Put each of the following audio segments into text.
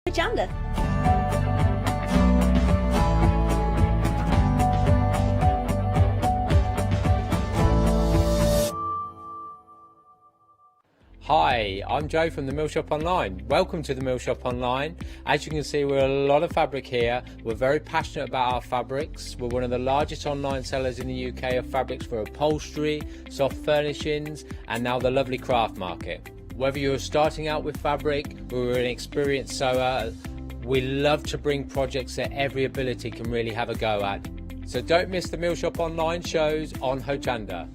Hochanda. Hi, I'm Joe from the Mill Shop Online. Welcome to the Mill Shop Online. As you can see, we're a lot of fabric here. We're very passionate about our fabrics. We're one of the largest online sellers in the UK of fabrics for upholstery, soft furnishings, and now the lovely craft market. Whether you're starting out with fabric or you're an experienced sewer, we love to bring projects that every ability can really have a go at. So don't miss the Mill Shop Online shows on Hochanda.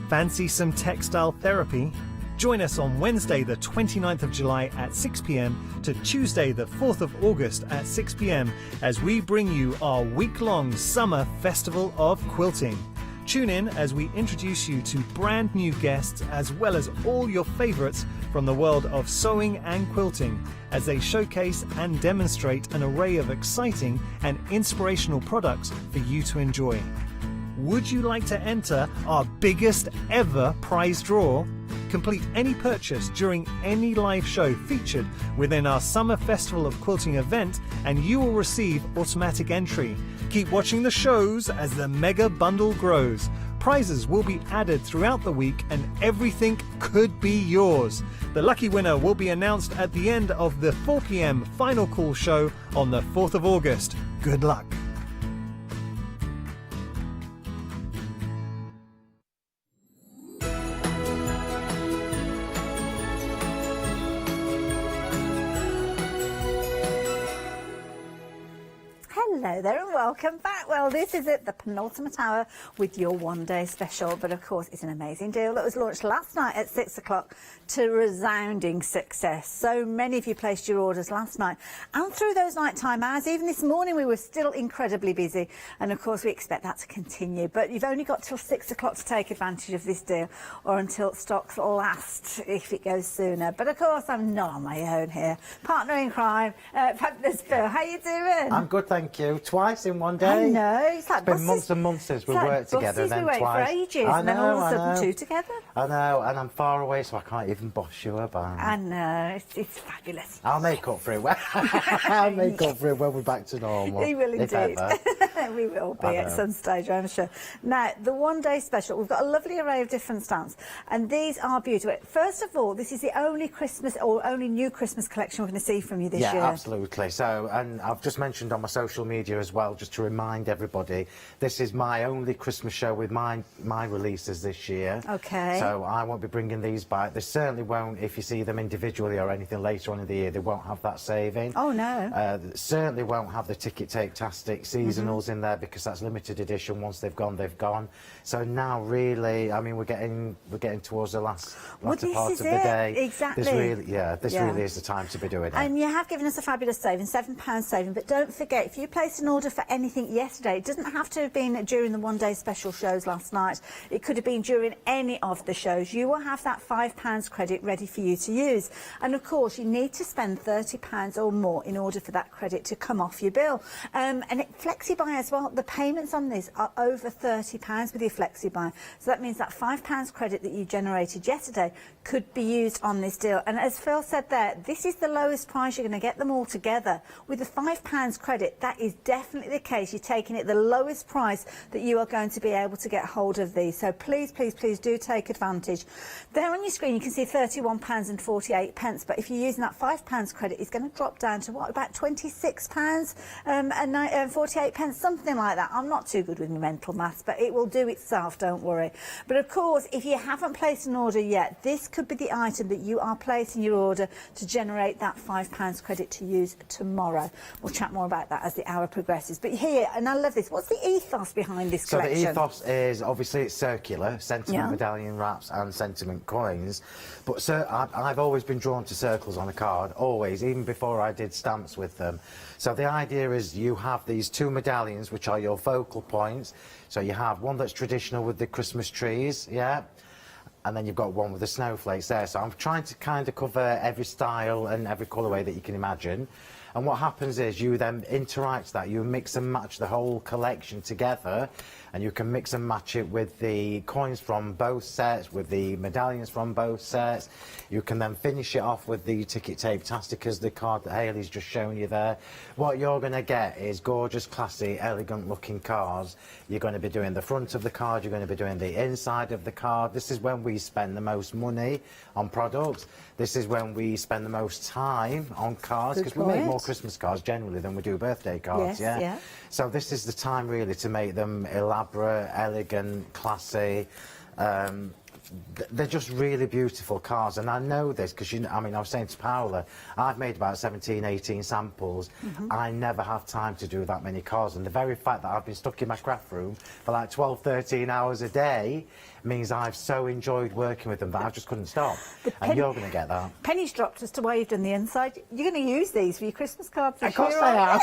Fancy some textile therapy? Join us on Wednesday the 29th of July at 6 p.m. to Tuesday the 4th of August at 6 p.m. as we bring you our week-long summer festival of quilting. Tune in as we introduce you to brand new guests as well as all your favourites from the world of sewing and quilting as they showcase and demonstrate an array of exciting and inspirational products for you to enjoy. Would you like to enter our biggest ever prize draw? Complete any purchase during any live show featured within our Summer Festival of Quilting event and you will receive automatic entry. Keep watching the shows as the mega bundle grows. Prizes will be added throughout the week and everything could be yours. The lucky winner will be announced at the end of the 4 p.m. final call show on the 4th of August. Good luck. Hello there and welcome back. Well, this is it, the penultimate hour with your one-day special. But of course, it's an amazing deal that was launched last night at 6 o'clock to resounding success. So many of you placed your orders last night and through those nighttime hours. Even this morning, we were still incredibly busy. And of course, we expect that to continue. But you've only got till 6 o'clock to take advantage of this deal or until stocks last if it goes sooner. But of course, I'm not on my own here. Partner in crime, Fabulous Phil. How you doing? I'm good, thank you. Twice in one day. I know. It's like been months and months since we worked together. Then we wait twice. For ages, I and know, then all of a I sudden know. two together. I know, and I'm far away, so I can't even boss you about. I know. It's fabulous. I'll make up for it. I'll make up for it when we're back to normal. We will indeed. We will be at some stage, I'm sure. Now, the one-day special, we've got a lovely array of different stamps, and these are beautiful. First of all, this is the only Christmas or only new Christmas collection we're going to see from you this year. Yeah, absolutely. So, and I've just mentioned on my social media as well, just to remind everybody, this is my only Christmas show with my releases this year. Okay. So I won't be bringing these back. They certainly won't, if you see them individually or anything later on in the year, they won't have that saving. Oh, no. Certainly won't have the ticket tape-tastic seasonals in there because that's limited edition. Once they've gone, they've gone. So now really, I mean, we're getting towards the latter part of the day. Exactly. This really is the time to be doing it. And you have given us a fabulous saving, £7 saving, but don't forget, if you placed an order for anything yesterday, it doesn't have to have been during the one-day special shows last night. It could have been during any of the shows. You will have that £5 credit ready for you to use. And of course, you need to spend £30 or more in order for that credit to come off your bill. And it flexi-buy as well. The payments on this are over £30 with your flexi-buy. So that means that £5 credit that you generated yesterday could be used on this deal. And as Phil said there, this is the lowest price. You're going to get them all together. With the £5 credit, that is definitely the case. You're taking it the lowest price that you are going to be able to get hold of these. So please, please, please do take advantage. There on your screen, you can see £31.48. But if you're using that £5 credit, it's going to drop down to what, about £26 and 48 pence, something like that. I'm not too good with my mental maths, but it will do itself, don't worry. But of course, if you haven't placed an order yet, this could be the item that you are placing your order to generate that £5 credit to use tomorrow. We'll chat more about that as the hour progresses. But here, and I love this, what's the ethos behind this collection? So the ethos is, obviously it's circular, sentiment medallion wraps and sentiment coins. But I've always been drawn to circles on a card, always, even before I did stamps with them. So the idea is you have these two medallions, which are your focal points. So you have one that's traditional with the Christmas trees, yeah? And then you've got one with the snowflakes there. So I'm trying to kind of cover every style and every colourway that you can imagine. And what happens is you then interact that, you mix and match the whole collection together, and you can mix and match it with the coins from both sets, with the medallions from both sets. You can then finish it off with the ticket tape tasticas, the card that Hayley's just shown you there. What you're going to get is gorgeous, classy, elegant looking cards. You're going to be doing the front of the card, you're going to be doing the inside of the card. This is when we spend the most money on products. This is when we spend the most time on cards, because we make more Christmas cards generally than we do birthday cards. Yes, yeah. So this is the time really to make them elaborate, elegant, classy. They're just really beautiful cards, and I know this because, you know, I mean, I was saying to Paola, I've made about 17, 18 samples. I never have time to do that many cards, and the very fact that I've been stuck in my craft room for like 12, 13 hours a day means I've so enjoyed working with them that I just couldn't stop. And you're going to get that. Penny's dropped as to why you've done the inside. You're going to use these for your Christmas cards. Of course I am.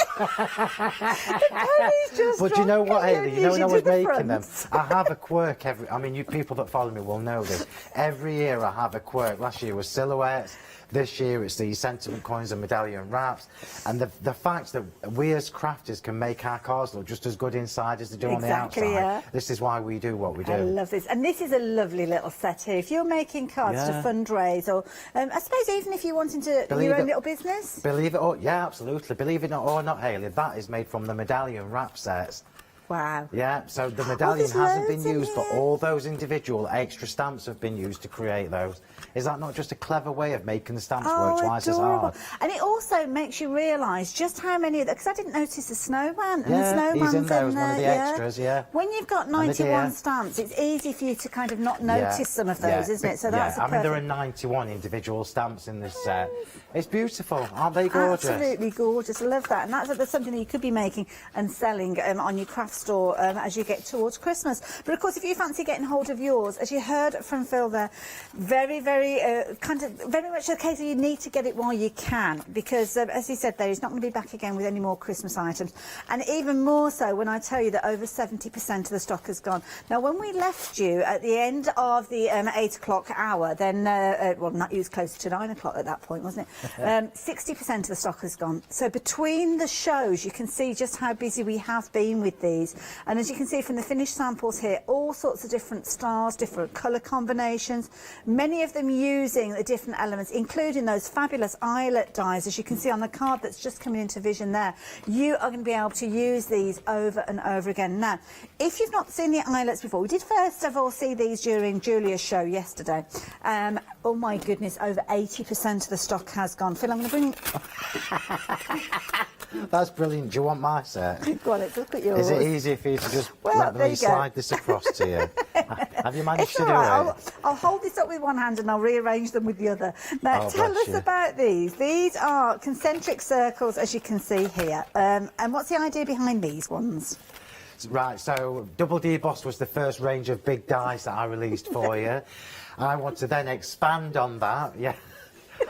But you know what, Hayley? You know when I was making them, I have a quirk every... I mean, you people that follow me will know this. Every year I have a quirk. Last year was silhouettes. This year it's the sentiment coins and medallion wraps. And the fact that we as crafters can make our cards look just as good inside as they do on the outside. Yeah. This is why we do what we do. I love this. And this is a lovely little set here. If you're making cards to fundraise, or I suppose even if you're wanting to your own little business. Believe it or... Yeah, absolutely. Believe it or not, Hayley, that is made from the medallion wrap sets. Wow. Yeah, so the medallion hasn't been used, but all those individual extra stamps have been used to create those. Is that not just a clever way of making the stamps work twice as hard? And it also makes you realise just how many of them, because I didn't notice the snowman. And the Yeah, snowman's he's in there as one of the yeah. extras, yeah. When you've got 91 stamps, it's easy for you to kind of not notice some of those, isn't it? So that's I mean, there are 91 individual stamps in this set. It's beautiful, aren't they gorgeous? Absolutely gorgeous. I love that. And that's something that you could be making and selling on your craft store as you get towards Christmas. But of course, if you fancy getting hold of yours, as you heard from Phil there, very much the case that you need to get it while you can, because as he said there, he's not going to be back again with any more Christmas items. And even more so when I tell you that over 70% of the stock has gone. Now, when we left you at the end of the 8 o'clock hour, then, well, it was closer to 9 o'clock at that point, wasn't it? 60% of the stock has gone. So between the shows, you can see just how busy we have been with these. And as you can see from the finished samples here, all sorts of different styles, different colour combinations, many of them using the different elements, including those fabulous eyelet dies, as you can see on the card that's just coming into vision there. You are going to be able to use these over and over again. Now, if you've not seen the eyelets before, we did first of all see these during Julia's show yesterday. Oh my goodness, over 80% of the stock has gone. Phil, I'm going to bring... That's brilliant. Do you want my set? Go on, let's look at yours. Is it easier for you to just let me slide this across to you? Have you managed to do it? I'll hold this up with one hand and I'll rearrange them with the other. Now, tell us about these. These are concentric circles, as you can see here. And what's the idea behind these ones? Right, so Double D-Boss was the first range of big dies that I released for you. I want to then expand on that,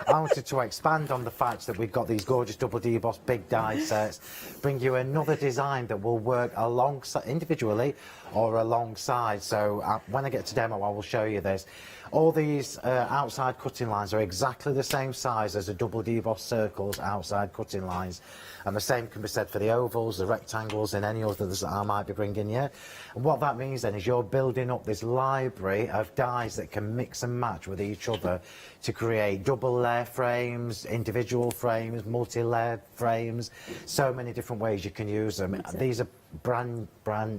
I wanted to expand on the fact that we've got these gorgeous Double D-Boss big die sets, bring you another design that will work alongside, individually or alongside. So when I get to demo, I will show you this. All these outside cutting lines are exactly the same size as the Double D-Boss circles outside cutting lines. And the same can be said for the ovals, the rectangles, and any others that I might be bringing you. And what that means then is you're building up this library of dies that can mix and match with each other to create double layer frames, individual frames, multi-layer frames, so many different ways you can use them. These are brand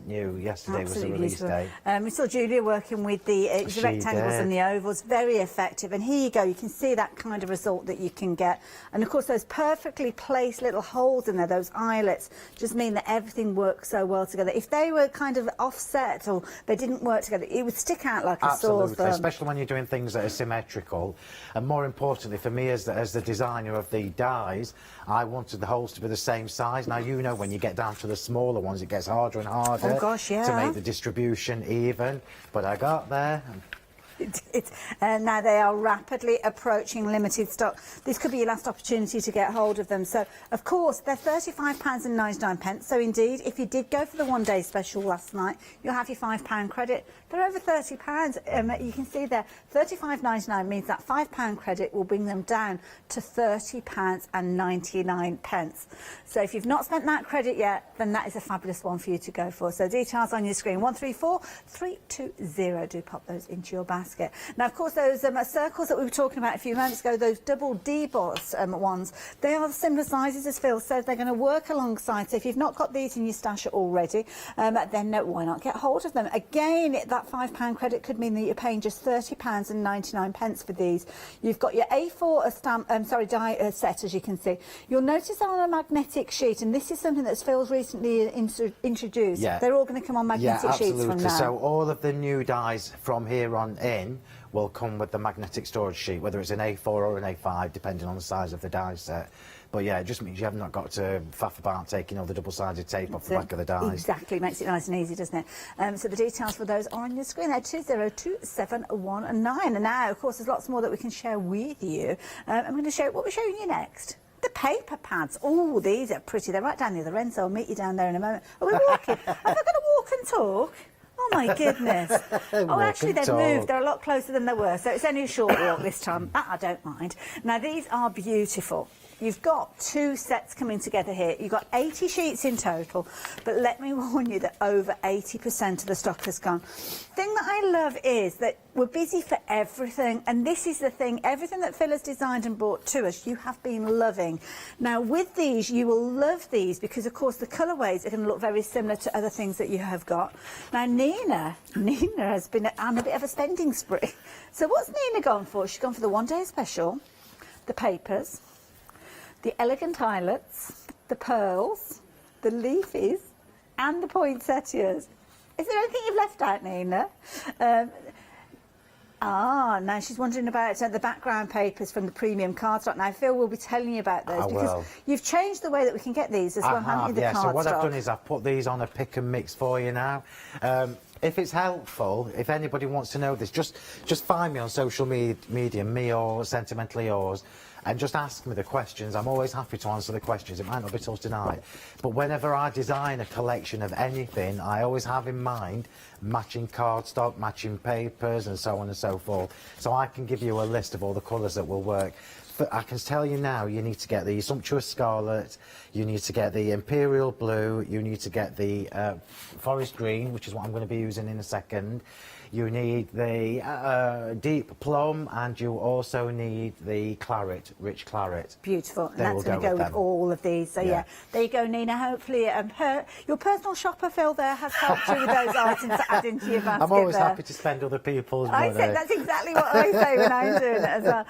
new. Yesterday was the release day. We saw Julia working with the rectangles and the ovals, very effective. And here you go, you can see that kind of result that you can get. And of course, those perfectly placed little holes in there, those eyelets, just mean that everything works so well together. If they were kind of offset or they didn't work together, it would stick out like a sore thumb. Especially when you're doing things that are symmetrical. And more importantly, for me as the designer of the dies, I wanted the holes to be the same size. Now, you know, when you get down to the smaller ones, it gets harder and harder to make the distribution even. But I got there. Now they are rapidly approaching limited stock. This could be your last opportunity to get hold of them. So, of course, they're £35.99. So, indeed, if you did go for the one-day special last night, you'll have your £5 credit. They're over £30. You can see there, £35.99 means that £5 credit will bring them down to £30.99. So, if you've not spent that credit yet, then that is a fabulous one for you to go for. So, details on your screen, 134320. Do pop those into your basket. Now, of course, those circles that we were talking about a few moments ago, those double D-boss ones, they are the similar sizes as Phil says. They're going to work alongside. So if you've not got these in your stash already, then why not get hold of them? Again, that £5 credit could mean that you're paying just £30.99 for these. You've got your A4 stamp, die set, as you can see. You'll notice on a magnetic sheet, and this is something that's Phil's recently introduced. Yeah. They're all going to come on magnetic sheets from now. So all of the new dies from here on in will come with the magnetic storage sheet, whether it's an A4 or an A5, depending on the size of the die set. But yeah, it just means you have not got to faff about taking all the double-sided tape off the back of the dies. Exactly, makes it nice and easy, doesn't it? So the details for those are on your screen there, 202719. And now, of course, there's lots more that we can share with you. I'm going to show what we're showing you next. The paper pads. Oh, these are pretty. They're right down the other end, so I'll meet you down there in a moment. Are we walking? Have I got to walk and talk? Oh, my goodness. Oh, actually, they've moved. They're a lot closer than they were, so it's only a short walk this time. That I don't mind. Now, these are beautiful. You've got two sets coming together here. You've got 80 sheets in total, but let me warn you that over 80% of the stock has gone. The thing that I love is that we're busy for everything, and this is the thing, everything that Phil has designed and brought to us, you have been loving. Now, with these, you will love these because, of course, the colourways are going to look very similar to other things that you have got. Now, Nina has been on a bit of a spending spree. So what's Nina gone for? She's gone for the one-day special, the papers, the elegant eyelets, the pearls, the leafies, and the poinsettias. Is there anything you've left out, Nina? Now she's wondering about the background papers from the premium cardstock. Now, Phil will be telling you about those because you've changed the way that we can get these as well, haven't you, the cardstock? So what I've done is I've put these on a pick and mix for you now. If it's helpful, if anybody wants to know this, just find me on social media, me or Sentimentally Yours, and just ask me the questions. I'm always happy to answer the questions. It might not be till tonight, but whenever I design a collection of anything, I always have in mind matching cardstock, matching papers, and so on and so forth. So I can give you a list of all the colours that will work. But I can tell you now, you need to get the Sumptuous Scarlet, you need to get the Imperial Blue, you need to get the Forest Green, which is what I'm going to be using in a second. You need the Deep Plum, and you also need the Claret, Rich Claret. Beautiful, and that's going to go with all of these. So yeah, there you go, Nina. Hopefully your personal shopper, Phil, there has helped you with those items to add into your basket. I'm always happy to spend other people's money. That's exactly what I say when I'm doing it as well.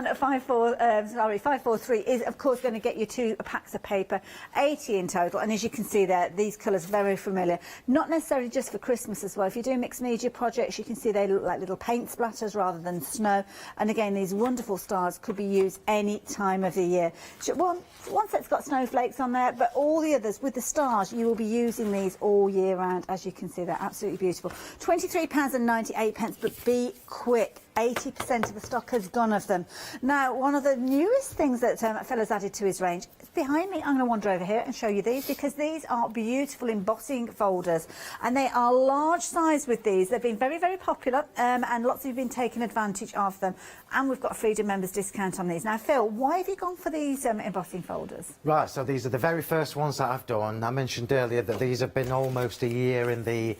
543 is, of course, going to get you 2 packs of paper, 80 in total. And as you can see there, these colours are very familiar. Not necessarily just for Christmas as well. If you do mixed media projects, you can see they look like little paint splatters rather than snow. And again, these wonderful stars could be used any time of the year. One set's got snowflakes on there, but all the others with the stars, you will be using these all year round. As you can see, they're absolutely beautiful. £23.98, but be quick. 80% of the stock has gone of them. Now, one of the newest things that Phil has added to his range is behind me. I'm going to wander over here and show you these because these are beautiful embossing folders, and they are large size with these. They've been very, very popular, and lots of you have been taking advantage of them. And we've got a Freedom members discount on these. Now, Phil, why have you gone for these embossing folders? Right, so these are the very first ones that I've done. I mentioned earlier that these have been almost a year in the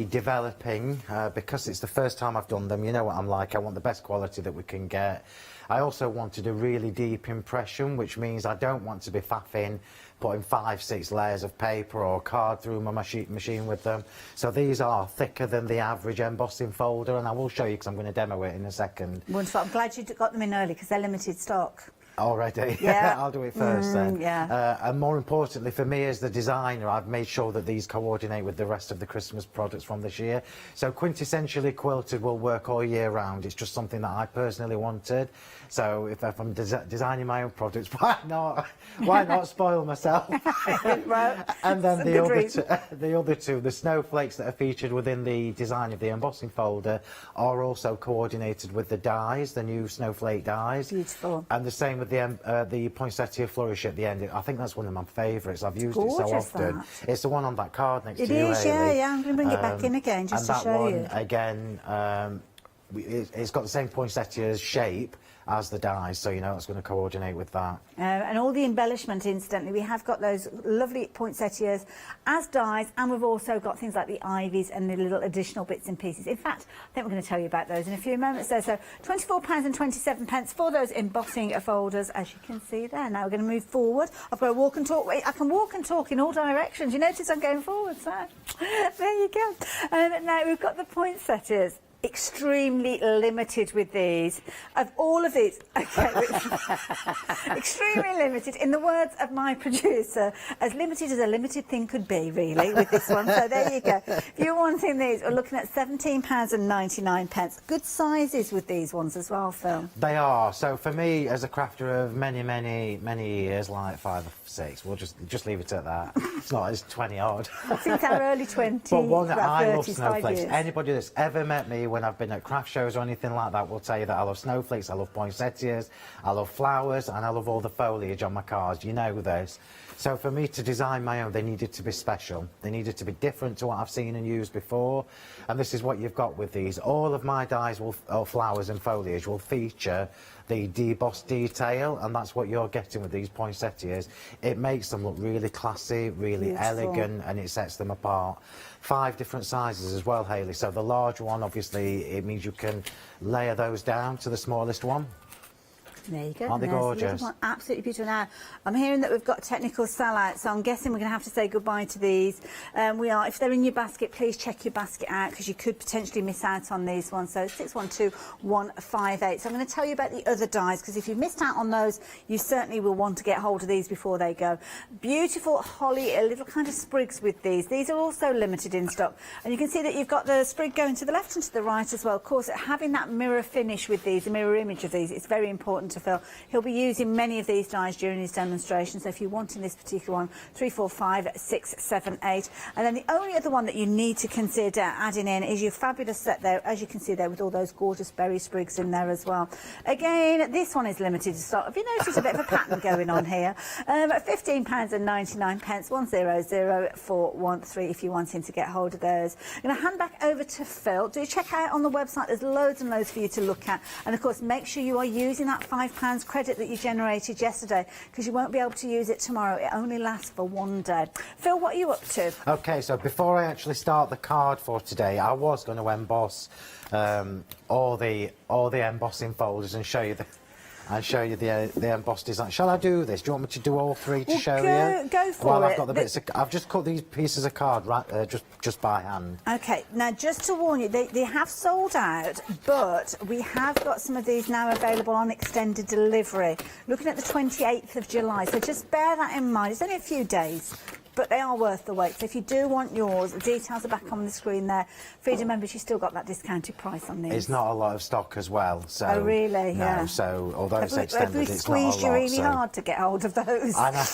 developing because it's the first time I've done them. You know what I'm like. I want the best quality that we can get. I also wanted a really deep impression, which means I don't want to be faffing putting 5-6 layers of paper or card through my machine with them. So these are thicker than the average embossing folder, and I will show you because I'm going to demo it in a second. Wonderful. I'm glad you got them in early because they're limited stock. Already? Yeah. I'll do it first then. Yeah. And more importantly for me as the designer, I've made sure that these coordinate with the rest of the Christmas products from this year. So quintessentially quilted will work all year round. It's just something that I personally wanted. So if I'm designing my own products, why not? Why not spoil myself? And then the other two, the snowflakes that are featured within the design of the embossing folder are also coordinated with the dies, the new snowflake dies. Beautiful. And the same with the poinsettia flourish at the end. I think that's one of my favourites. I've used it so often. That. It's the one on that card next to you, It is, Hayley. yeah. I'm going to bring it back in again just to show you. And that one, again, it's got the same poinsettia shape as the dies, so you know it's going to coordinate with that. And all the embellishment, incidentally, we have got those lovely poinsettias as dies, and we've also got things like the ivies and the little additional bits and pieces. In fact, I think we're going to tell you about those in a few moments there. So £24.27 for those embossing folders, as you can see there. Now we're going to move forward. I've got to walk and talk. I can walk and talk in all directions. You notice I'm going forward, so there you go. Now we've got the poinsettias. Extremely limited with these. Of all of these, okay, extremely limited. In the words of my producer, as limited as a limited thing could be, really, with this one. So there you go. If you're wanting these, we're looking at £17.99. Good sizes with these ones as well, Phil. They are. So for me, as a crafter of many years, like 5 or 6, we'll just leave it at that. It's not, it's 20 odd. I think our early 20s. But one that I love 35 snowflakes. years. Anybody that's ever met me when I've been at craft shows or anything like that will tell you that I love snowflakes, I love poinsettias, I love flowers, and I love all the foliage on my cards. You know this. So for me to design my own, they needed to be special. They needed to be different to what I've seen and used before. And this is what you've got with these. All of my dies, or flowers and foliage, will feature the debossed detail, and that's what you're getting with these poinsettias. It makes them look really classy, really Beautiful. elegant, and it sets them apart. 5 different sizes as well, Hayley. So the large one, obviously, it means you can layer those down to the smallest one. There you go. Aren't they There's the gorgeous? little one. Absolutely beautiful. Now, I'm hearing that we've got technical sellout, so I'm guessing we're going to have to say goodbye to these. If they're in your basket, please check your basket out, because you could potentially miss out on these ones. So 612158. So I'm going to tell you about the other dies, because if you missed out on those, you certainly will want to get hold of these before they go. Beautiful holly, a little kind of sprigs with these. These are also limited in stock. And you can see that you've got the sprig going to the left and to the right as well. Of course, having that mirror finish with these, the mirror image of these, it's very important to Phil. He'll be using many of these dies during his demonstration, so if you're wanting this particular one, 345678. And then the only other one that you need to consider adding in is your fabulous set there, as you can see there, with all those gorgeous berry sprigs in there as well. Again, this one is limited to stock. Have you noticed a bit of a pattern going on here? £15.99, 100413 if you're wanting to get hold of those. I'm going to hand back over to Phil. Do check out on the website, there's loads and loads for you to look at. And of course, make sure you are using that £5 credit that you generated yesterday, because you won't be able to use it tomorrow. It only lasts for one day. Phil, what are you up to? Okay, so before I actually start the card for today, I was going to emboss all the embossing folders and show you the embossed design. Shall I do this? Do you want me to do all 3 to show you? Go for well, it. I've got the bits. I've just cut these pieces of card just by hand. Okay, now just to warn you, they have sold out, but we have got some of these now available on extended delivery. Looking at the 28th of July, so just bear that in mind. It's only a few days, but they are worth the wait. So if you do want yours, the details are back on the screen there. Freedom members, you've still got that discounted price on these. It's not a lot of stock as well. So, oh, really? No, yeah. So although it's extended, have we it's not a lot. squeezed you really hard to get hold of those? I know.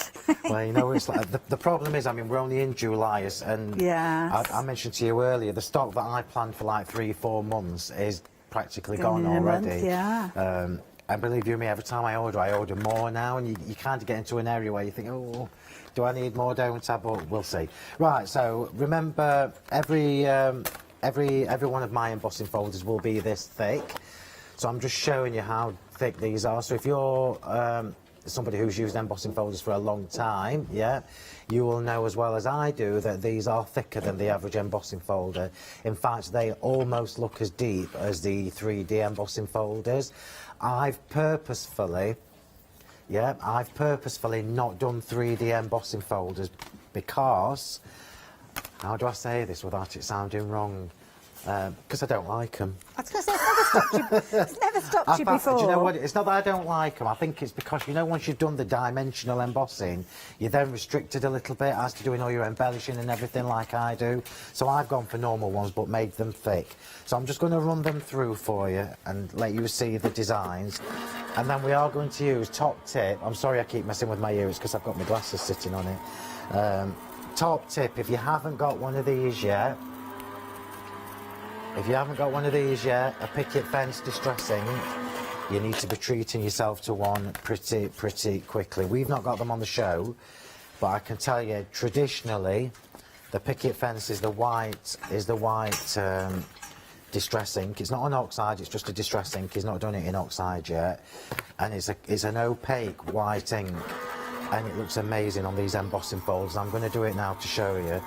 Well, you know, it's like the problem is, I mean, we're only in July, and yes. I mentioned to you earlier, the stock that I planned for like 3-4 months is practically gone already. Yeah. And believe you me, every time I order more now, and you kind of get into an area where you think, oh, do I need more, don't I? But we'll see. Right, so remember, every one of my embossing folders will be this thick. So I'm just showing you how thick these are. So if you're somebody who's used embossing folders for a long time, yeah, you will know as well as I do that these are thicker than the average embossing folder. In fact, they almost look as deep as the 3D embossing folders. I've purposefully not done 3D embossing folders because, how do I say this without it sounding wrong? because I don't like them. I was going to say, it's never stopped you before. Do you know what? It's not that I don't like them. I think it's because, you know, once you've done the dimensional embossing, you're then restricted a little bit as to doing all your embellishing and everything like I do. So I've gone for normal ones, but made them thick. So I'm just going to run them through for you and let you see the designs. And then we are going to use top tip. I'm sorry I keep messing with my ears because I've got my glasses sitting on it. Top tip, if you haven't got one of these yet, a picket fence distressing, you need to be treating yourself to one pretty quickly. We've not got them on the show, but I can tell you, traditionally, the picket fence is the white distress ink. It's not an oxide, it's just a distress ink. He's not done it in oxide yet, and it's an opaque white ink, and it looks amazing on these embossing folds. I'm going to do it now to show you.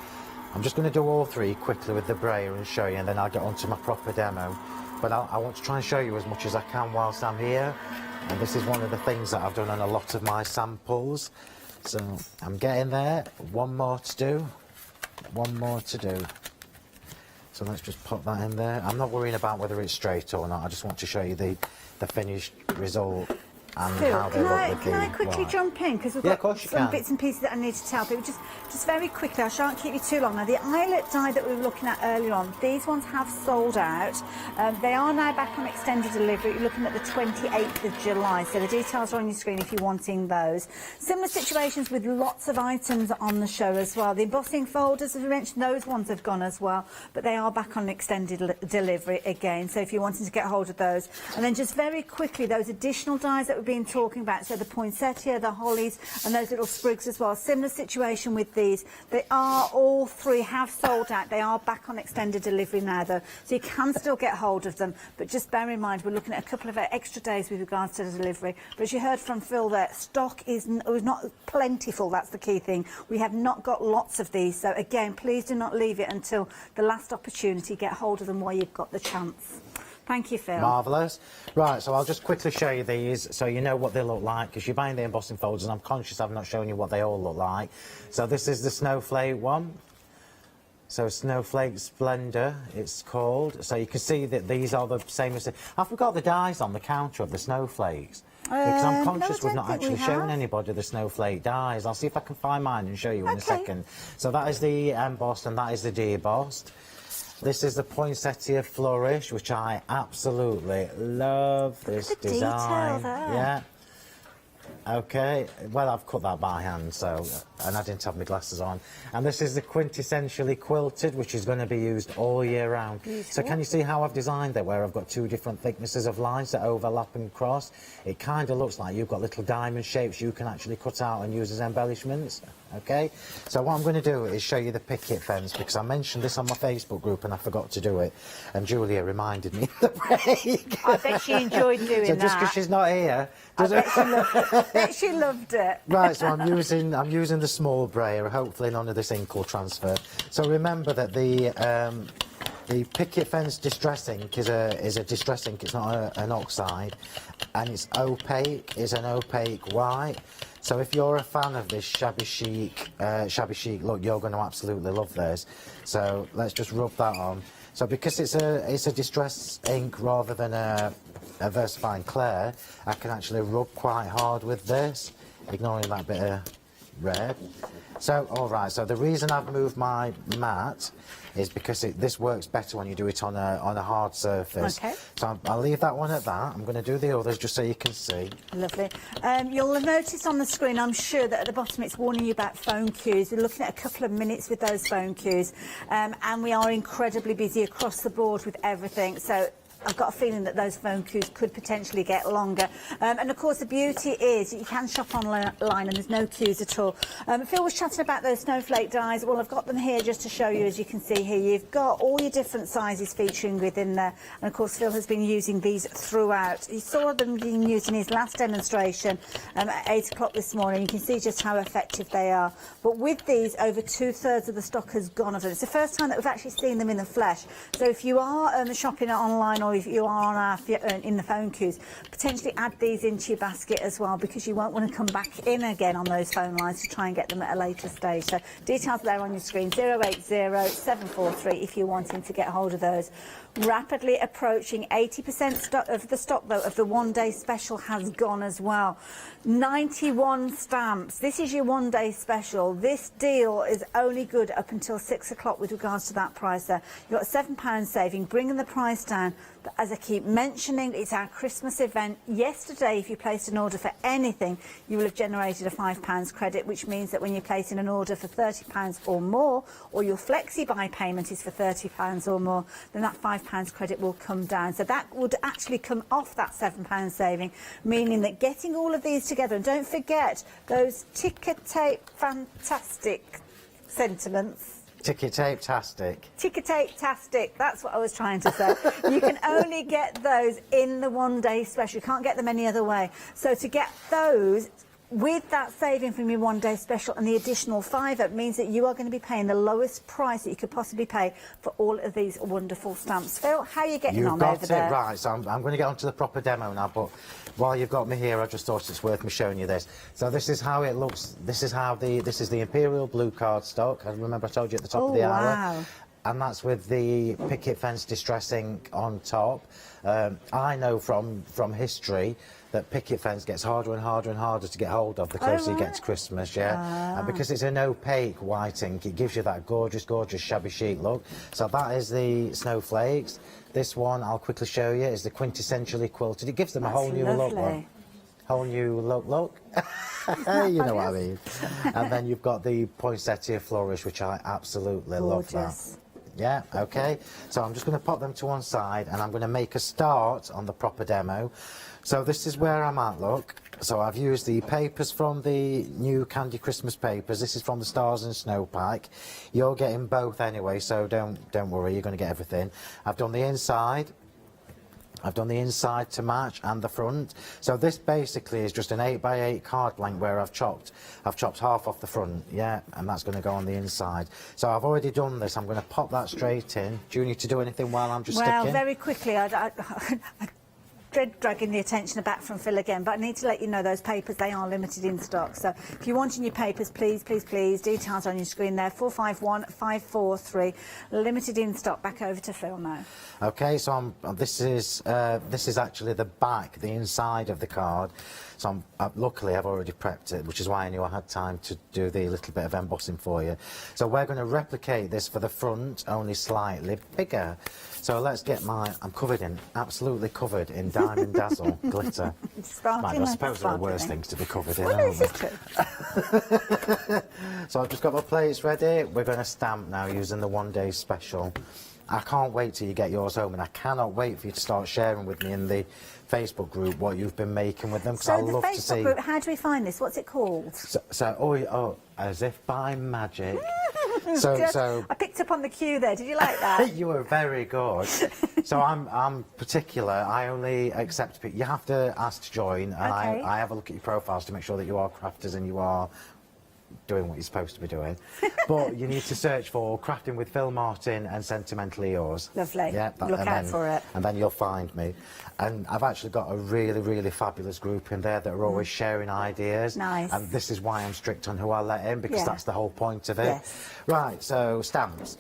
I'm just going to do all three quickly with the brayer and show you, and then I'll get on to my proper demo. But I want to try and show you as much as I can whilst I'm here. And this is one of the things that I've done on a lot of my samples. So I'm getting there. One more to do. So let's just put that in there. I'm not worrying about whether it's straight or not. I just want to show you the finished result. And Phil, how they look with can I quickly jump in? Because we've got some bits and pieces that I need to tell people. Just very quickly, I shan't keep you too long. Now, the eyelet die that we were looking at earlier on, these ones have sold out. They are now back on extended delivery. You're looking at the 28th of July. So the details are on your screen if you're wanting those. Similar situations with lots of items on the show as well. The embossing folders, as we mentioned, those ones have gone as well. But they are back on extended delivery again. So if you're wanting to get hold of those. And then just very quickly, those additional dies that we've been talking about, so the poinsettia, the hollies, and those little sprigs as well. Similar situation with these. They are all three have sold out. They are back on extended delivery now, though, so you can still get hold of them. But just bear in mind, we're looking at a couple of extra days with regards to the delivery. But as you heard from Phil there, stock is not plentiful. That's the key thing. We have not got lots of these. So again, please do not leave it until the last opportunity. Get hold of them while you've got the chance. Thank you, Phil. Marvellous. Right, so I'll just quickly show you these so you know what they look like, because you're buying the embossing folders and I'm conscious I've not shown you what they all look like. So this is the snowflake one. So Snowflake Splendor, it's called. So you can see that these are the same as... I forgot the dies on the counter of the snowflakes. Because I'm conscious we've not actually shown anybody the snowflake dies. I'll see if I can find mine and show you in a second. So that is the embossed and that is the de-embossed. This is the poinsettia flourish, which I absolutely love. This design. Yeah. Okay. Well, I've cut that by hand, so, and I didn't have my glasses on. And this is the quintessentially quilted, which is going to be used all year round. Beautiful. So can you see how I've designed it, where I've got two different thicknesses of lines that overlap and cross? It kind of looks like you've got little diamond shapes you can actually cut out and use as embellishments. Okay, so what I'm going to do is show you the picket fence, because I mentioned this on my Facebook group and I forgot to do it, and Julia reminded me in the break. I bet she enjoyed doing so just because she's not here, I bet she loved it. Right, so I'm using the small brayer. Hopefully none of this ink will transfer. So remember that the picket fence distress ink is a distress ink. It's not an oxide, and it's opaque. It's an opaque white. So if you're a fan of this shabby chic look, you're going to absolutely love this. So let's just rub that on. So because it's a distress ink rather than a VersaFine Clair, I can actually rub quite hard with this, ignoring that bit of red. So, all right, so the reason I've moved my mat is because this works better when you do it on a hard surface. Okay. So I'll leave that one at that. I'm going to do the others just so you can see. Lovely. You'll have noticed on the screen, I'm sure, that at the bottom it's warning you about phone queues. We're looking at a couple of minutes with those phone queues, and we are incredibly busy across the board with everything. So I've got a feeling that those phone queues could potentially get longer. And of course, the beauty is you can shop online and there's no queues at all. Phil was chatting about those snowflake dies. Well, I've got them here just to show you. As you can see here, you've got all your different sizes featuring within there. And of course, Phil has been using these throughout. You saw them being used in his last demonstration at 8 o'clock this morning. You can see just how effective they are. But with these, over 2/3 of the stock has gone of them. It's the first time that we've actually seen them in the flesh. So if you are shopping online or know if you are on in the phone queues, potentially add these into your basket as well, because you won't want to come back in again on those phone lines to try and get them at a later stage. So details there on your screen, 080743 if you're wanting to get hold of those. Rapidly approaching 80% stock of the stock, though, of the one-day special has gone as well. 91 stamps. This is your one-day special. This deal is only good up until 6 o'clock with regards to that price there. You've got a £7 saving, bringing the price down. But as I keep mentioning, it's our Christmas event. Yesterday, if you placed an order for anything, you will have generated a £5 credit, which means that when you're placing an order for £30 or more, or your flexi-buy payment is for £30 or more, then that £5 credit will come down. So that would actually come off that £7 saving, meaning that getting all of these together, and don't forget those ticker tape fantastic sentiments. Ticket tape-tastic. Ticker tape-tastic, that's what I was trying to say. You can only get those in the one-day special. You can't get them any other way. So to get those with that saving from your one-day special and the additional £5, it means that you are going to be paying the lowest price that you could possibly pay for all of these wonderful stamps. Phil, how are you getting on over there? You've got it right, so I'm going to get on to the proper demo now, but while you've got me here, I just thought it's worth me showing you this. So this is how it looks. This is the Imperial Blue cardstock. I remember I told you at the top of the hour. Wow. And that's with the picket fence distress ink on top. I know from history that picket fence gets harder and harder and harder to get hold of the closer you get to Christmas, yeah? And because it's an opaque white ink, it gives you that gorgeous, gorgeous shabby chic look. So that is the snowflakes. This one, I'll quickly show you, is the quintessentially quilted. It gives them a whole new look. Whole new look. You know what I mean. And then you've got the poinsettia flourish, which I absolutely love that. Yeah, okay. So I'm just going to pop them to one side and I'm going to make a start on the proper demo. So this is where I'm at, look. So I've used the papers from the new Candy Christmas papers. This is from the Stars and Snowpike. You're getting both anyway, so don't worry, you're going to get everything. I've done the inside. I've done the inside to match and the front. So this basically is just an 8x8 card blank where I've chopped half off the front, yeah, and that's going to go on the inside. So I've already done this. I'm going to pop that straight in. Do you need to do anything while I'm just sticking? Well, very quickly, I dread dragging the attention back from Phil again, but I need to let you know those papers, they are limited in stock. So if you're wanting your papers, please, please, please, details on your screen there, 451543, limited in stock. Back over to Phil now. Okay, so this is actually the back, the inside of the card. So luckily I've already prepped it, which is why I knew I had time to do the little bit of embossing for you. So we're going to replicate this for the front, only slightly bigger. So let's get I'm absolutely covered in Diamond Dazzle glitter. I suppose there are worse things to be covered in, aren't this is true. So I've just got my plates ready. We're going to stamp now using the one-day special. I can't wait till you get yours home, and I cannot wait for you to start sharing with me in the Facebook group what you've been making with them, because I love to see. So the Facebook group, how do we find this? What's it called? Oh, as if by magic. So I picked up on the cue there. Did you like that? You were very good. So I'm particular. I only accept people. You have to ask to join, and okay. I have a look at your profiles to make sure that you are crafters and you are doing what you're supposed to be doing. But you need to search for Crafting with Phil Martin and Sentimentally Yours. Lovely. Yeah, look out for it. And then you'll find me. And I've actually got a really, really fabulous group in there that are always sharing ideas. Nice. And this is why I'm strict on who I let in, because that's the whole point of it. Yes. Right, so stamps.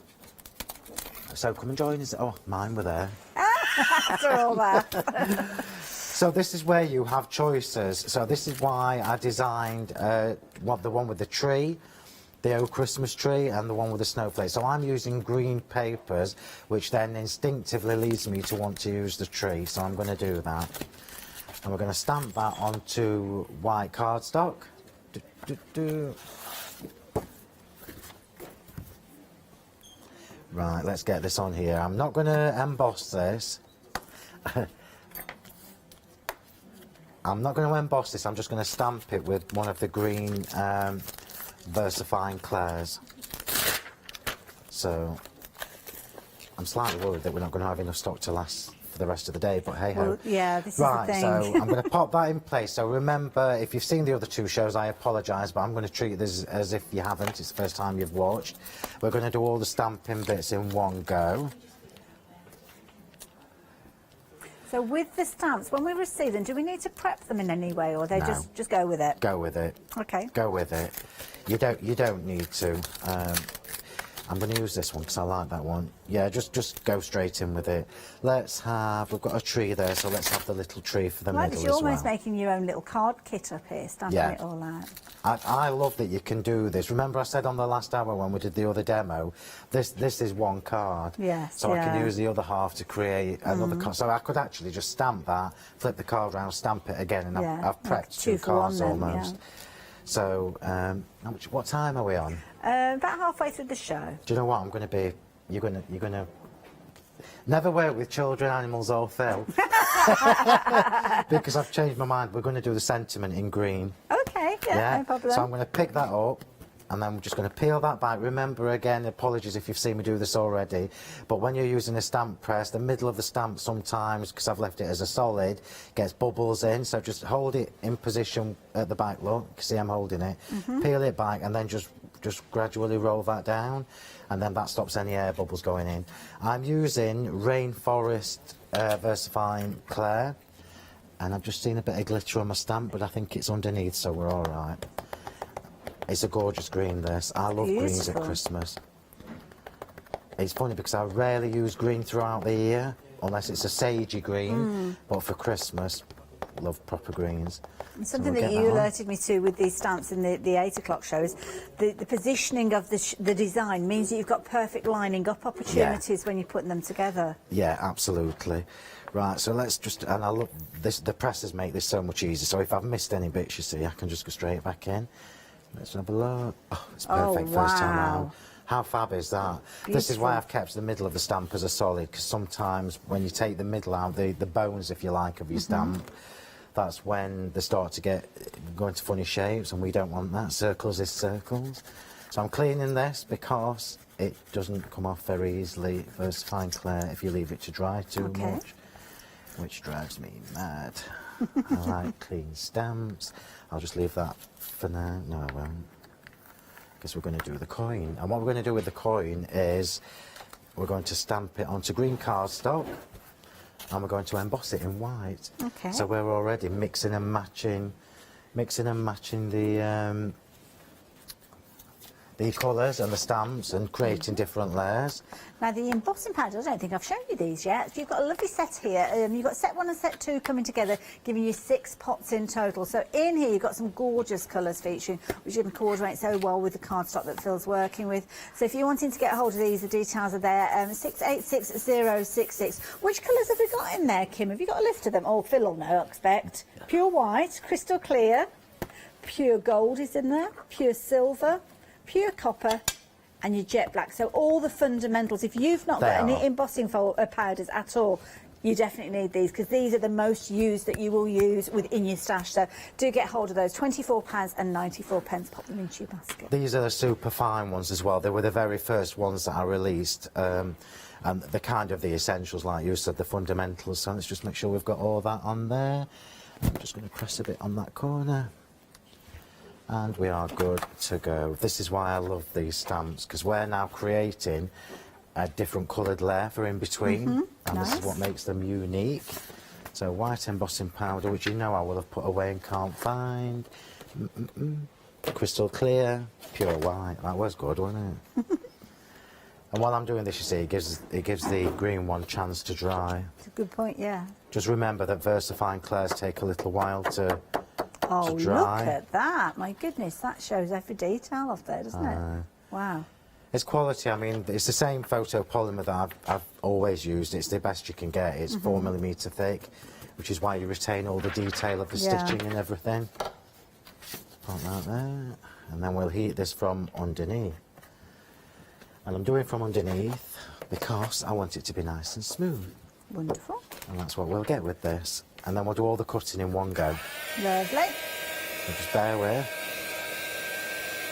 So come and join us. Oh, mine were there. After all that. So this is where you have choices. So this is why I designed the one with the tree, the old Christmas tree, and the one with the snowflake. So I'm using green papers, which then instinctively leads me to want to use the tree. So I'm going to do that. And we're going to stamp that onto white cardstock. Right, let's get this on here. I'm not going to emboss this. I'm not going to emboss this, I'm just going to stamp it with one of the green VersaFine Clairs. So I'm slightly worried that we're not going to have enough stock to last for the rest of the day, but hey ho. Well, yeah, this is right, the thing. So I'm going to pop that in place. So remember, if you've seen the other two shows, I apologise, but I'm going to treat this as if you haven't. It's the first time you've watched. We're going to do all the stamping bits in one go. So with the stamps, when we receive them, do we need to prep them in any way, or they No. just go with it? Go with it. Okay. Go with it. You don't need to. I'm going to use this one because I like that one. Yeah, just go straight in with it. We've got a tree there, so let's have the little tree for the Like middle this, you're as well. almost making your own little card kit up here, stamping Yeah. it all out. I love that you can do this. Remember I said on the last hour when we did the other demo, this is one card. Yes, So I can yeah. use the other half to create another card. So I could actually just stamp that, flip the card around, stamp it again, and Yeah, I've like prepped two two for one cards then, almost. yeah. So, what time are we on? About halfway through the show. Do you know what I'm going to be? You're gonna never work with children, animals, or Phil. Because I've changed my mind. We're going to do the sentiment in green. Okay, yeah, no problem. So I'm going to pick that up, and then we're just going to peel that back. Remember, again, apologies if you've seen me do this already, but when you're using a stamp press, the middle of the stamp sometimes, because I've left it as a solid, gets bubbles in. So just hold it in position at the back. Look, see I'm holding it. Peel it back, and then just gradually roll that down, and then that stops any air bubbles going in. I'm using Rainforest VersaFine Clair, and I've just seen a bit of glitter on my stamp, but I think it's underneath, so we're all right. It's a gorgeous green, this. I love greens at Beautiful. Christmas. It's funny because I rarely use green throughout the year, unless it's a sagey green, but for Christmas, love proper greens. And something So we'll that get you on. alerted me to with these stamps in the 8 o'clock shows, the positioning of the design means that you've got perfect lining up opportunities when you're putting them together. Yeah, absolutely. Right, so let's just, and I love this, the presses make this so much easier, so if I've missed any bits, you see, I can just go straight back in. Let's have a look. Oh, it's perfect first time wow. out. How fab is that? This is why I've kept the middle of the stamp as a solid, because sometimes when you take the middle out, the bones, if you like, of your stamp, that's when they start to go into funny shapes, and we don't want that. Circles is circles. So I'm cleaning this because it doesn't come off very easily. VersaFine Clair, if you leave it to dry too much, which drives me mad. I like clean stamps. I'll just leave that for now. No, I won't. Because we're going to do the coin. And what we're going to do with the coin is we're going to stamp it onto green cardstock, and we're going to emboss it in white. Okay. So we're already mixing and matching the colours and the stamps and creating different layers. Now the embossing powder, I don't think I've shown you these yet. You've got a lovely set here. You've got set 1 and set 2 coming together, giving you 6 pots in total. So in here you've got some gorgeous colours featuring, which you can coordinate so well with the cardstock that Phil's working with. So if you're wanting to get hold of these, the details are there. 686066. Which colours have we got in there, Kim? Have you got a list of them? Oh, Phil will know, I expect. Pure white, crystal clear, pure gold is in there, pure silver, pure copper, and your jet black. So all the fundamentals. If you've not got any embossing powders at all, you definitely need these, because these are the most used that you will use within your stash. So do get hold of those. £24.94. Pop them into your basket. These are the super fine ones as well. They were the very first ones that I released. And they're kind of the essentials, like you said, the fundamentals. So let's just make sure we've got all that on there. I'm just going to press a bit on that corner. And we are good to go. This is why I love these stamps, because we're now creating a different coloured layer for in between, and this is what makes them unique. So white embossing powder, which you know I will have put away and can't find. Crystal clear, pure white. That was good, wasn't it? And while I'm doing this, you see, it gives the green one a chance to dry. It's a good point, yeah. Just remember that VersaFine Clairs take a little while to Oh, dry. look at that. My goodness, that shows every detail of there, doesn't it? Wow. It's quality. I mean, it's the same photopolymer that I've always used. It's the best you can get. It's 4mm thick, which is why you retain all the detail of the stitching and everything. Put that there. And then we'll heat this from underneath. And I'm doing from underneath because I want it to be nice and smooth. Wonderful. And that's what we'll get with this. And then we'll do all the cutting in one go. Lovely. So just bear with.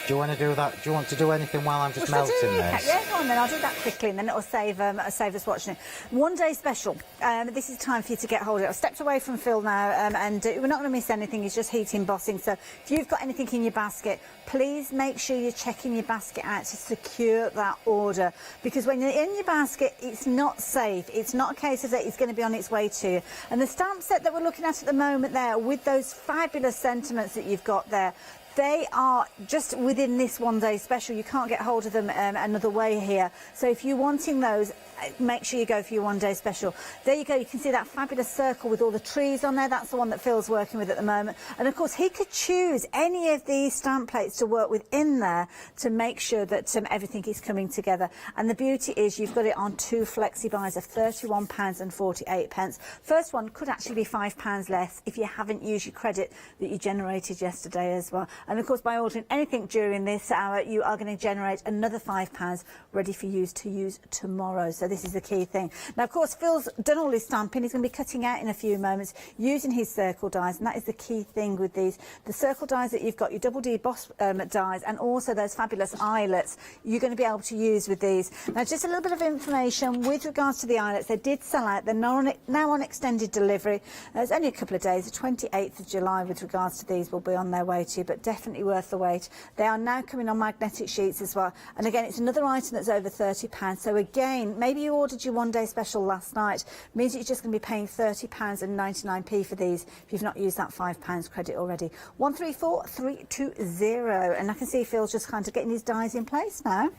Do you want to do that? Do you want to do anything while I'm just Well, melting should I do this? Yeah, go on then. I'll do that quickly, and then it'll save us watching it. One day special. This is time for you to get hold of it. I've stepped away from Phil now, and we're not going to miss anything. He's just heating, bossing. So if you've got anything in your basket, please make sure you're checking your basket out to secure that order, because when you're in your basket, it's not safe. It's not a case of that it's going to be on its way to you. And the stamp set that we're looking at the moment there, with those fabulous sentiments that you've got there, they are just within this one day special. You can't get hold of them another way here. So if you're wanting those, make sure you go for your one day special. There you go. You can see that fabulous circle with all the trees on there. That's the one that Phil's working with at the moment. And of course, he could choose any of these stamp plates to work with in there to make sure that everything is coming together. And the beauty is you've got it on 2 flexi buys of £31.48. First one could actually be £5 less if you haven't used your credit that you generated yesterday as well. And of course, by ordering anything during this hour, you are going to generate another £5 ready for you to use tomorrow. So this is the key thing. Now, of course, Phil's done all his stamping. He's going to be cutting out in a few moments using his circle dies, and that is the key thing with these. The circle dies that you've got, your double D boss dies, and also those fabulous eyelets you're going to be able to use with these. Now, just a little bit of information with regards to the eyelets. They did sell out. They're now on extended delivery. There's only a couple of days. The 28th of July with regards to these will be on their way to you, but definitely worth the wait. They are now coming on magnetic sheets as well. And again, it's another item that's over £30. So again, maybe you ordered your one day special last night. Means that you're just going to be paying £30.99 for these if you've not used that £5 credit already. 134320. And I can see Phil's just kind of getting his dies in place now.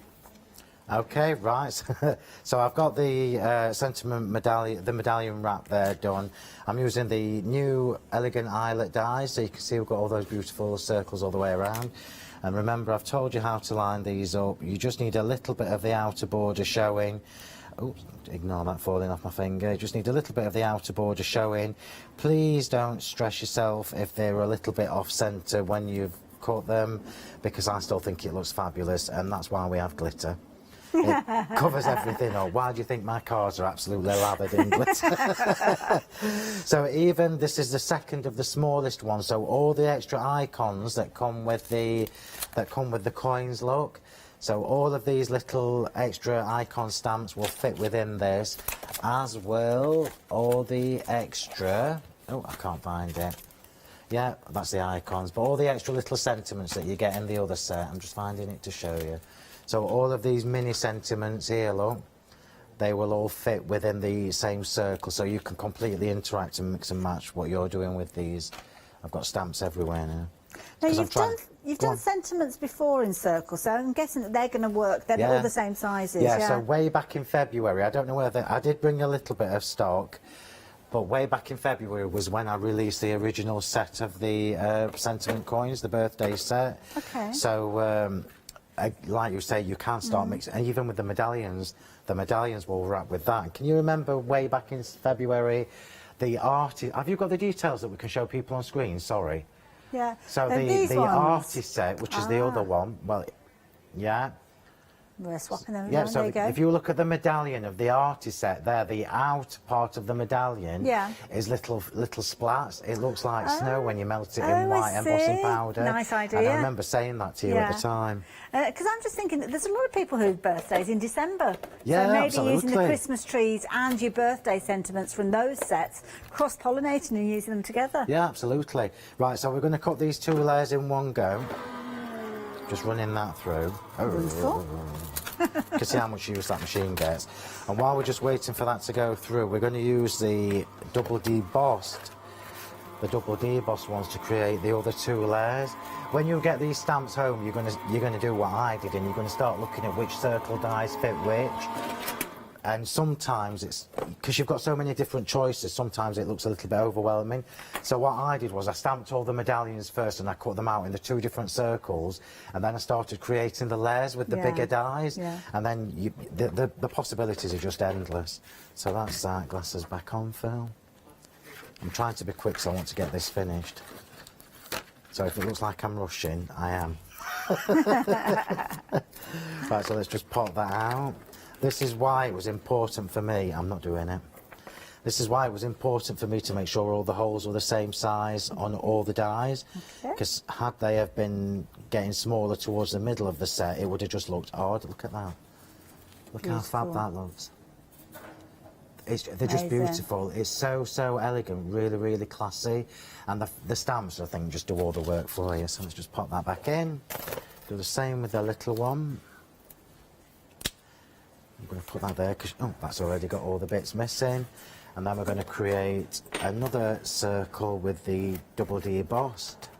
Okay, right. So I've got the sentiment medallion, the medallion wrap there done. I'm using the new elegant eyelet dies, so you can see we've got all those beautiful circles all the way around. And remember, I've told you how to line these up. You just need a little bit of the outer border showing. Oops, ignore that falling off my finger. You just need a little bit of the outer border showing. Please don't stress yourself if they're a little bit off centre when you've cut them, because I still think it looks fabulous, and that's why we have glitter. It covers everything up. Why do you think my cards are absolutely lathered in glitter? So even this is the second of the smallest ones. So all the extra icons that come with the coins, look. So all of these little extra icon stamps will fit within this, as will all the extra. Oh, I can't find it. Yeah, that's the icons. But all the extra little sentiments that you get in the other set. I'm just finding it to show you. So all of these mini sentiments here, look, they will all fit within the same circle, so you can completely interact and mix and match what you're doing with these. I've got stamps everywhere now. Now, you've done sentiments before in circles, so I'm guessing that they're going to work. They're all the same sizes. Yeah, so way back in February, I don't know whether I did bring a little bit of stock, but way back in February was when I released the original set of the sentiment coins, the birthday set. Okay. So, like you say, you can start mixing, and even with the medallions will wrap with that. Can you remember way back in February, the artist? Have you got the details that we can show people on screen? Sorry. Yeah. So the artist set, which is the other one, well, yeah. We're swapping them. Yeah, there so you go. if you look at the medallion of the artist set there, the out part of the medallion is little splats. It looks like snow when you melt it in white embossing powder. Nice idea. And I remember saying that to you at the time. Because I'm just thinking that there's a lot of people whose birthdays in December. Yeah, so maybe absolutely. using the Christmas trees and your birthday sentiments from those sets, cross-pollinating and using them together. Yeah, absolutely. Right, so we're going to cut these 2 layers in one go. Just running that through. You can see how much use that machine gets. And while we're just waiting for that to go through, we're going to use the double debossed ones to create the other 2 layers. When you get these stamps home, you're going to do what I did, and you're going to start looking at which circle dies fit which. And sometimes it's because you've got so many different choices, sometimes it looks a little bit overwhelming. So what I did was I stamped all the medallions first, and I cut them out in the 2 different circles, and then I started creating the layers with the bigger dies, and then the possibilities are just endless. So that's that. Glasses back on, Phil. I'm trying to be quick, so I want to get this finished. So if it looks like I'm rushing, I am. Right, so let's just pop that out. This is why it was important for me. I'm not doing it. This is why it was important for me to make sure all the holes were the same size on all the dies, because had they have been getting smaller towards the middle of the set, it would have just looked odd. Look at that. Look how fab that looks. They're just beautiful. It's so elegant, really, really classy. And the stamps, I think, just do all the work for you. So let's just pop that back in. Do the same with the little one. I'm going to put that there because, oh, that's already got all the bits missing. And then we're going to create another circle with the double D embossed.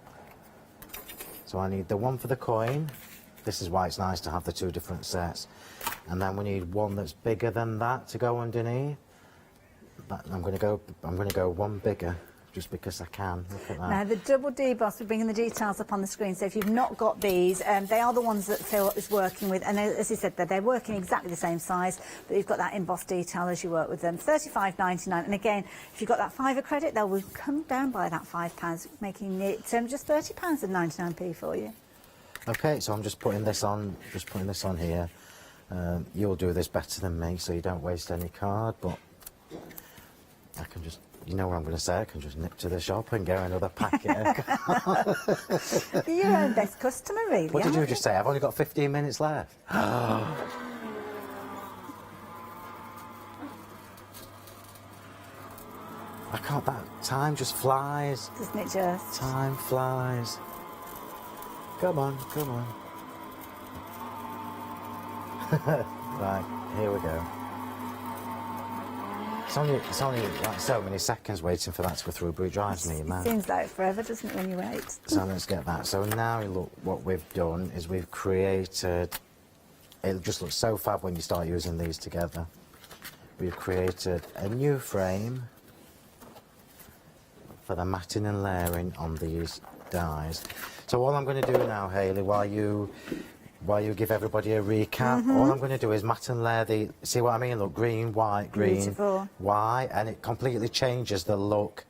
So I need the one for the coin. This is why it's nice to have the two different sets. And then we need one that's bigger than that to go underneath. But I'm going to go one bigger, just because I can. Look at that. Now the double D emboss, we're bringing the details up on the screen. So if you've not got these, they are the ones that Phil is working with, and as he said, they're working exactly the same size, but you've got that embossed detail as you work with them. £35.99, and again, if you've got that £5 credit, they will come down by that £5, making it just £30.99 for you. Okay, so I'm just putting this on. Just putting this on here. You'll do this better than me, so you don't waste any card. But I can just, you know what I'm going to say, I can just nip to the shop and get another packet of cards. You're your own best customer, really. What did you just say? I've only got 15 minutes left. I can't, that time just flies. Doesn't it just? Time flies. Come on, come on. Right, here we go. It's only like so many seconds waiting for that to go through, but it drives me mad. It seems like forever, doesn't it, when you wait? So let's get that. So now look, what we've done is we've created, it just looks so fab when you start using these together. We've created a new frame for the matting and layering on these dies. So all I'm going to do now, Hayley, while you give everybody a recap, all I'm going to do is matte and layer the, see what I mean? Look, green, white, green, beautiful. white, and it completely changes the look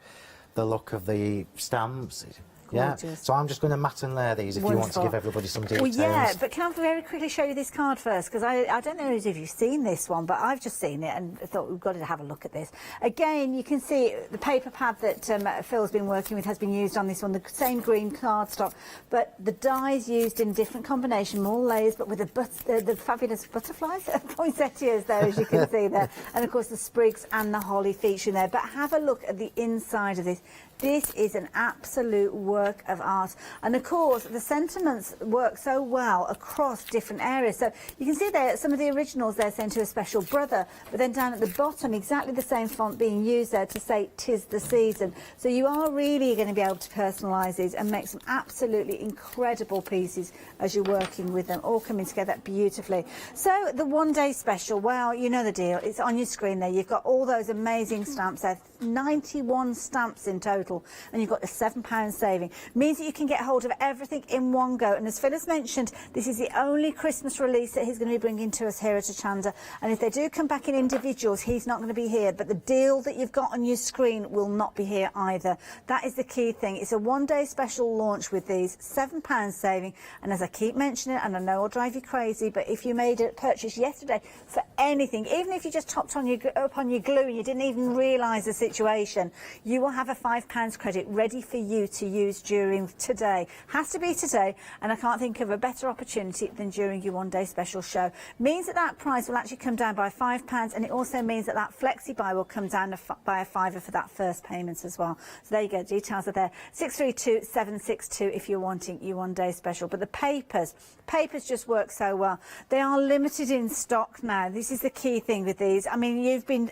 of the stamps. Gorgeous. Yeah, so I'm just going to matte and layer these if you want to give everybody some details. Well, yeah, but can I very quickly show you this card first? Because I don't know if you've seen this one, but I've just seen it and thought we've got to have a look at this. Again, you can see the paper pad that Phil's been working with has been used on this one, the same green cardstock, but the dies used in different combination, more layers, but with the fabulous butterflies, poinsettias there, as you can see there, and of course the sprigs and the holly featuring there. But have a look at the inside of this. This is an absolute work of art. And of course, the sentiments work so well across different areas. So you can see there, some of the originals there saying to a special brother, but then down at the bottom, exactly the same font being used there to say, "'Tis the season." So you are really going to be able to personalise these and make some absolutely incredible pieces as you're working with them, all coming together beautifully. So the one-day special, well, you know the deal. It's on your screen there. You've got all those amazing stamps there, 91 stamps in total. And you've got a £7 saving. Means that you can get hold of everything in one go. And as Phil has mentioned, this is the only Christmas release that he's going to be bringing to us here at Hochanda. And if they do come back in individuals, he's not going to be here. But the deal that you've got on your screen will not be here either. That is the key thing. It's a one-day special launch with these, £7 saving. And as I keep mentioning, and I know I'll drive you crazy, but if you made a purchase yesterday for anything, even if you just topped on up on your glue and you didn't even realise the situation, you will have a £5 credit ready for you to use during today. Has to be today, and I can't think of a better opportunity than during your one-day special show. Means that that price will actually come down by £5, and it also means that that flexi buy will come down by a £5 for that first payment as well. So there you go, details are there. 632762 if you're wanting your one-day special. But the papers just work so well. They are limited in stock now. This is the key thing with these. I mean, you've been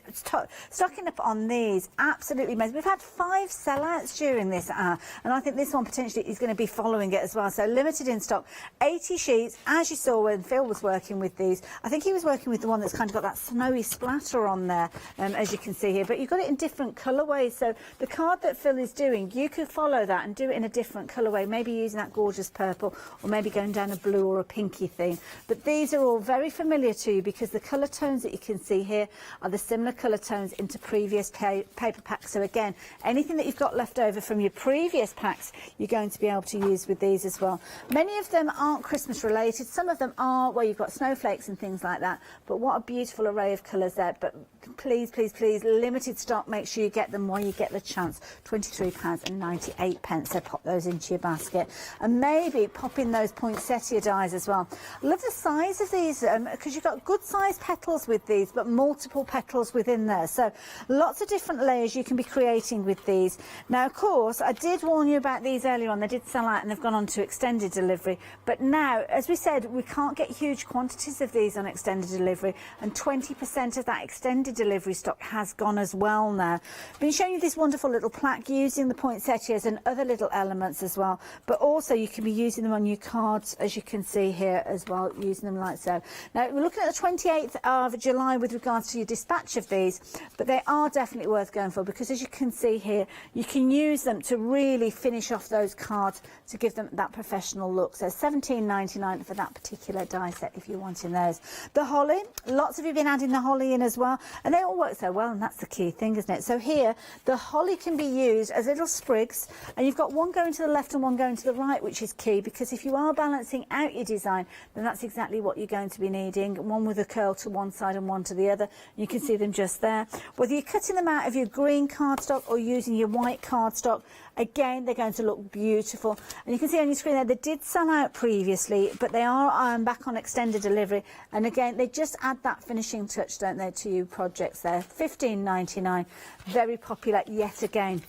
stocking up on these, absolutely amazing. We've had 5 sellouts during this hour, and I think this one potentially is going to be following it as well. So limited in stock, 80 sheets, as you saw when Phil was working with these. I think he was working with the one that's kind of got that snowy splatter on there, as you can see here, but you've got it in different colourways. So the card that Phil is doing, you could follow that and do it in a different colourway, maybe using that gorgeous purple, or maybe going down a blue or a pinky theme. But these are all very familiar to you because the colour tones that you can see here are the similar colour tones into previous paper packs. So again, anything that you've got left over from your previous packs, you're going to be able to use with these as well. Many of them aren't Christmas related. Some of them are, where you've got snowflakes and things like that. But what a beautiful array of colours there. But please, please, please, limited stock. Make sure you get them while you get the chance. £23.98. So pop those into your basket. And maybe pop in those poinsettia dies as well. I love the size of these because you've got good sized petals with these, but multiple petals within there. So lots of different layers you can be creating with these. Now, of course, I did warn you about these earlier on. They did sell out and they've gone on to extended delivery. But now, as we said, we can't get huge quantities of these on extended delivery, and 20% of that extended delivery stock has gone as well now. I've been showing you this wonderful little plaque using the poinsettias and other little elements as well, but also you can be using them on your cards, as you can see here as well, using them like so. Now, we're looking at the 28th of July with regards to your dispatch of these, but they are definitely worth going for, because as you can see here, you can use them to really finish off those cards to give them that professional look. So £17.99 for that particular die set if you're wanting those. The holly, lots of you have been adding the holly in as well, and they all work so well, and that's the key thing, isn't it? So here, the holly can be used as little sprigs, and you've got one going to the left and one going to the right, which is key, because if you are balancing out your design, then that's exactly what you're going to be needing. One with a curl to one side and one to the other. You can see them just there. Whether you're cutting them out of your green cardstock or using your white cardstock, again, they're going to look beautiful. And you can see on your screen there, they did sell out previously, but they are back on extended delivery. And again, they just add that finishing touch, don't they, to your projects there. £15.99, very popular yet again,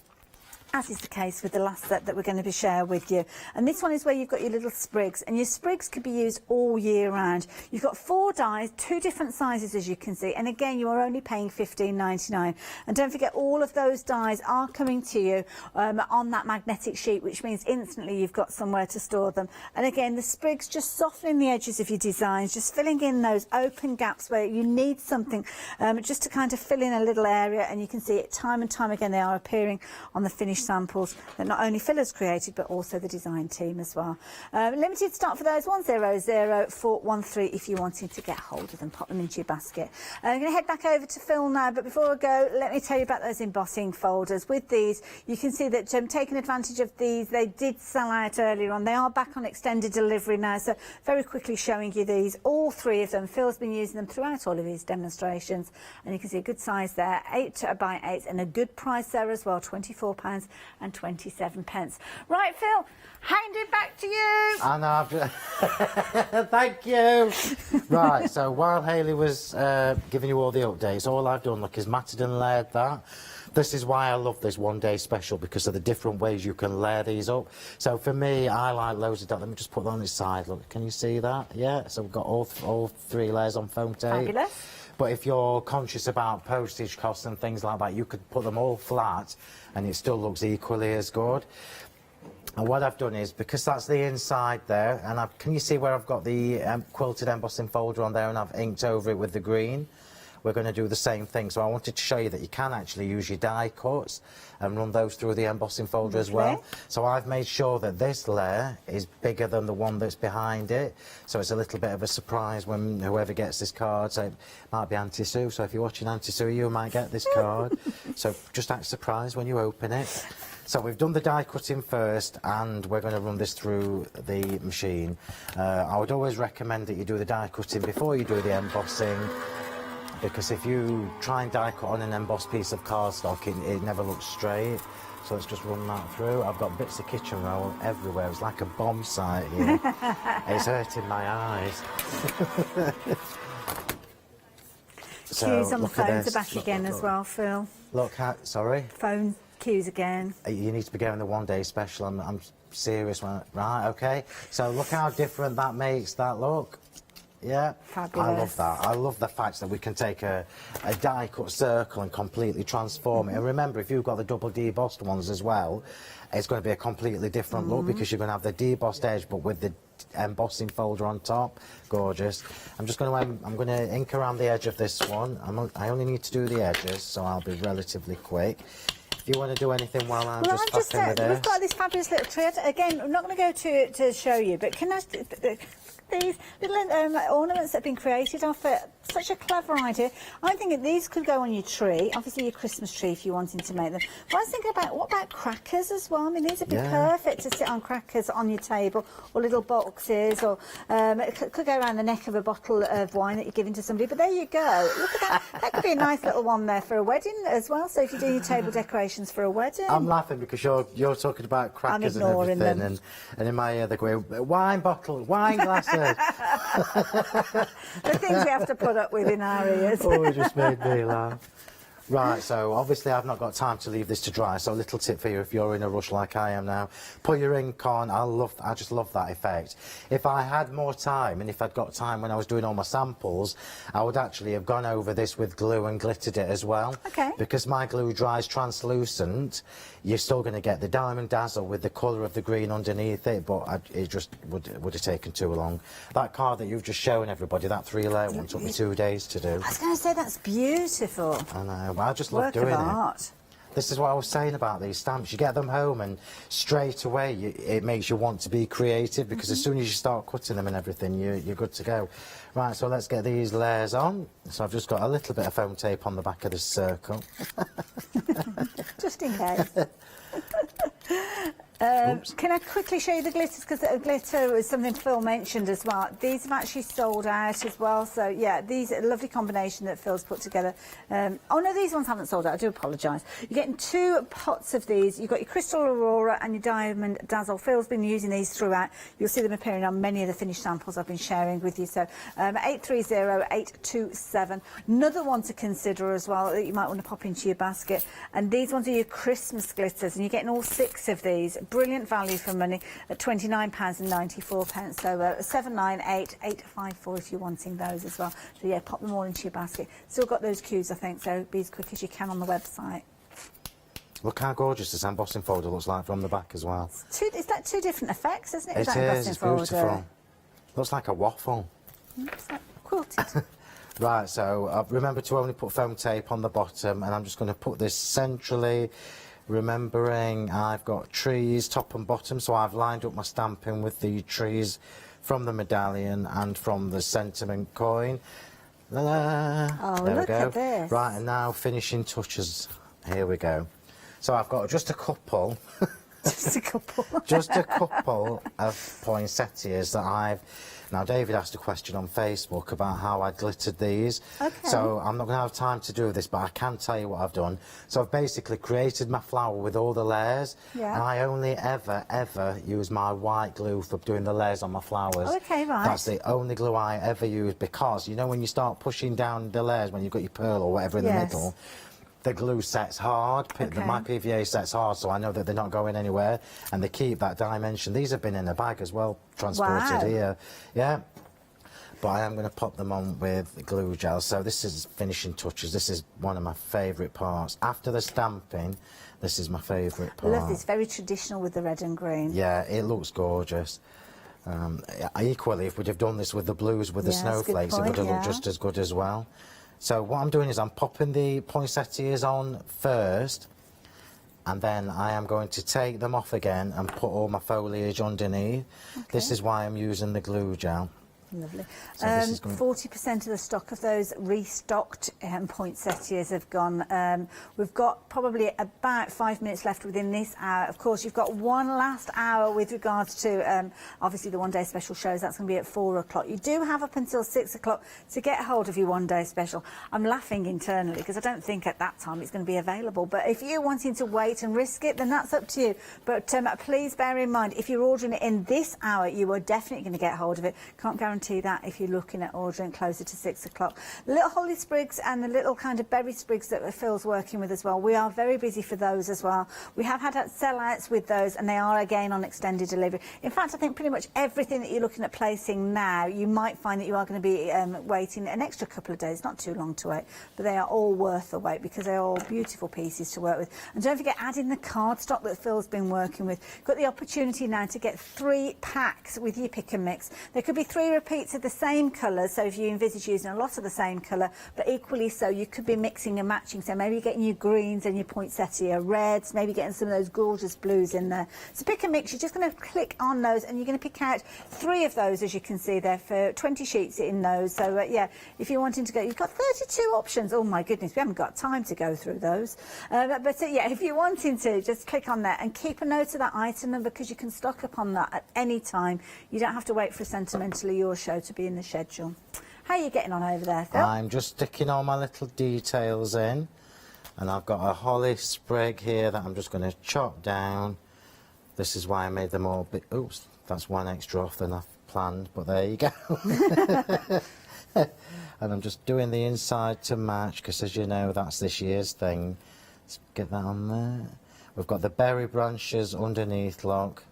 as is the case with the last set that we're going to be sharing with you. And this one is where you've got your little sprigs, and your sprigs could be used all year round. You've got 4 dies, 2 different sizes, as you can see, and again, you are only paying £15.99. And don't forget, all of those dies are coming to you on that magnetic sheet, which means instantly you've got somewhere to store them. And again, the sprigs just softening the edges of your designs, just filling in those open gaps where you need something just to kind of fill in a little area. And you can see it time and time again, they are appearing on the finished samples that not only Phil has created, but also the design team as well. Limited stock for those 100413 if you're wanting to get hold of them. Pop them into your basket. I'm going to head back over to Phil now, but before I go, let me tell you about those embossing folders. With these, you can see that taking advantage of these, they did sell out earlier on. They are back on extended delivery now, so very quickly showing you these, all 3 of them. Phil's been using them throughout all of his demonstrations, and you can see a good size there, 8 by 8, and a good price there as well, £24.27. Right, Phil, hand it back to you. And I've thank you. Right, so while Hayley was giving you all the updates, all I've done, look, is matted and layered that. This is why I love this one-day special, because of the different ways you can layer these up. So for me, I like loads of that. Let me just put that on its side. Look, can you see that? Yeah, so we've got all 3 layers on foam tape. Fabulous. But if you're conscious about postage costs and things like that, you could put them all flat and it still looks equally as good. And what I've done is, because that's the inside there, and can you see where I've got the quilted embossing folder on there, and I've inked over it with the green? We're going to do the same thing. So I wanted to show you that you can actually use your die cuts and run those through the embossing folder as well. So I've made sure that this layer is bigger than the one that's behind it. So it's a little bit of a surprise when whoever gets this card. So it might be Auntie Sue. So if you're watching Auntie Sue, you might get this card. So just act surprised when you open it. So we've done the die cutting first, and we're going to run this through the machine. I would always recommend that you do the die cutting before you do the embossing, because if you try and die cut on an embossed piece of cardstock, it never looks straight. So let's just run that through. I've got bits of kitchen roll everywhere. It's like a bomb site here. It's hurting my eyes. Cues on the phones are back again as well, Phil. Look, sorry? Phone cues again. You need to be getting the one-day special. I'm serious. Right, OK. So look how different that makes that look. Yeah, fabulous. I love that. I love the fact that we can take a die-cut circle and completely transform it. And remember, if you've got the double debossed ones as well, it's going to be a completely different look, because you're going to have the debossed edge, but with the embossing folder on top. Gorgeous. I'm going to ink around the edge of this one. I only need to do the edges, so I'll be relatively quick. If you want to do anything while I'm just faffing with this. We've got this fabulous little tree. Again, I'm not going to go to show you, but can I... these little ornaments that have been created off it. Such a clever idea. I'm thinking these could go on your tree, obviously your Christmas tree if you're wanting to make them. But I was thinking about, what about crackers as well? I mean, these would be perfect to sit on crackers on your table, or little boxes, or it could go around the neck of a bottle of wine that you're giving to somebody. But there you go. Look at that. That could be a nice little one there for a wedding as well. So if you're doing your table decorations for a wedding. I'm laughing because you're talking about crackers and everything, and in my ear they're going, wine bottles, wine glasses. The things we have to put up with in our ears. Oh, it just made me laugh. Right, so obviously I've not got time to leave this to dry, so a little tip for you if you're in a rush like I am now. Put your ink on. I just love that effect. If I had more time, and if I'd got time when I was doing all my samples, I would actually have gone over this with glue and glittered it as well. Okay. Because my glue dries translucent, you're still going to get the diamond dazzle with the colour of the green underneath it, but it just would have taken too long. That card that you've just shown everybody, that 3-layer one, took me 2 days to do. I was going to say, that's beautiful. I know, but I just love doing it. This is what I was saying about these stamps. You get them home and straight away it makes you want to be creative, because as soon as you start cutting them and everything, you're good to go. Right, so let's get these layers on. So I've just got a little bit of foam tape on the back of this circle. Just in case. Can I quickly show you the glitters, because the glitter was something Phil mentioned as well. These have actually sold out as well, so yeah, these are a lovely combination that Phil's put together. Oh no, these ones haven't sold out, I do apologise. You're getting 2 pots of these. You've got your Crystal Aurora and your Diamond Dazzle. Phil's been using these throughout. You'll see them appearing on many of the finished samples I've been sharing with you. So 830827. Another one to consider as well that you might want to pop into your basket. And these ones are your Christmas glitters, and you're getting all 6 of these. Brilliant value for money at £29.94. So 798854 if you're wanting those as well. So yeah, pop them all into your basket. Still got those cues, I think, so be as quick as you can on the website. Look how gorgeous this embossing folder looks like from the back as well. Is that 2 different effects, isn't it? It is, it's beautiful. Looks like a waffle. Looks like quilted. Right, so remember to only put foam tape on the bottom, and I'm just going to put this centrally, remembering I've got trees top and bottom, so I've lined up my stamping with the trees from the medallion and from the sentiment coin. Oh, there look we go. at this. Right, and now finishing touches. Here we go. So I've got just a couple. Just a couple. Just a couple of poinsettias that I've... Now, David asked a question on Facebook about how I glittered these. Okay. So I'm not going to have time to do this, but I can tell you what I've done. So I've basically created my flower with all the layers. Yeah. And I only ever use my white glue for doing the layers on my flowers. Okay, right. That's the only glue I ever use, because, you know, when you start pushing down the layers, when you've got your pearl or whatever in the middle, the glue sets hard, my PVA sets hard, so I know that they're not going anywhere, and they keep that dimension. These have been in a bag as well, transported here. Yeah. But I am going to pop them on with glue gel. So this is finishing touches. This is one of my favourite parts. After the stamping, this is my favourite part. I love this, very traditional with the red and green. Yeah, it looks gorgeous. Equally, if we'd have done this with the blues, with the snowflakes, it would have looked just as good as well. So what I'm doing is I'm popping the poinsettias on first, and then I am going to take them off again and put all my foliage underneath. Okay. This is why I'm using the glue gel. Lovely. So 40% of the stock of those restocked poinsettias have gone. We've got probably about 5 minutes left within this hour. Of course, you've got one last hour with regards to, obviously, the one-day special shows. That's going to be at 4 o'clock. You do have up until 6 o'clock to get hold of your one-day special. I'm laughing internally because I don't think at that time it's going to be available. But if you're wanting to wait and risk it, then that's up to you. But please bear in mind, if you're ordering it in this hour, you are definitely going to get hold of it. Can't guarantee that if you're looking at ordering closer to 6 o'clock. The little holly sprigs and the little kind of berry sprigs that Phil's working with as well, we are very busy for those as well. We have had sellouts with those, and they are again on extended delivery. In fact, I think pretty much everything that you're looking at placing now, you might find that you are going to be waiting an extra couple of days, not too long to wait, but they are all worth the wait because they're all beautiful pieces to work with. And don't forget, add in the cardstock that Phil's been working with. Got the opportunity now to get 3 packs with your pick and mix. There could be 3 repeats repeats of the same colours, so if you envisage using a lot of the same colour, but equally so you could be mixing and matching, so maybe you're getting your greens and your poinsettia reds, maybe getting some of those gorgeous blues in there. So pick a mix, you're just going to click on those and you're going to pick out 3 of those, as you can see there, for 20 sheets in those. So yeah, if you're wanting to go, you've got 32 options. Oh my goodness, we haven't got time to go through those. Yeah, if you're wanting to, just click on there and keep a note of that item number, because you can stock up on that at any time. You don't have to wait for Sentimentally Your show to be in the schedule. How are you getting on over there, Phil? I'm just sticking all my little details in, and I've got a holly sprig here that I'm just going to chop down. This is why I made them all bit. Oops, that's one extra off than I've planned, but there you go. And I'm just doing the inside to match, because as you know, that's this year's thing. Let's get that on there. We've got the berry branches underneath, look.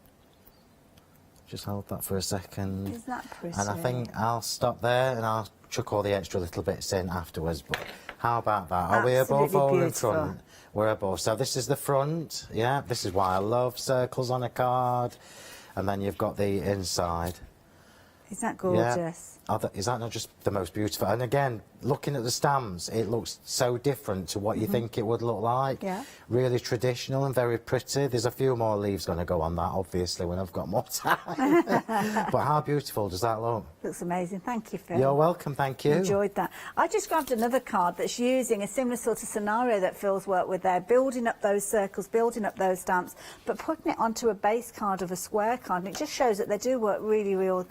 Just hold that for a second. Isn't that pretty? And I think I'll stop there and I'll chuck all the extra little bits in afterwards. But how about that? Are we above or in front? We're above. So this is the front. Yeah, this is why I love circles on a card. And then you've got the inside. Isn't that gorgeous? Yeah. Is that not just the most beautiful? And again, looking at the stamps, it looks so different to what you think it would look like. Yeah. Really traditional and very pretty. There's a few more leaves going to go on that, obviously, when I've got more time. But how beautiful does that look? Looks amazing. Thank you, Phil. You're welcome, thank you. Enjoyed that. I just grabbed another card that's using a similar sort of scenario that Phil's worked with there, building up those circles, building up those stamps, but putting it onto a base card of a square card, and it just shows that they do work really well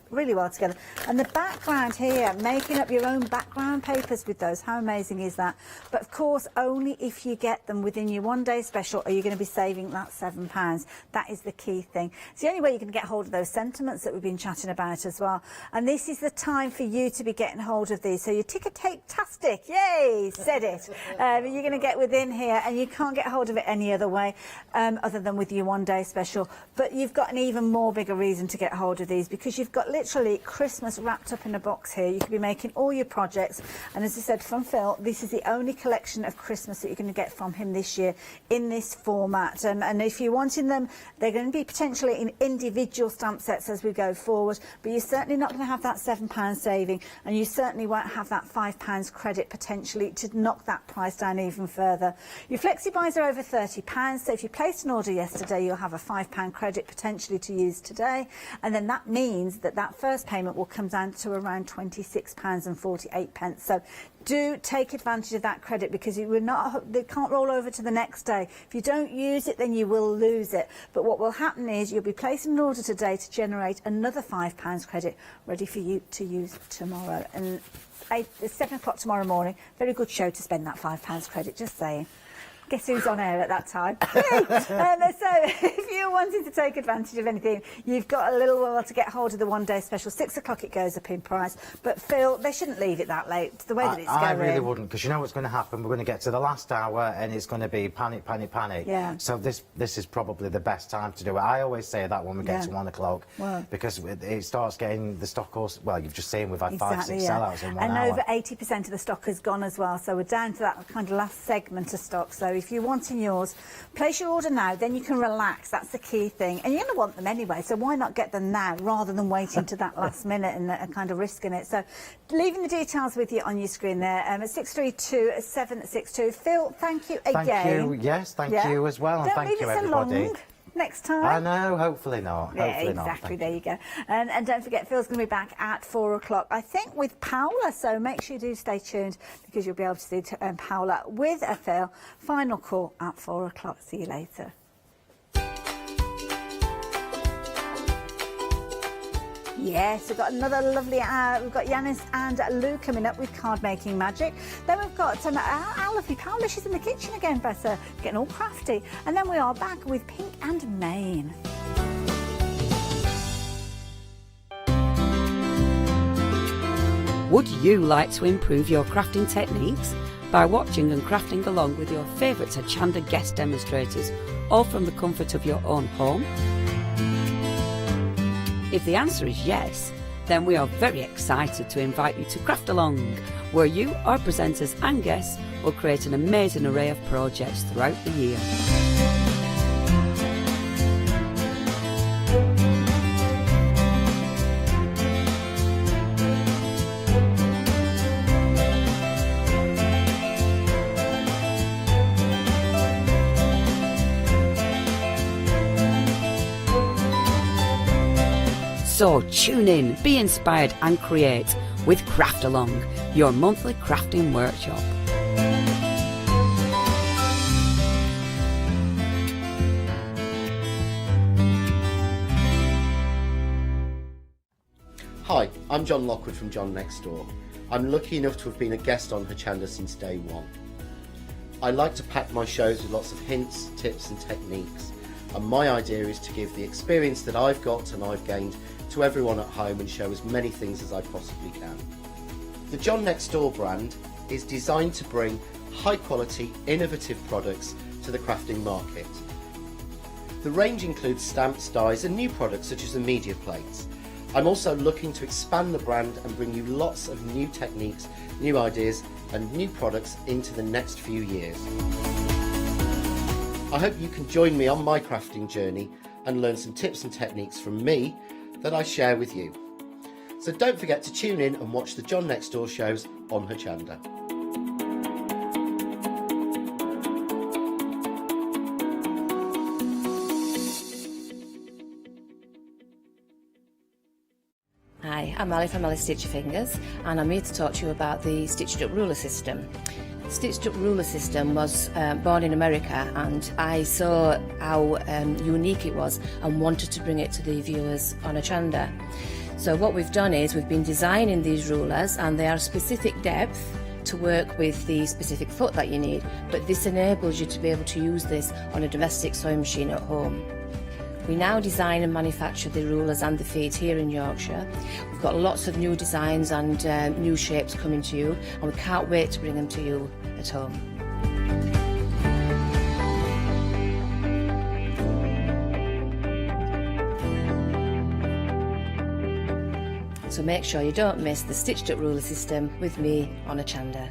together. And the background here, making up your own background papers with those, how amazing is that? But of course, only if you get them within your one-day special are you going to be saving that £7. That is the key thing. It's the only way you can get hold of those sentiments that we've been chatting about as well. And this is the time for you to be getting hold of these. So your ticker tape-tastic, yay, said it. You're going to get within here, and you can't get hold of it any other way other than with your one-day special. But you've got an even more bigger reason to get hold of these, because you've got literally Christmas wrapped up in a box here. You could be making all your projects, and as I said from Phil, this is the only collection of Christmas that you're going to get from him this year in this format. And if you're wanting them, they're going to be potentially in individual stamp sets as we go forward, but you're certainly not going to have that £7 saving, and you certainly won't have that £5 credit potentially to knock that price down even further. Your flexi buys are over £30, so if you placed an order yesterday, you'll have a £5 credit potentially to use today, and then that means that that first payment will come down to around £26.48. So do take advantage of that credit, because they can't roll over to the next day. If you don't use it, then you will lose it. But what will happen is you'll be placing an order today to generate another £5 credit ready for you to use tomorrow. And it's 7 o'clock tomorrow morning. Very good show to spend that £5 credit, just saying. Guess who's on air at that time? So if you're wanting to take advantage of anything, you've got a little while to get hold of the one-day special. 6 o'clock it goes up in price. But Phil, they shouldn't leave it that late. The way that it's going. I really wouldn't, because you know what's going to happen. We're going to get to the last hour and it's going to be panic, panic, panic. Yeah. So this is probably the best time to do it. I always say that when we get to 1 o'clock, because it starts getting the stock. Well, you've just seen we've had 5, 6 sellouts in 1 hour. And over 80% of the stock has gone as well. So we're down to that kind of last segment of stock. So if you're wanting yours, place your order now, then you can relax. That's the key thing. And you're going to want them anyway, so why not get them now rather than waiting to that last minute and kind of risking it. So leaving the details with you on your screen there, at 632-762. Phil, thank you again. Thank you. Yes, thank you as well. And thank you, everybody. Long. Next time. I know, hopefully not. Yeah, hopefully exactly. Not. There you go. And don't forget, Phil's going to be back at 4 o'clock, I think, with Paola. So make sure you do stay tuned, because you'll be able to see Paola with Phil. Final call at 4 o'clock. See you later. Yes, we've got another lovely, we've got Yanis and Lou coming up with card making magic. Then we've got our lovely Paola, she's in the kitchen again, but getting all crafty. And then we are back with Pink and Main. Would you like to improve your crafting techniques by watching and crafting along with your favourite Hochanda guest demonstrators, all from the comfort of your own home? If the answer is yes, then we are very excited to invite you to Craft Along, where you, our presenters and guests, will create an amazing array of projects throughout the year. So tune in, be inspired and create with Craft Along, your monthly crafting workshop. Hi, I'm John Lockwood from John Next Door. I'm lucky enough to have been a guest on Hochanda since day one. I like to pack my shows with lots of hints, tips and techniques, and my idea is to give the experience that I've got and I've gained to everyone at home and show as many things as I possibly can. The John Next Door brand is designed to bring high quality, innovative products to the crafting market. The range includes stamps, dies and new products such as the media plates. I'm also looking to expand the brand and bring you lots of new techniques, new ideas and new products into the next few years. I hope you can join me on my crafting journey and learn some tips and techniques from me that I share with you. So don't forget to tune in and watch the John Next Door shows on Hochanda. Hi, I'm Ali from Ali Stitch Your Fingers, and I'm here to talk to you about the Stitched Up ruler system. The Stitched Up ruler system was born in America, and I saw how unique it was and wanted to bring it to the viewers on Hochanda. So what we've done is we've been designing these rulers, and they are specific depth to work with the specific foot that you need, but this enables you to be able to use this on a domestic sewing machine at home. We now design and manufacture the rulers and the feet here in Yorkshire. We've got lots of new designs and new shapes coming to you, and we can't wait to bring them to you at home. So make sure you don't miss the Stitched Up ruler system with me on Hochanda.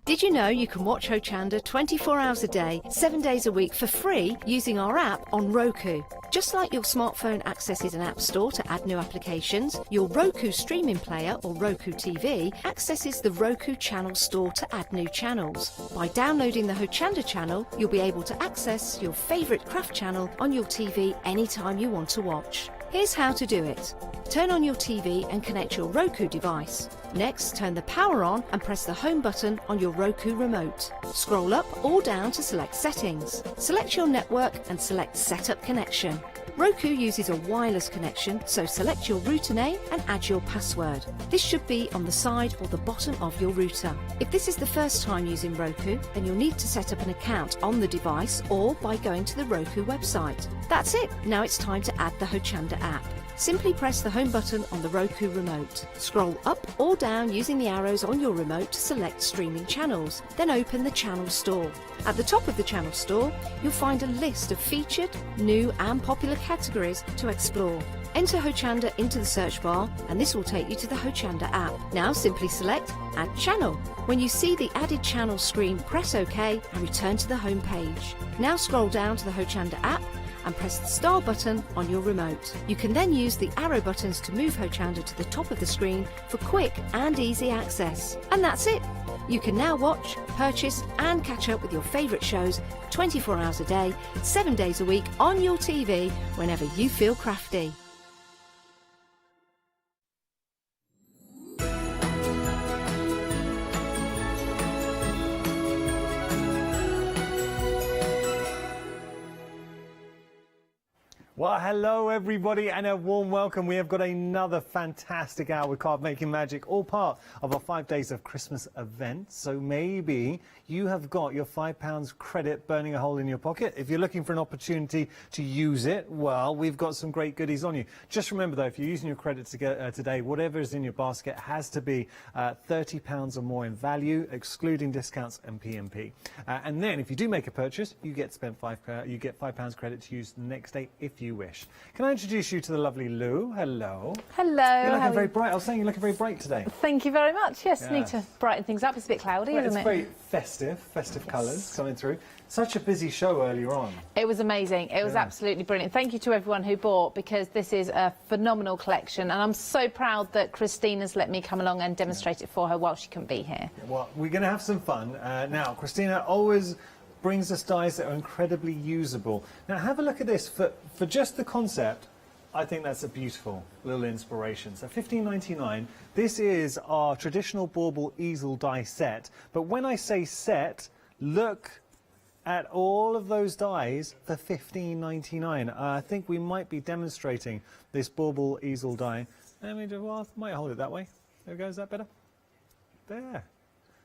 Did you know you can watch Hochanda 24 hours a day, 7 days a week for free using our app on Roku? Just like your smartphone accesses an app store to add new applications, your Roku streaming player or Roku TV accesses the Roku channel store to add new channels. By downloading the Hochanda channel, you'll be able to access your favourite craft channel on your TV anytime you want to watch. Here's how to do it. Turn on your TV and connect your Roku device. Next, turn the power on and press the home button on your Roku remote. Scroll up or down to select settings. Select your network and select Setup Connection. Roku uses a wireless connection, so select your router name and add your password. This should be on the side or the bottom of your router. If this is the first time using Roku, then you'll need to set up an account on the device or by going to the Roku website. That's it. Now it's time to add the Hochanda app. Simply press the home button on the Roku remote. Scroll up or down using the arrows on your remote to select streaming channels. Then open the channel store. At the top of the channel store, you'll find a list of featured, new and popular categories to explore. Enter Hochanda into the search bar and this will take you to the Hochanda app. Now simply select Add Channel. When you see the added channel screen, press OK and return to the home page. Now scroll down to the Hochanda app and press the star button on your remote. You can then use the arrow buttons to move Hochanda to the top of the screen for quick and easy access. And that's it! You can now watch, purchase and catch up with your favourite shows 24 hours a day, 7 days a week on your TV whenever you feel crafty. Well, hello everybody and a warm welcome. We have got another fantastic hour with Card Making Magic, all part of our 5 days of Christmas event. So maybe you have got your £5 credit burning a hole in your pocket. If you're looking for an opportunity to use it, well, we've got some great goodies on you. Just remember though, if you're using your credit today, whatever is in your basket has to be £30 or more in value, excluding discounts and P&P. And then if you do make a purchase, you get £5 credit to use the next day if you you wish. Can I introduce you to the lovely Lou? Hello. Hello. You're looking very bright. I was saying you're looking very bright today. Thank you very much. Yes, Yes. need to brighten things up. It's a bit cloudy, Well, isn't it's it? very festive colours coming through. Such a busy show earlier on. It was amazing. It was absolutely brilliant. Thank you to everyone who bought, because this is a phenomenal collection, and I'm so proud that Christina's let me come along and demonstrate it for her while she couldn't be here. Well, we're going to have some fun. Now, Christina always brings us dies that are incredibly usable. Now, have a look at this. For just the concept, I think that's a beautiful little inspiration. So $15.99. This is our traditional bauble easel die set. But when I say set, look at all of those dies for $15.99. I think we might be demonstrating this bauble easel die. Let me do, well, I might hold it that way. There we go. Is that better? There.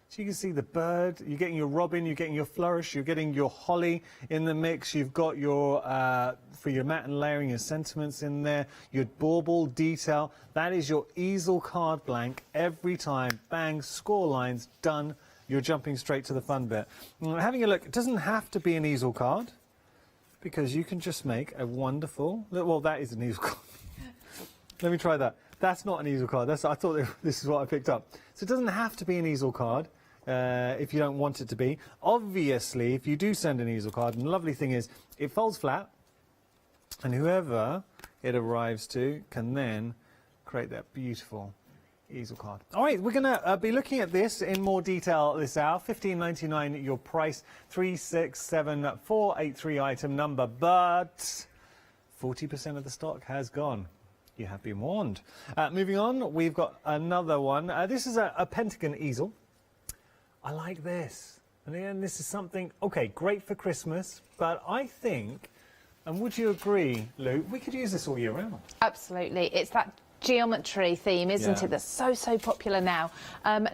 So you can see the bird, you're getting your robin, you're getting your flourish, you're getting your holly in the mix, you've got your, for your matte and layering, your sentiments in there, your bauble detail. That is your easel card blank every time. Bang, score lines, done. You're jumping straight to the fun bit. Having a look, it doesn't have to be an easel card, because you can just make a wonderful, well, that is an easel card. Let me try that. That's not an easel card. I thought this is what I picked up. So it doesn't have to be an easel card if you don't want it to be. Obviously, if you do send an easel card, and the lovely thing is it folds flat, and whoever it arrives to can then create that beautiful easel card. All right, we're going to be looking at this in more detail this hour. $15.99 your price, 367483 item number, but 40% of the stock has gone. You have been warned. Moving on, we've got another one. This is a pentagon easel. I like this. And again, this is something, okay, great for Christmas, but I think, and would you agree, Lou, we could use this all year round. Absolutely. It's that geometry theme, isn't it, that's so popular now.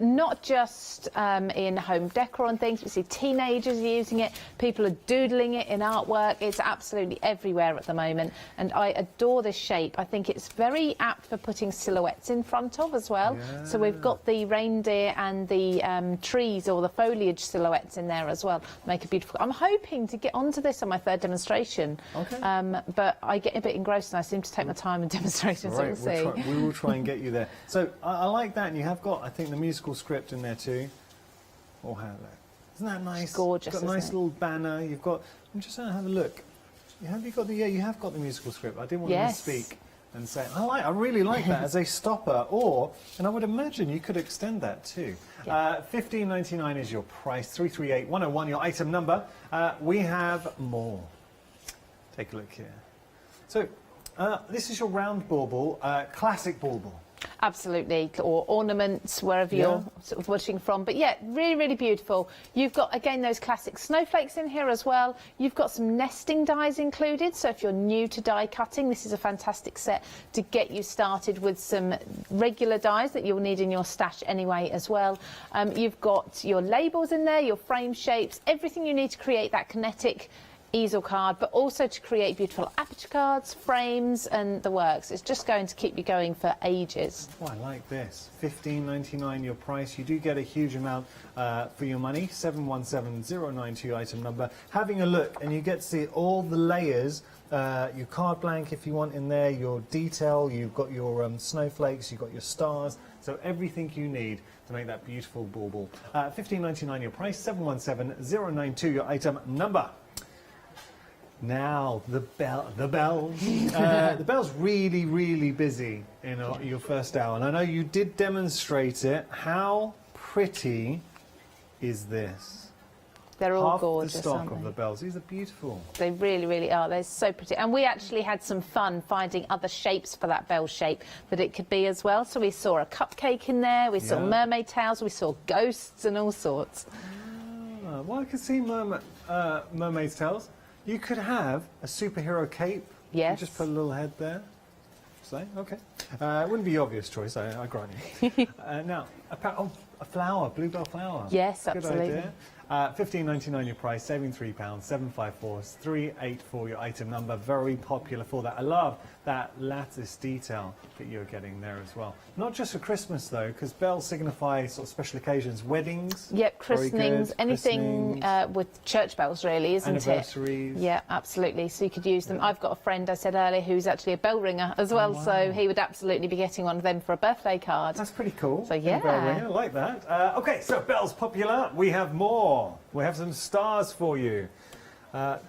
Not just in home decor and things. We see teenagers using it, people are doodling it in artwork. It's absolutely everywhere at the moment, and I adore this shape. I think it's very apt for putting silhouettes in front of as well. So we've got the reindeer and the trees or the foliage silhouettes in there as well. Make a beautiful. I'm hoping to get onto this on my third demonstration, but I get a bit engrossed and I seem to take my time in demonstrating, so we'll see. We will try and get you there. So I like that, and you have got, I think, the musical script in there too. Oh, how that? Isn't that nice? It's gorgeous. You've got a nice little banner. You've got. I'm just going to have a look. Have you got the? Yeah, you have got the musical script. I didn't want to misspeak and say I really like that as a stopper. And I would imagine you could extend that too. $15.99 is your price. 338101 your item number. We have more. Take a look here. So. This is your round bauble, classic bauble. Absolutely, or ornaments, wherever you're sort of watching from. But yeah, really beautiful. You've got, again, those classic snowflakes in here as well. You've got some nesting dies included, so if you're new to die cutting, this is a fantastic set to get you started with some regular dies that you'll need in your stash anyway as well. You've got your labels in there, your frame shapes, everything you need to create that kinetic easel card, but also to create beautiful aperture cards, frames and the works. It's just going to keep you going for ages. Oh, I like this. $15.99 your price. You do get a huge amount for your money. 717092 item number. Having a look, and you get to see all the layers, your card blank if you want in there, your detail, you've got your snowflakes, you've got your stars, so everything you need to make that beautiful bauble. $15.99 your price. 717092 your item number. Now, the bells. The bell's really busy in your first hour. And I know you did demonstrate it. How pretty is this? They're all gorgeous, Half the stock aren't of they? the bells. These are beautiful. They really are. They're so pretty. And we actually had some fun finding other shapes for that bell shape that it could be as well. So we saw a cupcake in there. We saw mermaid tails. We saw ghosts and all sorts. Well, I can see mermaid's tails. You could have a superhero cape. Yes. You just put a little head there. So, okay. It wouldn't be the obvious choice, I grant you. Now, a flower, bluebell flower. Yes, Good absolutely. idea. £15.99 your price, saving £3, 754 384 your item number. Very popular for that. I love that lattice detail that you're getting there as well. Not just for Christmas though, because bells signify sort of special occasions, weddings. Yep, christenings, anything with church bells really, isn't anniversaries. it? Yeah, absolutely. So you could use them. I've got a friend, I said earlier, who's actually a bell ringer as well, so he would absolutely be getting one of them for a birthday card. That's pretty cool. So yeah. Bell ringer, I like that. Okay, so bells popular. We have more. We have some stars for you.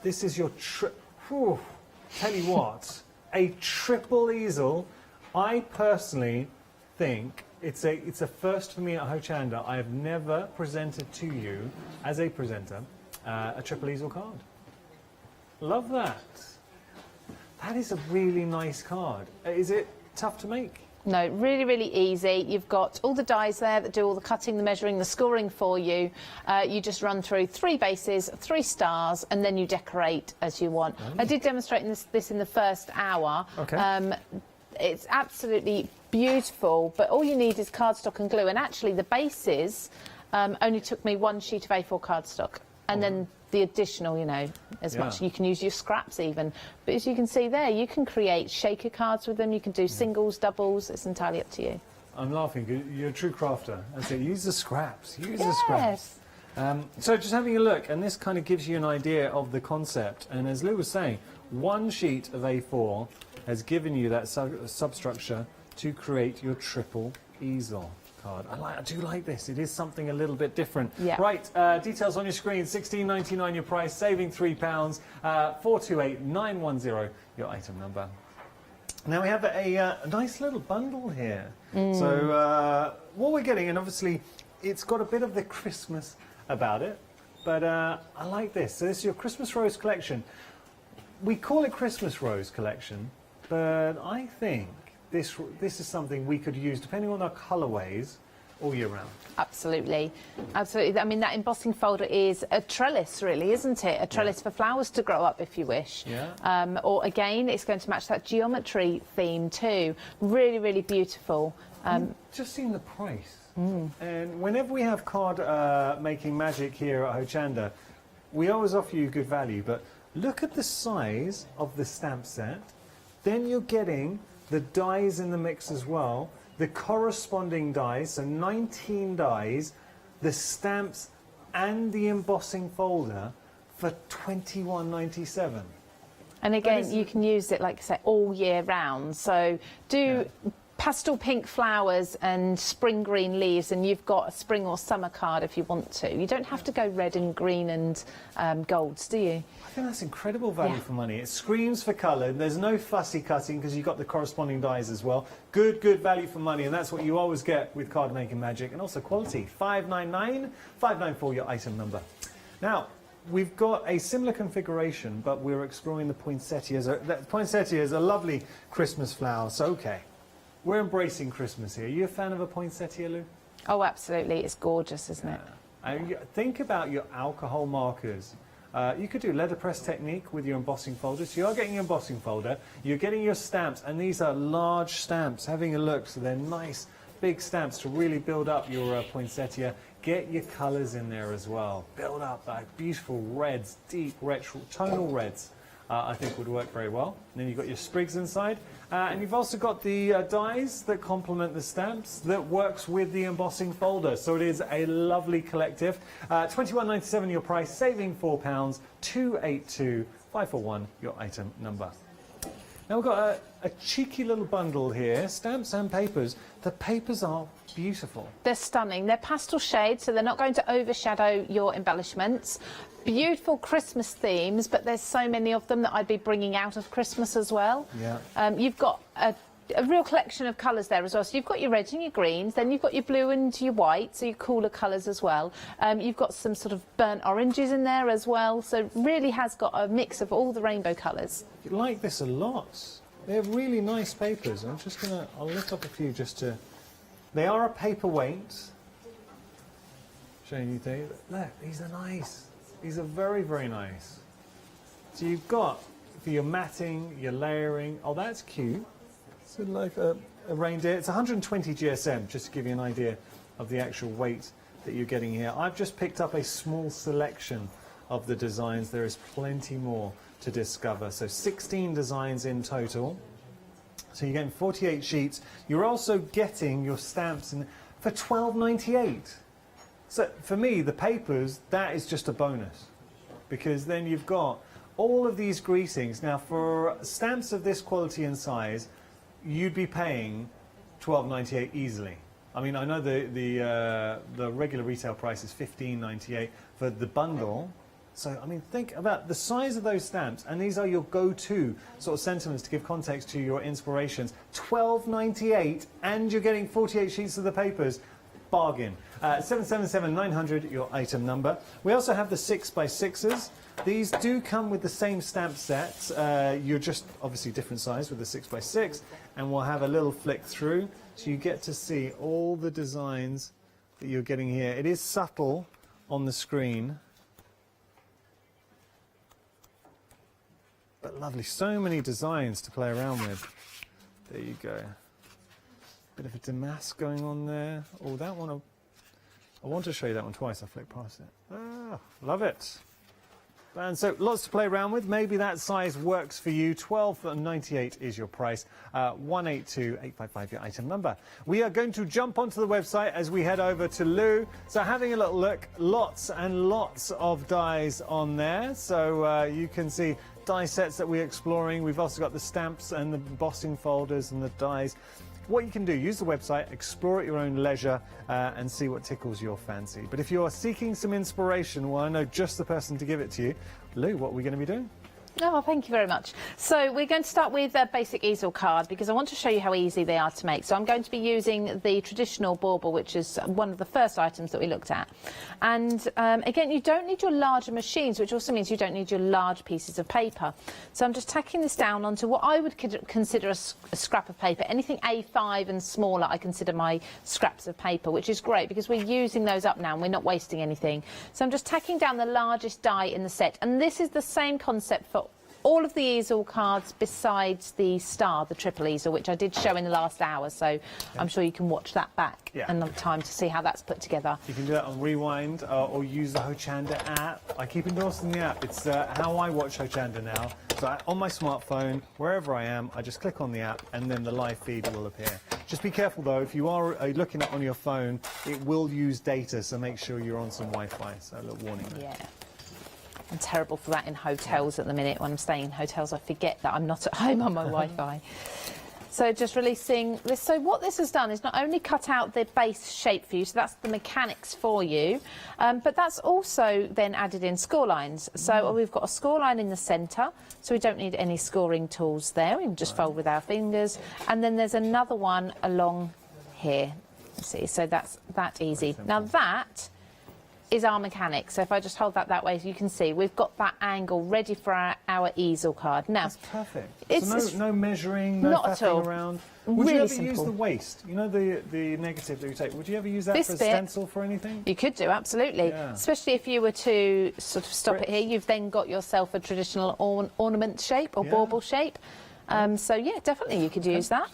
This is your tell you what, a triple easel. I personally think it's a first for me at Hochanda. I have never presented to you as a presenter a triple easel card. Love that. That is a really nice card. Is it tough to make? No, really, really easy. You've got all the dies there that do all the cutting, the measuring, the scoring for you. You just run through 3 bases, 3 stars, and then you decorate as you want. I did demonstrate this in the first hour. Okay. It's absolutely beautiful, but all you need is cardstock and glue. And actually, the bases only took me 1 sheet of A4 cardstock, and then the additional, you know, as much. You can use your scraps even. But as you can see there, you can create shaker cards with them. You can do singles, doubles. It's entirely up to you. I'm laughing. You're a true crafter. That's it. Use the scraps. Use the scraps. So just having a look, and this kind of gives you an idea of the concept. And as Lou was saying, 1 sheet of A4 has given you that substructure to create your triple easel card. I do like this. It is something a little bit different. Yeah. Right, details on your screen. £16.99 your price, saving £3. 428910 your item number. Now we have a nice little bundle here. So what we're getting, and obviously it's got a bit of the Christmas about it, but I like this. So this is your Christmas Rose collection. We call it Christmas Rose collection, but I think this is something we could use, depending on our colourways, all year round. Absolutely. Absolutely. I mean, that embossing folder is a trellis, really, isn't it? A trellis for flowers to grow up, if you wish. Yeah. Or, again, it's going to match that geometry theme, too. Really, really beautiful. Just seen the price. And whenever we have card making magic here at Hochanda, we always offer you good value, but look at the size of the stamp set. Then you're getting the dies in the mix as well, the corresponding dies, so 19 dies, the stamps and the embossing folder for £21.97. And again, you can use it, like I say, all year round. So do pastel pink flowers and spring green leaves, and you've got a spring or summer card if you want to. You don't have to go red and green and golds, do you? I think that's incredible value for money. It screams for colour. There's no fussy cutting because you've got the corresponding dies as well. Good value for money, and that's what you always get with card making magic, and also quality. 599 594 your item number. Now, we've got a similar configuration, but we're exploring the poinsettias. Poinsettia is a lovely Christmas flower, so okay. We're embracing Christmas here. Are you a fan of a poinsettia, Lou? Oh, absolutely. It's gorgeous, isn't it? Think about your alcohol markers. You could do letterpress technique with your embossing folder. So you are getting your embossing folder, you're getting your stamps, and these are large stamps. Having a look, so they're nice, big stamps to really build up your poinsettia. Get your colours in there as well. Build up beautiful reds, deep retro, tonal reds. I think would work very well. And then you've got your sprigs inside. And you've also got the dies that complement the stamps that works with the embossing folder. So it is a lovely collective. £21.97 your price, saving £4, 282 541 your item number. Now we've got a cheeky little bundle here, stamps and papers. The papers are beautiful. They're stunning. They're pastel shades, so they're not going to overshadow your embellishments. Beautiful Christmas themes, but there's so many of them that I'd be bringing out of Christmas as well. Yeah. You've got a real collection of colours there as well. So you've got your reds and your greens, then you've got your blue and your white, so your cooler colours as well. You've got some sort of burnt oranges in there as well, so really has got a mix of all the rainbow colours. You like this a lot. They're really nice papers. I'll lift up a few just to... They are a paperweight. Showing you these. Look, these are nice. These are very, very nice. So you've got, for your matting, your layering, oh, that's cute. It's like a reindeer. It's 120 GSM, just to give you an idea of the actual weight that you're getting here. I've just picked up a small selection of the designs. There is plenty more to discover. So 16 designs in total. So you're getting 48 sheets. You're also getting your stamps for £12.98. So for me, the papers, that is just a bonus, because then you've got all of these greetings. Now, for stamps of this quality and size, you'd be paying £12.98 easily. I mean, I know the regular retail price is £15.98 for the bundle. So, I mean, think about the size of those stamps, and these are your go-to sort of sentiments to give context to your inspirations. £12.98, and you're getting 48 sheets of the papers. Bargain. 777-900, your item number. We also have the 6x6s. These do come with the same stamp sets. You're just obviously different size with the 6x6, and we'll have a little flick through, so you get to see all the designs that you're getting here. It is subtle on the screen, but lovely. So many designs to play around with. There you go. Bit of a damask going on there. Oh, that one, I want to show you that one twice. I flicked past it. Ah, love it. And so lots to play around with. Maybe that size works for you. £12.98 is your price. 182855 your item number. We are going to jump onto the website as we head over to Lou. So having a little look, lots and lots of dies on there. So you can see die sets that we're exploring. We've also got the stamps and the embossing folders and the dies. What you can do, use the website, explore at your own leisure, and see what tickles your fancy. But if you're seeking some inspiration, well, I know just the person to give it to you. Lou, what are we going to be doing? Oh, thank you very much. So we're going to start with a basic easel card, because I want to show you how easy they are to make. So I'm going to be using the traditional bauble, which is one of the first items that we looked at. And again, you don't need your larger machines, which also means you don't need your large pieces of paper. So I'm just tacking this down onto what I would consider a scrap of paper. Anything A5 and smaller, I consider my scraps of paper, which is great because we're using those up now and we're not wasting anything. So I'm just tacking down the largest die in the set. And this is the same concept for all of the easel cards besides the star, the triple easel, which I did show in the last hour, so I'm sure you can watch that back and have time to see how that's put together. You can do that on Rewind or use the Hochanda app. I keep endorsing the app. It's how I watch Hochanda now. So on my smartphone, wherever I am, I just click on the app and then the live feed will appear. Just be careful though, if you are looking at it on your phone, it will use data, so make sure you're on some Wi-Fi. So a little warning there. Yeah. I'm terrible for that in hotels at the minute. When I'm staying in hotels, I forget that I'm not at home on my Wi-Fi. So just releasing this. So what this has done is not only cut out the base shape for you, so that's the mechanics for you, but that's also then added in score lines. So we've got a score line in the centre, so we don't need any scoring tools there. We can just fold with our fingers. And then there's another one along here. See, so that's that easy. Now that is our mechanic. So if I just hold that way, as you can see, we've got that angle ready for our easel card. Now, that's perfect. It's no measuring, no faffing around. Would really you ever simple. use the waste? You know the negative that you take. Would you ever use that for a stencil for anything? You could do, absolutely. Yeah. Especially if you were to sort of stop it here. You've then got yourself a traditional ornament shape or bauble shape. So yeah, definitely you could use that,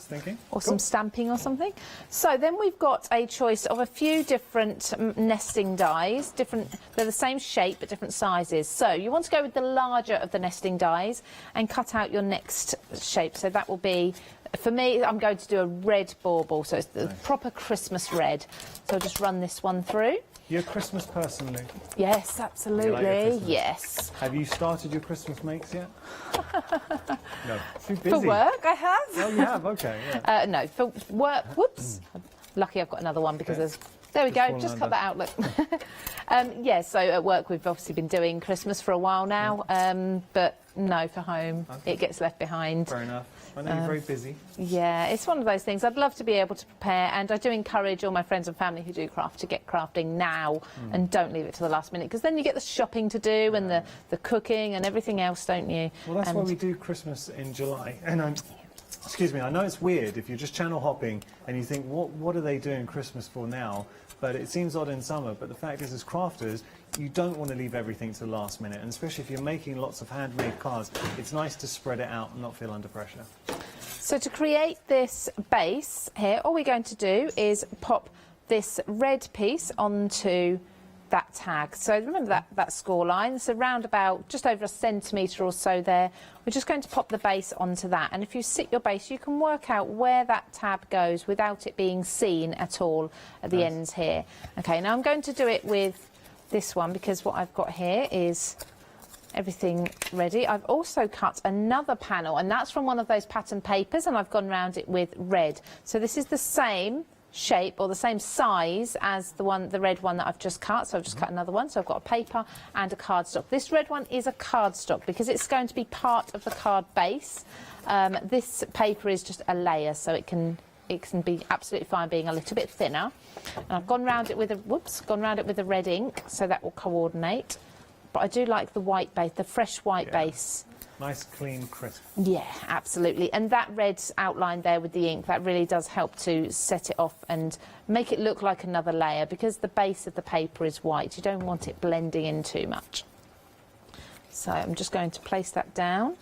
or some stamping or something. So then we've got a choice of a few different nesting dies. They're the same shape but different sizes. So you want to go with the larger of the nesting dies and cut out your next shape. So that will be, for me, I'm going to do a red bauble. So it's the proper Christmas red. So I'll just run this one through. You're a Christmas person, Lou? Yes, absolutely. Yes. Have you started your Christmas makes yet? No. Too busy. For work, I have. Oh, you have? Okay. Yeah. No, for work. Whoops. Lucky I've got another one because there's. There we go. Just cut that out. Look. Yeah. So at work we've obviously been doing Christmas for a while now, but no, for home it gets left behind. Fair enough. I know you're very busy. Yeah, it's one of those things. I'd love to be able to prepare, and I do encourage all my friends and family who do craft to get crafting now and don't leave it to the last minute, because then you get the shopping to do and the cooking and everything else, don't you? Well, that's why we do Christmas in July. And excuse me, I know it's weird if you're just channel hopping and you think, what are they doing Christmas for now? But it seems odd in summer. But the fact is, as crafters, you don't want to leave everything to the last minute. And especially if you're making lots of handmade cards, it's nice to spread it out and not feel under pressure. So to create this base here, all we're going to do is pop this red piece onto that tag. So remember that score line, so around about just over 1 centimetre or so there. We're just going to pop the base onto that, and if you sit your base you can work out where that tab goes without it being seen at all at the ends here. Okay, now I'm going to do it with this one because what I've got here is everything ready. I've also cut another panel, and that's from one of those pattern papers, and I've gone around it with red. So this is the same shape or the same size as the red one that I've just cut. So I've just cut another one. So I've got a paper and a cardstock. This red one is a cardstock because it's going to be part of the card base. This paper is just a layer, so it can be absolutely fine being a little bit thinner. And I've gone round it with a red ink, so that will coordinate. But I do like the white base, the fresh white base. Nice, clean, crisp. Yeah, absolutely. And that red outline there with the ink, that really does help to set it off and make it look like another layer, because the base of the paper is white. You don't want it blending in too much. So I'm just going to place that down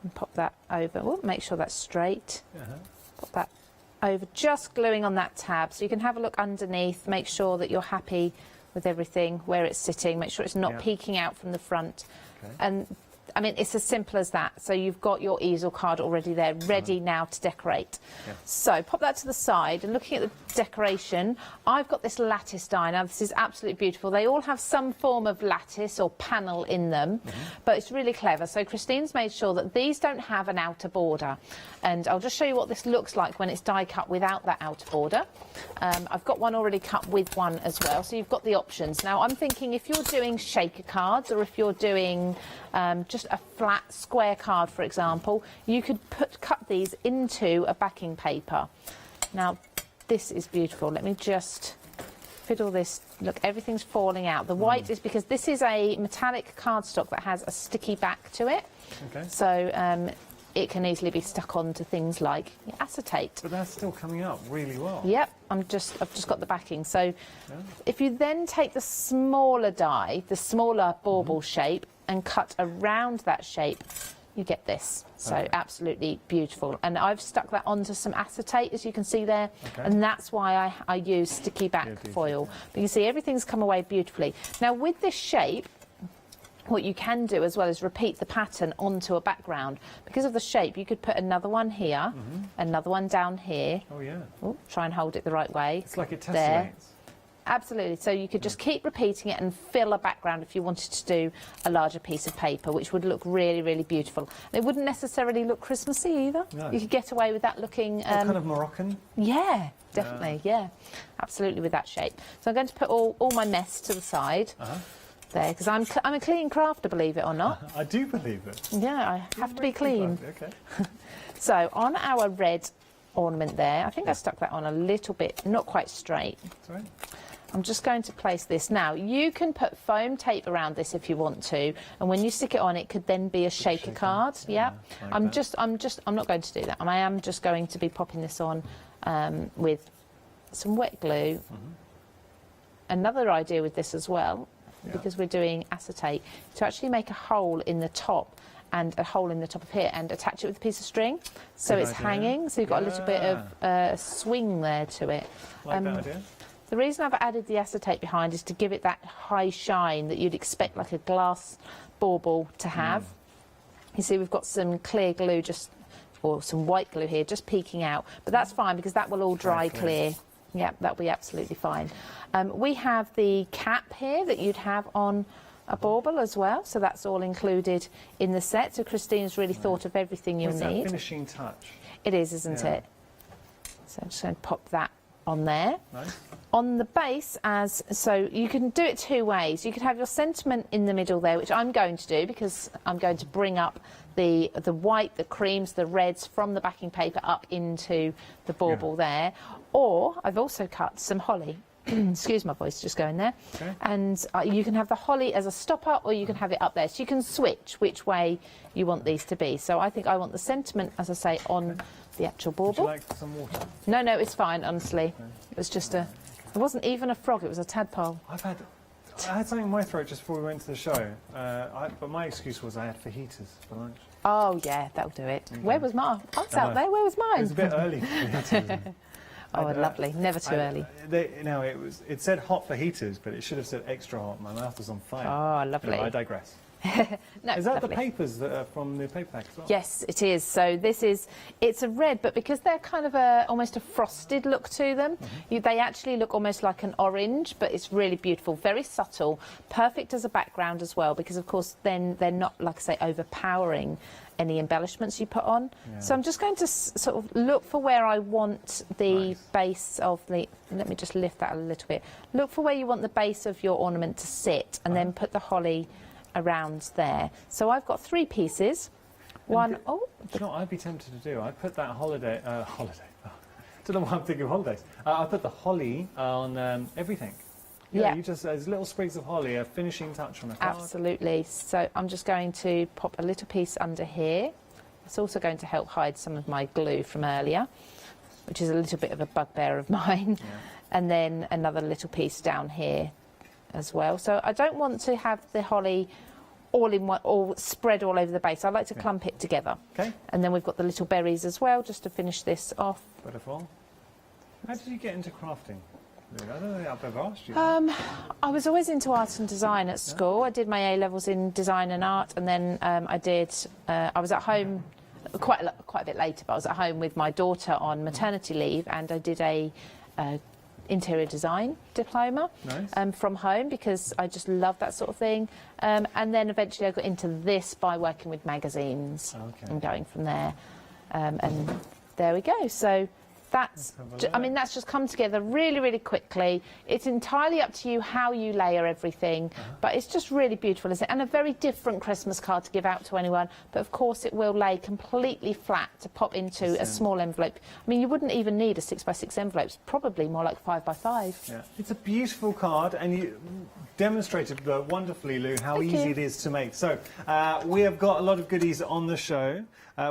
and pop that over. Oh, make sure that's straight. Pop that over, just gluing on that tab. So you can have a look underneath, make sure that you're happy with everything, where it's sitting, make sure it's not peeking out from the front. And I mean, it's as simple as that. So you've got your easel card already there, ready now to decorate. So pop that to the side, and looking at the decoration, I've got this lattice die. Now this is absolutely beautiful. They all have some form of lattice or panel in them, but it's really clever. So Christine's made sure that these don't have an outer border, and I'll just show you what this looks like when it's die cut without that outer border. I've got one already cut with one as well, so you've got the options. Now I'm thinking if you're doing shaker cards, or if you're doing just a flat square card, for example, you could cut these into a backing paper. Now this is beautiful. Let me just fiddle this. Look, everything's falling out. The white is because this is a metallic cardstock that has a sticky back to it. So it can easily be stuck onto things like acetate. But that's still coming out really well. Yep, I've just got the backing. So if you then take the smaller die, the smaller bauble shape, and cut around that shape, you get this. So absolutely beautiful. And I've stuck that onto some acetate, as you can see there, and that's why I use sticky back foil. But you see everything's come away beautifully. Now with this shape, what you can do as well is repeat the pattern onto a background. Because of the shape, you could put another one here, another one down here. Oh yeah. Ooh, try and hold it the right way. It's like it tessellates. There. Absolutely. So you could just keep repeating it and fill a background if you wanted to do a larger piece of paper, which would look really, really beautiful. It wouldn't necessarily look Christmassy either. No. You could get away with that looking... kind of Moroccan? Yeah, definitely, yeah. Absolutely, with that shape. So I'm going to put all my mess to the side. There, because I'm a clean crafter, believe it or not. I do believe it. Yeah, I have to be clean. Okay. So on our red ornament there, I think I stuck that on a little bit, not quite straight. Sorry. I'm just going to place this. Now, you can put foam tape around this if you want to, and when you stick it on, it could then be a shaker card. Yeah. Like I'm not going to do that. I am just going to be popping this on with some wet glue. Another idea with this as well, because we're doing acetate, to actually make a hole in the top and a hole in the top of here and attach it with a piece of string, so it's hanging, so you've got a little bit of swing there to it. Like that idea. The reason I've added the acetate behind is to give it that high shine that you'd expect like a glass bauble to have. You see we've got some clear glue or some white glue here just peeking out, but that's fine because that will all dry clear. Yeah, that'll be absolutely fine. We have the cap here that you'd have on a bauble as well, so that's all included in the set. So Christine's really thought of everything you'll need. That finishing touch. It is, isn't it? So I'm just going to pop that on there. Nice. On the base, so you can do it two ways. You could have your sentiment in the middle there, which I'm going to do because I'm going to bring up the white, the creams, the reds from the backing paper up into the bauble there. Or I've also cut some holly. Excuse my voice, just going there. And you can have the holly as a stopper, or you can have it up there. So you can switch which way you want these to be. So I think I want the sentiment, as I say, on the actual bauble. Would you like some water? No, it's fine, honestly. It was just it wasn't even a frog, it was a tadpole. I had something in my throat just before we went to the show, but my excuse was I had fajitas for lunch. Oh, yeah, that'll do it. Where was mine? I was out there, where was mine? It was a bit early for fajitas. Oh, lovely. Never too early. It said hot for heaters, but it should have said extra hot. My mouth was on fire. Oh, lovely. Anyway, I digress. No, Is that lovely. the papers that are from the paper pack as well? Yes, it is. So it's a red, but because they're kind of almost a frosted look to them, they actually look almost like an orange, but it's really beautiful, very subtle, perfect as a background as well, because of course then they're not, like I say, overpowering any embellishments you put on. Yeah. So I'm just going to sort of look for where I want the base of the, let me just lift that a little bit. Look for where you want the base of your ornament to sit, and then put the holly around there. So I've got 3 pieces. One, Do you know what I'd be tempted to do? I'd put that holiday. Oh, don't know why I'm thinking of holidays. I put the holly on everything. Yeah. You just, there's little sprigs of holly, a finishing touch on a card. absolutely. So I'm just going to pop a little piece under here. It's also going to help hide some of my glue from earlier, which is a little bit of a bugbear of mine. Yeah. And then another little piece down here as well. So I don't want to have the holly all in one, all spread all over the base. I like to clump it together. Okay. And then we've got the little berries as well, just to finish this off. Beautiful. How did you get into crafting? I don't think I've ever asked you. I was always into art and design at school. I did my A-levels in design and art, and then I was at home quite a bit later, but I was at home with my daughter on maternity leave, and I did a interior design diploma from home, because I just love that sort of thing. And then eventually I got into this by working with magazines and going from there. And there we go. So that's, I mean, that's just come together really, really quickly. It's entirely up to you how you layer everything, but it's just really beautiful, isn't it? And a very different Christmas card to give out to anyone. But of course, it will lay completely flat to pop into a small envelope. I mean, you wouldn't even need a 6x6 envelope. It's probably more like 5x5. Yeah. It's a beautiful card, and you demonstrated wonderfully, Lou, how easy it is to make. So we have got a lot of goodies on the show.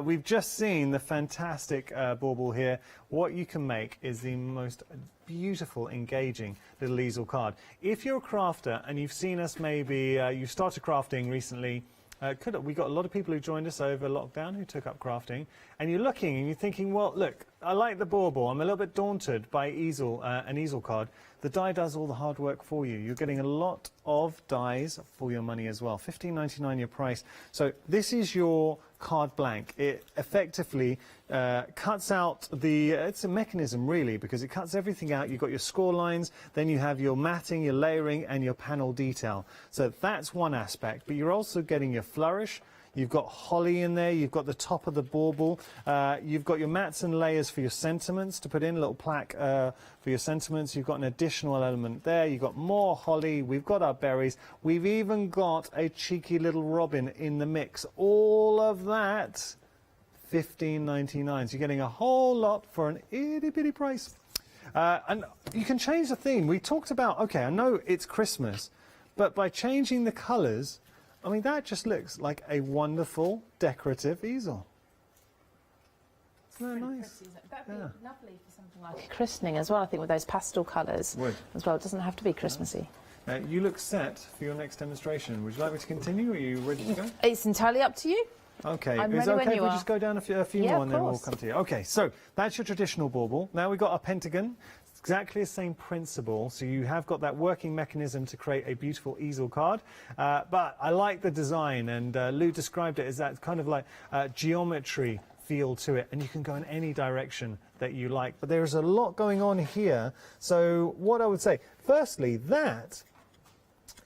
We've just seen the fantastic bauble here. What you can make is the most beautiful, engaging little easel card. If you're a crafter and you've seen us, maybe you started crafting recently, we got a lot of people who joined us over lockdown who took up crafting, and you're looking and you're thinking, well, look, I like the bauble. I'm a little bit daunted by an easel card. The die does all the hard work for you. You're getting a lot of dies for your money as well. $15.99 your price. So this is your card blank. It effectively cuts out it's a mechanism really, because it cuts everything out. You've got your score lines, then you have your matting, your layering, and your panel detail. So that's one aspect, but you're also getting your flourish. You've got holly in there, you've got the top of the bauble, you've got your mats and layers for your sentiments to put in, a little plaque for your sentiments. You've got an additional element there, you've got more holly, we've got our berries, we've even got a cheeky little robin in the mix. All of that, $15.99. So you're getting a whole lot for an itty-bitty price. And you can change the theme. We talked about, okay, I know it's Christmas, but by changing the colours, I mean, that just looks like a wonderful decorative easel. Isn't that nice? That'd be lovely for something like a christening as well, I think, with those pastel colours as well. It doesn't have to be Christmassy. You look set for your next demonstration. Would you like me to continue? Are you ready to go? It's entirely up to you. Okay, I'm is it ready when okay if you we are. just go down a few Yeah, more of and then we'll course. come to you? Okay, so that's your traditional bauble. Now we've got a pentagon. It's exactly the same principle. So you have got that working mechanism to create a beautiful easel card. But I like the design, and Lou described it as that kind of like geometry feel to it, and you can go in any direction that you like. But there's a lot going on here. So what I would say, firstly, that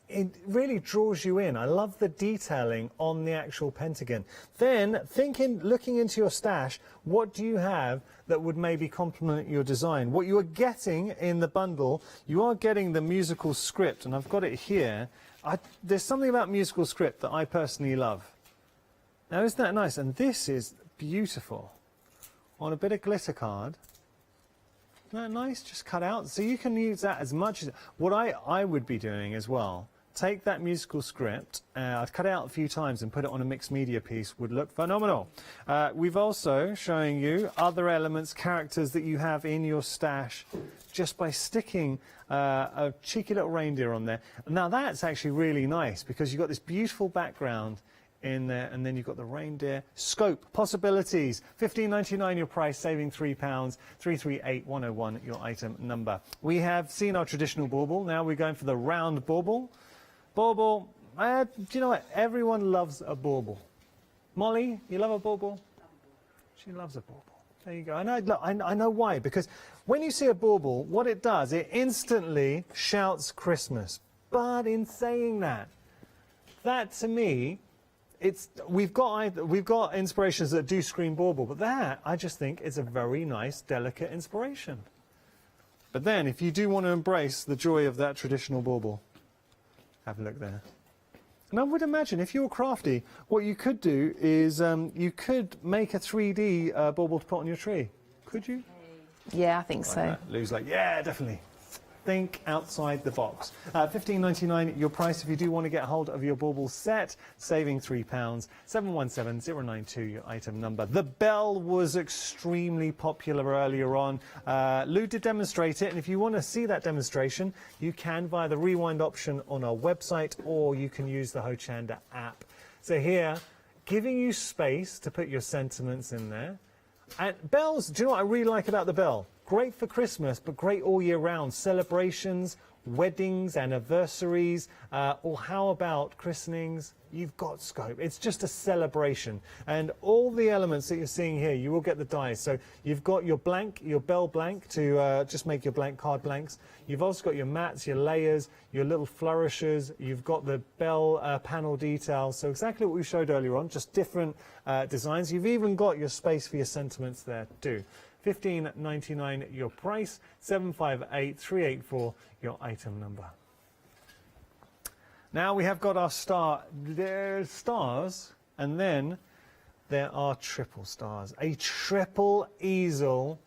it really draws you in. I love the detailing on the actual pentagon. Then, looking into your stash, what do you have that would maybe complement your design? What you are getting in the bundle, you are getting the musical script, and I've got it here. There's something about musical script that I personally love. Now, isn't that nice? And this is beautiful. On a bit of glitter card. Isn't that nice? Just cut out. So you can use that as much as... What I would be doing as well, take that musical script, I'd cut it out a few times and put it on a mixed media piece, would look phenomenal. We've also showing you other elements, characters that you have in your stash just by sticking a cheeky little reindeer on there. Now that's actually really nice because you've got this beautiful background in there, and then you've got the reindeer. Scope, possibilities, £15.99 your price, saving £3, 338101 your item number. We have seen our traditional bauble, now we're going for the round bauble. Bauble, do you know what, everyone loves a bauble. Molly, you love a bauble? She loves a bauble. There you go. And I know why, because when you see a bauble, what it does, it instantly shouts Christmas. But in saying that, that to me, we've got inspirations that do scream bauble, but that I just think is a very nice, delicate inspiration. But then, if you do want to embrace the joy of that traditional bauble, have a look there. And I would imagine if you were crafty, what you could do is you could make a 3D bauble to put on your tree. Could you? Yeah, I think so. Lou's like, yeah, definitely. Think outside the box. £15.99 your price if you do want to get hold of your bauble set, saving £3, 717092 your item number. The bell was extremely popular earlier on. Lou did demonstrate it, and if you want to see that demonstration, you can via the rewind option on our website, or you can use the Hochanda app. So here, giving you space to put your sentiments in there. And bells, do you know what I really like about the bell? Great for Christmas, but great all year round. Celebrations, weddings, anniversaries, or how about christenings? You've got scope. It's just a celebration. And all the elements that you're seeing here, you will get the dies. So you've got your blank, your bell blank to just make your blank card blanks. You've also got your mats, your layers, your little flourishes. You've got the bell panel details. So exactly what we showed earlier on, just different designs. You've even got your space for your sentiments there too. £15.99 your price, 758384 your item number. Now we have got our star. There's stars, and then there are triple stars. A triple easel.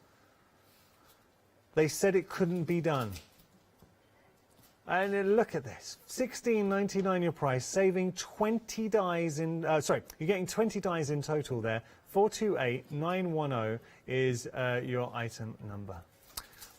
They said it couldn't be done. And then look at this, £16.99 your price, saving 20 dies in, sorry, you're getting 20 dies in total there. 428910 is your item number.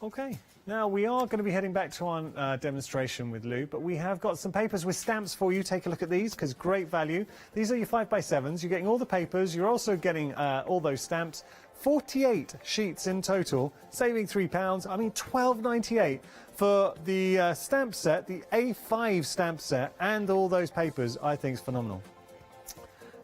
Okay, now we are going to be heading back to our demonstration with Lou, but we have got some papers with stamps for you. Take a look at these, because great value. These are your 5x7s. You're getting all the papers. You're also getting all those stamps. 48 sheets in total, saving £3. I mean, £12.98 for the stamp set, the A5 stamp set, and all those papers. I think is phenomenal.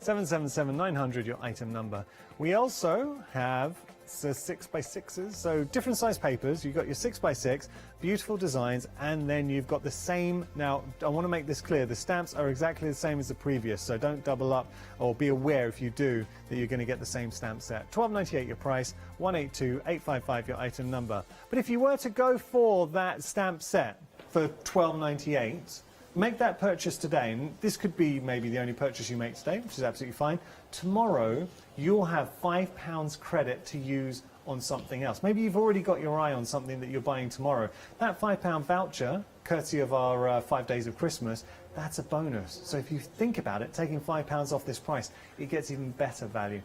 777900 your item number. We also have 6x6s, so different size papers. You've got your 6x6, beautiful designs, and then you've got the same. Now, I want to make this clear, the stamps are exactly the same as the previous, so don't double up, or be aware if you do that you're going to get the same stamp set. £12.98 your price, 182855 your item number. But if you were to go for that stamp set for £12.98, make that purchase today, and this could be maybe the only purchase you make today, which is absolutely fine. Tomorrow, you'll have £5 credit to use on something else. Maybe you've already got your eye on something that you're buying tomorrow. That £5 voucher, courtesy of our 5 days of Christmas, that's a bonus. So if you think about it, taking £5 off this price, it gets even better value.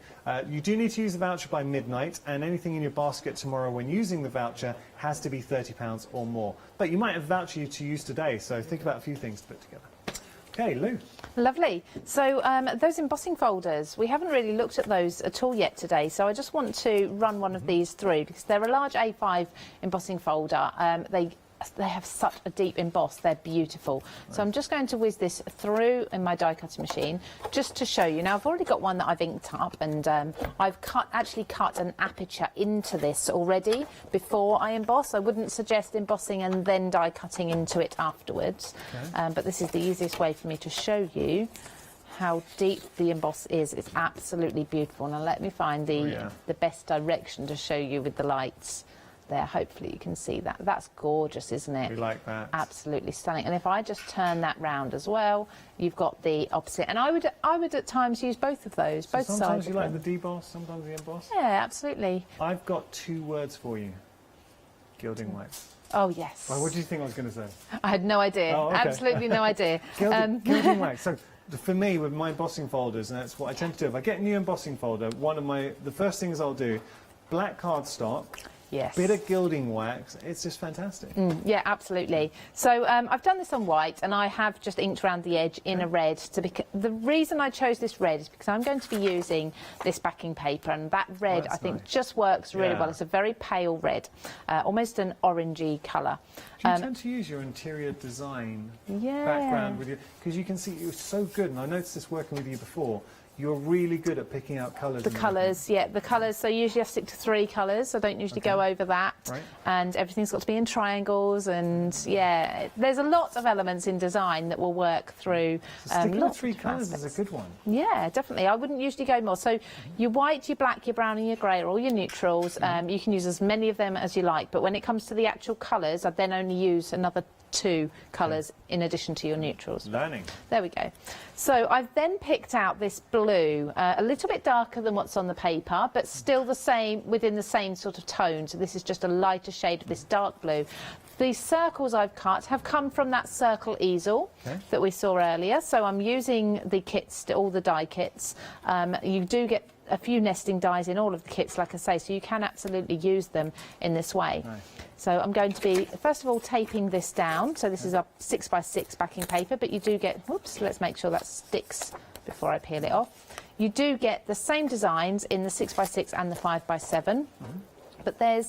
You do need to use the voucher by midnight, and anything in your basket tomorrow when using the voucher has to be £30 or more. But you might have a voucher to use today, so think about a few things to put together. Okay, Lou. Lovely. So those embossing folders, we haven't really looked at those at all yet today, so I just want to run one of these through, because they're a large A5 embossing folder. They have such a deep emboss, they're beautiful. Right. So I'm just going to whiz this through in my die cutting machine just to show you. Now I've already got one that I've inked up, and I've actually cut an aperture into this already before I emboss. I wouldn't suggest embossing and then die cutting into it afterwards, okay. But this is the easiest way for me to show you how deep the emboss is. It's absolutely beautiful. Now let me find the best direction to show you with the lights. There, hopefully you can see that. That's gorgeous, isn't it? We like that. Absolutely stunning. And if I just turn that round as well, you've got the opposite. And I would at times use both of those, so both sides. Sometimes you like the deboss, sometimes the emboss? Yeah, absolutely. I've got 2 words for you. Gilding wax. Oh, yes. Well, what do you think I was going to say? I had no idea. Oh, okay. Absolutely no idea. Gilding wax. So for me, with my embossing folders, and that's what I tend to do. If I get a new embossing folder, the first things I'll do, black cardstock. Yes. bit of gilding wax. It's just fantastic. Yeah, absolutely. So I've done this on white, and I have just inked around the edge in a red. The reason I chose this red is because I'm going to be using this backing paper, and that red I think just works really well. It's a very pale red, almost an orangey colour. Do you tend to use your interior design background with you? Because you can see you're so good, and I noticed this working with you before. You're really good at picking out colours. The colours, yeah, the colours. So usually I stick to 3 colours. I don't usually go over that. Right. And everything's got to be in triangles. And yeah, there's a lot of elements in design that will work through. So sticking with lots 3 of colours aspects. is a good one. Yeah, definitely. I wouldn't usually go more. So your white, your black, your brown and your grey are all your neutrals. You can use as many of them as you like. But when it comes to the actual colours, I then only use another 2 colours in addition to your neutrals. Learning. There we go. So I've then picked out this blue, a little bit darker than what's on the paper, but still the same, within the same sort of tone. So this is just a lighter shade of this dark blue. These circles I've cut have come from that circle easel that we saw earlier. So I'm using the kits, all the die kits. You do get a few nesting dies in all of the kits, like I say, so you can absolutely use them in this way. Nice. So I'm going to be, first of all, taping this down. So this is a 6x6 backing paper, but you do get, whoops, let's make sure that sticks before I peel it off. You do get the same designs in the 6x6 and the 5x7. But I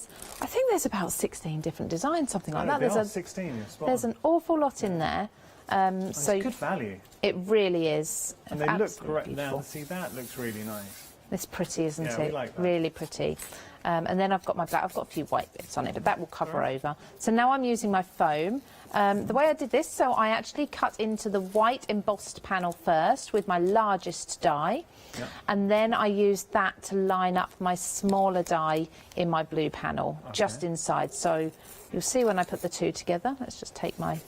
think there's about 16 different designs, something like that. There's 16, there's an awful lot in there. So it's good value. It really is. And they look great. Now, see, that looks really nice. It's pretty, isn't it? We like that. Really pretty. And then I've got my black. I've got a few white bits on it, but that will cover over. So now I'm using my foam. The way I did this, so I actually cut into the white embossed panel first with my largest die. And then I used that to line up my smaller die in my blue panel, just inside. So you'll see when I put the 2 together. Let's just take my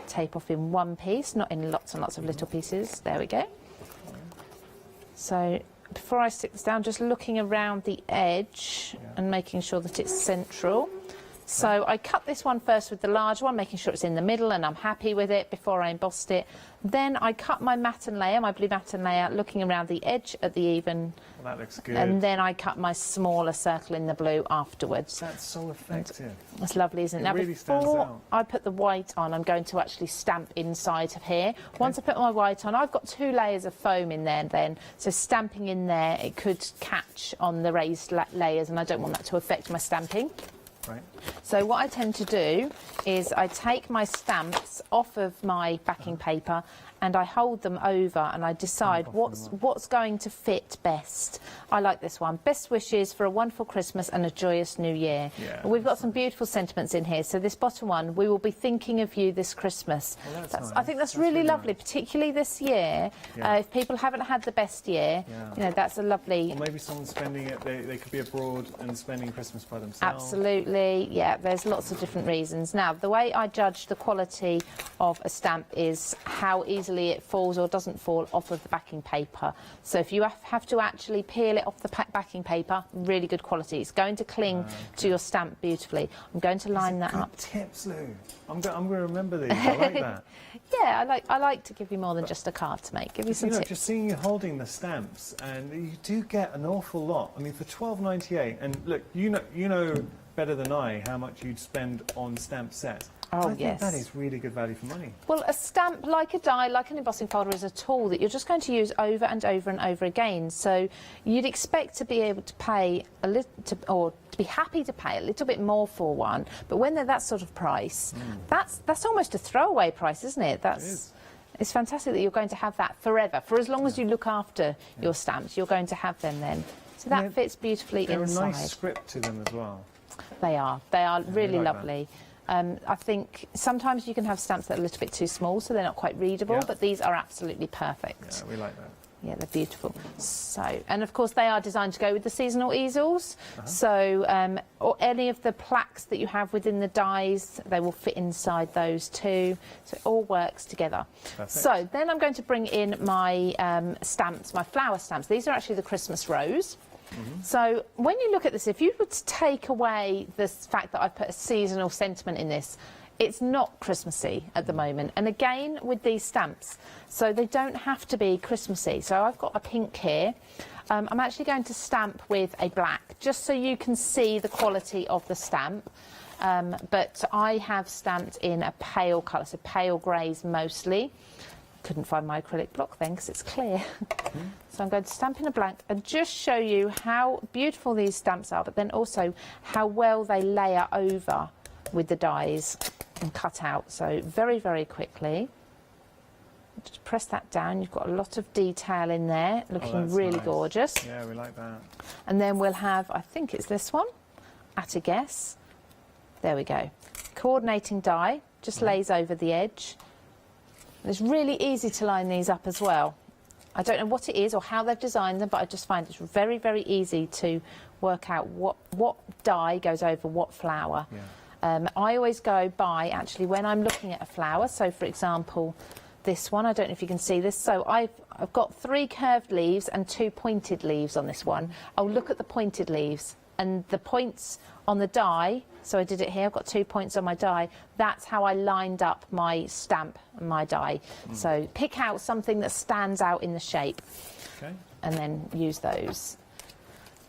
tape off in one piece, not in lots and lots of little pieces. There we go. So before I stick this down, just looking around the edge and making sure that it's central. So I cut this one first with the large one, making sure it's in the middle and I'm happy with it before I embossed it. Then I cut my matten layer, my blue matten layer, looking around the edge at the even. Well, that looks good. And then I cut my smaller circle in the blue afterwards. That's so effective. That's lovely, isn't it? It Now, really stands before out. I put the white on, I'm going to actually stamp inside of here. Once I put my white on, I've got 2 layers of foam in there then. So stamping in there, it could catch on the raised layers, and I don't want that to affect my stamping. Right. So what I tend to do is I take my stamps off of my backing paper and I hold them over and I decide what's going to fit best. I like this one. Best wishes for a wonderful Christmas and a joyous New Year. Yeah, We've got some beautiful sentiments in here. So this bottom one, we will be thinking of you this Christmas. Well, nice. I think that's really lovely, nice. Particularly this year. If people haven't had the best year, you know, that's a lovely... Or maybe someone's spending it, they could be abroad and spending Christmas by themselves. Absolutely, yeah, there's lots of different reasons. Now, the way I judge the quality of a stamp is how easily it falls or doesn't fall off of the backing paper. So if you have to actually peel it off the backing paper, really good quality. It's going to cling to your stamp beautifully. I'm going to line that up. Tips, Lou. I'm going to remember these. I like that. Yeah, I like to give you more than just a card to make. Give you some tips. Just seeing you holding the stamps, and you do get an awful lot. I mean, for $12.98, and look, you know better than I how much you'd spend on stamp sets. Oh, I think that is really good value for money. Well, a stamp, like a die, like an embossing folder, is a tool that you're just going to use over and over and over again. So you'd expect to be able to pay a little, or to be happy to pay a little bit more for one. But when they're that sort of price, that's almost a throwaway price, isn't it? It's fantastic that you're going to have that forever. For as long as you look after your stamps, you're going to have them then. So that fits beautifully inside. They're a nice script to them as well. They are. They are really like lovely. I think sometimes you can have stamps that are a little bit too small, so they're not quite readable, but these are absolutely perfect. Yeah, we like that. Yeah, they're beautiful. So, and of course they are designed to go with the seasonal easels. So, or any of the plaques that you have within the dies, they will fit inside those too. So it all works together. Perfect. So then I'm going to bring in my stamps, my flower stamps. These are actually the Christmas rose. So when you look at this, if you were to take away the fact that I've put a seasonal sentiment in this, it's not Christmassy at the moment. And again, with these stamps, so they don't have to be Christmassy. So I've got a pink here. I'm actually going to stamp with a black, just so you can see the quality of the stamp. But I have stamped in a pale colour, so pale greys mostly. Couldn't find my acrylic block then because it's clear. So I'm going to stamp in a black and just show you how beautiful these stamps are, but then also how well they layer over with the dies and cut out. So very, very quickly. Just press that down. You've got a lot of detail in there, looking really nice. gorgeous. Yeah, we like that. And then we'll have, I think it's this one, at a guess. There we go. Coordinating die, just lays over the edge. It's really easy to line these up as well. I don't know what it is or how they've designed them, but I just find it's very, very easy to work out what die goes over what flower. Yeah. I always go by, actually, when I'm looking at a flower, so for example, this one, I don't know if you can see this, so I've got 3 curved leaves and 2 pointed leaves on this one. I'll look at the pointed leaves and the points on the die, so I did it here, I've got 2 points on my die, that's how I lined up my stamp and my die. So pick out something that stands out in the shape, and then use those.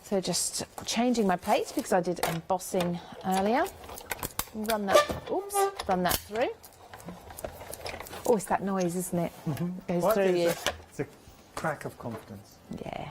So just changing my plates because I did embossing earlier. Run that through. Oh, it's that noise, isn't it? Goes through you. It's a crack of confidence. Yeah.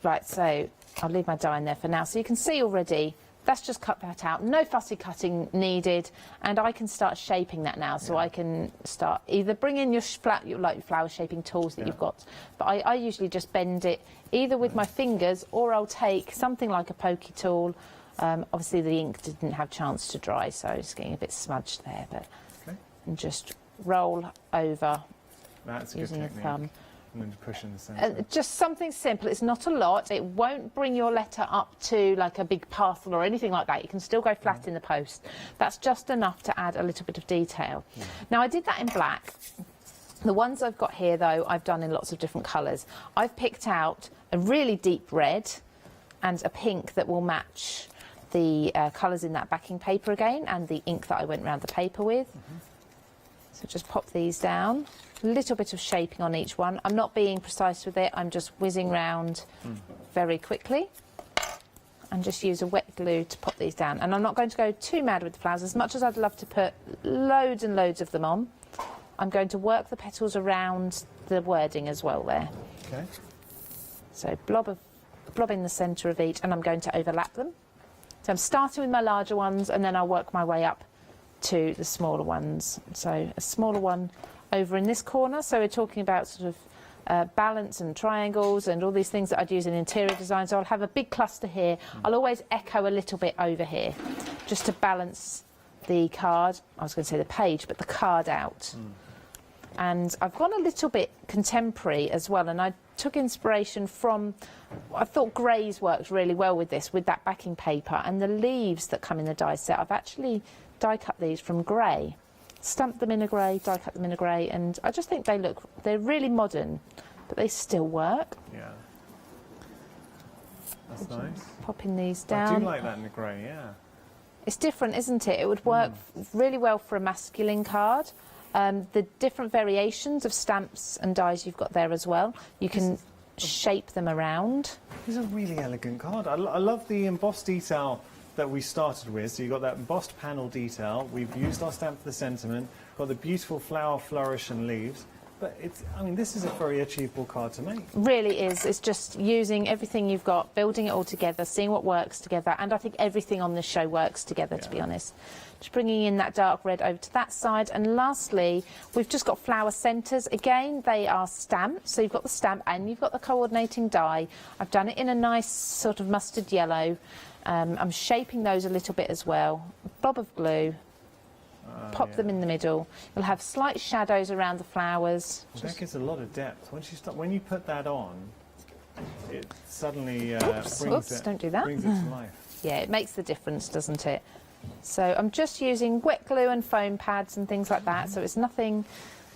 Right, so I'll leave my die in there for now. So you can see already, that's just cut that out. No fussy cutting needed. And I can start shaping that now. So I can start either bring in your flower shaping tools that you've got. But I usually just bend it either with my fingers, or I'll take something like a pokey tool. Obviously the ink didn't have a chance to dry, so it's getting a bit smudged there. But and just roll over. That's a using good a technique. thumb. And then push in the centre. Just something simple. It's not a lot. It won't bring your letter up to like a big parcel or anything like that. You can still go flat in the post. That's just enough to add a little bit of detail. Now I did that in black. The ones I've got here though, I've done in lots of different colours. I've picked out a really deep red and a pink that will match the colours in that backing paper again, and the ink that I went around the paper with. So just pop these down. A little bit of shaping on each one. I'm not being precise with it, I'm just whizzing round very quickly. And just use a wet glue to pop these down. And I'm not going to go too mad with the flowers. As much as I'd love to put loads and loads of them on, I'm going to work the petals around the wording as well there. Okay. So blob in the centre of each, and I'm going to overlap them. So I'm starting with my larger ones, and then I'll work my way up to the smaller ones. So a smaller one over in this corner. So we're talking about sort of balance and triangles and all these things that I'd use in interior design. So I'll have a big cluster here. I'll always echo a little bit over here just to balance the card. I was going to say the page, but the card out. And I've gone a little bit contemporary as well, and I took inspiration from, I thought greys worked really well with this, with that backing paper, and the leaves that come in the die set. I've actually die cut these from grey, stamped them in a grey, die cut them in a grey, and I just think they're really modern, but they still work. Yeah. That's nice. Popping these down. I do like that in the grey, yeah. It's different, isn't it? It would work really well for a masculine card. The different variations of stamps and dies you've got there as well. You can shape them around. It's a really elegant card. I love the embossed detail that we started with. So you've got that embossed panel detail. We've used our stamp for the sentiment. Got the beautiful flower flourish and leaves. But I mean, this is a very achievable card to make. Really is. It's just using everything you've got, building it all together, seeing what works together. And I think everything on this show works together, to be honest. Just bringing in that dark red over to that side. And lastly, we've just got flower centres. Again, they are stamped. So you've got the stamp and you've got the coordinating die. I've done it in a nice sort of mustard yellow. I'm shaping those a little bit as well. Blob of glue. Pop them in the middle. You'll have slight shadows around the flowers. Well, that gives a lot of depth. When you put that on, it suddenly don't do that. brings it to life. Yeah, it makes the difference, doesn't it? So I'm just using wet glue and foam pads and things like that. So it's nothing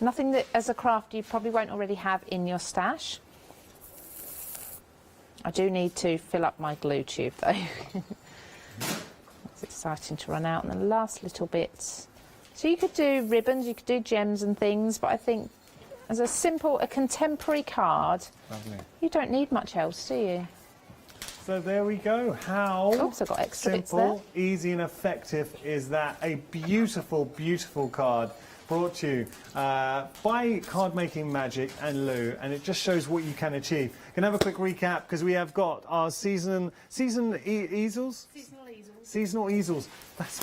that as a craft you probably won't already have in your stash. I do need to fill up my glue tube though. It's exciting to run out. And the last little bits. So you could do ribbons, you could do gems and things, but I think as a contemporary card. Lovely. You don't need much else, do you? So there we go. How Also got extra bits simple, easy and effective is that? A beautiful, beautiful card brought to you by Card Making Magic and Lou, and it just shows what you can achieve. Can I have a quick recap, because we have got our seasonal easels. Seasonal easels. That's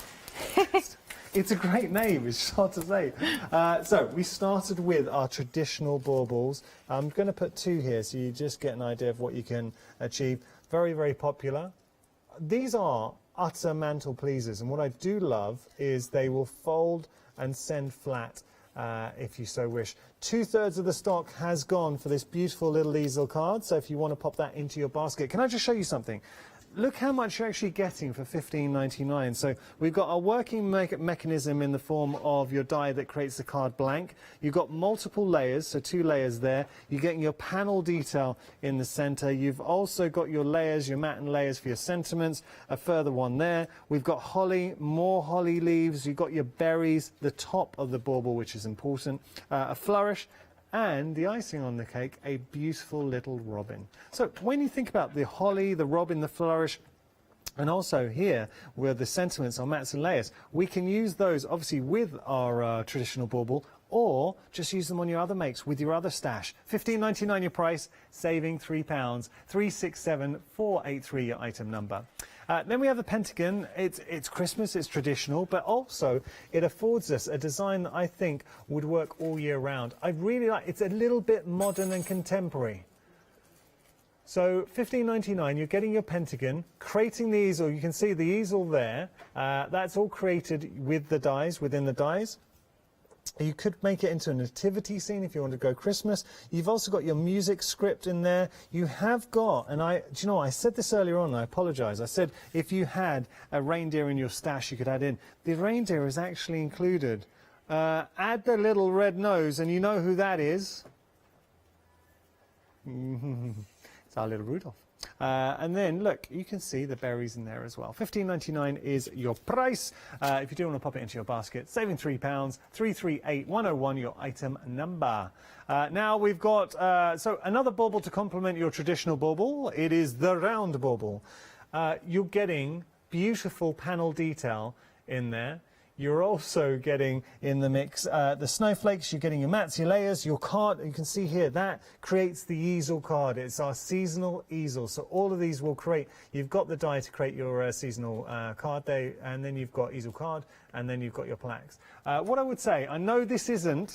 it's a great name, it's hard to say. So we started with our traditional baubles. I'm going to put 2 here so you just get an idea of what you can achieve. Very, very popular. These are utter mantle pleasers, and what I do love is they will fold and send flat if you so wish. 2/3 of the stock has gone for this beautiful little easel card, so if you want to pop that into your basket. Can I just show you something? Look how much you're actually getting for $15.99. So we've got a working mechanism in the form of your die that creates the card blank. You've got multiple layers, so 2 layers there. You're getting your panel detail in the center. You've also got your layers, your matte and layers for your sentiments, a further one there. We've got holly, more holly leaves. You've got your berries, the top of the bauble, which is important, a flourish, and the icing on the cake, a beautiful little robin. So when you think about the holly, the robin, the flourish, and also here where the sentiments are mats and layers, we can use those obviously with our traditional bauble, or just use them on your other makes with your other stash. $15.99 your price, saving £3. 367483 your item number. Then we have the pentagon. It's Christmas, it's traditional, but also it affords us a design that I think would work all year round. I really like it's a little bit modern and contemporary. So $15.99, you're getting your pentagon, creating the easel. You can see the easel there. That's all created with the dies, within the dies. You could make it into a nativity scene if you want to go Christmas. You've also got your music script in there. You have got, and do you know, I said this earlier on, and I apologise. I said if you had a reindeer in your stash, you could add in. The reindeer is actually included. Add the little red nose, and you know who that is. It's our little Rudolph. And then, look, you can see the berries in there as well. $15.99 is your price. If you do want to pop it into your basket, saving £3, 338101, your item number. Now we've got, so another bauble to complement your traditional bauble. It is the round bauble. You're getting beautiful panel detail in there. You're also getting in the mix the snowflakes, you're getting your mats, your layers, your card. You can see here, that creates the easel card. It's our seasonal easel. So all of these will create, you've got the die to create your seasonal card day, and then you've got easel card, and then you've got your plaques. What I would say, I know this is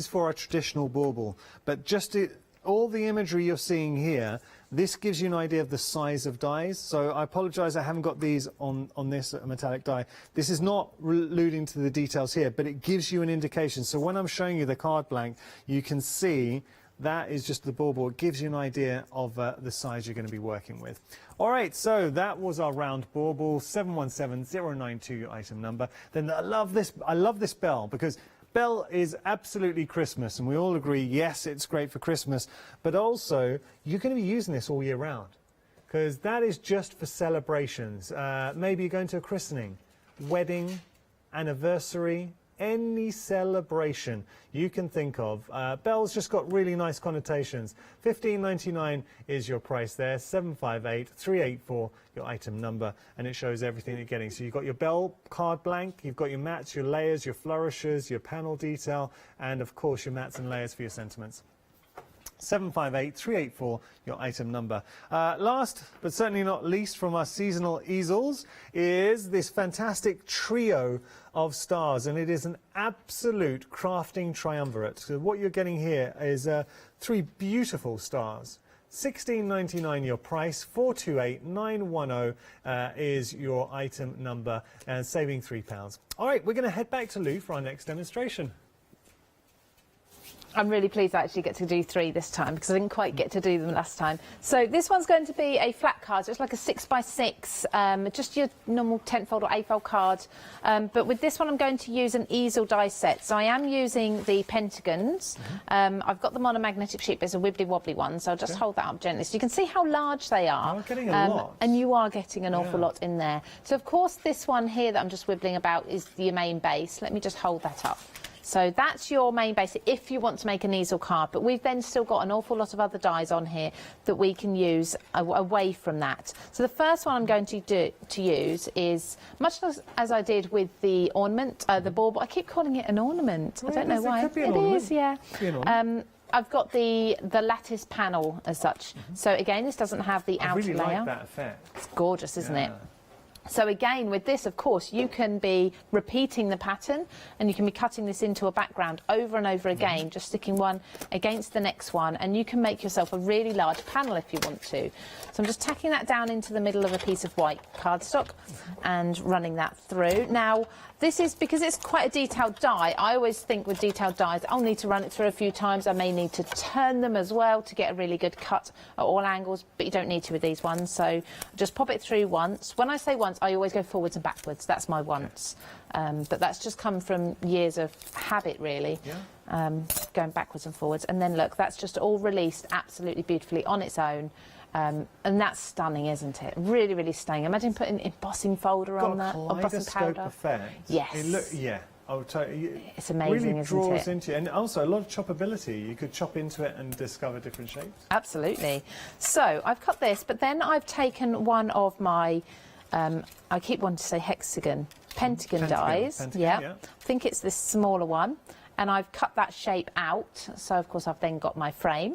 for a traditional bauble, but just all the imagery you're seeing here, this gives you an idea of the size of dies. So I apologise, I haven't got these on this metallic die. This is not alluding to the details here, but it gives you an indication. So when I'm showing you the card blank, you can see that is just the bauble. It gives you an idea of the size you're going to be working with. All right, so that was our round bauble, 717092 your item number. Then I love this bell, because bell is absolutely Christmas, and we all agree, yes, it's great for Christmas, but also you're going to be using this all year round, because that is just for celebrations. Maybe you're going to a christening, wedding, anniversary, any celebration you can think of. Bell's just got really nice connotations. $15.99 is your price there, 758384 your item number, and it shows everything you're getting. So you've got your bell card blank, you've got your mats, your layers, your flourishes, your panel detail, and of course your mats and layers for your sentiments. 758384 your item number. Last but certainly not least from our seasonal easels is this fantastic trio of stars, and it is an absolute crafting triumvirate. So what you're getting here is 3 beautiful stars. $16.99 your price, 428910 is your item number, and saving £3. All right, we're going to head back to Lou for our next demonstration. I'm really pleased I actually get to do 3 this time, because I didn't quite get to do them last time. So this one's going to be a flat card, so it's like a 6x6, just your normal 10-fold or 8-fold card. But with this one I'm going to use an easel die set. So I am using the pentagons. I've got them on a magnetic sheet, but it's a wibbly-wobbly one, so I'll just hold that up gently. So you can see how large they are. You're getting a lot. And you are getting an awful lot in there. So of course this one here that I'm just wibbling about is your main base. Let me just hold that up. So that's your main basic if you want to make an easel card, but we've then still got an awful lot of other dies on here that we can use away from that. So the first one I'm going to use is, much as I did with the ornament, the bauble. I keep calling it an ornament. I don't know why. It is, yeah. Could be an ornament. I've got the lattice panel as such. So again, this doesn't have the outer really layer. like that effect. It's gorgeous, isn't it? So again, with this, of course, you can be repeating the pattern and you can be cutting this into a background over and over again, just sticking one against the next one, and you can make yourself a really large panel if you want to. So I'm just tacking that down into the middle of a piece of white cardstock and running that through. Now, this is, because it's quite a detailed die, I always think with detailed dies, I'll need to run it through a few times. I may need to turn them as well to get a really good cut at all angles, but you don't need to with these ones. So just pop it through once. When I say once, I always go forwards and backwards. That's my once. But that's just come from years of habit, really, going backwards and forwards. And then look, that's just all released absolutely beautifully on its own. And that's stunning, isn't it? Really, really stunning. Imagine putting embossing folder on that, or embossing powder. Effect. Yes. I would tell you. It's amazing, really isn't draws it? into it, and also a lot of choppability. You could chop into it and discover different shapes. Absolutely. So I've cut this, but then I've taken one of my, I keep wanting to say hexagon, pentagon dies. Yeah. I think it's this smaller one. And I've cut that shape out, so of course I've then got my frame.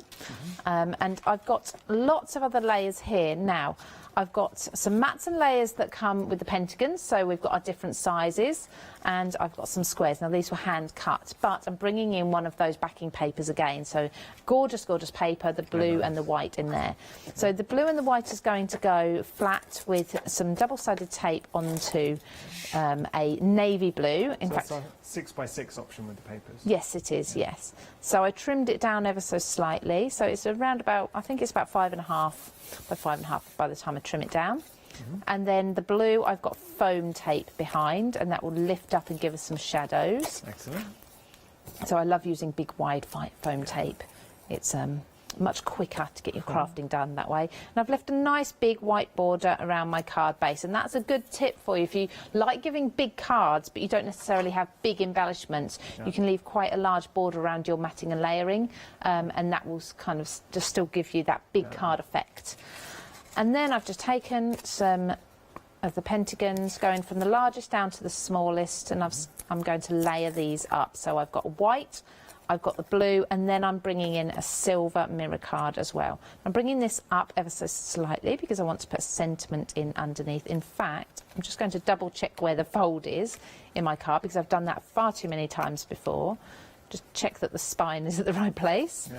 And I've got lots of other layers here. Now, I've got some mats and layers that come with the pentagons, so we've got our different sizes, and I've got some squares. Now, these were hand cut, but I'm bringing in one of those backing papers again. So gorgeous, gorgeous paper, the blue and the white in there. So the blue and the white is going to go flat with some double-sided tape onto a navy blue. In fact, it's a 6x6 option with the papers. Yes, it is, yes. So I trimmed it down ever so slightly. So it's around about, I think it's about 5.5 by 5.5 by the time I trim it down. And then the blue, I've got foam tape behind, and that will lift up and give us some shadows. Excellent. So I love using big, wide foam tape. It's much quicker to get your crafting done that way. And I've left a nice big white border around my card base, and that's a good tip for you. If you like giving big cards, but you don't necessarily have big embellishments, you can leave quite a large border around your matting and layering, and that will kind of just still give you that big card effect. And then I've just taken some of the pentagons, going from the largest down to the smallest, and I'm going to layer these up. So I've got white, I've got the blue, and then I'm bringing in a silver mirror card as well. I'm bringing this up ever so slightly because I want to put sentiment in underneath. In fact, I'm just going to double check where the fold is in my card, because I've done that far too many times before. Just check that the spine is at the right place.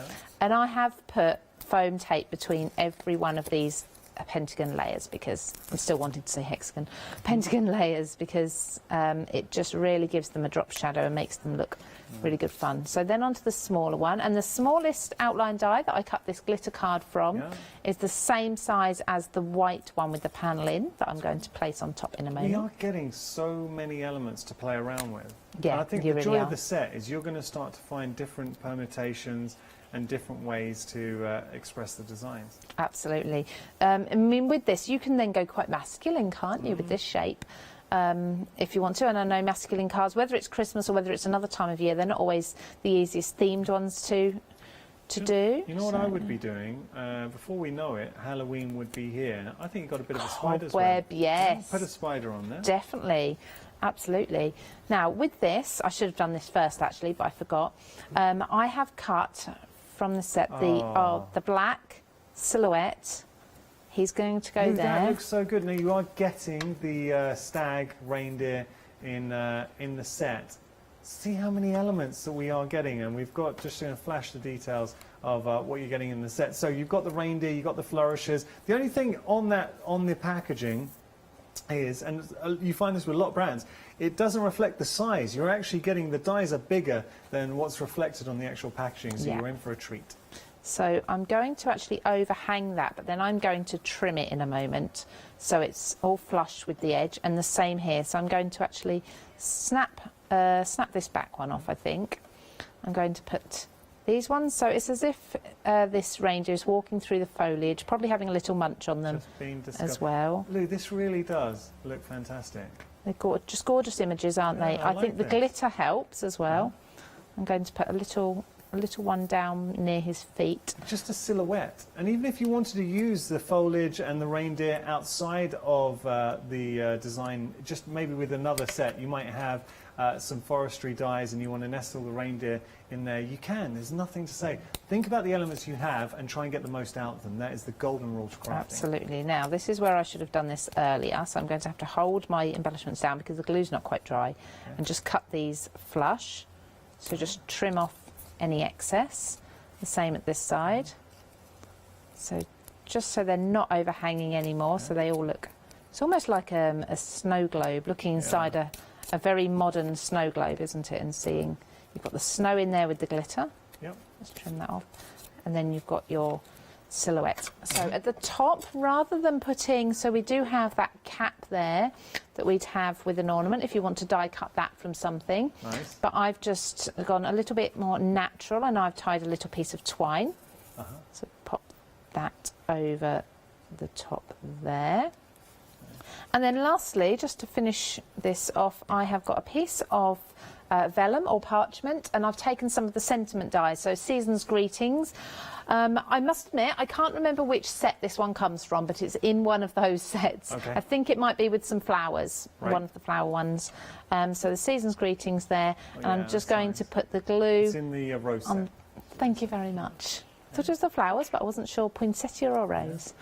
And I have put foam tape between every one of these pentagon layers, because I'm still wanting to say hexagon, pentagon layers, because it just really gives them a drop shadow and makes them look really good fun. So then onto the smaller one, and the smallest outline die that I cut this glitter card from is the same size as the white one with the panel in that I'm going to place on top in a moment. We are getting so many elements to play around with. Yeah, and I think you the really joy are. of the set is you're going to start to find different permutations and different ways to express the designs. Absolutely. I mean, with this, you can then go quite masculine, can't you, with this shape, if you want to. And I know masculine cards, whether it's Christmas or whether it's another time of year, they're not always the easiest themed ones to do. You know what I would be doing? Before we know it, Halloween would be here. I think you've got a bit of a spider's web. Yes. Put a spider on there. Definitely. Absolutely. Now, with this, I should have done this first, actually, but I forgot. I have cut from the set the black silhouette. He's going to go there. That looks so good. Now you are getting the stag reindeer in the set. See how many elements that we are getting, and we've got, just going to flash the details of what you're getting in the set. So you've got the reindeer, you've got the flourishes. The only thing on the packaging is, and you find this with a lot of brands, it doesn't reflect the size. You're actually getting, the dies are bigger than what's reflected on the actual packaging, so you're in for a treat. So I'm going to actually overhang that, but then I'm going to trim it in a moment so it's all flush with the edge, and the same here. So I'm going to actually snap this back one off, I think. I'm going to put these ones, so it's as if this reindeer is walking through the foliage, probably having a little munch on them as well. Lou, this really does look fantastic. They're just gorgeous images, aren't they? I think the glitter helps as well. I'm going to put a little one down near his feet. Just a silhouette. And even if you wanted to use the foliage and the reindeer outside of the design, just maybe with another set, you might have some forestry dyes and you want to nestle the reindeer in there, you can. There's nothing to say. Think about the elements you have and try and get the most out of them. That is the golden rule to crafting. Absolutely. Now, this is where I should have done this earlier, so I'm going to have to hold my embellishments down because the glue's not quite dry, and just cut these flush. So just trim off any excess. The same at this side. So just so they're not overhanging anymore, so they all look... It's almost like a snow globe, looking inside a very modern snow globe, isn't it? And seeing... You've got the snow in there with the glitter. Yep. Let's trim that off. And then you've got your silhouette. So at the top, rather than putting... So we do have that cap there that we'd have with an ornament, if you want to die cut that from something. Nice. But I've just gone a little bit more natural, and I've tied a little piece of twine. So pop that over the top there. And then lastly, just to finish this off, I have got a piece of vellum or parchment, and I've taken some of the sentiment dies, so Season's Greetings. I must admit, I can't remember which set this one comes from, but it's in one of those sets. Okay. I think it might be with some flowers, one of the flower ones. So the Season's Greetings there, and I'm just going to put the glue... It's in the rose set. Thank you very much. I thought it was the flowers, but I wasn't sure, poinsettia or rose.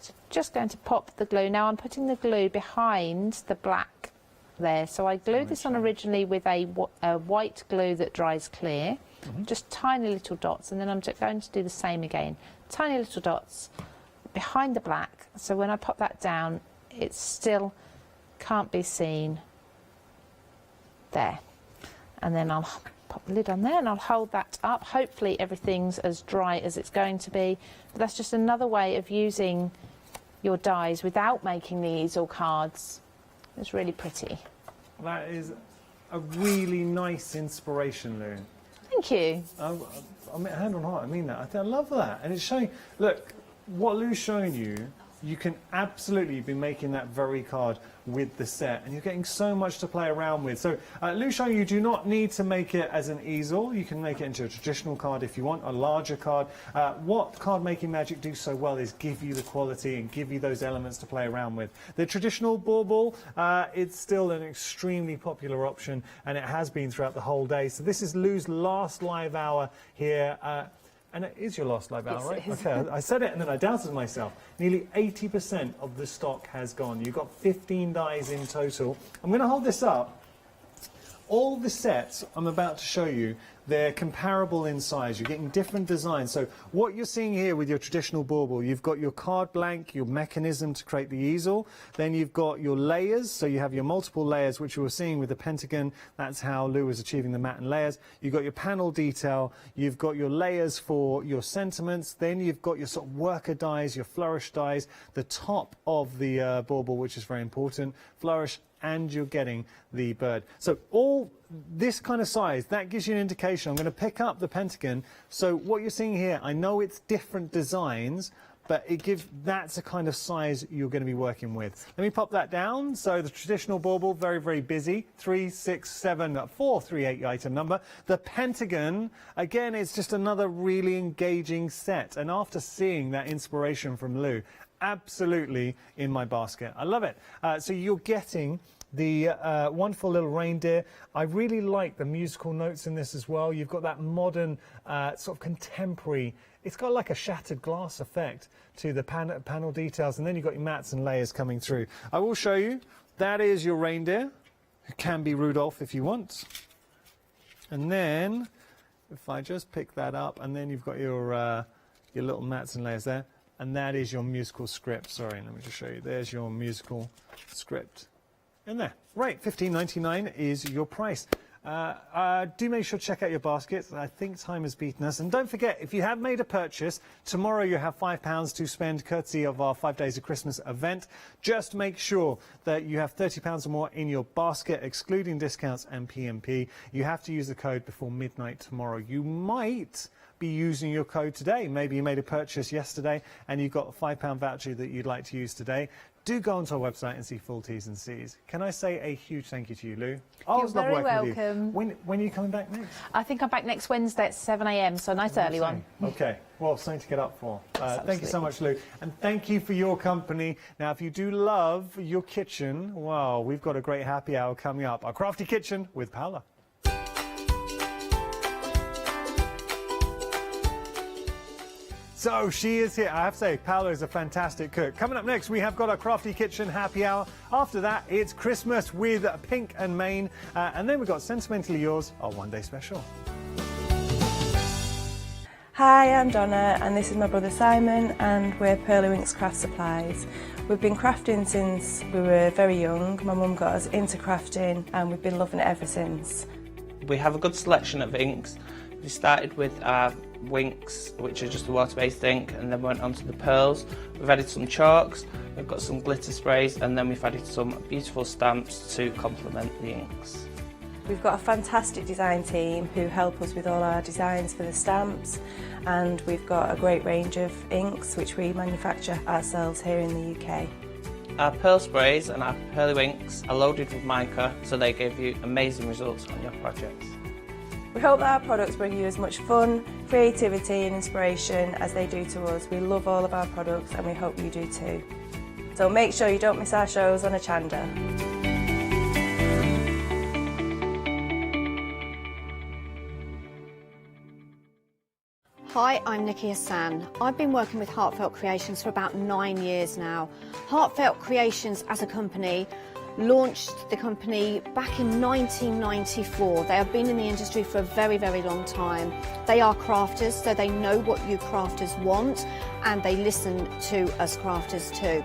So just going to pop the glue. Now I'm putting the glue behind the black there. So I glued this on originally with a white glue that dries clear, just tiny little dots, and then I'm just going to do the same again. Tiny little dots behind the black, so when I pop that down, it still can't be seen there. And then I'll pop the lid on there and I'll hold that up. Hopefully everything's as dry as it's going to be. But that's just another way of using your dies without making the easel cards. It's really pretty. That is a really nice inspiration, Lou. Thank you. I mean, hand on heart, I mean that. I love that. And it's showing, look, what Lou's showing you, you can absolutely be making that very card with the set, and you're getting so much to play around with. So Lou's showing you do not need to make it as an easel. You can make it into a traditional card if you want, a larger card. What card making magic do so well is give you the quality and give you those elements to play around with. The traditional bauble, it's still an extremely popular option, and it has been throughout the whole day. So this is Lou's last live hour here. And it is your last live hour, right? Okay, I said it and then I doubted myself. Nearly 80% of the stock has gone. You've got 15 dies in total. I'm going to hold this up. All the sets I'm about to show you, they're comparable in size. You're getting different designs. So what you're seeing here with your traditional bauble, you've got your card blank, your mechanism to create the easel. Then you've got your layers. So you have your multiple layers, which you were seeing with the pentagon. That's how Lou was achieving the matte and layers. You've got your panel detail. You've got your layers for your sentiments. Then you've got your sort of worker dies, your flourish dies, the top of the bauble, which is very important. Flourish, and you're getting the bird. So all this kind of size, that gives you an indication. I'm going to pick up the pentagon. So what you're seeing here, I know it's different designs, but it gives, that's the kind of size you're going to be working with. Let me pop that down. So the traditional bauble, very, very busy. 3, 6, 7, 4, 3, 8 item number. The pentagon, again, it's just another really engaging set. And after seeing that inspiration from Lou, absolutely in my basket. I love it. So you're getting the wonderful little reindeer. I really like the musical notes in this as well. You've got that modern, sort of contemporary, it's got like a shattered glass effect to the panel details, and then you've got your mats and layers coming through. I will show you. That is your reindeer. It can be Rudolph if you want. And then, if I just pick that up, and then you've got your little mats and layers there. And that is your musical script. Sorry, let me just show you. There's your musical script. In there. Right, $15.99 is your price. Do make sure to check out your baskets. I think time has beaten us. And don't forget, if you have made a purchase, tomorrow you have £5 to spend courtesy of our 5 Days of Christmas event. Just make sure that you have £30 or more in your basket, excluding discounts and PMP. You have to use the code before midnight tomorrow. You might be using your code today. Maybe you made a purchase yesterday and you've got a £5 voucher that you'd like to use today. do go onto our website and see full T's and C's. Can I say a huge thank you to you, Lou? I always love very working with you. welcome. When are you coming back next? I think I'm back next Wednesday at 7 a.m, so a nice early one. Okay, well, something to get up for. Thank you so much, Lou. And thank you for your company. Now, if you do love your kitchen, well, we've got a great happy hour coming up. Our Crafty Kitchen with Paula. So she is here. I have to say, Paula is a fantastic cook. Coming up next, we have got our Crafty Kitchen happy hour. After that, it's Christmas with Pink and Maine. And then we've got Sentimentally Yours, our one-day special. Hi, I'm Donna and this is my brother Simon and we're Pearly Winks Craft Supplies. We've been crafting since we were very young. My mum got us into crafting and we've been loving it ever since. We have a good selection of inks. We started with our Winks, which are just a water-based ink, and then went on to the pearls. We've added some chalks, we've got some glitter sprays, and then we've added some beautiful stamps to complement the inks. We've got a fantastic design team who help us with all our designs for the stamps, and we've got a great range of inks which we manufacture ourselves here in the UK. Our pearl sprays and our Pearly Winks are loaded with mica, so they give you amazing results on your projects. We hope that our products bring you as much fun, creativity and inspiration as they do to us. We love all of our products and we hope you do too. So make sure you don't miss our shows on Hochanda. Hi, I'm Nikki Hassan. I've been working with Heartfelt Creations for about 9 years now. Heartfelt Creations as a company launched the company back in 1994. They have been in the industry for a very, very long time. They are crafters, so they know what you crafters want and they listen to us crafters too.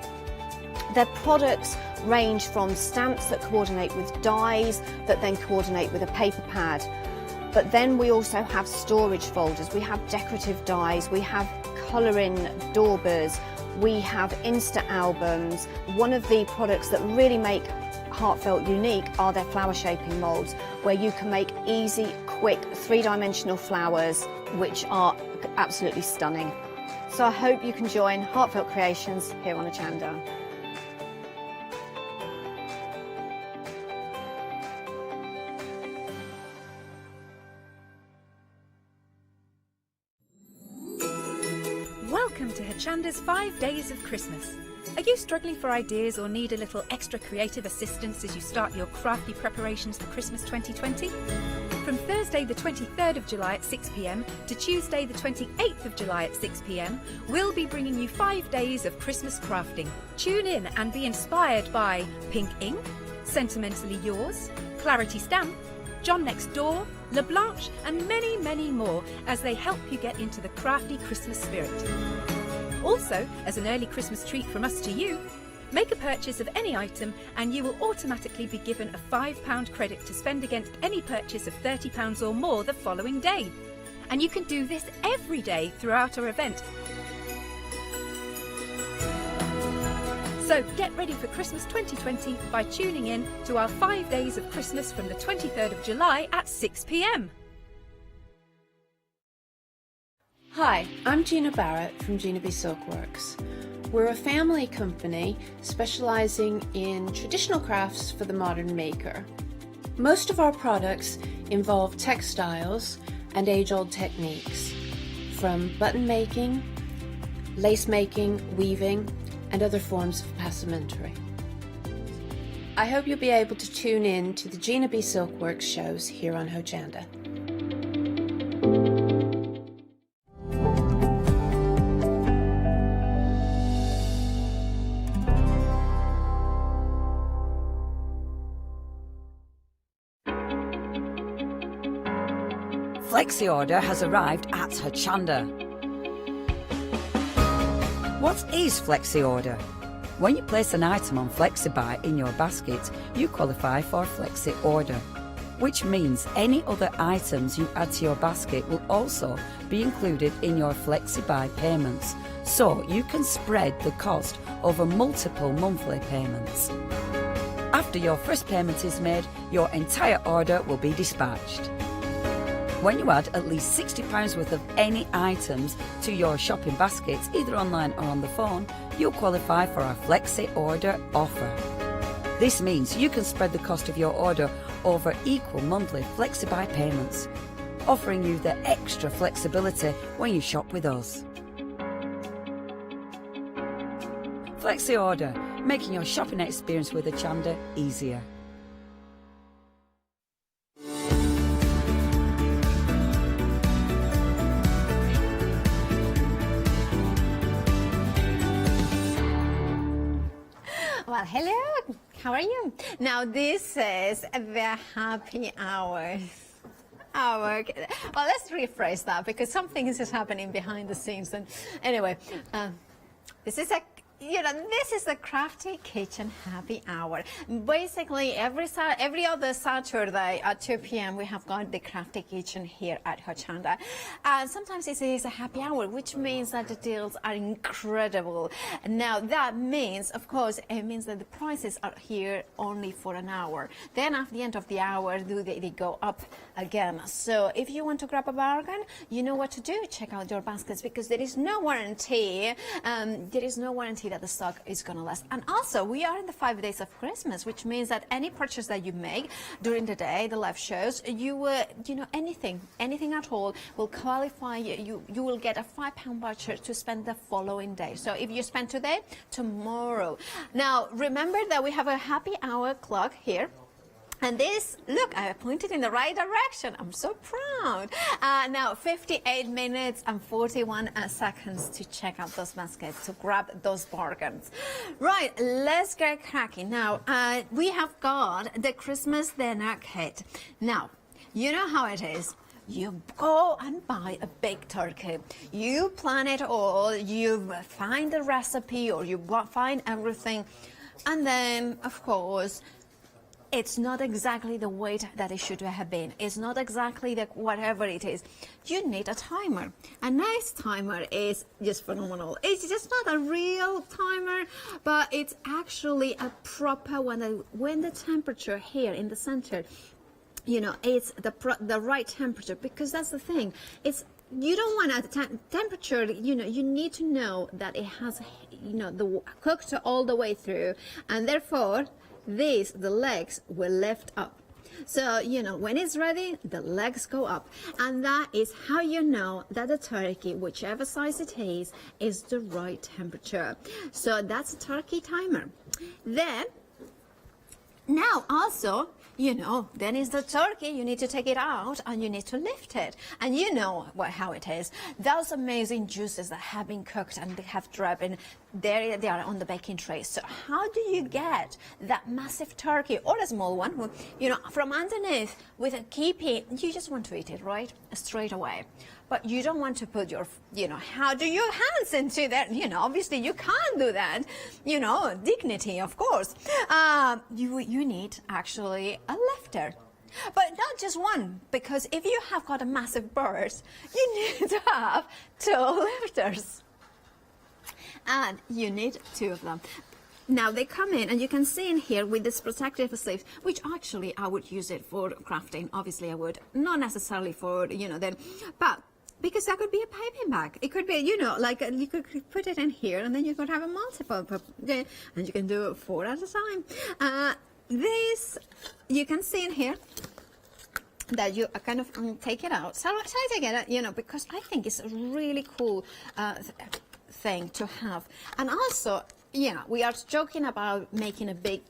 Their products range from stamps that coordinate with dies that then coordinate with a paper pad. But then we also have storage folders, we have decorative dies, we have colouring daubers, we have Insta albums. One of the products that really make Heartfelt unique are their flower shaping moulds, where you can make easy, quick, three-dimensional flowers, which are absolutely stunning. So I hope you can join Heartfelt Creations here on Hochanda. Welcome to Hochanda's 5 Days of Christmas. Are you struggling for ideas or need a little extra creative assistance as you start your crafty preparations for Christmas 2020? From Thursday the 23rd of July at 6 p.m. to Tuesday the 28th of July at 6 p.m, we'll be bringing you 5 days of Christmas crafting. Tune in and be inspired by Pink Ink, Sentimentally Yours, Claritystamp, John Next Door, La Blanche and many, many more as they help you get into the crafty Christmas spirit. Also, as an early Christmas treat from us to you, make a purchase of any item and you will automatically be given a £5 credit to spend against any purchase of £30 or more the following day. And you can do this every day throughout our event. So get ready for Christmas 2020 by tuning in to our 5 Days of Christmas from the 23rd of July at 6 p.m. Hi, I'm Gina Barrett from Gina B Silkworks. We're a family company specialising in traditional crafts for the modern maker. Most of our products involve textiles and age-old techniques, from button making, lace making, weaving, and other forms of passementerie. I hope you'll be able to tune in to the Gina B Silkworks shows here on Hochanda. Flexi order has arrived at Hochanda. What is Flexi order? When you place an item on FlexiBuy in your basket, you qualify for Flexi order, which means any other items you add to your basket will also be included in your FlexiBuy payments, so you can spread the cost over multiple monthly payments. After your first payment is made, your entire order will be dispatched. When you add at least £60 worth of any items to your shopping baskets, either online or on the phone, you'll qualify for our Flexi Order offer. This means you can spread the cost of your order over equal monthly Flexi-buy payments, offering you the extra flexibility when you shop with us. Flexi Order, making your shopping experience with Hochanda easier. Well, hello, how are you? Now this is the happy hour. Well, let's rephrase that because something is just happening behind the scenes. And anyway, this is the Crafty Kitchen Happy Hour. Basically, every other Saturday at 2 p.m. we have got the Crafty Kitchen here at Hochanda. And sometimes it is a happy hour, which means that the deals are incredible. Now, that means, of course, it means that the prices are here only for an hour. Then at the end of the hour, they go up again. So if you want to grab a bargain, you know what to do. Check out your baskets because there is no warranty. That the stock is going to last. And also, we are in the 5 days of Christmas, which means that any purchase that you make during the day, the live shows, anything at all will qualify you. You will get a £5 voucher to spend the following day. So if you spend today, tomorrow. Now, remember that we have a happy hour clock here. And this, look, I pointed in the right direction. I'm so proud. Now, 58 minutes and 41 seconds to check out those baskets, to grab those bargains. Right, let's get cracking. Now, we have got the Christmas dinner kit. Now, you know how it is. You go and buy a big turkey. You plan it all. You find the recipe or you find everything. And then, of course, it's not exactly the weight that it should have been. It's not exactly whatever it is. You need a timer. A nice timer is just phenomenal. It's just not a real timer, but it's actually a proper one. When the temperature here in the center, it's the right temperature, because that's the thing. You don't want a temperature, you need to know that it has, cooked all the way through, and therefore, the legs will lift up. So, when it's ready, the legs go up. And that is how you know that the turkey, whichever size it is the right temperature. So that's a turkey timer. Then, now also, then is the turkey, you need to take it out and you need to lift it. And you know how it is. Those amazing juices that have been cooked and they have dried in, there they are on the baking tray. So how do you get that massive turkey or a small one, from underneath with a keeping? You just want to eat it, right? Straight away. But you don't want to put your, how do your hands into that? Obviously you can't do that. Dignity, of course. You need actually a lifter. But not just one, because if you have got a massive bird, you need to have 2 lifters. And you need 2 of them. Now they come in, and you can see in here with this protective sleeve, which actually I would use it for crafting. Obviously I would, not necessarily for, but because that could be a piping bag. It could be, you could put it in here, and then you could have a multiple, and you can do 4 at a time. This, you can see in here that you kind of take it out. So I take it, because I think it's a really cool thing to have. And also, we are joking about making a big,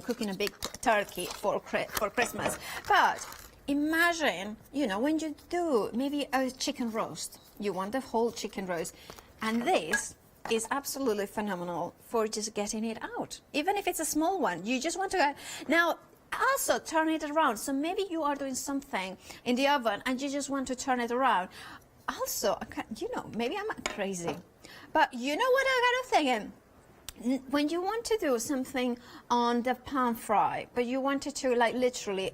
cooking a big turkey for Christmas, but imagine, when you do maybe a chicken roast, you want the whole chicken roast, and this is absolutely phenomenal for just getting it out. Even if it's a small one, you just want to, now also turn it around. So maybe you are doing something in the oven and you just want to turn it around. Also, maybe I'm crazy, but you know what I got of thinking? When you want to do something on the pan fry, but you want it to literally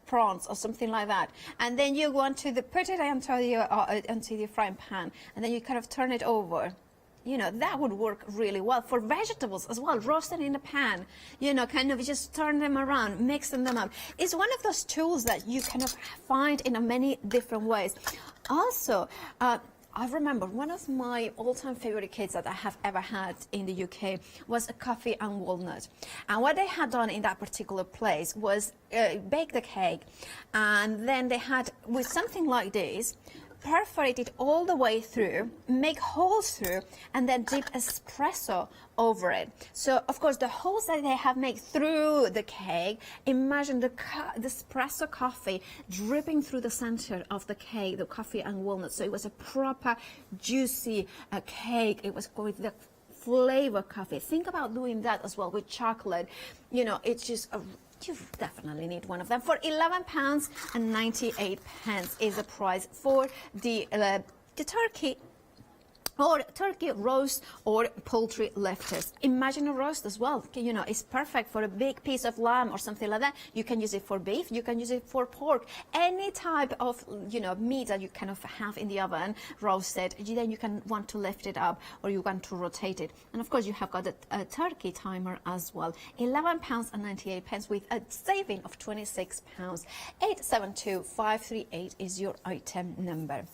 prawns or something like that, and then you want to put it onto the frying pan, and then you kind of turn it over. you know, that would work really well. For vegetables as well, roasted in a pan, you know, kind of just turn them around, mixing them up. It's one of those tools that you kind of find in many different ways. Also, I remember one of my all-time favorite cakes that I have ever had in the UK was a coffee and walnut. And what they had done in that particular place was bake the cake, and then they had, with something like this, perforate it all the way through, make holes through, and then dip espresso over it. So, of course, the holes that they have made through the cake, imagine the espresso coffee dripping through the center of the cake, the coffee and walnut. So it was a proper juicy cake. It was with the flavor coffee. Think about doing that as well with chocolate. You know, it's just you definitely need one of them. For £11.98 is the price for the turkey, or turkey roast, or poultry leftovers. Imagine a roast as well. You know, it's perfect for a big piece of lamb or something like that. You can use it for beef, you can use it for pork, any type of, you know, meat that you kind of have in the oven roasted. Then you can want to lift it up, or you want to rotate it. And of course, you have got a turkey timer as well. £11.98 with a saving of £26. 872-538 is your item number.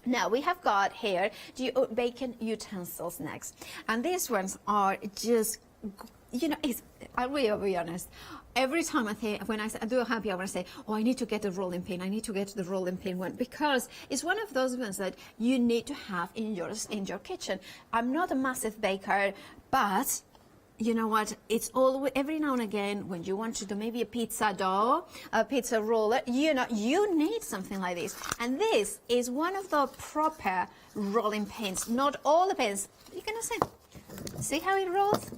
Now we have got here the baking utensils next, and these ones are just, you know, I will be honest. Every time when I do a happy hour, I say, oh, I need to get a rolling pin. I need to get the rolling pin one, because it's one of those ones that you need to have in your kitchen. I'm not a massive baker, but you know what? It's all every now and again when you want to do maybe a pizza dough, a pizza roller. You know, you need something like this, and this is one of the proper rolling pins. Not all the pins. You're gonna see how it rolls.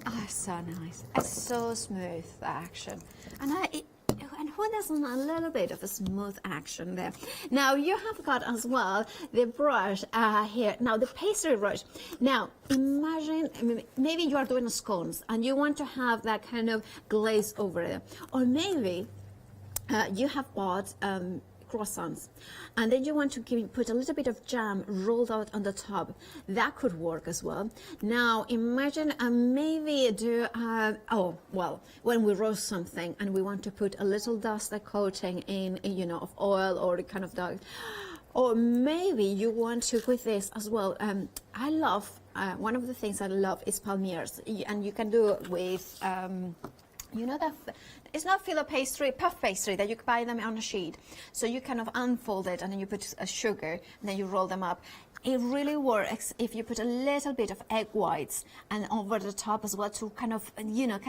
Oh, so nice. It's so smooth, the action, and who doesn't a little bit of a smooth action there? Now you have got as well the brush here. Now the pastry brush. Now imagine maybe you are doing scones and you want to have that kind of glaze over it, or maybe you have bought croissants, and then you want to put a little bit of jam rolled out on the top. That could work as well. Now imagine maybe do when we roast something and we want to put a little dust coating in, you know, of oil or kind of dust, or maybe you want to with this as well. I love one of the things I love is palmiers, and you can do it with you know that it's not filo pastry, puff pastry that you can buy them on a sheet. So you kind of unfold it and then you put a sugar and then you roll them up. It really works if you put a little bit of egg whites and over the top as well to kind of, you know,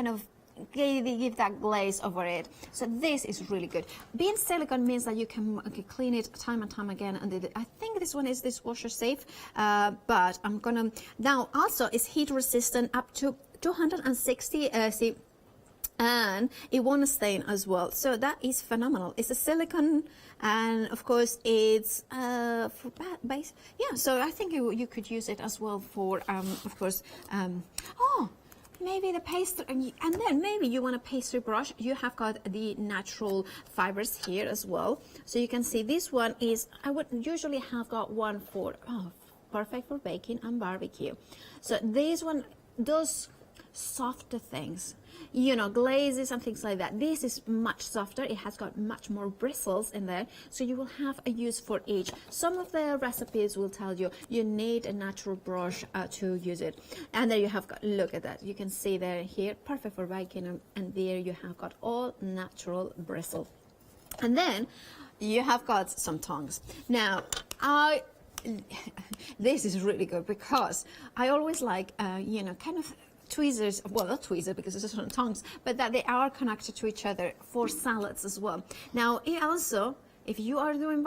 give that glaze over it. So this is really good. Being silicone means that you can clean it time and time again. And I think this one is dishwasher safe, but I'm gonna now also it's heat resistant up to 260 and it won't stain as well. So that is phenomenal. It's a silicone, and of course it's for base. Yeah, so I think you could use it as well for of course maybe the pastry, and then maybe you want a pastry brush. You have got the natural fibers here as well. So you can see this one is, I would usually have got one for, perfect for baking and barbecue. So this one does softer things, you know, glazes and things like that. This is much softer. It has got much more bristles in there, so you will have a use for each. Some of the recipes will tell you you need a natural brush to use it, and there you have got, look at that, you can see there here, perfect for baking, and there you have got all natural bristle. And then you have got some tongs. Now this is really good because I always like you know, kind of tweezers, well, not tweezers because it's different tongs, but that they are connected to each other for salads as well. Now, it also, if you are doing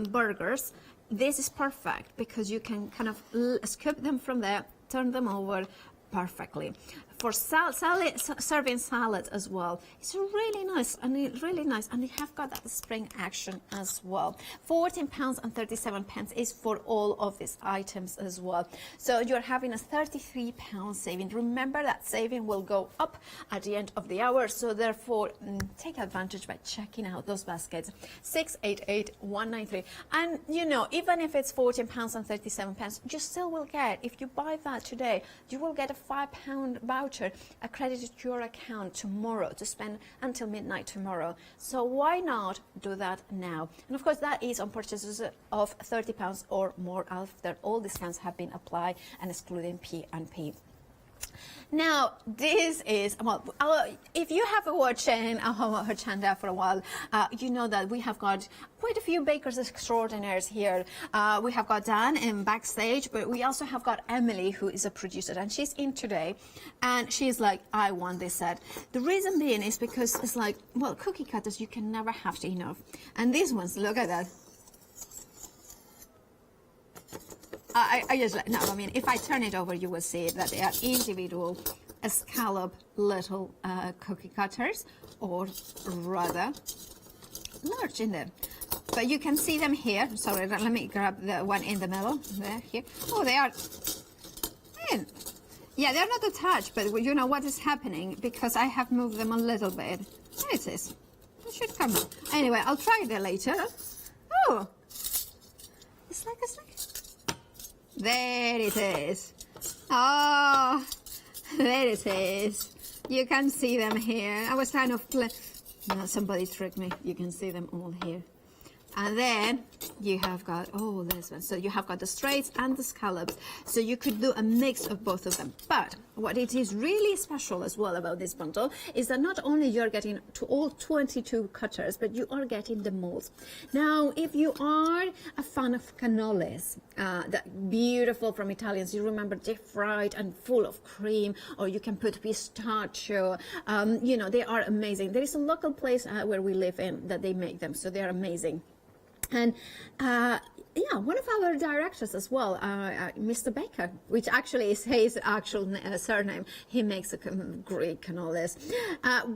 burgers, this is perfect because you can kind of scoop them from there, turn them over perfectly. for serving salad as well. It's really nice and they have got that spring action as well. £14.37 is for all of these items as well. So you're having a £33 saving. Remember that saving will go up at the end of the hour, so therefore take advantage by checking out those baskets. 688-193. And you know, even if it's £14.37, you still will get, if you buy that today, you will get a £5 voucher accredited to your account tomorrow to spend until midnight tomorrow. So why not do that now? And of course that is on purchases of £30 or more after all discounts have been applied and excluding P&P. Now, this is, well, if you have been watching Hochanda for a while, you know that we have got quite a few bakers extraordinaires here. We have got Dan in backstage, but we also have got Emily, who is a producer, and she's in today, and she's like, I want this set. The reason being is because it's like, well, cookie cutters, you can never have enough. And these ones, look at that. I just, no, I mean, if I turn it over, you will see that they are individual scallop little cookie cutters, or rather large in there. But you can see them here. Sorry, let me grab the one in the middle. There, here. Oh, they are. Man. Yeah, they're not attached, but you know what is happening because I have moved them a little bit. There it is. It should come out. Anyway, I'll try that later. Oh, it's like a snack. There it is. Oh, there it is. You can see them here. I was trying to... No, somebody tricked me. You can see them all here. And then you have got, oh, this one. So you have got the straights and the scallops. So you could do a mix of both of them. But what it is really special as well about this bundle is that not only you're getting to all 22 cutters, but you are getting the molds. Now, if you are a fan of cannolis, that beautiful from Italians, you remember deep fried and full of cream, or you can put pistachio, you know, they are amazing. There is a local place where we live in that they make them, so they're amazing. And yeah, one of our directors as well, Mr. Baker, which actually is his actual surname. He makes a great cannolis.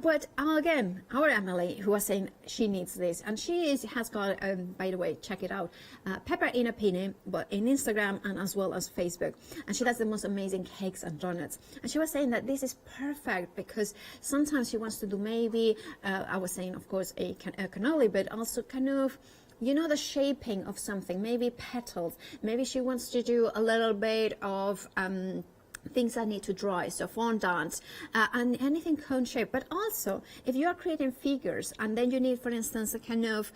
But again, our Emily, who was saying she needs this, and she has got, by the way, check it out, Pepper in a Penny, but in Instagram and as well as Facebook. And she does the most amazing cakes and donuts. And she was saying that this is perfect because sometimes she wants to do maybe, I was saying, of course, a cannoli, but also kind of, you know, the shaping of something, maybe petals. Maybe she wants to do a little bit of things that need to dry, so fondant, and anything cone shape. But also, if you are creating figures and then you need, for instance, a kind of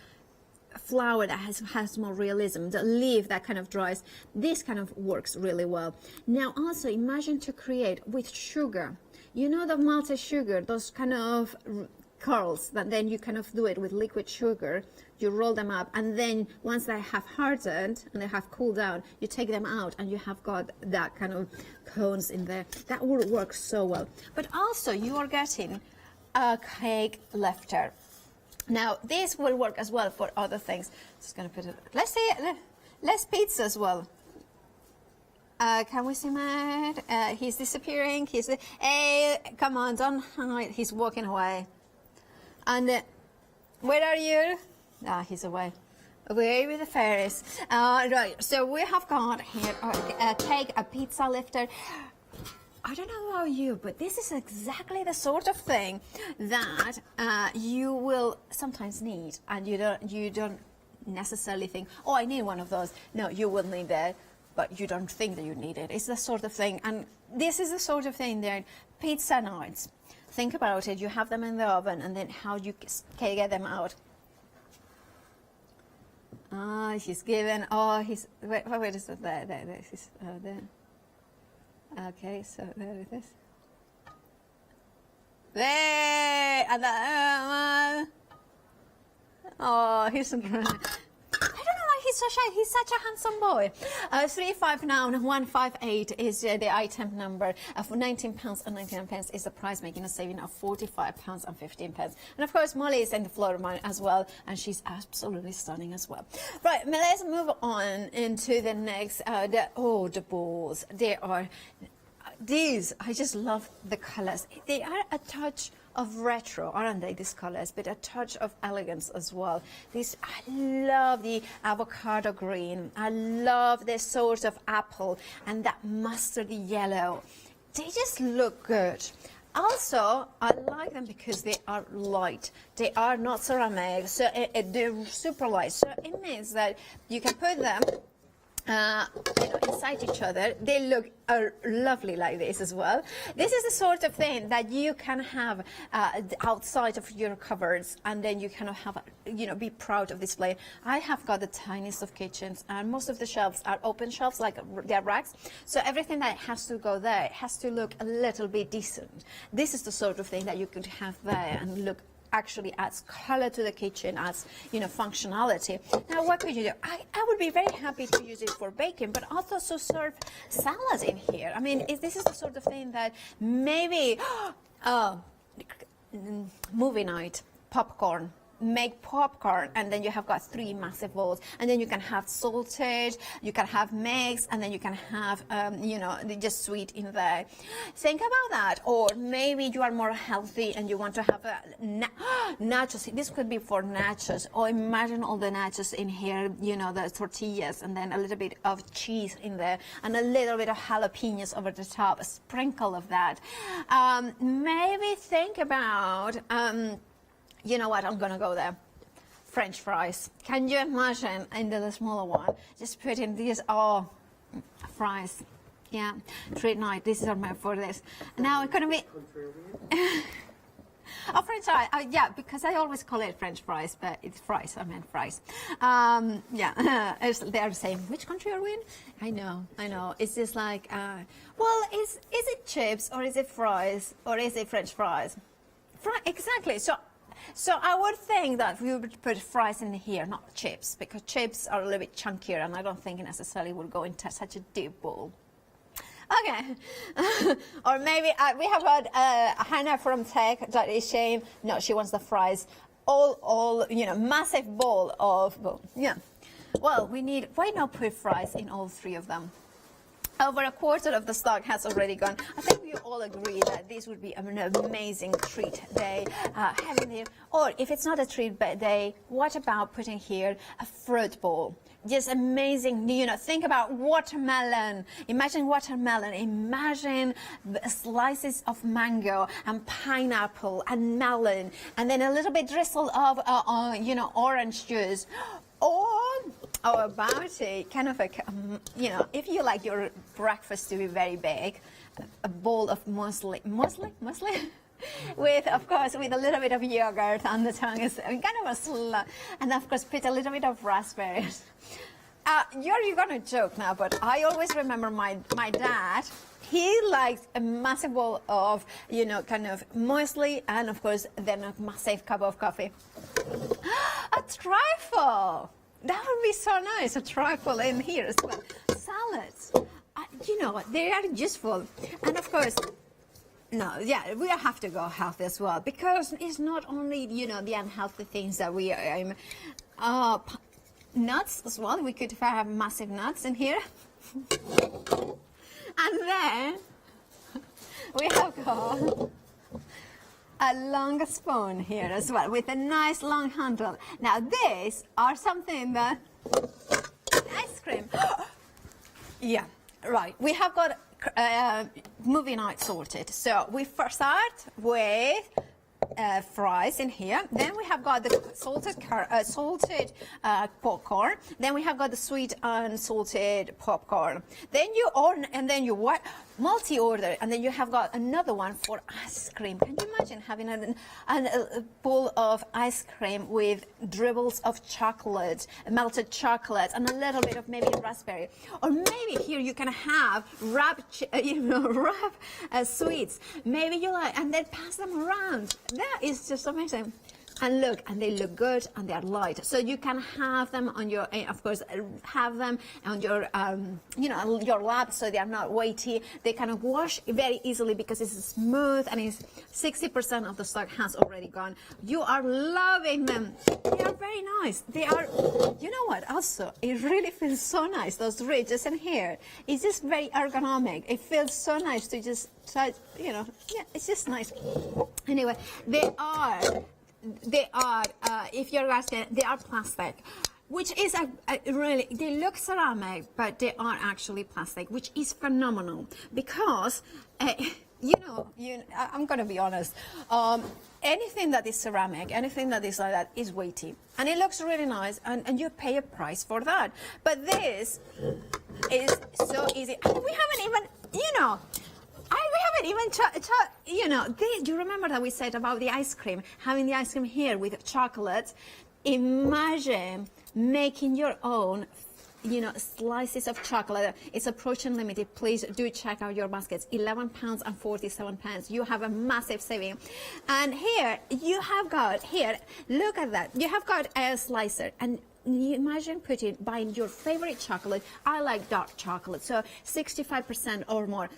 flower that has more realism, the leaf that kind of dries, this kind of works really well. Now, also, imagine to create with sugar. You know the malted sugar, those kind of curls, that then you kind of do it with liquid sugar. You roll them up, and then once they have hardened and they have cooled down, you take them out and you have got that kind of cones in there. That will work so well. But also you are getting a cake lifter. Now this will work as well for other things. Just gonna put it, let's see, less pizza as well. Can we see Matt? He's disappearing. Hey, come on, don't hide. He's walking away. And where are you? Ah, he's away. Away with the fairies. Right, so we have got here a cake, a pizza lifter. I don't know about you, but this is exactly the sort of thing that you will sometimes need, and you don't necessarily think, oh, I need one of those. No, you will need that, but you don't think that you need it. It's the sort of thing, and this is the sort of thing that pizza nights. Think about it. You have them in the oven, and then how you can get them out. Ah, he's given. Oh, he's. Wait is it? There. He's, there. Okay, so there it is. There, and that. Oh, he's. He's so shy. He's such a handsome boy. 359158 is the item number. For £19.99 is the price, making a saving of £45.15. And of course, Molly is in the floor mine as well, and she's absolutely stunning as well. Right, let's move on into the next. The balls. They are. These, I just love the colors. They are a touch of retro, aren't they, these colors, but a touch of elegance as well. I love the avocado green. I love the sort of apple and that mustardy yellow. They just look good. Also, I like them because they are light. They are not ceramic, so they're super light. So it means that you can put them inside each other. They look lovely like this as well. This is the sort of thing that you can have outside of your cupboards, and then you kind of have, be proud of display. I have got the tiniest of kitchens, and most of the shelves are open shelves, like they're racks. So everything that has to go there has to look a little bit decent. This is the sort of thing that you could have there and look actually adds color to the kitchen, adds functionality. Now what could you do? I would be very happy to use it for baking, but also serve salads in here. I mean, this is the sort of thing that maybe movie night, popcorn. Make popcorn, and then you have got 3 massive bowls, and then you can have salted, you can have mixed, and then you can have just sweet in there. Think about that. Or maybe you are more healthy and you want to have nachos. This could be for nachos. Or imagine all the nachos in here, the tortillas, and then a little bit of cheese in there, and a little bit of jalapenos over the top, a sprinkle of that. Maybe think about you know what, I'm gonna go there. French fries. Can you imagine in the smaller one, just put in these, fries. Yeah, treat night. This is our map for this. Now it's gonna be French fries. Yeah, because I always call it French fries, but it's fries. I meant fries. Yeah, they're saying, which country are we in? I know. It's just like, is it chips, or is it fries, or is it French fries? Exactly. So I would think that we would put fries in here, not chips, because chips are a little bit chunkier, and I don't think it necessarily would go into such a deep bowl. Okay. Or maybe we have got Hannah from Tech that is saying, no, she wants the fries. All massive bowl of, yeah. Well, why not put fries in all 3 of them? Over a quarter of the stock has already gone. I think we all agree that this would be an amazing treat day. Having here, or if it's not a treat day, what about putting here a fruit bowl? Just amazing, think about watermelon. Imagine watermelon. Imagine slices of mango and pineapple and melon, and then a little bit drizzle of, orange juice. Or about it, kind of if you like your breakfast to be very big, a bowl of muesli, with, of course, with a little bit of yogurt on the tongue, is kind of a slug, and of course put a little bit of raspberries. You're gonna joke now, but I always remember my dad. He liked a massive bowl of, kind of muesli, and of course then a massive cup of coffee. A trifle. That would be so nice, a trifle in here as well. Salads, they are useful. And of course, we have to go healthy as well, because it's not only, the unhealthy things that we are, nuts as well. We could have massive nuts in here. And then we have got a long spoon here as well, with a nice long handle. Now these are something that ice cream. Yeah, right. We have got movie night sorted. So we first start with fries in here. Then we have got the salted popcorn. Then we have got the sweet and salted popcorn. Then you multi-order, and then you have got another one for ice cream. Can you imagine having a bowl of ice cream with dribbles of chocolate, melted chocolate, and a little bit of maybe raspberry? Or maybe here you can have wrap sweets. Maybe you like, and then pass them around. That is just amazing. And look, and they look good, and they are light. So you can have them on your, of course, have them on your, you know, your lap, so they are not weighty. They can wash very easily because it's smooth, and it's 60% of the stock has already gone. You are loving them. They are very nice. They are, you know what? Also, it really feels so nice. Those ridges in here. It's just very ergonomic. It feels so nice to just try, you know. Yeah, it's just nice. Anyway, they are, if you're asking, they are plastic, which is a really, they look ceramic, but they are actually plastic, which is phenomenal because, you know, I'm going to be honest, anything that is ceramic, anything that is like that is weighty, and it looks really nice, and you pay a price for that. But this is so easy. And we haven't even, you know, we haven't even you know, do you remember that we said about the ice cream, having the ice cream here with chocolate? Imagine making your own, you know, slices of chocolate. It's approach unlimited. Please do check out your baskets. £11.47. You have a massive saving. And here you have got, here, look at that. You have got a slicer, and you imagine buying your favorite chocolate. I like dark chocolate, so 65% or more.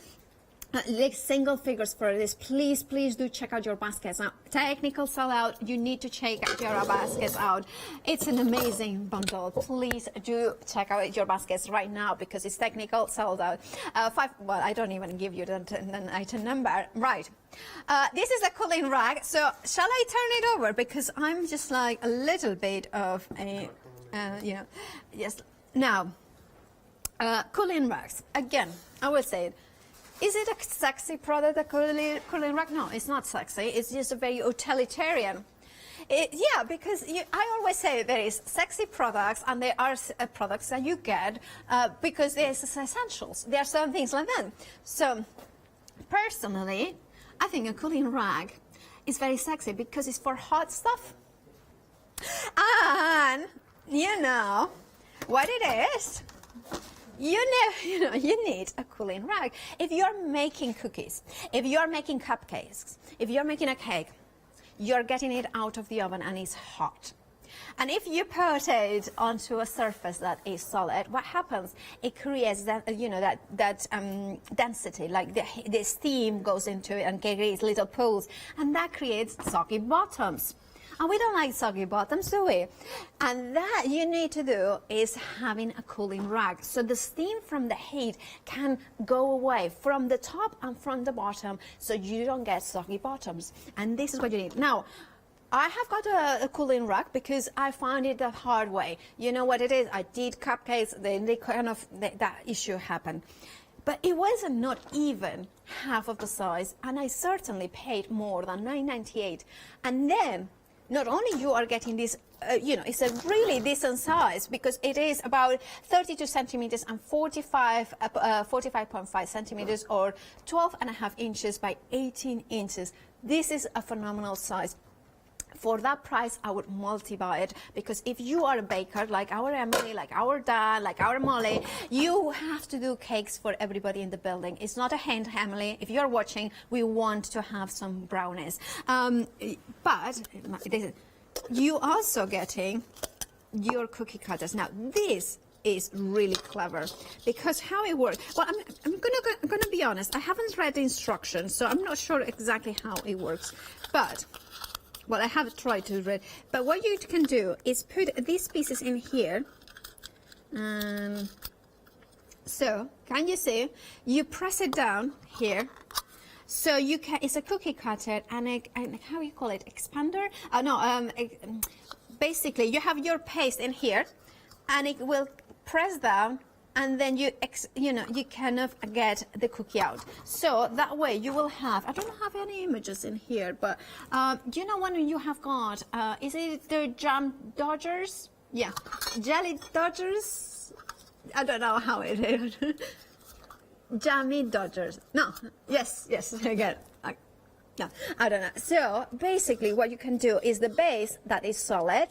Like single figures for this. Please do check out your baskets. Now, technical sellout, you need to check your baskets out. It's an amazing bundle. Please do check out your baskets right now because it's technical sold out. Well, I don't even give you the item number. Right. This is a cooling rack. So shall I turn it over? Because I'm just like a little bit of a, you know, yes. Now, cooling racks. Again, I will say it. Is it a sexy product, a cooling rack? No, it's not sexy. It's just a very utilitarian. Yeah, because I always say there is sexy products, and there are products that you get because there's essentials. There are certain things like that. So, personally, I think a cooling rack is very sexy because it's for hot stuff. And, you know, what it is? You need a cooling rack. If you're making cookies, if you're making cupcakes, if you're making a cake, you're getting it out of the oven and it's hot. And if you put it onto a surface that is solid, what happens? It creates that, you know, that density, like the steam goes into it and creates little pools, and that creates soggy bottoms. And we don't like soggy bottoms, do we? And that you need to do is having a cooling rack. So the steam from the heat can go away from the top and from the bottom, so you don't get soggy bottoms. And this is what you need. Now, I have got a cooling rack because I found it the hard way. You know what it is? I did cupcakes, then that issue happened. But it wasn't not even half of the size, and I certainly paid more than $9.98. And then, not only you are getting this, you know, it's a really decent size because it is about 32 centimeters and 45.5 centimeters, or 12.5 inches by 18 inches. This is a phenomenal size. For that price, I would multi-buy it, because if you are a baker like our Emily, like our dad, like our Molly, you have to do cakes for everybody in the building. It's not a hint, Emily. If you're watching, we want to have some brownies. But you also getting your cookie cutters. Now, this is really clever because how it works. Well, I'm gonna be honest. I haven't read the instructions, so I'm not sure exactly how it works. But well, I have tried to read. But what you can do is put these pieces in here. So can you see? You press it down here. So you can. It's a cookie cutter and how you call it, expander? Basically, you have your paste in here, and it will press down, and then you kind of get the cookie out. So that way you will have, I don't have any images in here, but you know when you have got, is it the jam dodgers? Yeah, jelly dodgers? I don't know how it is. Jammy dodgers. No, yes, again. No, I don't know. So basically what you can do is the base that is solid,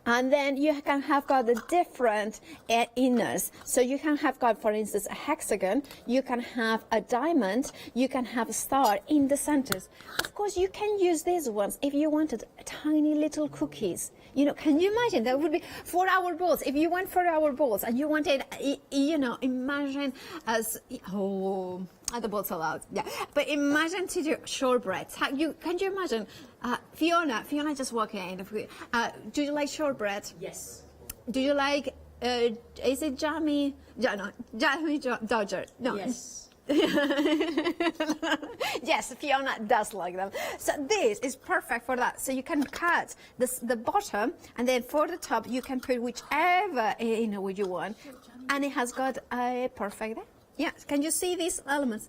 And then you can have got the different inners. So you can have got, for instance, a hexagon, you can have a diamond, you can have a star in the centers. Of course, you can use these ones if you wanted tiny little cookies. You know, can you imagine? That would be 4-hour balls. If you want 4-hour balls and you wanted, you know, imagine as, the balls are out. Yeah, but imagine to do shortbreads. Can you imagine? Fiona just walking in. Do you like shortbread? Yes. Do you like? Is it jammy? No, jammy Dodger. No. Yes. Yes, Fiona does like them. So this is perfect for that. So you can cut the bottom, and then for the top you can put whichever wood you want, and it has got a perfect. Yeah, can you see these elements?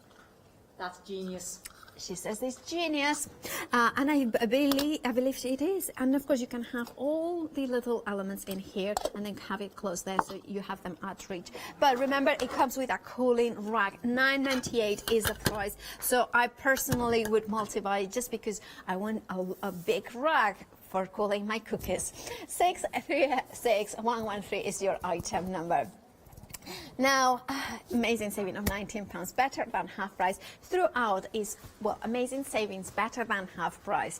That's genius. She says it's genius, and I believe it is. And of course, you can have all the little elements in here, and then have it close there, so you have them at reach. But remember, it comes with a cooling rack. $9.98 is the price. So I personally would multiply it just because I want a big rack for cooling my cookies. 636113 is your item number. Now, amazing saving of £19, better than half price. Throughout is, well, amazing savings, better than half price.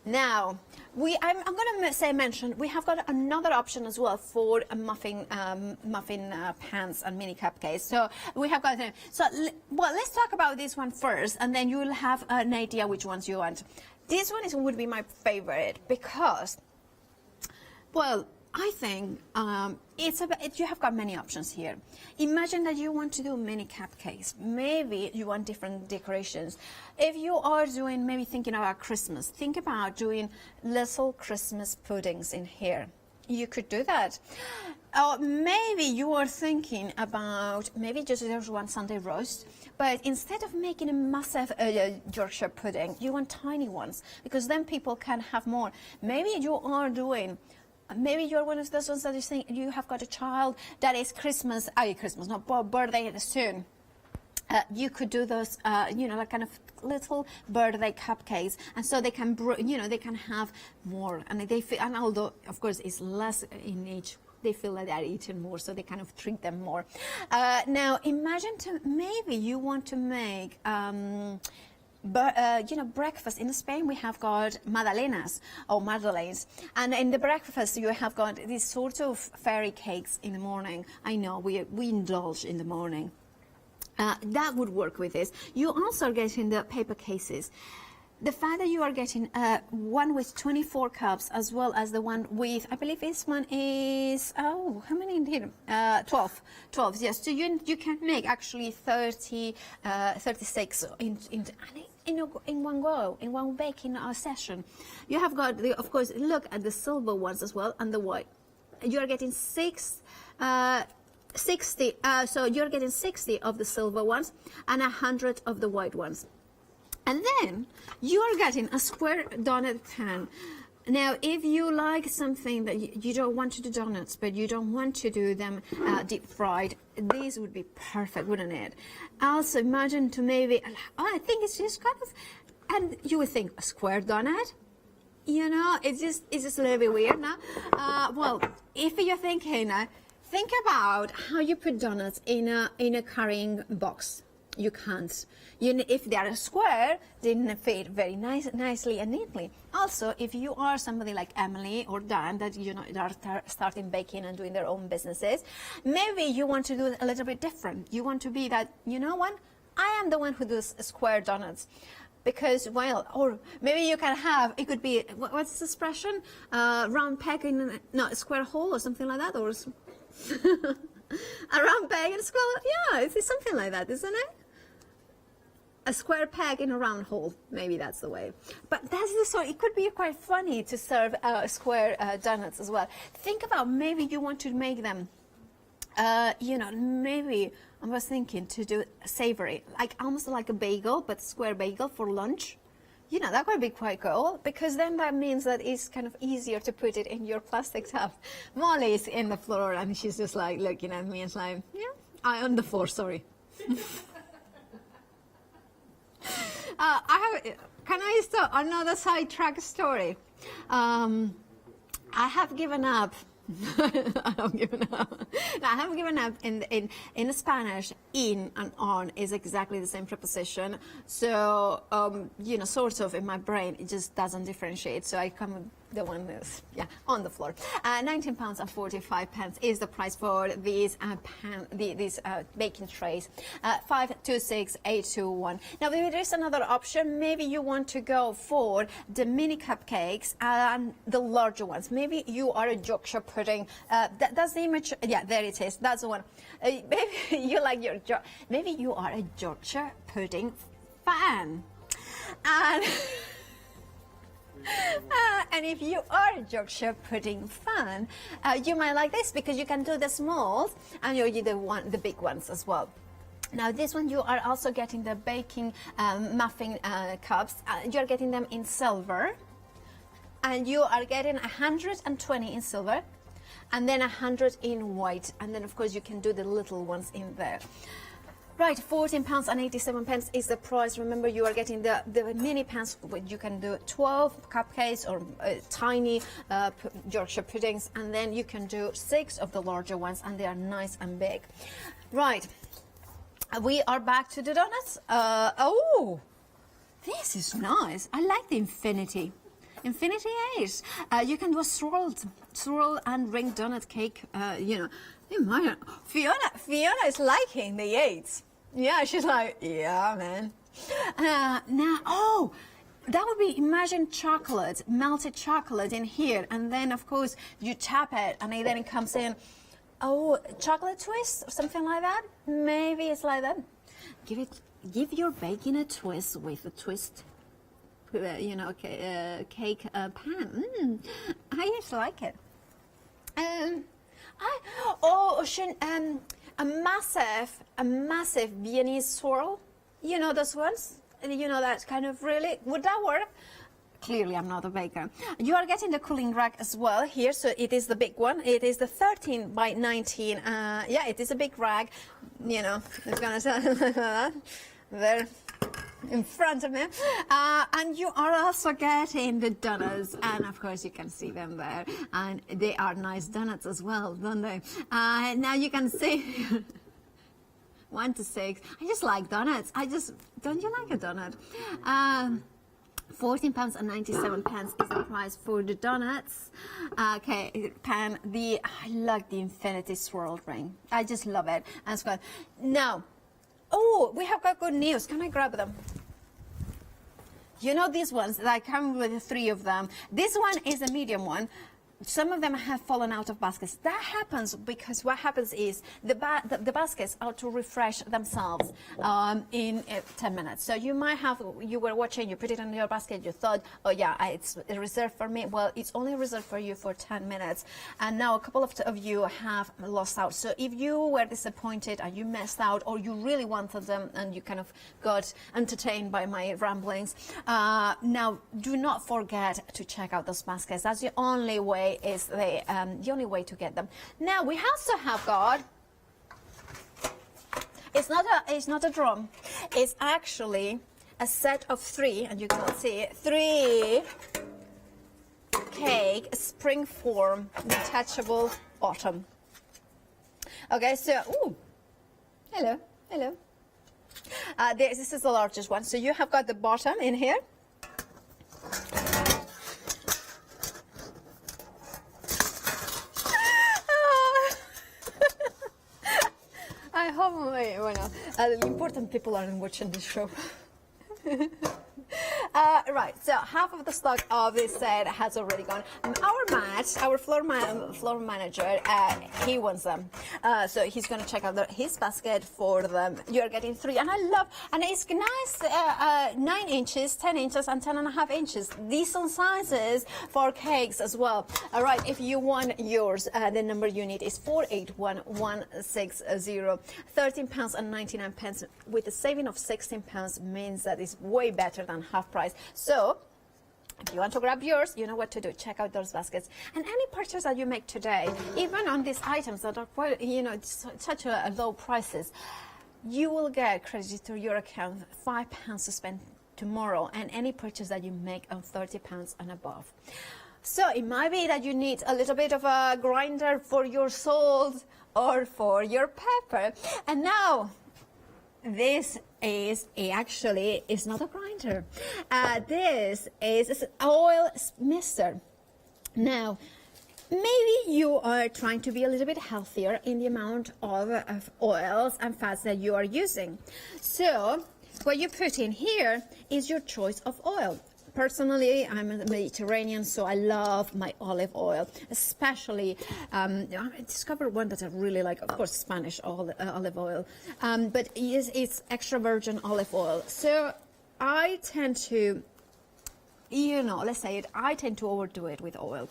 Now, I'm going to mention, we have got another option as well for muffin pans and mini cupcakes. So we have got them. So, well, let's talk about this one first, and then you will have an idea which ones you want. This one would be my favorite because, well, I think you have got many options here. Imagine that you want to do mini cupcakes. Maybe you want different decorations. If you are doing, maybe thinking about Christmas, think about doing little Christmas puddings in here. You could do that. Or maybe you are thinking about, maybe just there's one Sunday roast, but instead of making a massive Yorkshire pudding, you want tiny ones, because then people can have more. Maybe you are doing, maybe you're one of those ones that is saying you have got a child that is birthday soon. You could do those, like kind of little birthday cupcakes, and so they can, they can have more, and they feel, and although of course it's less in each, they feel like they're eating more, so they kind of treat them more. Now imagine maybe you want to make. Breakfast in Spain we have got magdalenas or madeleines, and in the breakfast you have got these sort of fairy cakes in the morning. I know we indulge in the morning. That would work with this. You also are getting the paper cases. The fact that you are getting one with 24 cups as well as the one with, I believe this one is, how many in here? 12, yes. So you can make actually 36 in one go, in one baking session. You have got, of course, look at the silver ones as well and the white. You are getting 60, so you're getting 60 of the silver ones and 100 of the white ones. And then you are getting a square donut pan. Now, if you like something that you don't want to do donuts, but you don't want to do them deep fried, these would be perfect, wouldn't it? Also, imagine to maybe, I think it's just kind of, and you would think a square donut. It's just a little bit weird now. Well, if you're thinking, think about how you put donuts in a carrying box. You can't. If they are square, they fit very nicely and neatly. Also, if you are somebody like Emily or Dan that are starting baking and doing their own businesses, maybe you want to do it a little bit different. You want to be that, what? I am the one who does square donuts. Because, or maybe you can have, it could be, what's the expression? Round peg in a square hole or something like that, or a round peg in a square, yeah, it's something like that, isn't it? A square peg in a round hole, maybe that's the way. But that's the sort, it could be quite funny to serve square donuts as well. Think about maybe you want to make them, maybe I was thinking to do savory, like almost like a bagel, but square bagel for lunch. That could be quite cool, because then that means that it's kind of easier to put it in your plastic tub. Molly is in the floor and she's just like looking at me and like, I on the floor, sorry. Can I start another sidetrack story? I have given up. I have given up. No, I have given up. In Spanish, in and on is exactly the same preposition. So you know, sort of in my brain, it just doesn't differentiate. So I come with the one that's on the floor. £19.45 is the price for these these baking trays. 526821. Now there is another option. Maybe you want to go for the mini cupcakes and the larger ones. Maybe you are a Yorkshire pudding. That's the image. Yeah, there it is. That's the one. Maybe you like maybe you are a Yorkshire pudding fan. And and if you are a Yorkshire pudding fan, you might like this because you can do the smalls and you do the big ones as well. Now this one, you are also getting the baking muffin cups. You're getting them in silver, and you are getting 120 in silver, and then 100 in white, and then of course you can do the little ones in there. Right, £14.87 is the price. Remember, you are getting the mini pans. You can do 12 cupcakes or tiny Yorkshire puddings, and then you can do 6 of the larger ones, and they are nice and big. Right, we are back to the donuts. Oh, this is nice. I like the Infinity 8. You can do a swirl and ring donut cake. You know, Fiona is liking the 8s. Yeah, she's like, yeah, man. Now, that would be, imagine chocolate, melted chocolate in here, and then of course you tap it, and then it comes in. Oh, chocolate twist or something like that. Maybe it's like that. Give your baking a twist with a twist. You know, cake pan. I just like it. A massive Viennese swirl. You know those ones? You know that kind of really. Would that work? Clearly, I'm not a baker. You are getting the cooling rack as well here, so it is the big one. It is the 13 by 19. Yeah, it is a big rack. You know, I'm gonna tell you that. There. In front of me, and you are also getting the donuts, and of course you can see them there, and they are nice donuts as well, don't they? Now you can see 1 to 6. I just like donuts. Don't you like a donut? £14.97 is the price for the donuts. Okay, pan. I like the Infinity swirl ring. I just love it as well. Now. Oh, we have got good news. Can I grab them? You know these ones that I come with 3 of them. This one is a medium one. Some of them have fallen out of baskets. That happens because what happens is the baskets are to refresh themselves in 10 minutes. So you might have, you were watching, you put it in your basket, you thought, oh yeah, it's reserved for me. Well, it's only reserved for you for 10 minutes. And now a couple of you have lost out. So if you were disappointed and you missed out, or you really wanted them and you kind of got entertained by my ramblings, now do not forget to check out those baskets. That's the only way. Is the only way to get them. Now we also have got. It's not a drum. It's actually a set of 3, and you can see 3 cake spring form detachable bottom. Okay, so hello. This is the largest one. So you have got the bottom in here. I hope the important people aren't watching this show. Right, so half of the stock of this set has already gone. Our floor manager, he wants them. So he's going to check out his basket for them. You're getting 3, and I love, and it's nice, 9 inches, 10 inches, and 10.5 inches. Decent sizes for cakes as well. All right, if you want yours, the number you need is 481160. £13.99 with a saving of £16 means that it's way better than half price. So if you want to grab yours, you know what to do. Check out those baskets. And any purchase that you make today, even on these items that are quite, such a low prices, you will get credited to your account £5 to spend tomorrow, and any purchase that you make on £30 and above. So it might be that you need a little bit of a grinder for your salt or for your pepper. And now, this is actually is not a grinder. This is an oil mixer. Now, maybe you are trying to be a little bit healthier in the amount of oils and fats that you are using. So what you put in here is your choice of oil. Personally, I'm a Mediterranean, so I love my olive oil, especially, I discovered one that I really like, of course, Spanish olive oil, but it's extra virgin olive oil. So I tend to, let's say it, I tend to overdo it with oil.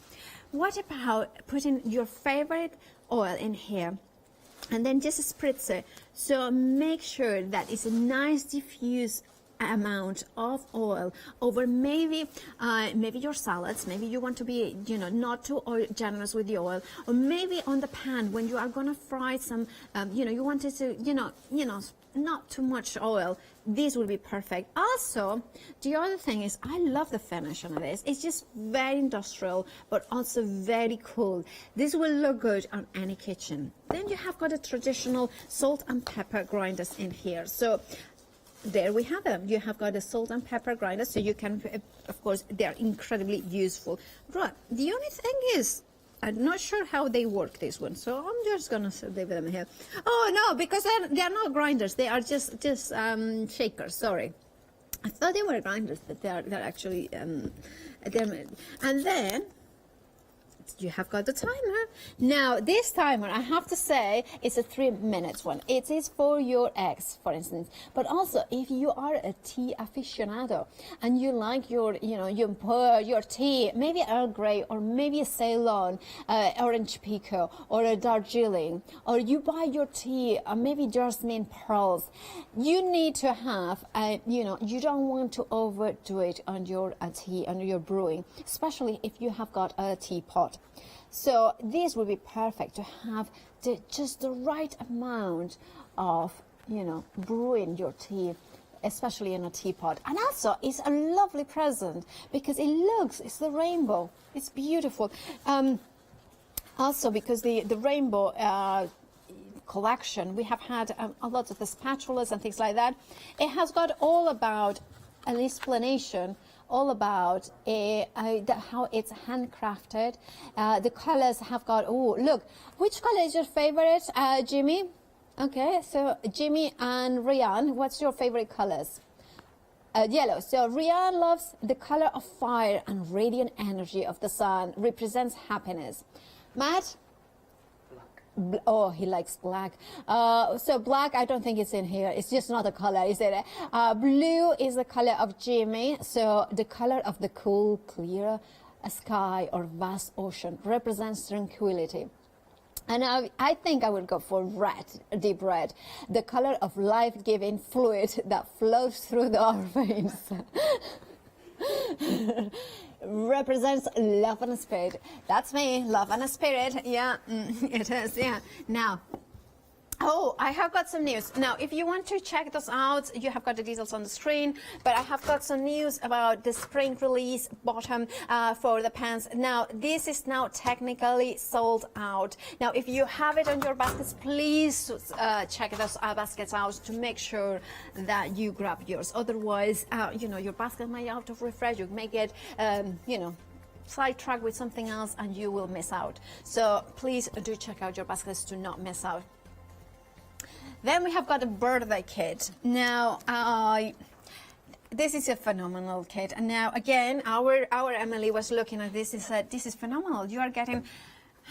What about putting your favorite oil in here and then just spritz it? So make sure that it's a nice diffuse amount of oil over maybe your salads. Maybe you want to be not too generous with the oil, or maybe on the pan when you are going to fry some you want it to not too much oil. This will be perfect. Also, the other thing is I love the finish on this. It's just very industrial but also very cool. This will look good on any kitchen. Then you have got a traditional salt and pepper grinders in here. So there we have them. You have got a salt and pepper grinder, so you can, of course, they are incredibly useful. Right, the only thing is, I'm not sure how they work, this one, so I'm just going to leave them here. Oh, no, because they are not grinders. They are just shakers, sorry. I thought they were grinders, but they're actually, and then you have got the timer. Now, this timer, I have to say, it's a 3 minutes one. It is for your eggs, for instance. But also, if you are a tea aficionado and you like your, you pour your tea, maybe Earl Grey or maybe a Ceylon, orange pekoe or a Darjeeling, or you buy your tea, maybe jasmine pearls, you need to have, you don't want to overdo it on your tea, on your brewing, especially if you have got a teapot. So this would be perfect to have just the right amount of, brewing your tea, especially in a teapot. And also, it's a lovely present because it's the rainbow. It's beautiful. Also, because the rainbow collection, we have had a lot of the spatulas and things like that. It has got all about an explanation all about how it's handcrafted. The colors have got, oh, look, which color is your favorite, Jimmy? Okay, so Jimmy and Rian, what's your favorite colors? Yellow. So Rian loves the color of fire and radiant energy of the sun, represents happiness. Matt? Oh, he likes black. So black, I don't think it's in here. It's just not a color, is it? Blue is the color of Jimmy. So the color of the cool, clear sky or vast ocean represents tranquility. And I think I would go for red, deep red, the color of life-giving fluid that flows through our veins. Represents love and spirit. That's me, love and spirit. Yeah, it is. Yeah. Now, oh, I have got some news. Now, if you want to check those out, you have got the details on the screen, but I have got some news about the spring release bottom for the pants. Now, this is now technically sold out. Now, if you have it on your baskets, please check those baskets out to make sure that you grab yours. Otherwise, your basket might be out of refresh. You may get, sidetracked with something else and you will miss out. So please do check out your baskets to not miss out. Then we have got a birthday kit. Now, this is a phenomenal kit. And now, again, our Emily was looking at this and said, this is phenomenal. You are getting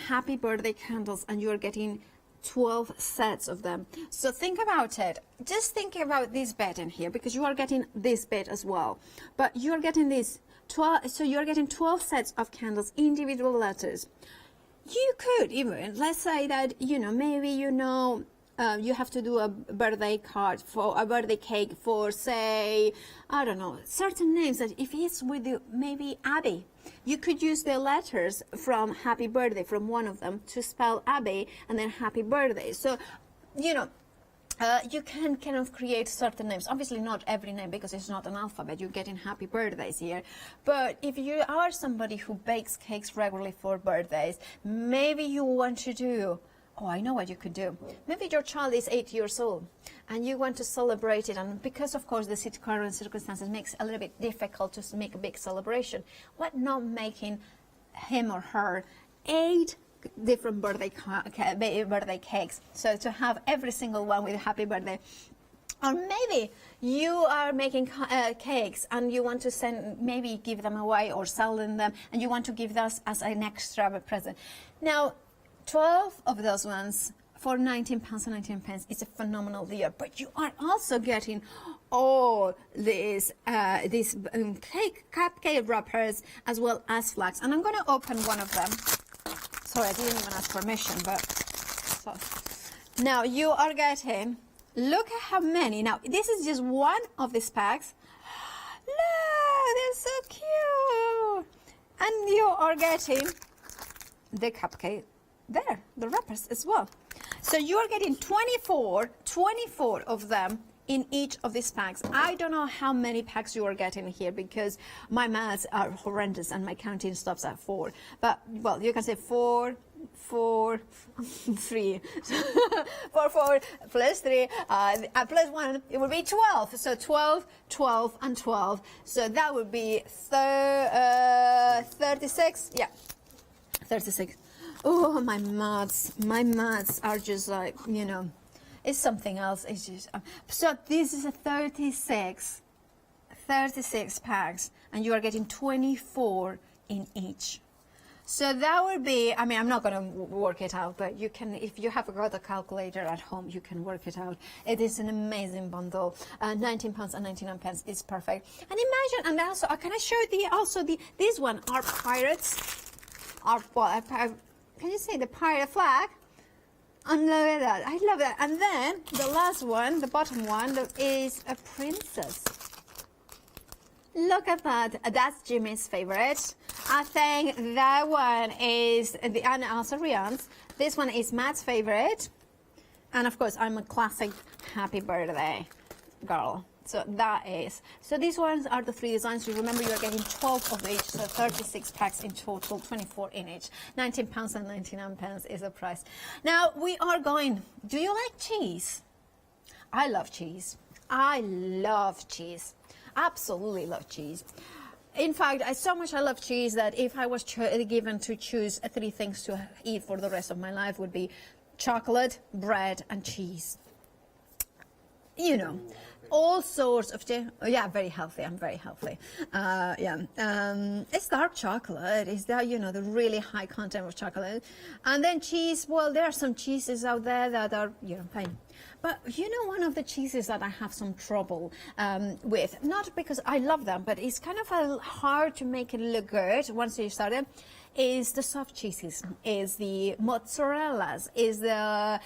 happy birthday candles and you are getting 12 sets of them. So think about it. Just think about this bed in here because you are getting this bed as well. But you are getting this 12, so you are getting 12 sets of candles, individual letters. You could even, let's say that, maybe you have to do a birthday card for a birthday cake for, say, I don't know, certain names that if it's with maybe Abby, you could use the letters from happy birthday from one of them to spell Abby and then happy birthday. So, you can kind of create certain names. Obviously not every name because it's not an alphabet. You're getting happy birthdays here. But if you are somebody who bakes cakes regularly for birthdays, maybe you want to do, oh, I know what you could do. Maybe your child is 8 years old and you want to celebrate it, and because of course the current circumstances makes it a little bit difficult to make a big celebration, what not making him or her 8 different birthday cakes, so to have every single one with a happy birthday. Or maybe you are making cakes and you want to send, maybe give them away or sell them, and you want to give us as an extra present. Now 12 of those ones for £19.99 is a phenomenal deal, but you are also getting all these cupcake wrappers as well as flags, and I'm going to open one of them. Sorry, I didn't even ask permission, but so. Now you are getting, look at how many. Now this is just one of these packs. Look, they're so cute. And you are getting the cupcake there, the wrappers as well. So you are getting 24 of them in each of these packs. I don't know how many packs you are getting here because my maths are horrendous and my counting stops at 4. But, well, you can say 4, 3. 4 plus 3 plus 1, it would be 12. So 12, 12, and 12. So that would be 36. Yeah, 36. Oh, my maths are just like, you know, it's something else. It's just so this is a 36 packs, and you are getting 24 in each. So that would be, I mean, I'm not going to work it out, but you can, if you have got a calculator at home, you can work it out. It is an amazing bundle. £19.99 is perfect. And imagine, and also, can I show you these one are pirates. Can you see the pirate flag? And look at that, I love that. And then the last one, the bottom one, is a princess. Look at that, that's Jimmy's favorite. I think that one is, and also Rian's. This one is Matt's favorite. And of course, I'm a classic happy birthday girl. So that is. So these ones are the 3 designs. You remember you are getting 12 of each, so 36 packs in total, 24 in each. £19.99 is the price. Now we are going. Do you like cheese? I love cheese. I love cheese. Absolutely love cheese. In fact, so much I love cheese that if I was given to choose 3 things to eat for the rest of my life, would be chocolate, bread, and cheese. You know, all sorts of very healthy. I'm very healthy. It's dark chocolate. It's the the really high content of chocolate, and then cheese. Well, there are some cheeses out there that are fine. But one of the cheeses that I have some trouble with, not because I love them, but it's kind of hard to make it look good once you start it, is the soft cheeses, is the mozzarellas, is the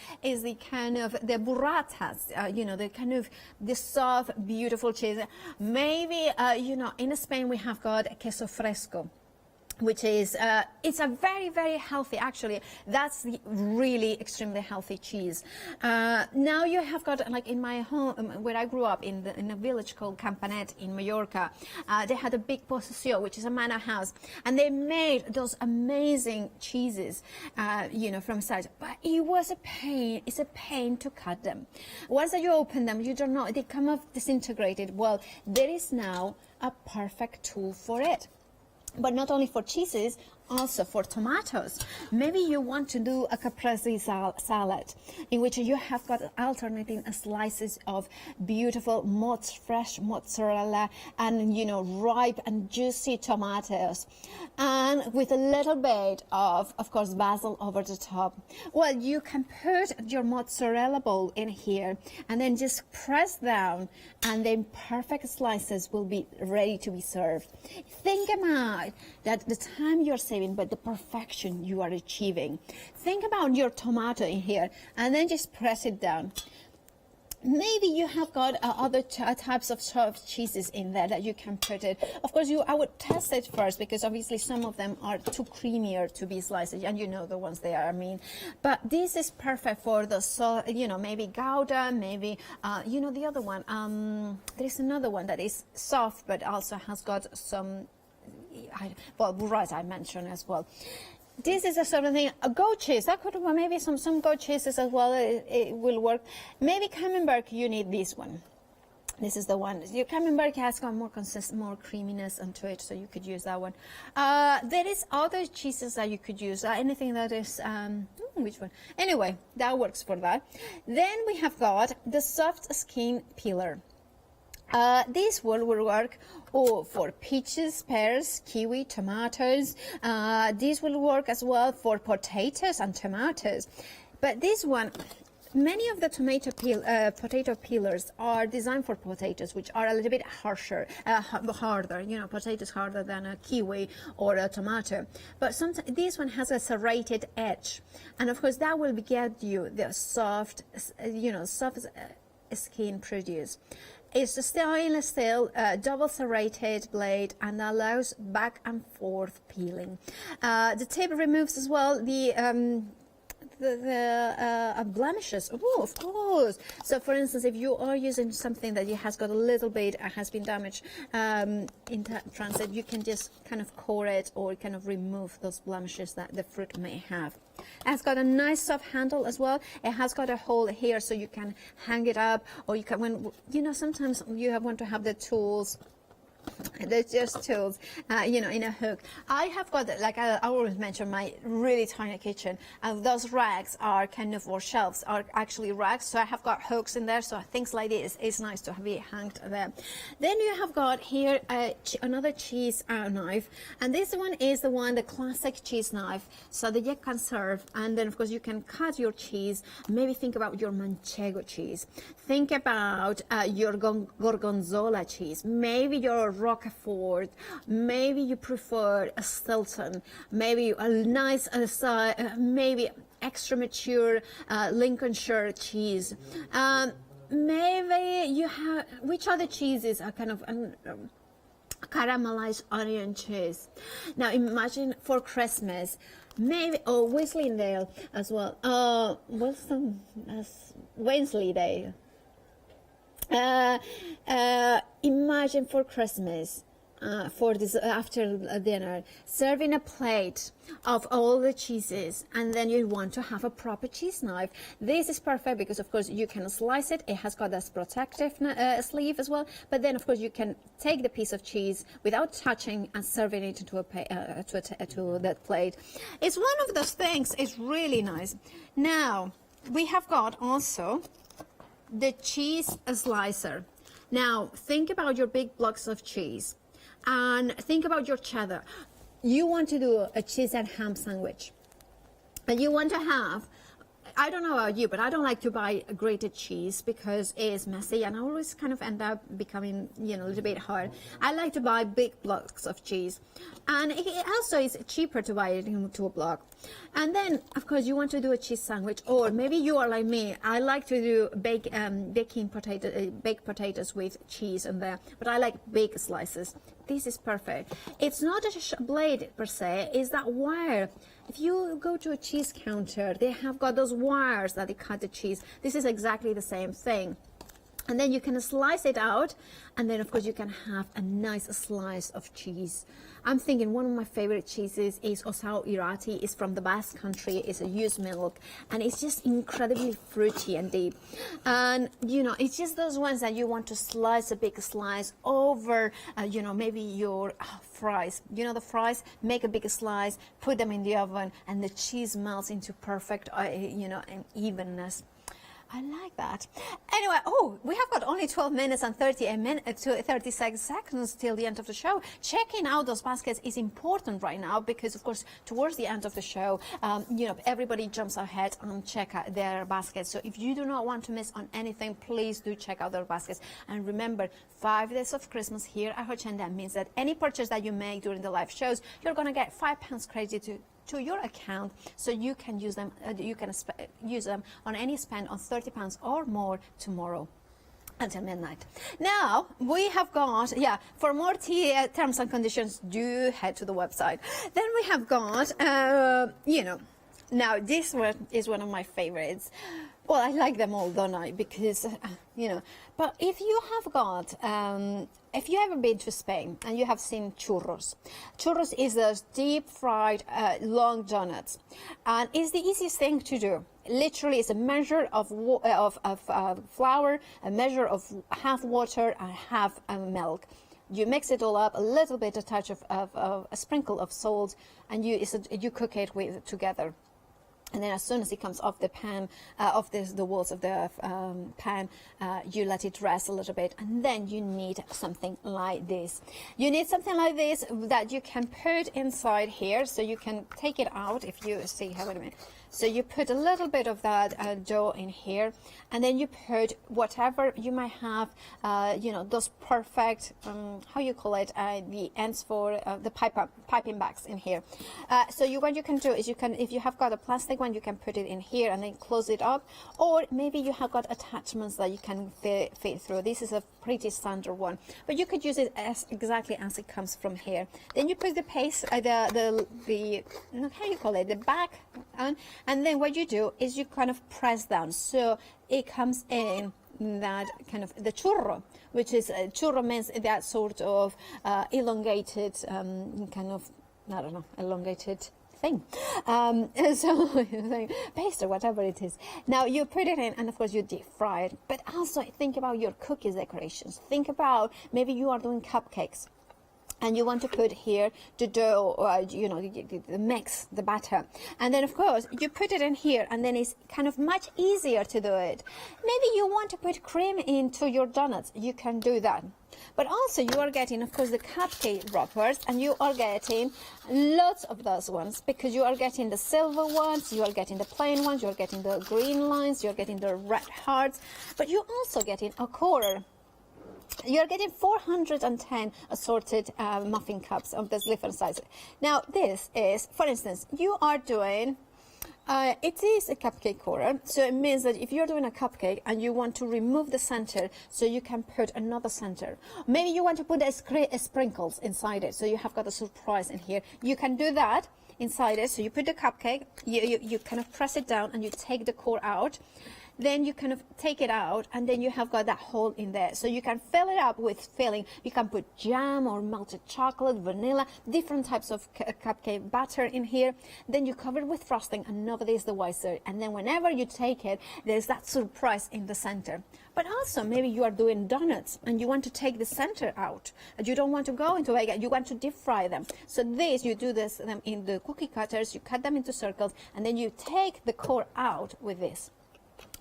kind of the burratas, the kind of the soft, beautiful cheese. Maybe, in Spain we have got queso fresco, which is, it's a very, very healthy, actually, that's the really extremely healthy cheese. Now you have got, like in my home, where I grew up, in a village called Campanet in Mallorca, they had a big possessió, which is a manor house, and they made those amazing cheeses, from side, but it was a pain, it's a pain to cut them. Once that you open them, you don't know, they come off disintegrated. Well, there is now a perfect tool for it. But not only for cheeses, also for tomatoes. Maybe you want to do a caprese salad in which you have got alternating slices of beautiful fresh mozzarella and ripe and juicy tomatoes, and with a little bit of course, basil over the top. Well, you can put your mozzarella ball in here and then just press down, and then perfect slices will be ready to be served. Think about that, the time you're saving, but the perfection you are achieving. Think about your tomato in here, and then just press it down. maybe you have got other types of soft cheeses in there that you can put it. Of course, I would test it first, because obviously some of them are too creamier to be sliced, and you know the ones they are, I mean. But this is perfect for the, maybe Gouda, maybe, the other one. There's another one that is soft, but also has got some, burrata I mentioned as well. This is a sort of thing, a goat cheese. That could maybe some goat cheeses as well. It will work. Maybe Camembert, you need this one. This is the one. Your Camembert has got more creaminess into it, so you could use that one. There is other cheeses that you could use. Anything that is, which one? Anyway, that works for that. Then we have got the soft skin peeler. This will work for peaches, pears, kiwi, tomatoes. This will work as well for potatoes and tomatoes. But this one, many of the potato peelers are designed for potatoes, which are a little bit harder. Potatoes harder than a kiwi or a tomato. But sometimes this one has a serrated edge, and of course that will get you the soft skin produce. It's a stainless steel double serrated blade and allows back and forth peeling. The tip removes as well the blemishes. Oh, of course. So, for instance, if you are using something that has got a little bit has been damaged in transit, you can just kind of core it or kind of remove those blemishes that the fruit may have. It has got a nice soft handle as well. It has got a hole here, so you can hang it up, or you can, sometimes you want to have the tools. They're just tools, in a hook. I have got, like I always mention, my really tiny kitchen, and those racks are or shelves are actually racks, so I have got hooks in there, so things like this is nice to be hanged there. Then you have got here another cheese knife, and this one is the classic cheese knife, so that you can serve, and then of course you can cut your cheese. Maybe think about your manchego cheese, think about your gorgonzola cheese, maybe your Roquefort, maybe you prefer a Stilton, maybe a nice maybe extra mature Lincolnshire cheese. Maybe you have, which other cheeses are kind of caramelized onion cheese. Now imagine for Christmas, maybe, Wensleydale as well. Wensleydale. Imagine for Christmas, for this after dinner, serving a plate of all the cheeses, and then you want to have a proper cheese knife. This is perfect because, of course, you can slice it. It has got this protective sleeve as well. But then, of course, you can take the piece of cheese without touching and serving it into to that plate. It's one of those things. It's really nice. Now we have got also the cheese slicer. Now think about your big blocks of cheese and think about your cheddar. You want to do a cheese and ham sandwich, and you want to have, I don't know about you, but I don't like to buy grated cheese because it's messy and I always kind of end up becoming, a little bit hard. I like to buy big blocks of cheese, and it also is cheaper to buy it into a block. And then, of course, you want to do a cheese sandwich, or maybe you are like me. I like to do baked potatoes with cheese in there, but I like big slices. This is perfect. It's not a blade per se, it's that wire. If you go to a cheese counter, they have got those wires that they cut the cheese. This is exactly the same thing. And then you can slice it out, and then of course you can have a nice slice of cheese. I'm thinking one of my favorite cheeses is Osao Irati. It's from the Basque country. It's a used milk, and it's just incredibly fruity and deep. And it's just those ones that you want to slice a big slice over, maybe your fries. The fries, make a big slice, put them in the oven, and the cheese melts into perfect, and evenness. I like that. Anyway, we have got only 12 minutes and 36 seconds till the end of the show. Checking out those baskets is important right now because, of course, towards the end of the show, everybody jumps ahead and check out their baskets. So if you do not want to miss on anything, please do check out their baskets. And remember, 5 days of Christmas here at Hochanda means that any purchase that you make during the live shows, you're going to get £5 credit to your account, so you can use them. You can use them on any spend on £30 or more tomorrow until midnight. Now we have got, for more terms and conditions, do head to the website. Then we have got, now this one is one of my favorites. Well, I like them all, don't I? Because, but if you have got, if you ever been to Spain and you have seen churros, churros is those deep fried long donuts, and it's the easiest thing to do. Literally, it's a measure of flour, a measure of half water and half milk. You mix it all up, a little bit, a touch of a sprinkle of salt, and you cook it together. And then as soon as it comes off the pan, off the walls of the pan, you let it rest a little bit. And then you need something like this. You need something like this that you can put inside here. So you can take it out if you see, wait a minute. So you put a little bit of that dough in here, and then you put whatever you might have, those perfect, how you call it, the ends for the piping bags in here. So what you can do is if you have got a plastic one, you can put it in here and then close it up, or maybe you have got attachments that you can fit through. This is a pretty standard one, but you could use it exactly as it comes from here. Then you put the paste, how you call it, the back on. And then what you do is you kind of press down, so it comes in that kind of the churro, which is churro means that sort of elongated elongated thing. So paste or whatever it is. Now you put it in, and of course you deep fry it. But also think about your cookies decorations. Think about maybe you are doing cupcakes, and you want to put here the dough, the mix, the batter. And then, of course, you put it in here, and then it's kind of much easier to do it. Maybe you want to put cream into your donuts. You can do that. But also, you are getting, of course, the cupcake wrappers, and you are getting lots of those ones, because you are getting the silver ones, you are getting the plain ones, you are getting the green lines, you are getting the red hearts, but you're also getting a quarter. You're getting 410 assorted muffin cups of this different sizes. Now, this is, for instance, you are doing, it is a cupcake quarter, so it means that if you're doing a cupcake and you want to remove the center, so you can put another center. Maybe you want to put sprinkles inside it, so you have got a surprise in here. You can do that inside it. So you put the cupcake, you kind of press it down, and you take the core out. Then you kind of take it out, and then you have got that hole in there. So you can fill it up with filling. You can put jam or melted chocolate, vanilla, different types of cupcake batter in here. Then you cover it with frosting, and nobody is the wiser. And then whenever you take it, there's that surprise in the center. But also, maybe you are doing donuts, and you want to take the center out, and you don't want to go into it, you want to deep fry them. So you do this in the cookie cutters, you cut them into circles, and then you take the core out with this.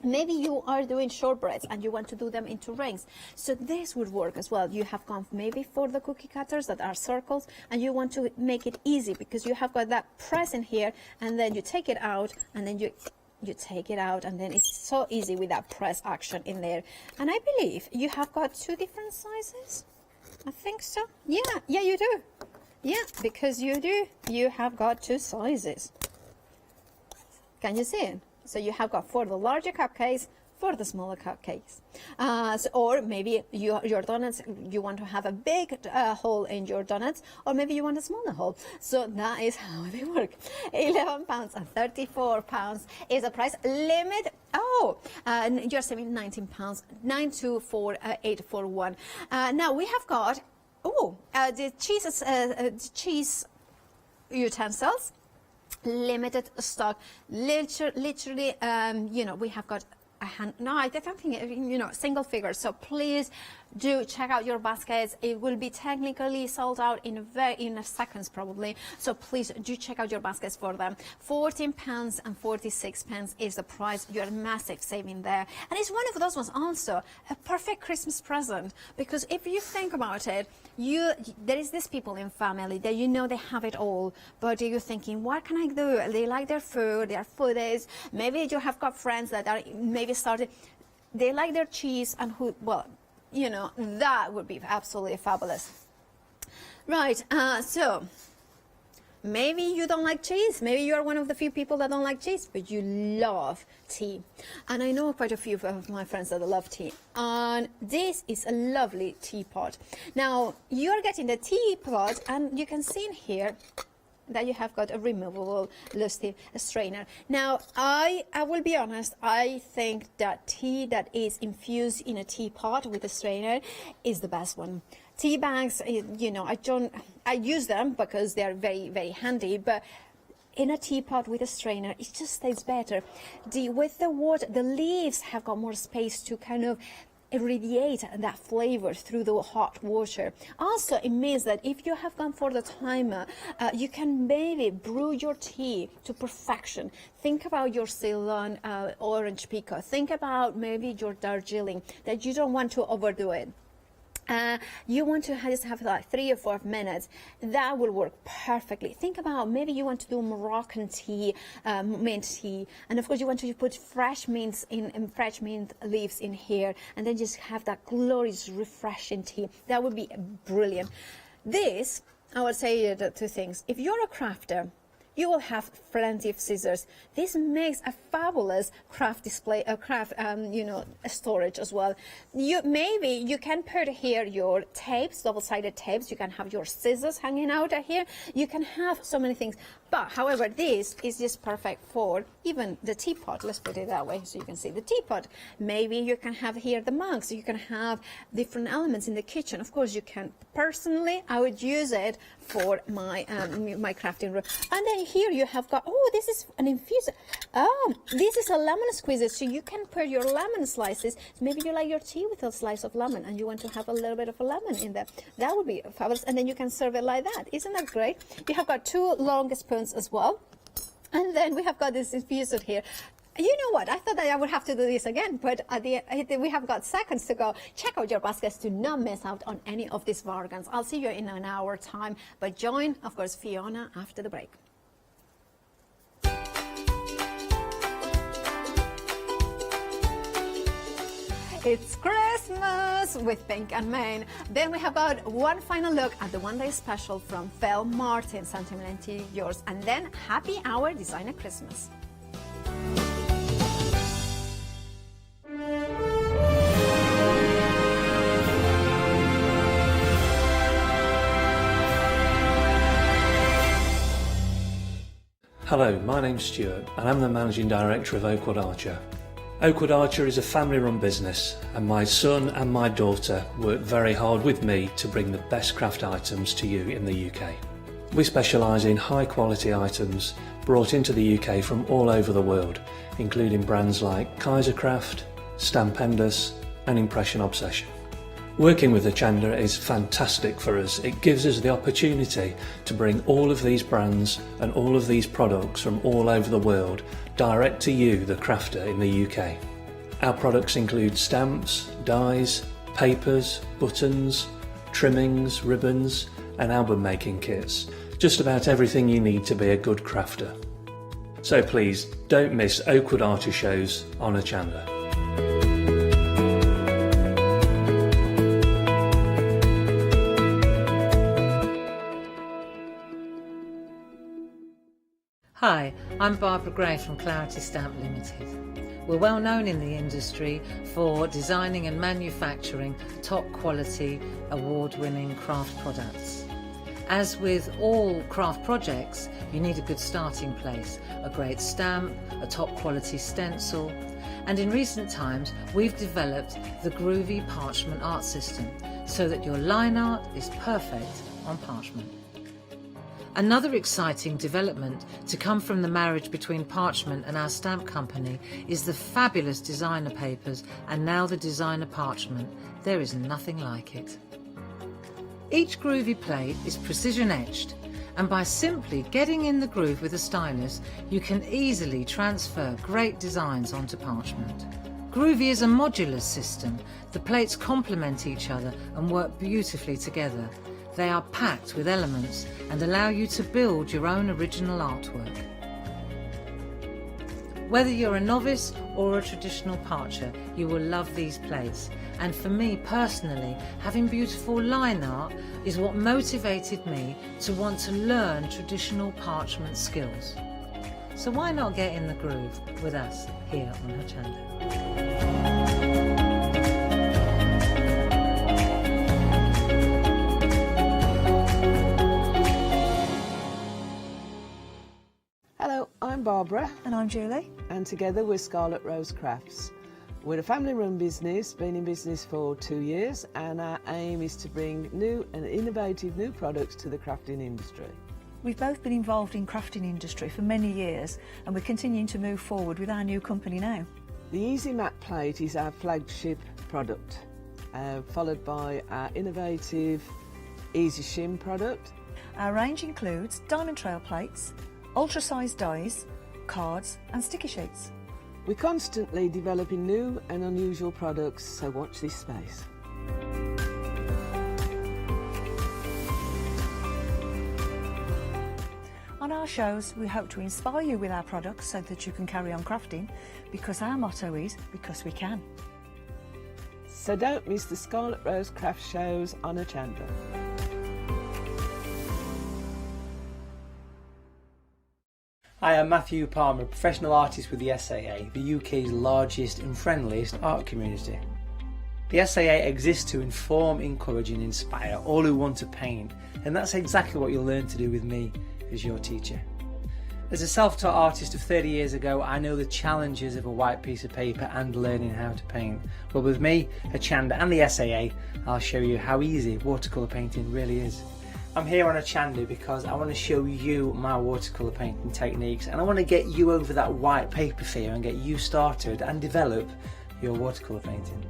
Maybe you are doing shortbreads and you want to do them into rings. So this would work as well. You have gone maybe for the cookie cutters that are circles, and you want to make it easy because you have got that press in here, and then you take it out, and then you take it out, and then it's so easy with that press action in there. And I believe you have got two different sizes. I think so. Yeah, you do. Yeah, because you do. You have got two sizes. Can you see it? So you have got for the larger cupcakes, for the smaller cupcakes. Or maybe your donuts, you want to have a big hole in your donuts, or maybe you want a smaller hole. So that is how they work. £11 and £34 is the price limit. You're saving £19, 924841. Now we have got the cheese utensils. Limited stock, literally, we have got I don't think, single figures. So please do check out your baskets. It will be technically sold out in a seconds probably. So please do check out your baskets for them. £14 and 46 pence is the price. You're a massive saving there. And it's one of those ones also, a perfect Christmas present. Because if you think about it, there is this people in family that they have it all, but you're thinking, what can I do? They like their food, they are foodies. Maybe you have got friends that are maybe they like their cheese, and that would be absolutely fabulous. Right, so maybe you don't like cheese. Maybe you are one of the few people that don't like cheese, but you love tea. And I know quite a few of my friends that love tea. And this is a lovely teapot. Now, you're getting the teapot, and you can see in here that you have got a removable lusty strainer. Now, I will be honest, I think that tea that is infused in a teapot with a strainer is the best one. Tea bags, you know, I use them because they are very, very handy, but in a teapot with a strainer, it just tastes better. With the water, the leaves have got more space to kind of irradiate that flavor through the hot water. Also, it means that if you have gone for the timer, you can maybe brew your tea to perfection. Think about your Ceylon orange pekoe. Think about maybe your Darjeeling, that you don't want to overdo it. You want to just have like 3 or 4 minutes. That will work perfectly. Think about maybe you want to do Moroccan tea, mint tea, and of course you want to put fresh mint fresh mint leaves in here, and then just have that glorious, refreshing tea. That would be brilliant. This, I would say 2 things. If you're a crafter, you will have plenty of scissors. This makes a fabulous craft display, storage as well. Maybe you can put here your tapes, double-sided tapes. You can have your scissors hanging out here. You can have so many things. But, however, this is just perfect for even the teapot. Let's put it that way so you can see the teapot. Maybe you can have here the mugs. You can have different elements in the kitchen. Of course, you can. Personally, I would use it for my my crafting room. And then here you have got, this is an infuser. This is a lemon squeezer, so you can put your lemon slices. Maybe you like your tea with a slice of lemon and you want to have a little bit of a lemon in there. That would be fabulous. And then you can serve it like that. Isn't that great? You have got 2 long spoons as well. And then we have got this infuser here. You know what? I thought that I would have to do this again, but we have got seconds to go. Check out your baskets to not miss out on any of these bargains. I'll see you in an hour time, but join, of course, Fiona after the break. It's Christmas with Pink and Main. Then we have got one final look at the one-day special from Phil Martin, Sentimentally Yours, and then Happy Hour Designer Christmas. Hello, my name's Stuart and I'm the Managing Director of Oakwood Archer. Oakwood Archer is a family-run business and my son and my daughter work very hard with me to bring the best craft items to you in the UK. We specialise in high-quality items brought into the UK from all over the world, including brands like Kaisercraft, Stampendous and Impression Obsession. Working with Hochanda is fantastic for us. It gives us the opportunity to bring all of these brands and all of these products from all over the world direct to you, the crafter in the UK. Our products include stamps, dies, papers, buttons, trimmings, ribbons and album making kits. Just about everything you need to be a good crafter. So please don't miss Oakwood Archer shows on Hochanda. Hi, I'm Barbara Gray from Claritystamp Limited. We're well known in the industry for designing and manufacturing top quality, award-winning craft products. As with all craft projects, you need a good starting place, a great stamp, a top quality stencil, and in recent times we've developed the groovy parchment art system so that your line art is perfect on parchment. Another exciting development to come from the marriage between parchment and our stamp company is the fabulous designer papers and now the designer parchment. There is nothing like it. Each groovy plate is precision etched, and by simply getting in the groove with a stylus, you can easily transfer great designs onto parchment. Groovy is a modular system. The plates complement each other and work beautifully together. They are packed with elements and allow you to build your own original artwork. Whether you're a novice or a traditional parcher, you will love these plates. And for me personally, having beautiful line art is what motivated me to want to learn traditional parchment skills. So why not get in the groove with us here on Hochanda? Hello, I'm Barbara. And I'm Julie. And together we're Scarlet Rose Crafts. We're a family-run business, been in business for 2 years, and our aim is to bring new and innovative new products to the crafting industry. We've both been involved in crafting industry for many years, and we're continuing to move forward with our new company now. The Easy Mat Plate is our flagship product, followed by our innovative Easy Shim product. Our range includes diamond trail plates, ultra-sized dies, cards and sticky sheets. We're constantly developing new and unusual products, so watch this space. On our shows, we hope to inspire you with our products so that you can carry on crafting, because our motto is, because we can. So don't miss the Scarlet Rose Craft shows on Hochanda. Hi, I'm Matthew Palmer, professional artist with the SAA, the UK's largest and friendliest art community. The SAA exists to inform, encourage and inspire all who want to paint, and that's exactly what you'll learn to do with me as your teacher. As a self-taught artist of 30 years ago, I know the challenges of a white piece of paper and learning how to paint. But with me, Hochanda and the SAA, I'll show you how easy watercolour painting really is. I'm here on Hochanda because I want to show you my watercolour painting techniques, and I want to get you over that white paper fear and get you started and develop your watercolour painting.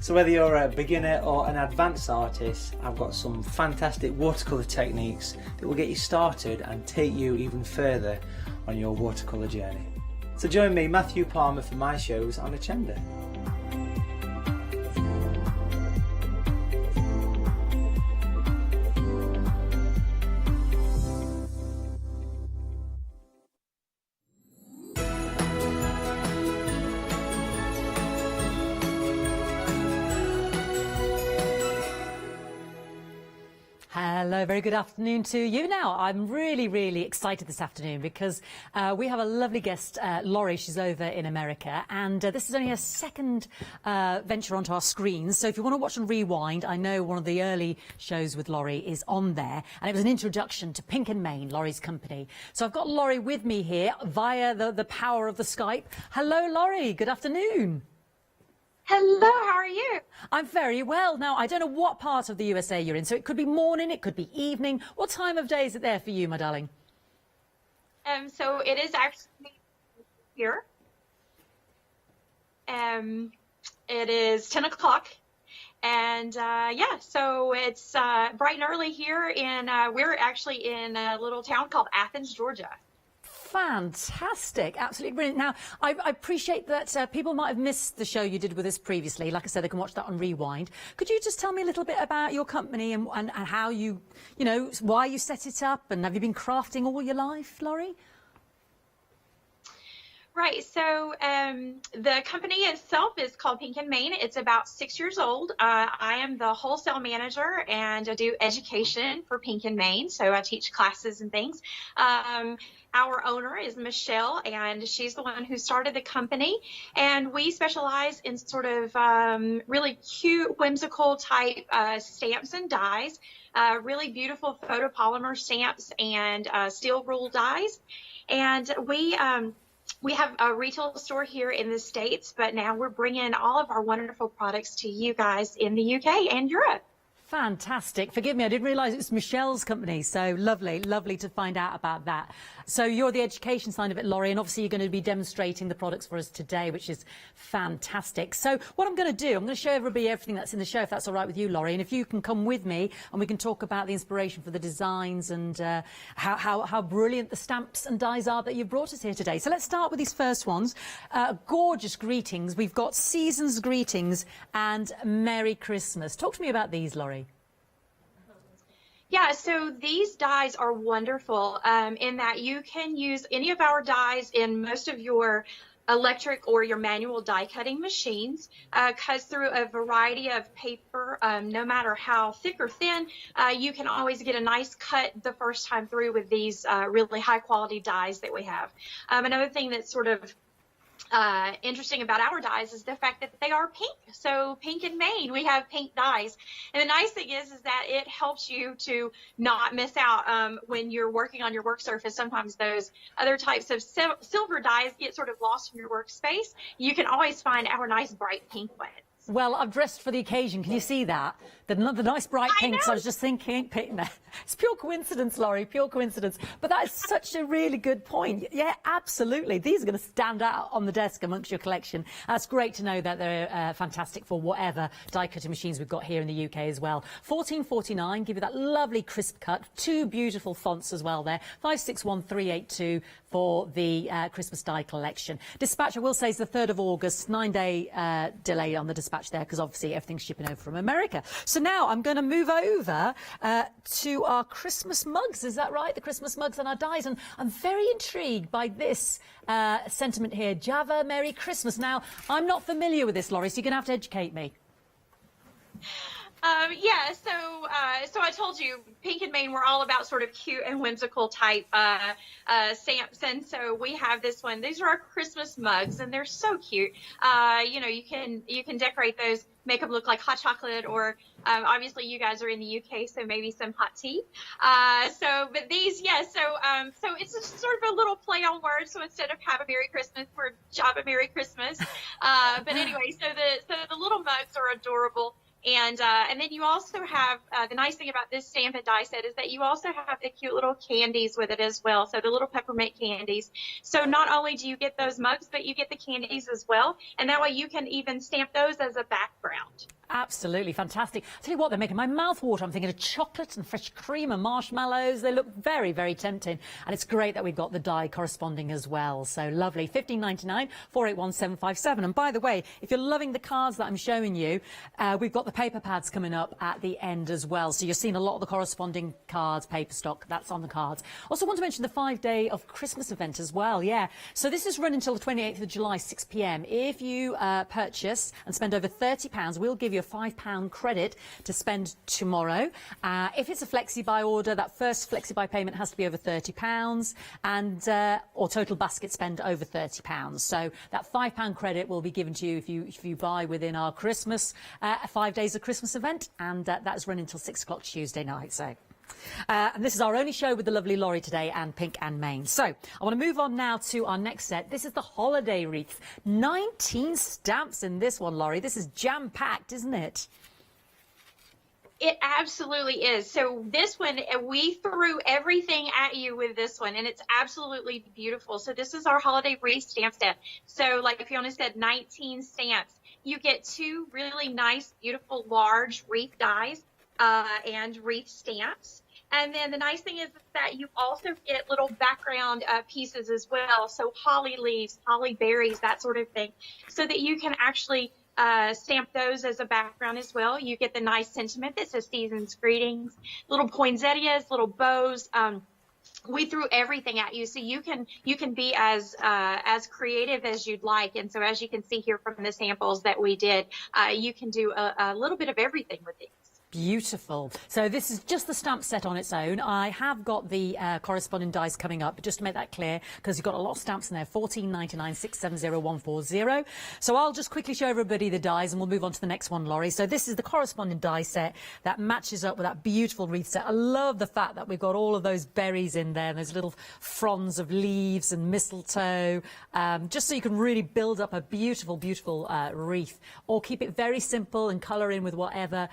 So whether you're a beginner or an advanced artist, I've got some fantastic watercolour techniques that will get you started and take you even further on your watercolour journey. So join me, Matthew Palmer, for my shows on Hochanda. Hello, very good afternoon to you. Now, I'm really excited this afternoon because we have a lovely guest, Laurie. She's over in America, and this is only her second venture onto our screens. So if you want to watch and rewind, I know one of the early shows with Laurie is on there, and it was an introduction to Pink and Main, Laurie's company. So I've got Laurie with me here via the power of the Skype. Hello, Laurie. Good afternoon. Hello, how are you? I'm very well. Now, I don't know what part of the USA you're in, so it could be morning, it could be evening. What time of day is it there for you, my darling? So it is actually here. It is 10 o'clock. And yeah, so it's bright and early here, and we're actually in a little town called Athens, Georgia. Fantastic, absolutely brilliant. Now, I appreciate that people might have missed the show you did with us previously. Like I said, they can watch that on Rewind. Could you just tell me a little bit about your company and how you know, why you set it up, and have you been crafting all your life, Laurie? Right, so the company itself is called Pink and Main. It's about 6 years old. I am the wholesale manager, and I do education for Pink and Main, so I teach classes and things. Our owner is Michelle, and she's the one who started the company, and we specialize in sort of really cute, whimsical type stamps and dies, really beautiful photopolymer stamps and steel rule dies. And we have a retail store here in the States, but now we're bringing all of our wonderful products to you guys in the UK and Europe. Fantastic. Forgive me, I didn't realise it was Michelle's company. So lovely to find out about that. So you're the education side of it, Laurie, and obviously you're going to be demonstrating the products for us today, which is fantastic. So what I'm going to do, I'm going to show everybody everything that's in the show, if that's all right with you, Laurie, and if you can come with me and we can talk about the inspiration for the designs and how brilliant the stamps and dies are that you've brought us here today. So let's start with these first ones. Gorgeous greetings. We've got season's greetings and Merry Christmas. Talk to me about these, Laurie. Yeah, so these dies are wonderful in that you can use any of our dies in most of your electric or your manual die cutting machines, cuts through a variety of paper, no matter how thick or thin. You can always get a nice cut the first time through with these really high quality dies that we have. Another thing that's sort of interesting about our dies is the fact that they are pink. So pink and Maine, we have pink dies. And the nice thing is that it helps you to not miss out when you're working on your work surface. Sometimes those other types of silver dies get sort of lost in your workspace. You can always find our nice bright pink ones. Well, I've dressed for the occasion. Can you see that? The nice bright pinks. I was just thinking, it's pure coincidence, Laurie, pure coincidence. But that is such a really good point. Yeah, absolutely. These are going to stand out on the desk amongst your collection. That's great to know that they're fantastic for whatever die cutting machines we've got here in the UK as well. $14.49, give you that lovely crisp cut. 2 beautiful fonts as well there. 561382 for the Christmas die collection. Dispatch, I will say, is the 3rd of August. 9-day delay on the dispatch there because obviously everything's shipping over from America. So now I'm going to move over to our Christmas mugs. Is that right? The Christmas mugs and our dies. And I'm very intrigued by this sentiment here. Java, Merry Christmas. Now, I'm not familiar with this, Laurie, so you're going to have to educate me. Yeah, so I told you, Pink and Maine, we're all about sort of cute and whimsical type stamps, and so we have this one. These are our Christmas mugs, and they're so cute. You know, you can decorate those, make them look like hot chocolate, or obviously you guys are in the UK, so maybe some hot tea. But these, yeah, so it's just sort of a little play on words. So instead of Have a Merry Christmas, we're Java Merry Christmas. But anyway, so the little mugs are adorable. And then you also have, the nice thing about this stamp and die set is that you also have the cute little candies with it as well. So the little peppermint candies. So not only do you get those mugs, but you get the candies as well. And that way you can even stamp those as a background. Absolutely fantastic. I'll tell you what, they're making my mouth water. I'm thinking of chocolate and fresh cream and marshmallows. They look very, very tempting. And it's great that we've got the die corresponding as well. So lovely. $15.99, 481757. And by the way, if you're loving the cards that I'm showing you, we've got the paper pads coming up at the end as well. So you're seeing a lot of the corresponding cards, paper stock, that's on the cards. Also want to mention the 5-day of Christmas event as well. Yeah. So this is running until the 28th of July, 6 p.m. If you purchase and spend over £30, we'll give you a £5 credit to spend tomorrow. If it's a flexi-buy order, that first flexi-buy payment has to be over £30 and or total basket spend over £30. So that £5 credit will be given to you if you buy within our Christmas 5 days of Christmas event, and that's running until 6 o'clock Tuesday night. So. And this is our only show with the lovely Laurie today and Pink and Maine. So I want to move on now to our next set. This is the holiday wreath. 19 stamps in this one, Laurie. This is jam-packed, isn't it? It absolutely is. So this one, we threw everything at you with this one, and it's absolutely beautiful. So this is our holiday wreath stamp set. So like Fiona said, 19 stamps. You get 2 really nice, beautiful, large wreath dies and wreath stamps. And then the nice thing is that you also get little background pieces as well. So holly leaves, holly berries, that sort of thing, so that you can actually stamp those as a background as well. You get the nice sentiment that says season's greetings, little poinsettias, little bows. We threw everything at you, so you can be as creative as you'd like. And so as you can see here from the samples that we did, you can do a little bit of everything with these. Beautiful. So this is just the stamp set on its own. I have got the corresponding dies coming up, just to make that clear, because you've got a lot of stamps in there. $14.99, 670140. So I'll just quickly show everybody the dies and we'll move on to the next one, Laurie. So this is the corresponding die set that matches up with that beautiful wreath set. I love the fact that we've got all of those berries in there and those little fronds of leaves and mistletoe, just so you can really build up a beautiful, beautiful wreath, or keep it very simple and colour in with whatever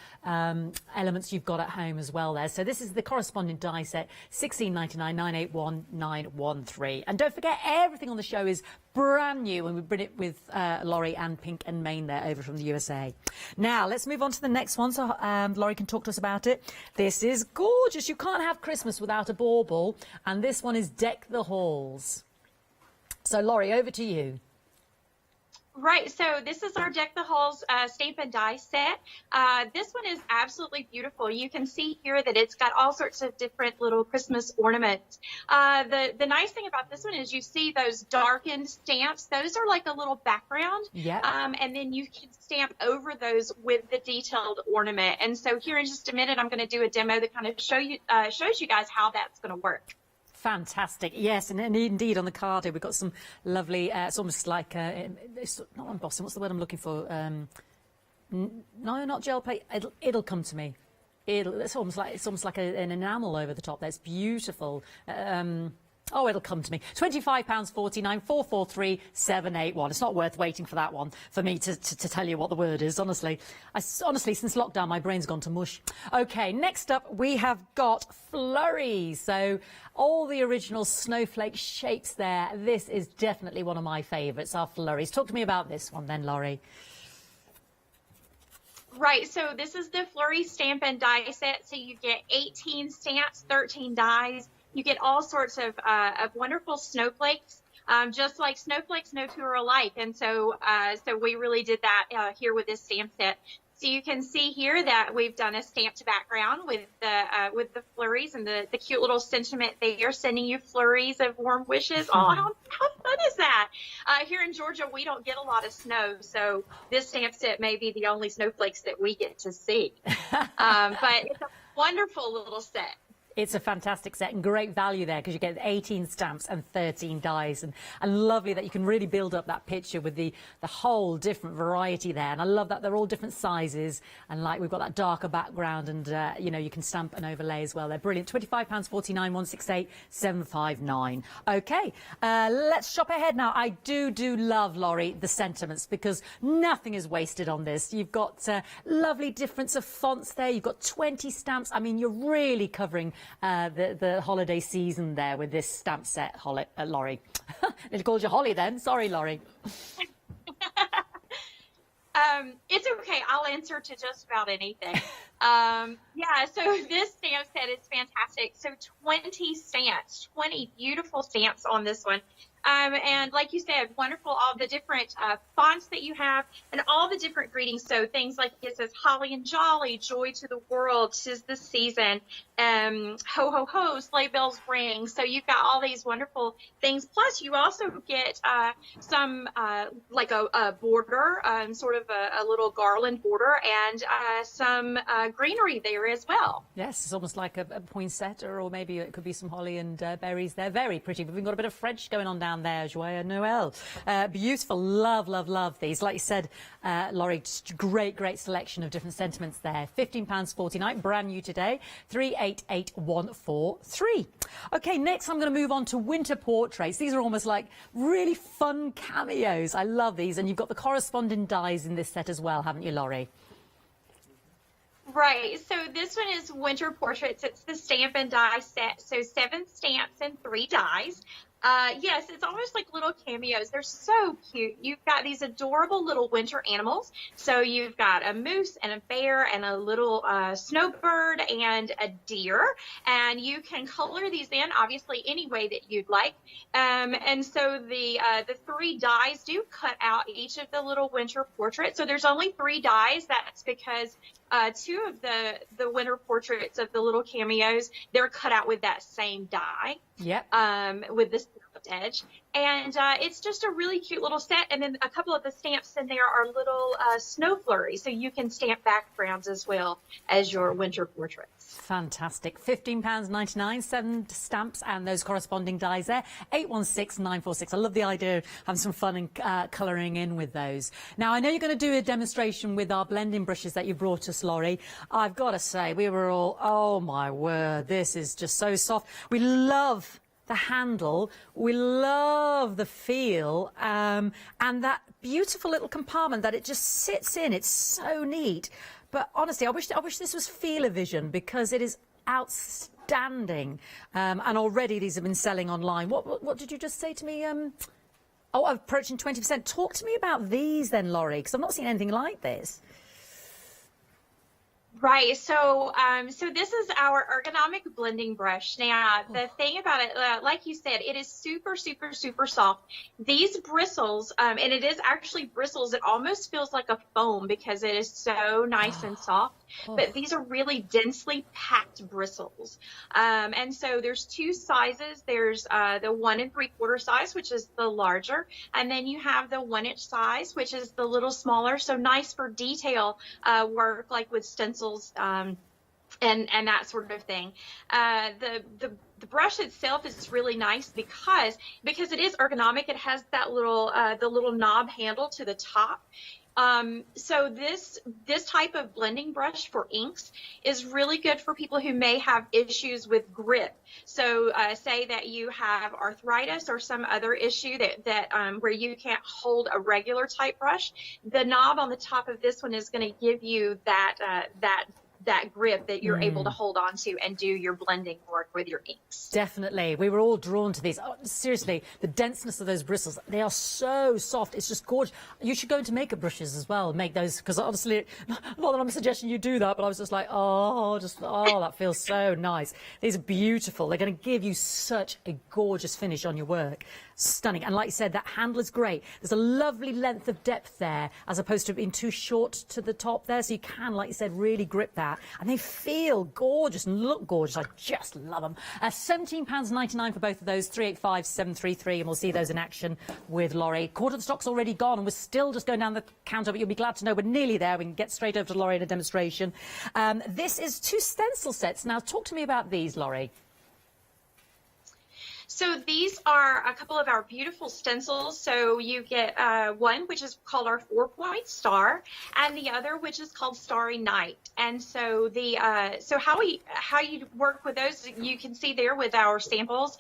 elements you've got at home as well there. So this is the corresponding die set, $16.99, 981913. And don't forget, everything on the show is brand new, and we bring it with Laurie and Pink and Maine there over from the USA. Now let's move on to the next one, so Laurie can talk to us about it. This is gorgeous. You can't have Christmas without a bauble, and this one is Deck the Halls. So Laurie, over to you. Right, so this is our Deck the Halls stamp and die set. This one is absolutely beautiful. You can see here that it's got all sorts of different little Christmas ornaments. The nice thing about this one is you see those darkened stamps. Those are like a little background. Yep. And then you can stamp over those with the detailed ornament. And so here in just a minute, I'm going to do a demo that kind of shows you guys how that's going to work. Fantastic. Yes, and indeed on the card here we've got some lovely, it's almost like, it's not embossing, what's the word I'm looking for? No, not gel plate, it'll come to me. It's almost like an enamel over the top there. It's beautiful. Oh, it'll come to me. £25.49, 443 781. It's not worth waiting for that one for me to tell you what the word is, honestly. Honestly, since lockdown, my brain's gone to mush. OK, next up, we have got flurries. So all the original snowflake shapes there. This is definitely one of my favourites, our flurries. Talk to me about this one then, Laurie. Right, so this is the Flurry Stamp and Die set. So you get 18 stamps, 13 dies. You get all sorts of wonderful snowflakes, just like snowflakes, no two are alike. And so we really did that here with this stamp set. So you can see here that we've done a stamped background with the flurries and the cute little sentiment there, sending you flurries of warm wishes. Oh, how fun is that? Here in Georgia, we don't get a lot of snow, so this stamp set may be the only snowflakes that we get to see. But it's a wonderful little set. It's a fantastic set and great value there because you get 18 stamps and 13 dies and lovely that you can really build up that picture with the whole different variety there. And I love that they're all different sizes and like we've got that darker background and you know, you can stamp and overlay as well. They're brilliant. £25.49, 168 759. Okay, let's shop ahead now. I do love, Laurie, the sentiments because nothing is wasted on this. You've got lovely difference of fonts there. You've got 20 stamps. I mean, you're really covering the holiday season there with this stamp set, Laurie. It called you Holly then. Sorry, Laurie. It's okay. I'll answer to just about anything. Yeah, so this stamp set is fantastic. So 20 stamps, 20 beautiful stamps on this one. And like you said, wonderful, all the different fonts that you have and all the different greetings. So things like it says holly and jolly, joy to the world, 'tis the season, ho, ho, ho, sleigh bells ring. So you've got all these wonderful things. Plus you also get some like a border, sort of a little garland border and some greenery there as well. Yes, it's almost like a poinsettia or maybe it could be some holly and berries. They're very pretty. We've got a bit of French going on down there, Joyeux Noël. Beautiful. Love these. Like you said, Laurie, just great selection of different sentiments there. £15.49, brand new today, 388143. Okay, next I'm going to move on to winter portraits. These are almost like really fun cameos. I love these. And you've got the corresponding dies in this set as well, haven't you, Laurie? Right, so this one is winter portraits. It's the stamp and die set. So 7 stamps and 3 dies. Yes, it's almost like little cameos. They're so cute. You've got these adorable little winter animals. So you've got a moose and a bear and a little snowbird and a deer. And you can color these in, obviously, any way that you'd like. And so the 3 dies do cut out each of the little winter portraits. So there's only 3 dies. That's because 2 of the winter portraits of the little cameos, they're cut out with that same die. Yep. With this edge. And it's just a really cute little set. And then a couple of the stamps in there are little snow flurries. So you can stamp backgrounds as well as your winter portraits. Fantastic. £15.99, 7 stamps and those corresponding dies there. 816946. I love the idea of having some fun and colouring in with those. Now, I know you're going to do a demonstration with our blending brushes that you brought us, Laurie. I've got to say, we were all, oh my word, this is just so soft. We love the handle, we love the feel, and that beautiful little compartment that it just sits in. It's so neat. But honestly, I wish this was Feel-O-Vision because it is outstanding. And already these have been selling online. What did you just say to me? Oh, approaching 20%. Talk to me about these then, Laurie, because I've not seen anything like this. Right. So this is our ergonomic blending brush. Now, the thing about it, like you said, it is super, super, super soft. These bristles, and it is actually bristles. It almost feels like a foam because it is so nice and soft. But these are really densely packed bristles. And so there's two sizes. There's the 1 3/4 size, which is the larger, and then you have the 1 inch size, which is the little smaller. So nice for detail work, like with stencils and that sort of thing. The brush itself is really nice because it is ergonomic. It has that little the little knob handle to the top. So this type of blending brush for inks is really good for people who may have issues with grip. So say that you have arthritis or some other issue that where you can't hold a regular type brush. The knob on the top of this one is going to give you that grip that you're able to hold on to and do your blending work with your inks. Definitely. We were all drawn to these. Oh, seriously, the denseness of those bristles, they are so soft. It's just gorgeous. You should go into makeup brushes as well, make those, because honestly, not that I'm suggesting you do that, but I was just like, oh, that feels so nice. These are beautiful. They're going to give you such a gorgeous finish on your work. Stunning. And like you said, that handle is great. There's a lovely length of depth there, as opposed to being too short to the top there. So you can, like you said, really grip that. And they feel gorgeous and look gorgeous. I just love them. £17.99 for both of those, 385-733. And we'll see those in action with Laurie. Quarter of the stock's already gone, and we're still just going down the counter, but you'll be glad to know we're nearly there. We can get straight over to Laurie in a demonstration. This is 2 stencil sets. Now, talk to me about these, Laurie. So these are a couple of our beautiful stencils. So you get one, which is called our 4-point star, and the other, which is called Starry Night. And so how you work with those, you can see there with our samples.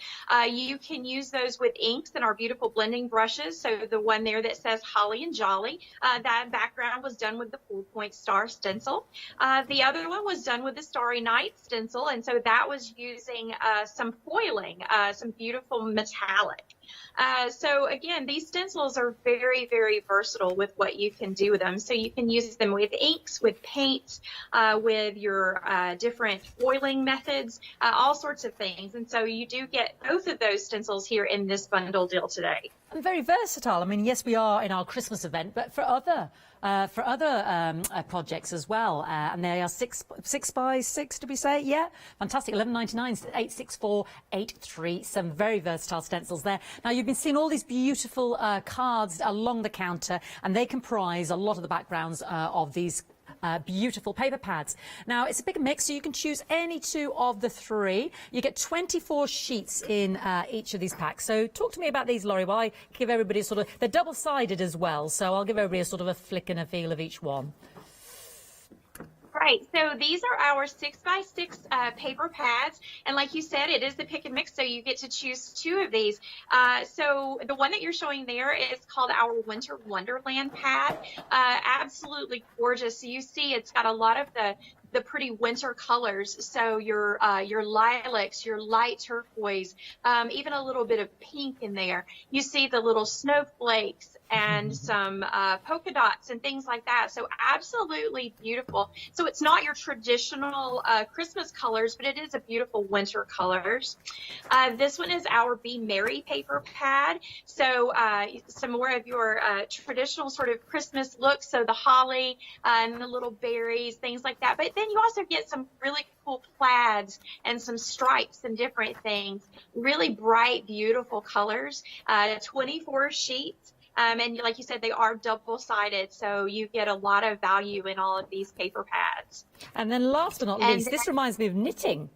You can use those with inks and our beautiful blending brushes. So the one there that says Holly and Jolly, that background was done with the 4-point star stencil. The other one was done with the Starry Night stencil, and so that was using some foiling, some beautiful metallic. So again, these stencils are very, very versatile with what you can do with them. So you can use them with inks, with paints, with your different foiling methods, all sorts of things. And so you do get both of those stencils here in this bundle deal today. And very versatile. I mean, yes, we are in our Christmas event, but for other projects as well. And they are 6 by 6, did we say? Yeah, fantastic. £11.99, 86483. Some very versatile stencils there. Now, you've been seeing all these beautiful cards along the counter, and they comprise a lot of the backgrounds of these beautiful paper pads. Now, it's a big mix, so you can choose any 2 of the 3. You get 24 sheets in each of these packs. So talk to me about these, Laurie, while I give everybody they're double-sided as well, so I'll give everybody a sort of a flick and a feel of each one. Right, so these are our 6 by 6 paper pads, and like you said, it is the pick and mix, so you get to choose 2 of these. So the one that you're showing there is called our Winter Wonderland pad. Absolutely gorgeous. So you see it's got a lot of the pretty winter colors, so your lilacs, your light turquoise, even a little bit of pink in there. You see the little snowflakes and some polka dots and things like that. So absolutely beautiful. So it's not your traditional Christmas colors, but it is a beautiful winter colors. This one is our Be Merry paper pad. So some more of your traditional sort of Christmas looks. So the holly and the little berries, things like that. But then you also get some really cool plaids and some stripes and different things. Really bright, beautiful colors. 24 sheets. And like you said, they are double-sided, so you get a lot of value in all of these paper pads. And then last but not least, this reminds me of knitting.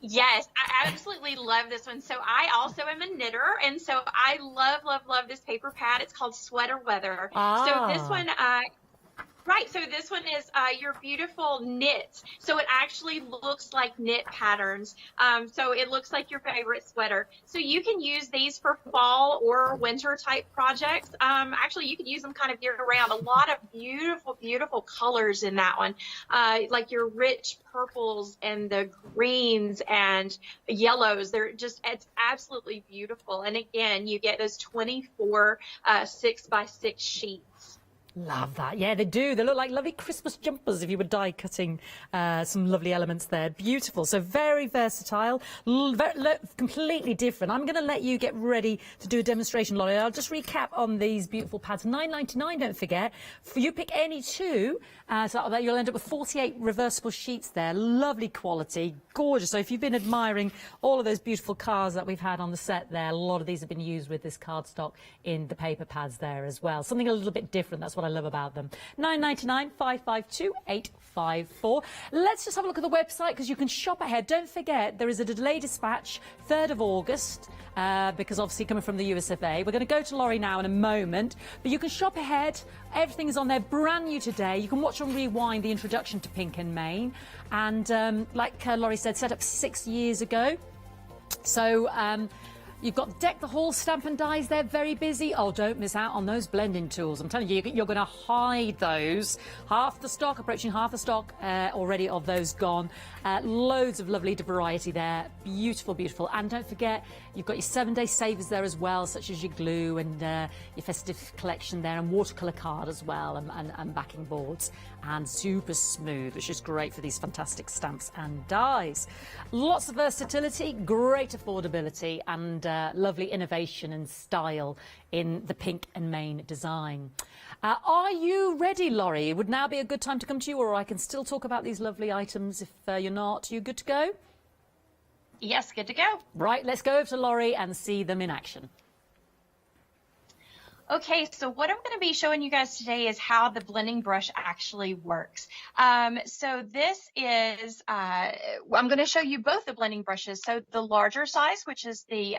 Yes, I absolutely love this one. So I also am a knitter, and so I love, love, love this paper pad. It's called Sweater Weather. So this one... Right, so this one is your beautiful knits. So it actually looks like knit patterns. So it looks like your favorite sweater. So you can use these for fall or winter type projects. Actually, you could use them kind of year round. A lot of beautiful, beautiful colors in that one, like your rich purples and the greens and yellows. It's absolutely beautiful. And again, you get those 24 6 by 6 sheets. Love that. Yeah, they do. They look like lovely Christmas jumpers if you were die cutting some lovely elements there. Beautiful. So very versatile, completely different. I'm going to let you get ready to do a demonstration, Laurie. I'll just recap on these beautiful pads. $9.99, don't forget. You pick any two, so that you'll end up with 48 reversible sheets there. Lovely quality, gorgeous. So if you've been admiring all of those beautiful cards that we've had on the set there, a lot of these have been used with this cardstock in the paper pads there as well. Something a little bit different. That's what I love about them. $9.99, 552 854. Let's just have a look at the website because you can shop ahead. Don't forget there is a delay dispatch 3rd of August because obviously coming from the US of A. We're going to go to Laurie now in a moment, but you can shop ahead. Everything is on there brand new today. You can watch on rewind the introduction to Pink and Main, and like Laurie said, set up 6 years ago. So you've got Deck the Hall stamp and dies there, very busy. Oh, don't miss out on those blending tools. I'm telling you, you're going to hide those. Half the stock, approaching half the stock already of those gone. Loads of lovely variety there. Beautiful, beautiful. And don't forget, you've got your 7-day savers there as well, such as your glue and your festive collection there, and watercolour card as well, and backing boards. And super smooth, which is great for these fantastic stamps and dies. Lots of versatility, great affordability, and lovely innovation and style in the Pink and Main design. Are you ready, Laurie? It would now be a good time to come to you, or I can still talk about these lovely items if you're not. You good to go? Yes, good to go. Right, let's go over to Laurie and see them in action. Okay, so what I'm going to be showing you guys today is how the blending brush actually works. So this is, I'm going to show you both the blending brushes. So the larger size, which is the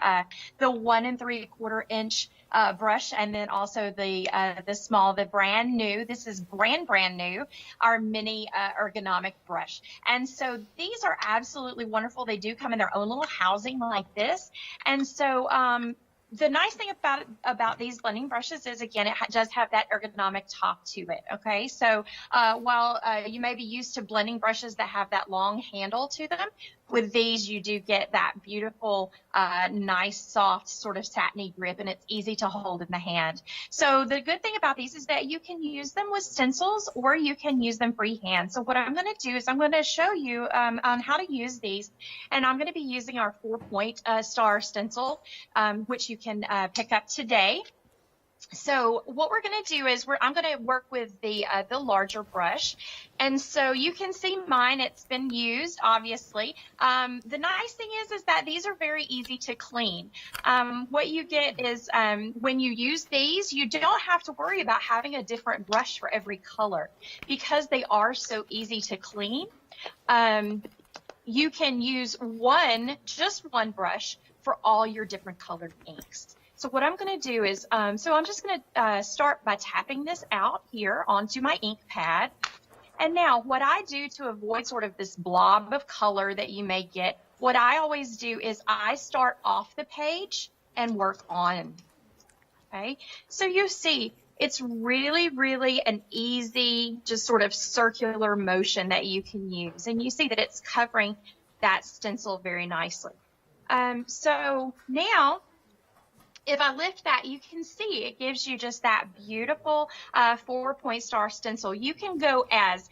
1 3/4 inch brush, and then also the small, the brand new. This is brand new, our mini ergonomic brush. And so these are absolutely wonderful. They do come in their own little housing like this, and so the nice thing about these blending brushes is, again, it does have that ergonomic top to it, okay? So while you may be used to blending brushes that have that long handle to them, with these you do get that beautiful, nice, soft, sort of satiny grip, and it's easy to hold in the hand. So the good thing about these is that you can use them with stencils or you can use them freehand. So what I'm going to do is I'm going to show you on how to use these, and I'm going to be using our 4-point star stencil, which you can pick up today. So what we're going to do is I'm going to work with the larger brush, and so you can see mine. It's been used, obviously. The nice thing is that these are very easy to clean. What you get is when you use these, you don't have to worry about having a different brush for every color because they are so easy to clean. You can use just one brush for all your different colored inks. So what I'm going to do is, so I'm just going to start by tapping this out here onto my ink pad. And now what I do to avoid sort of this blob of color that you may get, what I always do is I start off the page and work on. Okay, so you see it's really, really an easy, just sort of circular motion that you can use. And you see that it's covering that stencil very nicely. So now, if I lift that, you can see it gives you just that beautiful 4-point star stencil. You can go as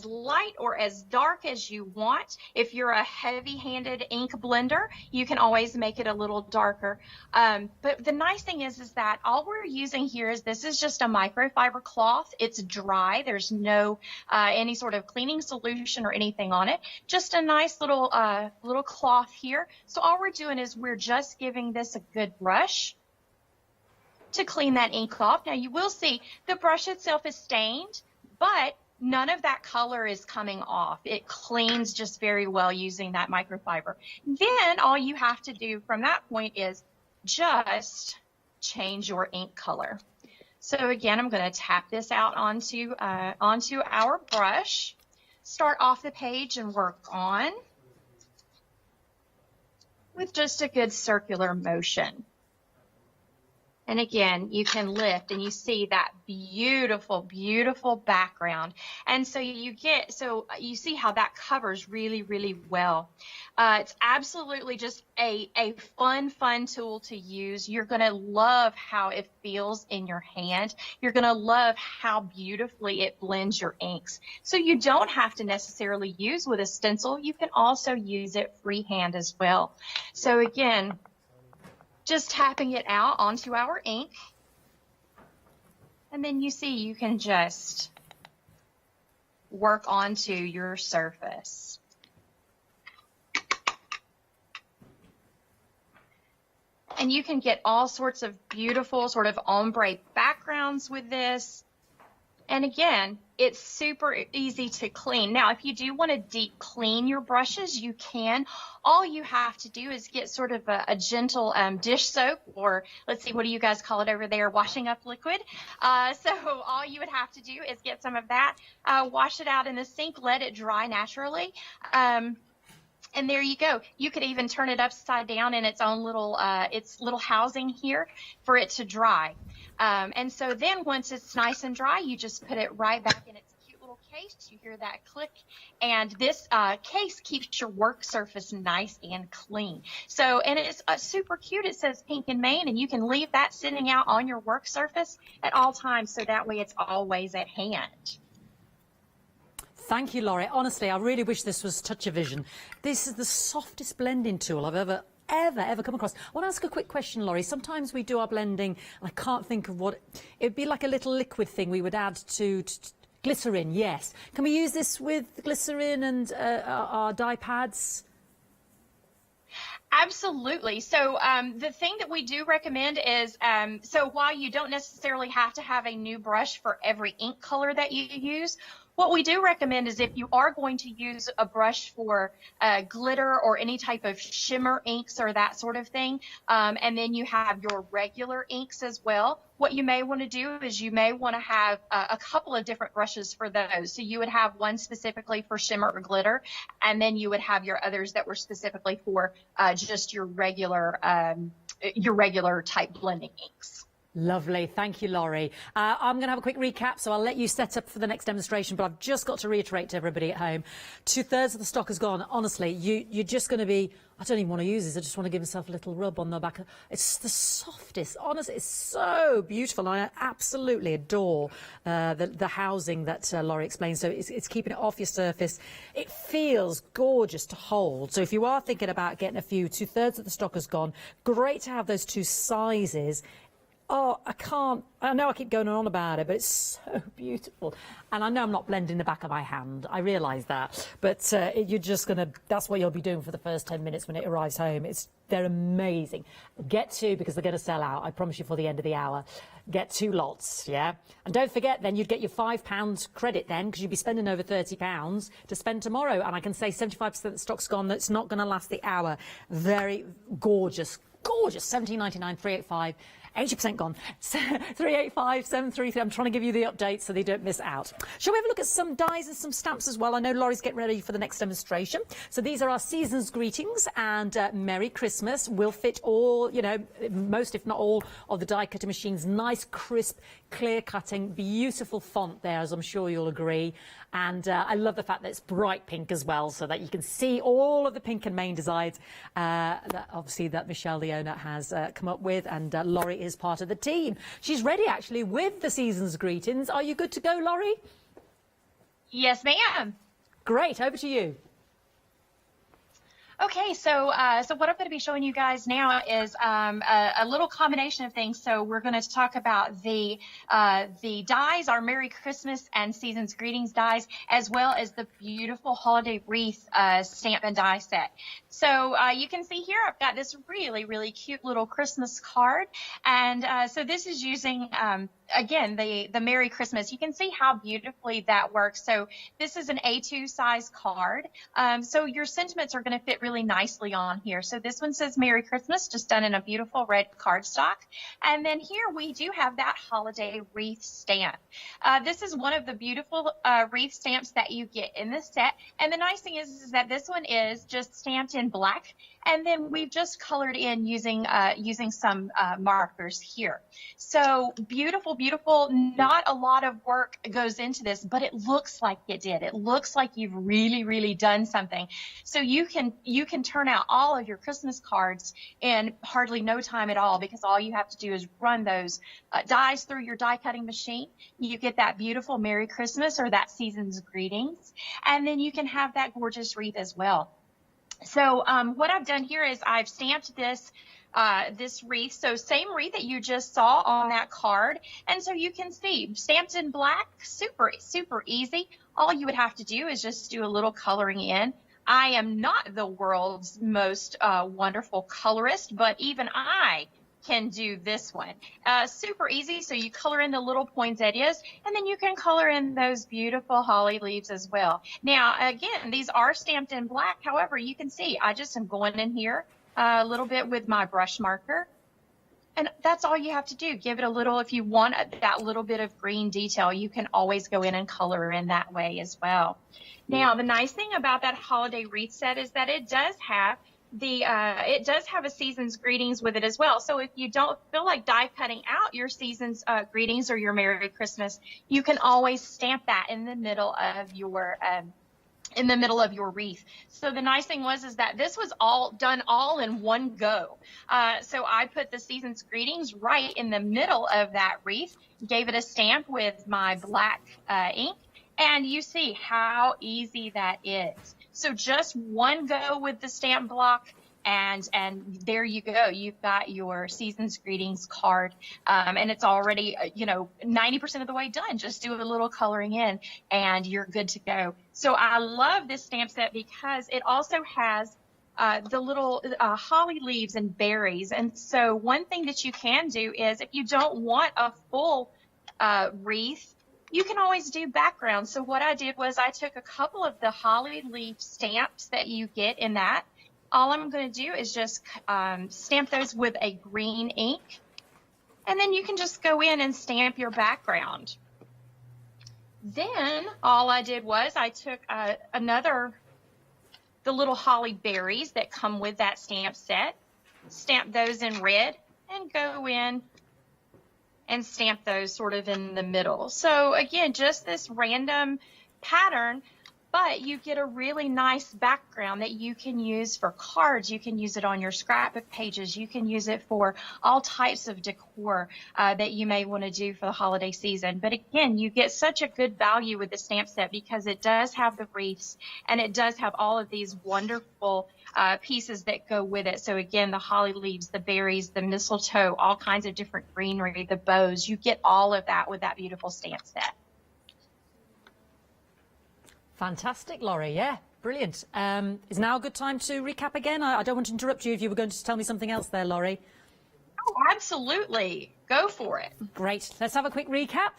light or as dark as you want. If you're a heavy-handed ink blender, you can always make it a little darker. But the nice thing is that all we're using here is this is just a microfiber cloth. It's dry. There's no any sort of cleaning solution or anything on it. Just a nice little cloth here. So all we're doing is we're just giving this a good brush to clean that ink off. Now you will see the brush itself is stained, but none of that color is coming off. It cleans just very well using that microfiber. Then all you have to do from that point is just change your ink color. So again, I'm going to tap this out onto our brush, start off the page and work on with just a good circular motion. And again, you can lift and you see that beautiful, beautiful background. And so you see how that covers really, really well. It's absolutely just a fun tool to use. You're going to love how it feels in your hand. You're going to love how beautifully it blends your inks. So you don't have to necessarily use with a stencil. You can also use it freehand as well. So again, just tapping it out onto our ink. And then you see you can just work onto your surface. And you can get all sorts of beautiful sort of ombre backgrounds with this. And again, it's super easy to clean. Now, if you do want to deep clean your brushes, you can. All you have to do is get sort of a gentle dish soap, or let's see, what do you guys call it over there? Washing up liquid. So all you would have to do is get some of that, wash it out in the sink, let it dry naturally. And there you go. You could even turn it upside down in its own little housing here for it to dry. And so then once it's nice and dry, you just put it right back in its cute little case. You hear that click. And this case keeps your work surface nice and clean. So, and it's super cute. It says Pink and Main, and you can leave that sitting out on your work surface at all times, so that way it's always at hand. Thank you, Laurie. Honestly, I really wish this was Touch-O-Vision. This is the softest blending tool I've ever come across. I want to ask a quick question, Laurie. Sometimes we do our blending, and I can't think of what it would be, like a little liquid thing we would add to glycerin. Yes. Can we use this with glycerin and our dye pads? Absolutely. So the thing that we do recommend is, so while you don't necessarily have to have a new brush for every ink color that you use, what we do recommend is if you are going to use a brush for glitter or any type of shimmer inks or that sort of thing, and then you have your regular inks as well, what you may want to do is you may want to have a couple of different brushes for those. So you would have one specifically for shimmer or glitter, and then you would have your others that were specifically for just your regular type blending inks. Lovely. Thank you, Laurie. I'm going to have a quick recap, so I'll let you set up for the next demonstration, but I've just got to reiterate to everybody at home, 2/3 of the stock is gone. Honestly, you're just going to be, I don't even want to use this, I just want to give myself a little rub on the back. It's the softest. Honestly, it's so beautiful. I absolutely adore the housing that Laurie explained. So it's keeping it off your surface. It feels gorgeous to hold. So if you are thinking about getting a few, 2/3 of the stock is gone. Great to have those two sizes. Oh, I know I keep going on about it, but it's so beautiful. And I know I'm not blending the back of my hand. I realise that. But you're just going to, that's what you'll be doing for the first 10 minutes when it arrives home. They're amazing. Get two, because they're going to sell out, I promise you, for the end of the hour. Get 2 lots, yeah? And don't forget, then you'd get your £5 credit then, because you'd be spending over £30 to spend tomorrow. And I can say 75% of the stock's gone. That's not going to last the hour. Very gorgeous, gorgeous. £17.99, 385. 80% gone. 385 733. I'm trying to give you the updates so they don't miss out. Shall we have a look at some dies and some stamps as well? I know Laurie's getting ready for the next demonstration. So these are our season's greetings and Merry Christmas. Will fit all, you know, most if not all of the die cutter machines. Nice, crisp, clear cutting, beautiful font there, as I'm sure you'll agree. And I love the fact that it's bright pink as well, so that you can see all of the Pink and Main designs that Michelle, the owner, has come up with, and Laurie is part of the team. She's ready, actually, with the season's greetings. Are you good to go, Laurie? Yes, ma'am. Great. Over to you. Okay, so what I'm going to be showing you guys now is a little combination of things. So we're going to talk about the dies, our Merry Christmas and Season's Greetings dies, as well as the beautiful holiday wreath stamp and die set. So you can see here I've got this really, really cute little Christmas card. And so this is using, again, the Merry Christmas. You can see how beautifully that works. So this is an A2 size card. So your sentiments are going to fit really really nicely on here. So this one says Merry Christmas, just done in a beautiful red cardstock. And then here we do have that holiday wreath stamp. This is one of the beautiful wreath stamps that you get in this set. And the nice thing is that this one is just stamped in black. And then we've just colored in using some markers here. So beautiful, beautiful. Not a lot of work goes into this, but it looks like it did. It looks like you've really, really done something. So you can turn out all of your Christmas cards in hardly no time at all, because all you have to do is run those dies through your die cutting machine. You get that beautiful Merry Christmas or that season's greetings, and then you can have that gorgeous wreath as well. So what I've done here is I've stamped this wreath, so same wreath that you just saw on that card, and so you can see stamped in black, super easy. All you would have to do is just do a little coloring in. I am not the world's most wonderful colorist, but even I can do this one. Super easy. So you color in the little poinsettias, and then you can color in those beautiful holly leaves as well. Now, again, these are stamped in black. However, you can see I just am going in here a little bit with my brush marker. And that's all you have to do. Give it a little, if you want that little bit of green detail, you can always go in and color in that way as well. Now, the nice thing about that holiday wreath set is that it does have a season's greetings with it as well. So if you don't feel like die cutting out your season's greetings or your Merry Christmas, you can always stamp that in the middle of your wreath. So the nice thing is that this was all done in one go. So I put the season's greetings right in the middle of that wreath, gave it a stamp with my black ink, and you see how easy that is. So just one go with the stamp block, and there you go. You've got your season's greetings card, and it's already 90% of the way done. Just do a little coloring in, and you're good to go. So I love this stamp set because it also has the little holly leaves and berries. And so one thing that you can do is, if you don't want a full wreath, you can always do background. So what I did was I took a couple of the holly leaf stamps that you get in that. All I'm going to do is just stamp those with a green ink, and then you can just go in and stamp your background. Then all I did was I took the little holly berries that come with that stamp set, stamp those in red, and go in and stamp those sort of in the middle. So again, just this random pattern, but you get a really nice background that you can use for cards. You can use it on your scrapbook pages. You can use it for all types of decor that you may want to do for the holiday season. But again, you get such a good value with the stamp set because it does have the wreaths, and it does have all of these wonderful pieces that go with it. So again, the holly leaves, the berries, the mistletoe, all kinds of different greenery, the bows, you get all of that with that beautiful stamp set. Fantastic, Laurie. Yeah, brilliant. Is now a good time to recap again? I don't want to interrupt you if you were going to tell me something else there, Laurie. Oh, absolutely. Go for it. Great. Let's have a quick recap.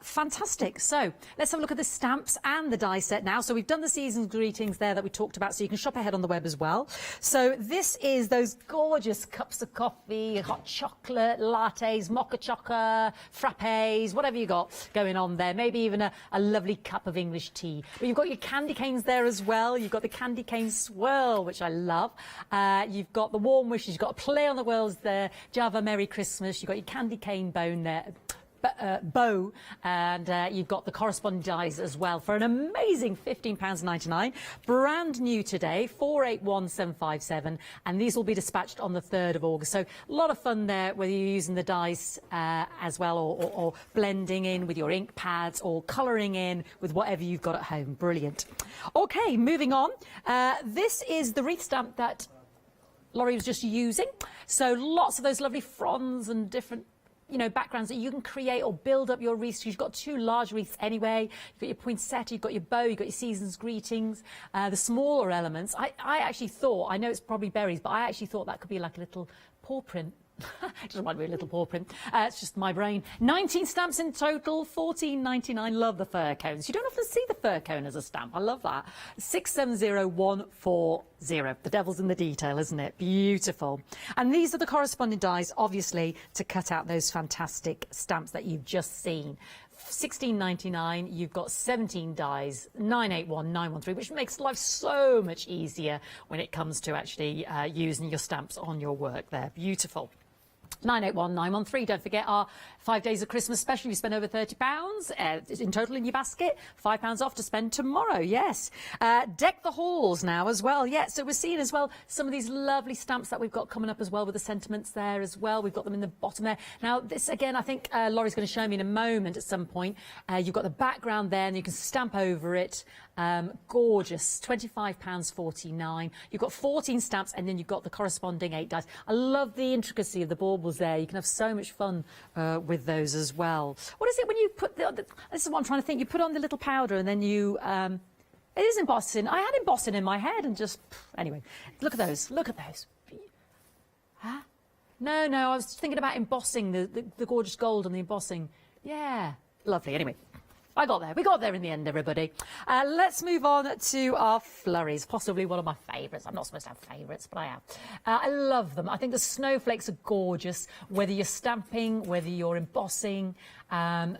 Fantastic. So let's have a look at the stamps and the die set now. So we've done the season's greetings there that we talked about, so you can shop ahead on the web as well. So this is those gorgeous cups of coffee, hot chocolate, lattes, mocha chocolate, frappes, whatever you got going on there. Maybe even a lovely cup of English tea. But you've got your candy canes there as well. You've got the candy cane swirl, which I love. You've got the warm wishes. You've got a play on the words there. Java Merry Christmas. You've got your candy cane bone there. Bow, and you've got the corresponding dies as well for an amazing £15.99. Brand new today, 481757, and these will be dispatched on the 3rd of August. So a lot of fun there, whether you're using the dies as well, or blending in with your ink pads, or colouring in with whatever you've got at home. Brilliant. Okay, moving on. This is the wreath stamp that Laurie was just using. So lots of those lovely fronds and different backgrounds that you can create or build up your wreaths. You've got two large wreaths anyway. You've got your poinsettia, you've got your bow, you've got your season's greetings. The smaller elements, I actually thought, I know it's probably berries, but I actually thought that could be like a little paw print Just remind me of a little paw print. It's just my brain. 19 stamps in total, $14.99. Love the fir cones. You don't often see the fir cone as a stamp. I love that. 670140. The devil's in the detail, isn't it? Beautiful. And these are the corresponding dies, obviously, to cut out those fantastic stamps that you've just seen. $16.99, you've got 17 dies, 981913, which makes life so much easier when it comes to actually using your stamps on your work there. Beautiful. 981913. Don't forget our 5 days of Christmas special. You spend over £30 in total in your basket. £5 off to spend tomorrow. Yes. Deck the halls now as well. Yeah. So we're seeing as well some of these lovely stamps that we've got coming up as well with the sentiments there as well. We've got them in the bottom there. Now this again, I think Laurie's going to show me in a moment at some point. You've got the background there and you can stamp over it. Gorgeous. £25.49. You've got 14 stamps and then you've got the corresponding 8 dies. I love the intricacy of the baubles there. You can have so much fun with those as well. What is it when you put this is what I'm trying to think. You put on the little powder and then you it is embossing. I had embossing in my head and just anyway. Look at those. Look at those. Huh? No, I was thinking about embossing the gorgeous gold and the embossing. Yeah, lovely. Anyway. I got there. We got there in the end, everybody. Let's move on to our flurries, possibly one of my favourites. I'm not supposed to have favourites, but I am. I love them. I think the snowflakes are gorgeous, whether you're stamping, whether you're embossing.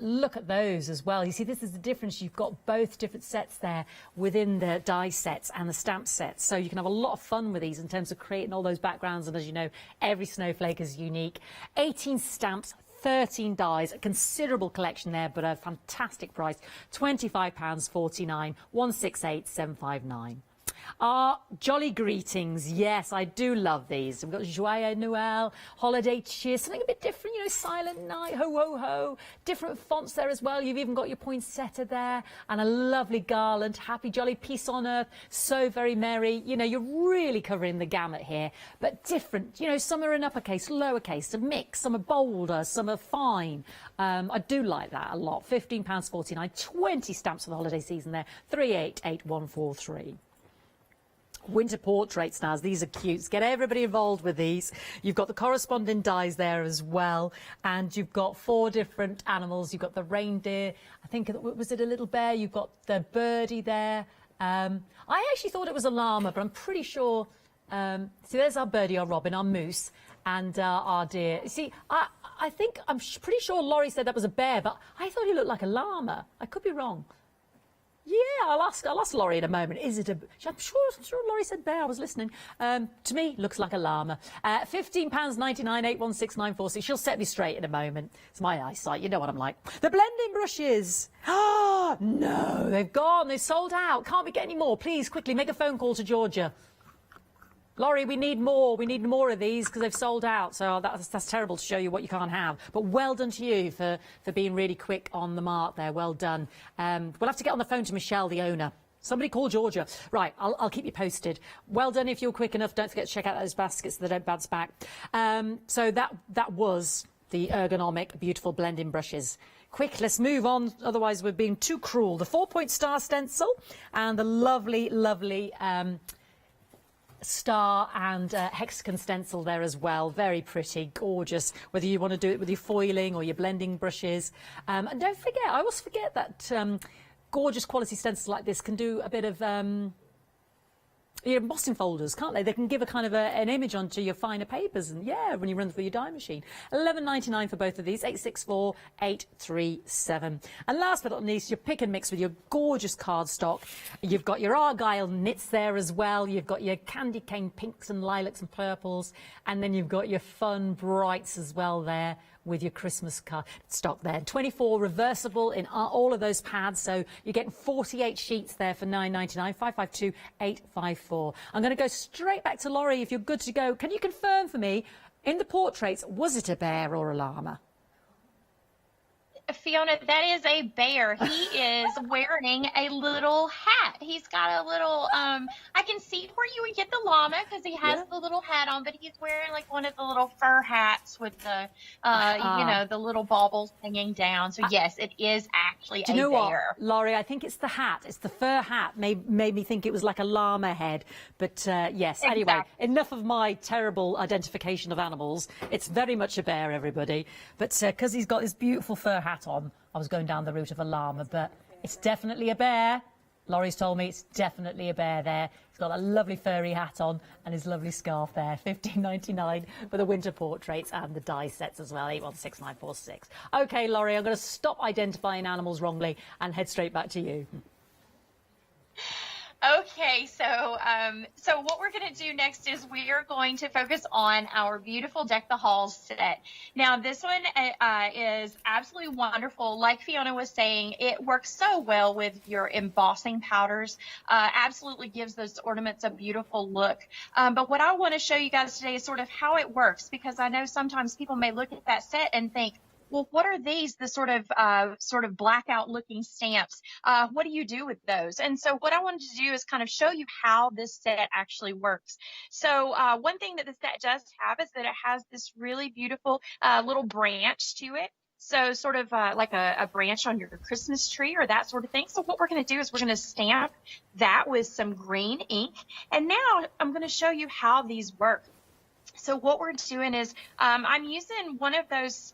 Look at those as well. You see, this is the difference. You've got both different sets there within the die sets and the stamp sets. So you can have a lot of fun with these in terms of creating all those backgrounds. And as you know, every snowflake is unique. 18 stamps. 13 dies, a considerable collection there, but a fantastic price. £25.49, 168,759. Our jolly greetings, yes, I do love these. We've got Joyeux Noël, Holiday Cheer, something a bit different, you know, Silent Night, Ho Ho Ho, different fonts there as well. You've even got your poinsettia there and a lovely garland, Happy Jolly Peace on Earth, So Very Merry. You know, you're really covering the gamut here, but different. You know, some are in uppercase, lowercase, a mix, some are bolder, some are fine. I do like that a lot. £15.49, 20 stamps for the holiday season there, 388143. Winter portraits now, these are cute. Get everybody involved with these. You've got the corresponding dies there as well, and you've got 4 different animals. You've got the reindeer, I think, was it a little bear? You've got the birdie there. I actually thought it was a llama, but I'm pretty sure. So there's our birdie, our robin, our moose, and our deer. See, I'm pretty sure Laurie said that was a bear, but I thought he looked like a llama. I could be wrong. Yeah, I'll ask Laurie in a moment. Is it a? I'm sure Laurie said bear. I was listening. To me, looks like a llama. £15.99, 816946. She'll set me straight in a moment. It's my eyesight. You know what I'm like. The blending brushes. Oh no, they've gone. They've sold out. Can't we get any more? Please, quickly make a phone call to Georgia. Laurie, we need more. We need more of these because they've sold out. So that's terrible to show you what you can't have. But well done to you for being really quick on the mark there. Well done. We'll have to get on the phone to Michelle, the owner. Somebody call Georgia. Right, I'll keep you posted. Well done if you're quick enough. Don't forget to check out those baskets that don't bounce back. So that was the ergonomic, beautiful blending brushes. Quick, let's move on. Otherwise, we're being too cruel. The 4-point star stencil and the lovely, lovely... star and hexagon stencil there as well. Very pretty, gorgeous, whether you want to do it with your foiling or your blending brushes. And don't forget, I always forget that gorgeous quality stencils like this can do a bit of your embossing folders, can't they? They can give a kind of an image onto your finer papers, and yeah, when you run through your die machine. £11.99 for both of these, 864837. And last but not least, your pick and mix with your gorgeous cardstock. You've got your Argyle knits there as well. You've got your candy cane pinks and lilacs and purples, and then you've got your fun brights as well there with your Christmas card stock there. 24 reversible in all of those pads, so you're getting 48 sheets there for £9.99, 552854. I'm going to go straight back to Laurie if you're good to go. Can you confirm for me, in the portraits, was it a bear or a llama? Fiona, that is a bear. He is wearing a little hat. He's got a little, I can see where you would get the llama because he has the little hat on, but he's wearing like one of the little fur hats with the, you know, the little baubles hanging down. So yes, it is actually Do you know bear. what, Laurie? I think it's the hat. It's the fur hat. Made me think it was like a llama head. But yes, Exactly. Anyway, enough of my terrible identification of animals. It's very much a bear, everybody. But because he's got this beautiful fur hat on, I was going down the route of a llama, but it's definitely a bear. Laurie's told me it's definitely a bear there. He's got a lovely furry hat on and his lovely scarf there. $15.99 for the winter portraits and the die sets as well. 816946. OK, Laurie, I'm going to stop identifying animals wrongly and head straight back to you. Okay, so so what we're going to do next is we are going to focus on our beautiful Deck the Halls set. Now, this one is absolutely wonderful. Like Fiona was saying, it works so well with your embossing powders. Absolutely gives those ornaments a beautiful look. But what I want to show you guys today is sort of how it works, because I know sometimes people may look at that set and think, well, what are these, the sort of blackout looking stamps? What do you do with those? And so what I wanted to do is kind of show you how this set actually works. So one thing that the set does have is that it has this really beautiful little branch to it. So sort of like a branch on your Christmas tree or that sort of thing. So what we're going to do is we're going to stamp that with some green ink. And now I'm going to show you how these work. So what we're doing is I'm using one of those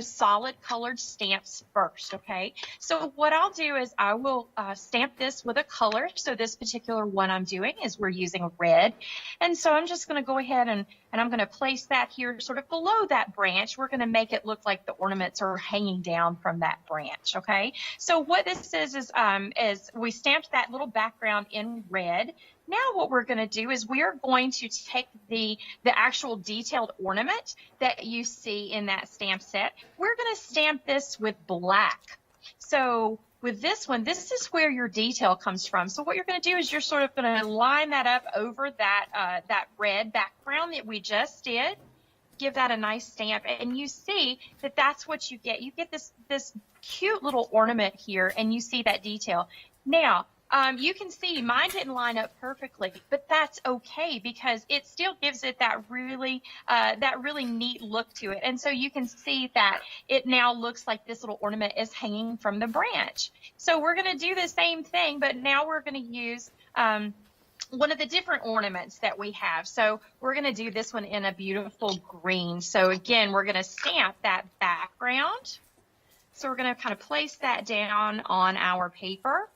solid colored stamps first, okay? So what I'll do is I will stamp this with a color. So this particular one I'm doing is we're using red. And so I'm just going to go ahead and I'm going to place that here sort of below that branch. We're going to make it look like the ornaments are hanging down from that branch, okay? So what this is we stamped that little background in red. Now what we're going to do is we are going to take the actual detailed ornament that you see in that stamp set. We're going to stamp this with black. So with this one, this is where your detail comes from. So what you're going to do is you're sort of going to line that up over that that red background that we just did. Give that a nice stamp, and you see that that's what you get. You get this cute little ornament here, and you see that detail. Now, you can see mine didn't line up perfectly, but that's okay because it still gives it that really neat look to it. And so you can see that it now looks like this little ornament is hanging from the branch. So we're going to do the same thing, but now we're going to use one of the different ornaments that we have. So we're going to do this one in a beautiful green. So again, we're going to stamp that background. So we're going to kind of place that down on our paper.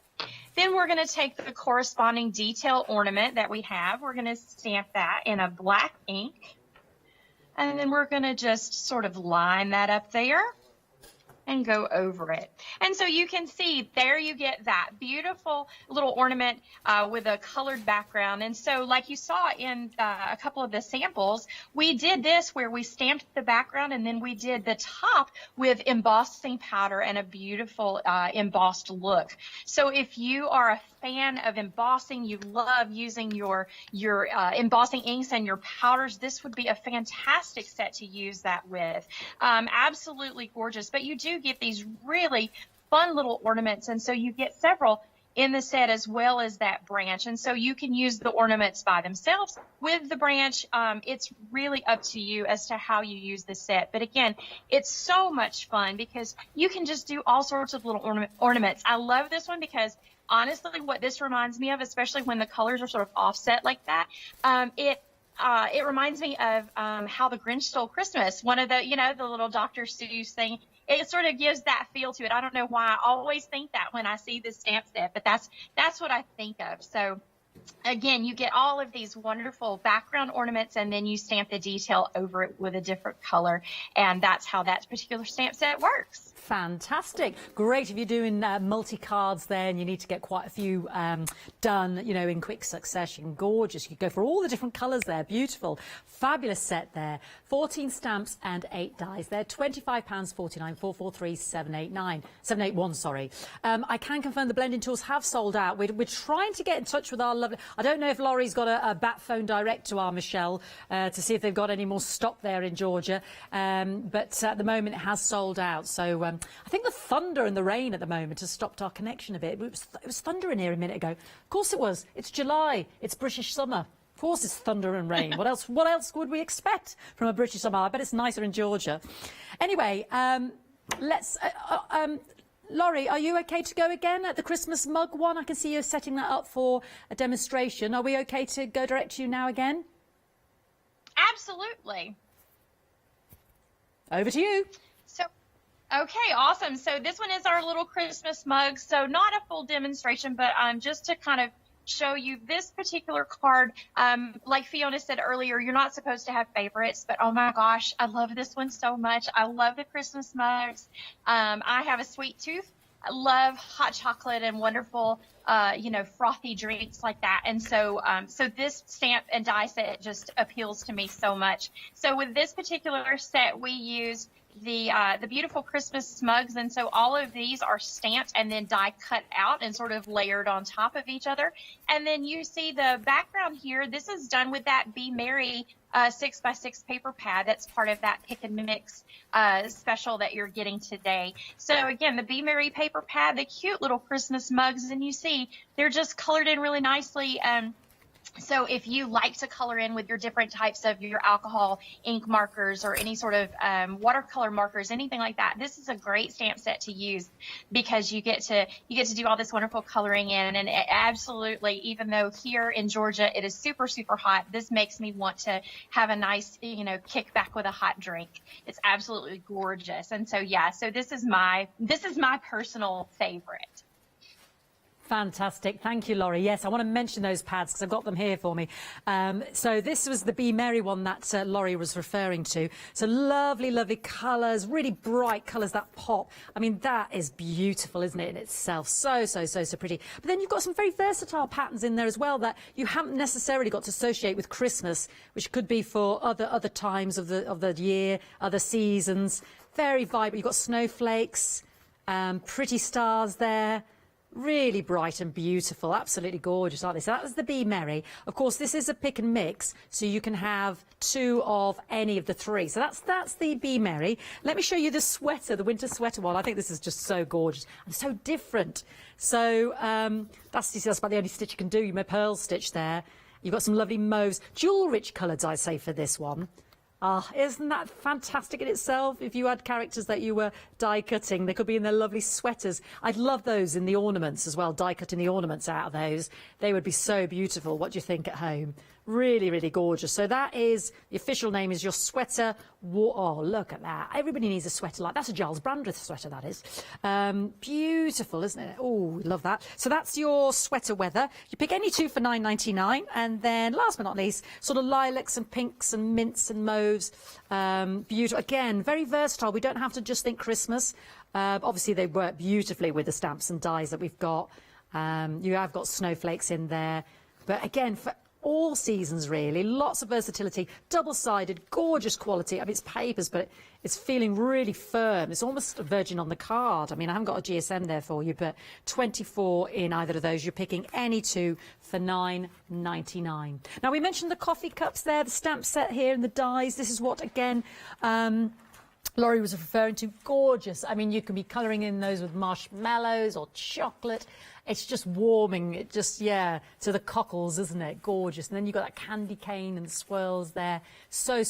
Then we're going to take the corresponding detail ornament that we have. We're going to stamp that in a black ink. And then we're going to just sort of line that up there and go over it. And so you can see there you get that beautiful little ornament with a colored background. And so like you saw in a couple of the samples, we did this where we stamped the background and then we did the top with embossing powder and a beautiful embossed look. So if you are a fan of embossing, you love using your embossing inks and your powders, this would be a fantastic set to use that with. Absolutely gorgeous. But you do get these really fun little ornaments, and so you get several in the set as well as that branch. And so you can use the ornaments by themselves with the branch. It's really up to you as to how you use the set. But again, it's so much fun because you can just do all sorts of little ornaments. I love this one because honestly, what this reminds me of, especially when the colors are sort of offset like that, it reminds me of How the Grinch Stole Christmas, one of the, the little Dr. Seuss thing. It sort of gives that feel to it. I don't know why I always think that when I see this stamp set, but that's what I think of. So again, you get all of these wonderful background ornaments, and then you stamp the detail over it with a different color, and that's how that particular stamp set works. Fantastic. Great if you're doing multi-cards there and you need to get quite a few done, in quick succession. Gorgeous. You go for all the different colours there. Beautiful. Fabulous set there. 14 stamps and 8 dies there. £25.49, 443 781, sorry. I can confirm the blending tools have sold out. We're trying to get in touch with our lovely. I don't know if Laurie's got a bat phone direct to our Michelle to see if they've got any more stock there in Georgia. But at the moment it has sold out. So I think the thunder and the rain at the moment has stopped our connection a bit. It was thundering here a minute ago. Of course it was. It's July. It's British summer. Of course it's thunder and rain. What else would we expect from a British summer? I bet it's nicer in Georgia. Anyway, let's... Laurie, are you okay to go again at the Christmas mug one? I can see you setting that up for a demonstration. Are we okay to go direct to you now again? Absolutely. Over to you. So, okay, awesome. So this one is our little Christmas mug. So not a full demonstration, but just to kind of show you this particular card. Like Fiona said earlier, you're not supposed to have favorites, but oh my gosh, I love this one so much. I love the Christmas mugs. I have a sweet tooth. I love hot chocolate and wonderful, frothy drinks like that. And so, so this stamp and die set just appeals to me so much. So with this particular set, we use the beautiful Christmas mugs, and so all of these are stamped and then die cut out and sort of layered on top of each other. And then you see the background here. This is done with that Be Merry 6x6 paper pad. That's part of that pick and mix special that you're getting today. So again, the Be Merry paper pad, the cute little Christmas mugs, and you see they're just colored in really nicely. So if you like to color in with your different types of your alcohol ink markers or any sort of watercolor markers, anything like that, this is a great stamp set to use because you get to do all this wonderful coloring in. And it absolutely, even though here in Georgia it is super, super hot, this makes me want to have a nice, kick back with a hot drink. It's absolutely gorgeous. And so, yeah, so this is my personal favorite. Fantastic. Thank you, Laurie. Yes, I want to mention those pads because I've got them here for me. So this was the Be Merry one that Laurie was referring to. So lovely, lovely colours, really bright colours that pop. I mean, that is beautiful, isn't it, in itself? So pretty. But then you've got some very versatile patterns in there as well that you haven't necessarily got to associate with Christmas, which could be for other times of the year, other seasons. Very vibrant. You've got snowflakes, pretty stars there. Really bright and beautiful, absolutely gorgeous, aren't they? So that was the Be Merry. Of course, this is a pick and mix, so you can have two of any of the three. So that's the Be Merry. Let me show you the sweater, the winter sweater one. I think this is just so gorgeous and so different. So that's about the only stitch you can do. You may pearl stitch there. You've got some lovely mauves, jewel-rich colours, I say, for this one. Ah, isn't that fantastic in itself? If you had characters that you were die cutting, they could be in their lovely sweaters. I'd love those in the ornaments as well, die cutting the ornaments out of those. They would be so beautiful. What do you think at home? Really, really gorgeous. So that is, the official name is your sweater. Oh, look at that. Everybody needs a sweater like that. That's a Giles Brandreth sweater, that is. Beautiful, isn't it? Oh, love that. So that's your sweater weather. You pick any two for $9.99. And then, last but not least, sort of lilacs and pinks and mints and mauves. Beautiful. Again, very versatile. We don't have to just think Christmas. Obviously, they work beautifully with the stamps and dies that we've got. You have got snowflakes in there. But again, for all seasons, really. Lots of versatility, double-sided, gorgeous quality. I mean, it's papers, but it's feeling really firm. It's almost a virgin on the card. I mean, I haven't got a GSM there for you, but 24 in either of those. You're picking any two for $9.99. Now, we mentioned the coffee cups there, the stamp set here and the dies. This is what, again, Laurie was referring to. Gorgeous. I mean, you can be colouring in those with marshmallows or chocolate. It's just warming, it just, yeah, to the cockles, isn't it? Gorgeous. And then you've got that candy cane and swirls there. So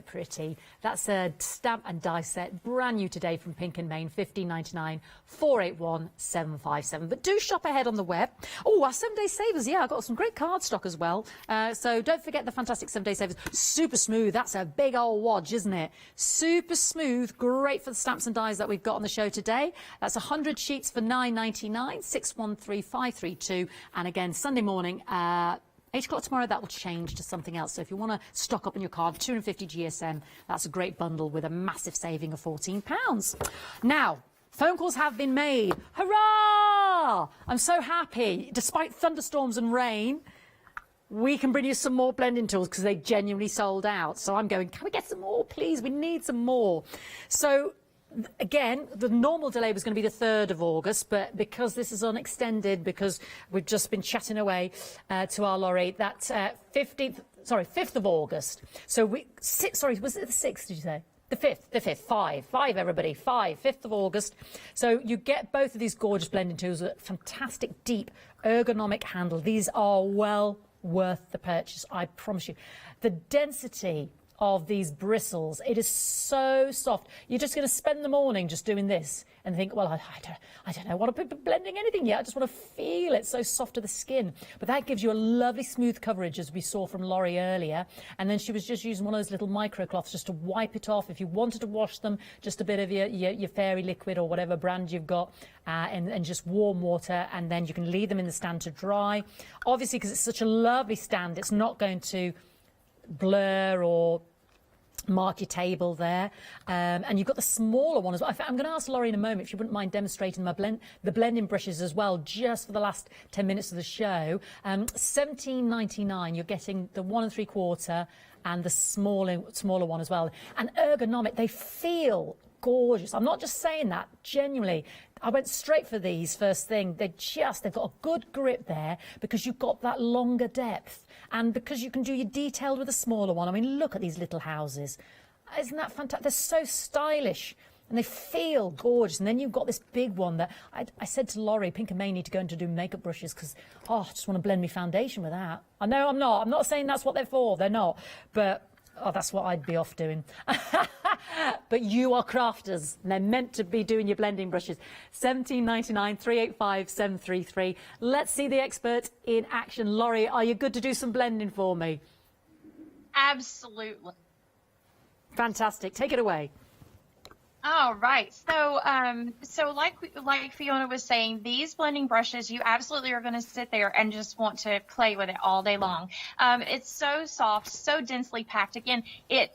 pretty. That's a stamp and die set, brand new today from Pink and Main, $15.99, 481-757. But do shop ahead on the web. Oh, our 7-day savers, yeah, I've got some great card stock as well. So don't forget the fantastic 7-day savers. Super smooth, that's a big old wodge, isn't it? Super smooth, great for the stamps and dies that we've got on the show today. That's 100 sheets for $9.99, 613-532. And again, Sunday morning, 8 o'clock tomorrow, that will change to something else. So if you want to stock up on your card, 250 GSM, that's a great bundle with a massive saving of £14. Now, phone calls have been made. Hurrah! I'm so happy. Despite thunderstorms and rain, we can bring you some more blending tools because they genuinely sold out. So I'm going, can we get some more, please? We need some more. So Again, the normal delay was going to be the 3rd of August, but because this is unextended, because we've just been chatting away to our lorry, that 5th of August. So was it the 6th, did you say? The 5th, 5 everybody, 5th of August. So you get both of these gorgeous blending tools with a fantastic, deep, ergonomic handle. These are well worth the purchase, I promise you. The density of these bristles, it is so soft. You're just going to spend the morning just doing this and think, well, I don't know what to be blending anything yet. I just want to feel it so soft to the skin. But that gives you a lovely smooth coverage, as we saw from Laurie earlier. And then she was just using one of those little micro cloths just to wipe it off. If you wanted to wash them, just a bit of your fairy liquid or whatever brand you've got, and just warm water, and then you can leave them in the stand to dry. Obviously, because it's such a lovely stand, it's not going to blur or mark your table there, and you've got the smaller one as well. I'm going to ask Laurie in a moment if you wouldn't mind demonstrating the blending brushes as well, just for the last 10 minutes of the show. $17.99. You're getting the 1 3/4 and the smaller one as well. And ergonomic, they feel gorgeous. I'm not just saying that, genuinely. I went straight for these first thing. They've got a good grip there because you've got that longer depth, and because you can do your detailed with a smaller one. I mean, look at these little houses. Isn't that fantastic? They're so stylish and they feel gorgeous. And then you've got this big one that I said to Laurie, Pink and May need to go in to do makeup brushes because, I just want to blend my foundation with that. I know I'm not saying that's what they're for. They're not. But that's what I'd be off doing. But you are crafters, and they're meant to be doing your blending brushes. $17.99, 385 733. Let's see the expert in action. Laurie, are you good to do some blending for me? Absolutely. Fantastic. Take it away. All right. So like Fiona was saying, these blending brushes, you absolutely are going to sit there and just want to play with it all day long. It's so soft, so densely packed. Again, it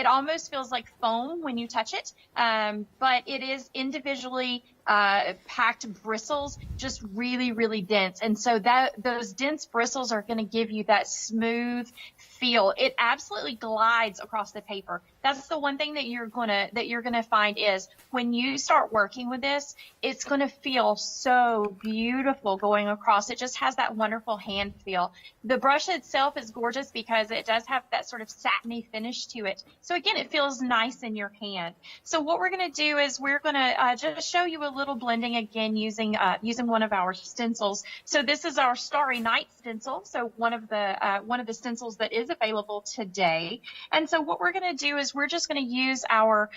almost feels like foam when you touch it, but it is individually packed bristles, just really, really dense. And so those dense bristles are going to give you that smooth feel. It absolutely glides across the paper. That's the one thing that you're gonna find is when you start working with this, it's gonna feel so beautiful going across. It just has that wonderful hand feel. The brush itself is gorgeous because it does have that sort of satiny finish to it. So again, it feels nice in your hand. So what we're gonna do is we're gonna just show you a little blending again using one of our stencils. So this is our Starry Night stencil. So one of the stencils that is available today. And so what we're going to do is we're just going to use our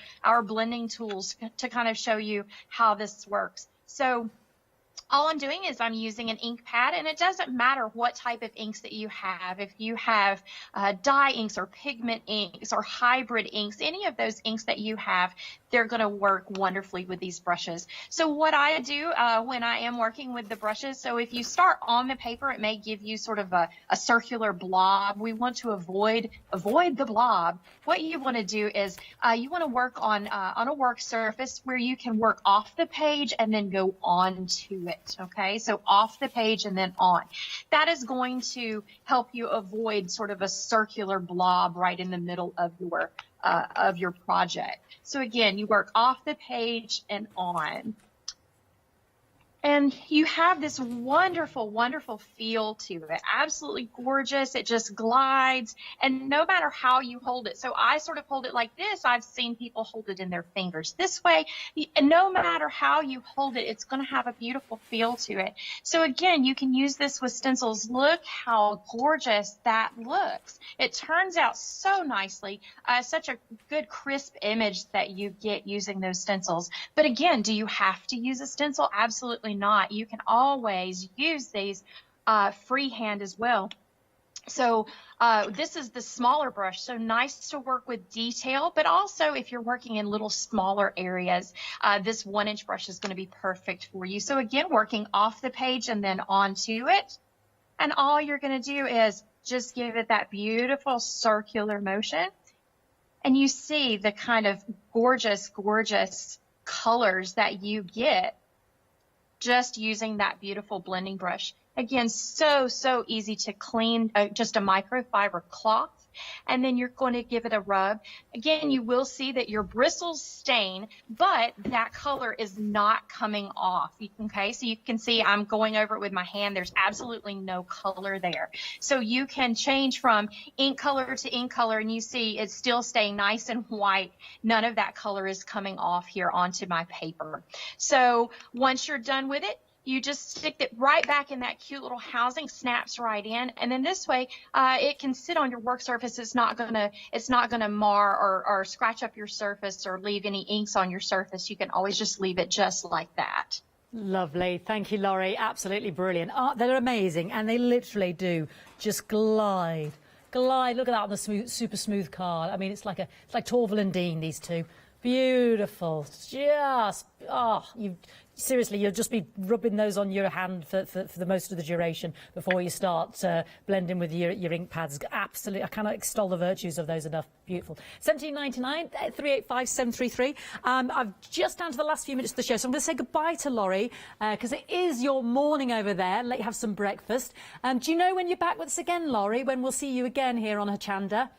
blending tools to kind of show you how this works. So all I'm doing is I'm using an ink pad, and it doesn't matter what type of inks that you have. If you have dye inks or pigment inks or hybrid inks, any of those inks that you have, they're going to work wonderfully with these brushes. So what I do when I am working with the brushes, so if you start on the paper, it may give you sort of a circular blob. We want to avoid the blob. What you want to do is you want to work on a work surface where you can work off the page and then go on to it. Okay, so off the page and then on. That is going to help you avoid sort of a circular blob right in the middle of your project. So again, you work off the page and on. And you have this wonderful, wonderful feel to it. Absolutely gorgeous. It just glides. And no matter how you hold it, so I sort of hold it like this. I've seen people hold it in their fingers this way. And no matter how you hold it, it's going to have a beautiful feel to it. So again, you can use this with stencils. Look how gorgeous that looks. It turns out so nicely. Such a good crisp image that you get using those stencils. But again, do you have to use a stencil? Absolutely not. You can always use these freehand as well. So this is the smaller brush, so nice to work with detail, but also if you're working in little smaller areas, this 1-inch brush is going to be perfect for you. So again, working off the page and then onto it, and all you're going to do is just give it that beautiful circular motion, and you see the kind of gorgeous, gorgeous colors that you get just using that beautiful blending brush. Again, so easy to clean, just a microfiber cloth. and then you're going to give it a rub. Again, you will see that your bristles stain, but that color is not coming off. Okay, so you can see I'm going over it with my hand. There's absolutely no color there. So you can change from ink color to ink color, and you see it's still staying nice and white. None of that color is coming off here onto my paper. So once you're done with it, you just stick it right back in that cute little housing, snaps right in, and then this way it can sit on your work surface. It's not gonna mar or scratch up your surface or leave any inks on your surface. You can always just leave it just like that. Lovely. Thank you, Laurie. Absolutely brilliant. They're amazing, and they literally do just glide. Look at that on the super smooth card. I mean, it's like Torval and Dean, these two. Beautiful. Just, seriously, you'll just be rubbing those on your hand for the most of the duration before you start blending with your ink pads. Absolutely, I cannot extol the virtues of those enough. Beautiful. 17.99, 385 733. I've just down to the last few minutes of the show, so I'm going to say goodbye to Laurie because it is your morning over there. Let you have some breakfast. Do you know when you're back with us again, Laurie? When we'll see you again here on Hochanda?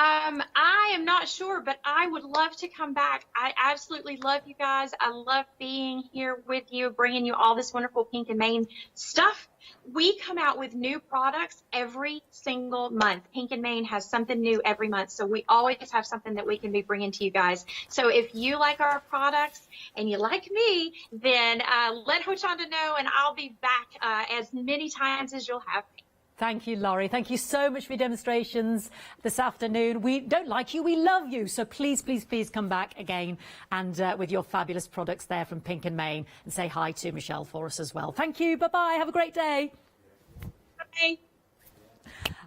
I am not sure, but I would love to come back. I absolutely love you guys. I love being here with you, bringing you all this wonderful Pink and Main stuff. We come out with new products every single month. Pink and Main has something new every month, so we always have something that we can be bringing to you guys. So if you like our products and you like me, then let Hochanda know, and I'll be back as many times as you'll have me. Thank you, Laurie. Thank you so much for your demonstrations this afternoon. We don't like you, we love you. So please, please, please come back again and with your fabulous products there from Pink and Main, and say hi to Michelle for us as well. Thank you. Bye-bye. Have a great day. Bye.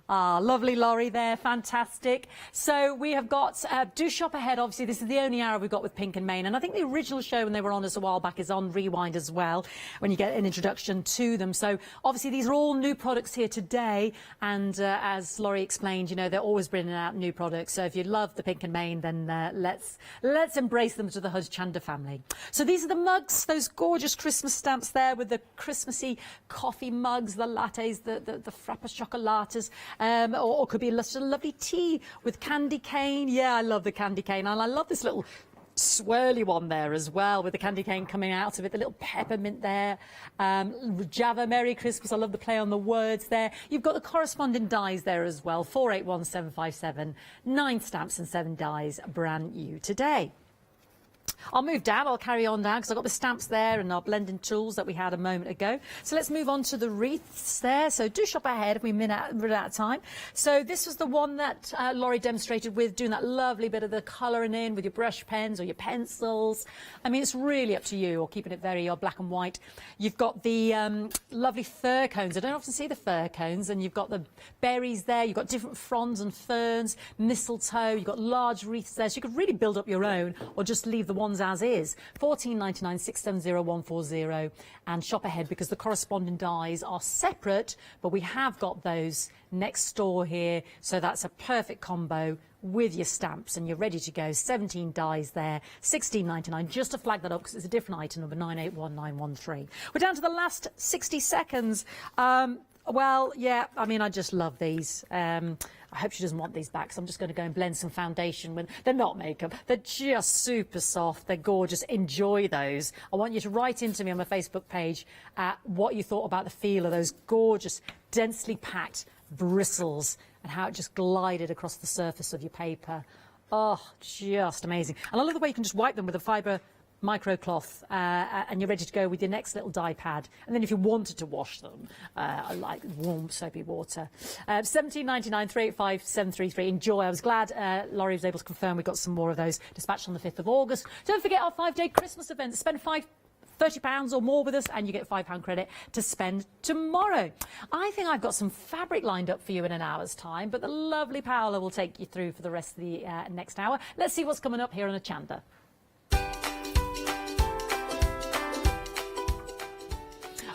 Lovely Laurie there, fantastic. So we have got, do shop ahead, obviously this is the only hour we've got with Pink and Main, and I think the original show when they were on us a while back is on Rewind as well, when you get an introduction to them. So obviously these are all new products here today, and as Laurie explained, you know, they're always bringing out new products. So if you love the Pink and Main, then let's embrace them to the Hochanda family. So these are the mugs, those gorgeous Christmas stamps there with the Christmassy coffee mugs, the lattes, the frappa chocolates. Or could be a lovely tea with candy cane. Yeah, I love the candy cane. And I love this little swirly one there as well with the candy cane coming out of it, the little peppermint there. Java, Merry Christmas. I love the play on the words there. You've got the corresponding dies there as well. 481757, 9 stamps and 7 dies, brand new today. I'll move down, I'll carry on down because I've got the stamps there and our blending tools that we had a moment ago. So let's move on to the wreaths there. So do shop ahead if we run out of time. So this was the one that Laurie demonstrated with, doing that lovely bit of the colouring in with your brush pens or your pencils. I mean, it's really up to you, or keeping it very black and white. You've got the lovely fir cones. I don't often see the fir cones. And you've got the berries there. You've got different fronds and ferns, mistletoe. You've got large wreaths there. So you could really build up your own or just leave the ones as is. 14.99 670 140, and shop ahead because the corresponding dies are separate, but we have got those next door here, so that's a perfect combo with your stamps and you're ready to go. 17 dies there, 16.99. Just to flag that up because it's a different item number, 981913. We're down to the last 60 seconds. Well, yeah, I mean, I just love these. I hope she doesn't want these back, so I'm just going to go and blend some foundation. They're not makeup. They're just super soft. They're gorgeous. Enjoy those. I want you to write into me on my Facebook page what you thought about the feel of those gorgeous, densely packed bristles and how it just glided across the surface of your paper. Oh, just amazing. And I love the way you can just wipe them with a fibre microcloth and you're ready to go with your next little dye pad. And then if you wanted to wash them, I like warm soapy water. 17.99 385 733. Enjoy. I was glad Laurie was able to confirm we got some more of those dispatched on the 5th of August. Don't forget our 5-day Christmas event. Spend £30 or more with us and you get £5 credit to spend tomorrow. I think I've got some fabric lined up for you in an hour's time, but the lovely Paola will take you through for the rest of the next hour. Let's see what's coming up here on Hochanda.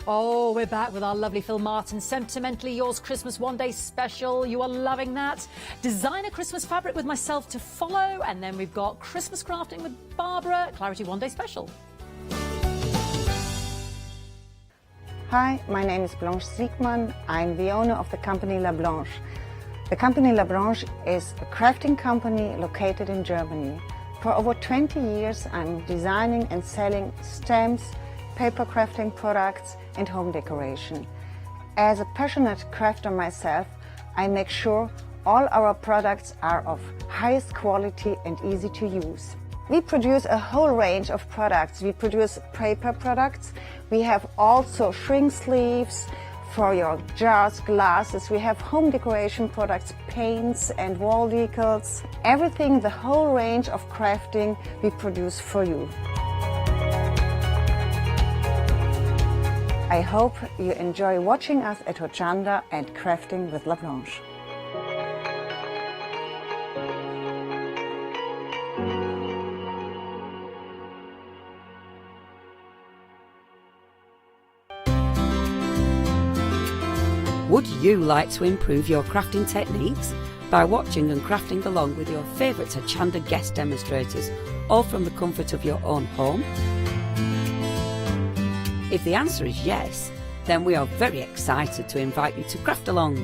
Oh, we're back with our lovely Phil Martin. Sentimentally Yours Christmas one-day special. You are loving that. Designer Christmas fabric with myself to follow. And then we've got Christmas crafting with Barbara. Clarity one-day special. Hi, my name is Blanche Siegmann. I'm the owner of the company La Blanche. The company La Branche is a crafting company located in Germany. For over 20 years I'm designing and selling stamps, paper crafting products and home decoration. As a passionate crafter myself, I make sure all our products are of highest quality and easy to use. We produce a whole range of products. We produce paper products. We have also shrink sleeves for your jars, glasses. We have home decoration products, paints and wall decals. Everything, the whole range of crafting we produce for you. I hope you enjoy watching us at Hochanda and crafting with La Branche. Would you like to improve your crafting techniques by watching and crafting along with your favourite Hochanda guest demonstrators, all from the comfort of your own home? If the answer is yes, then we are very excited to invite you to Craft Along,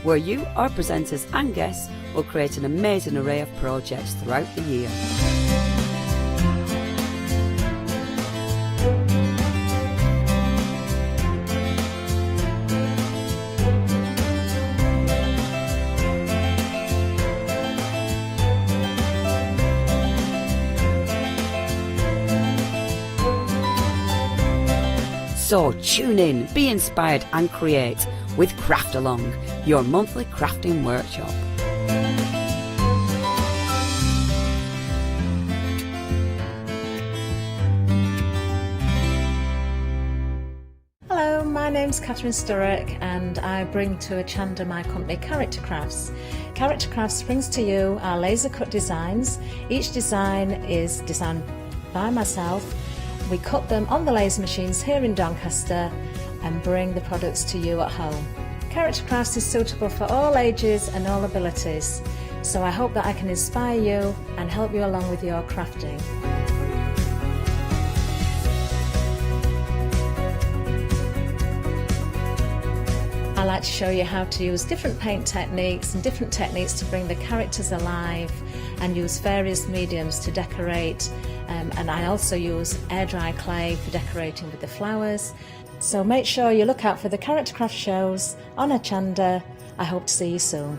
where you, our presenters and guests, will create an amazing array of projects throughout the year. So tune in, be inspired and create with Craft Along, your monthly crafting workshop. Hello, my name's Catherine Sturrock and I bring to Hochanda my company Character Crafts. Character Crafts brings to you our laser cut designs. Each design is designed by myself. We cut them on the laser machines here in Doncaster and bring the products to you at home. Character Crafts is suitable for all ages and all abilities, so I hope that I can inspire you and help you along with your crafting. I like to show you how to use different paint techniques and different techniques to bring the characters alive and use various mediums to decorate. And I also use air dry clay for decorating with the flowers. So make sure you look out for the Character Craft shows on Hochanda. I hope to see you soon.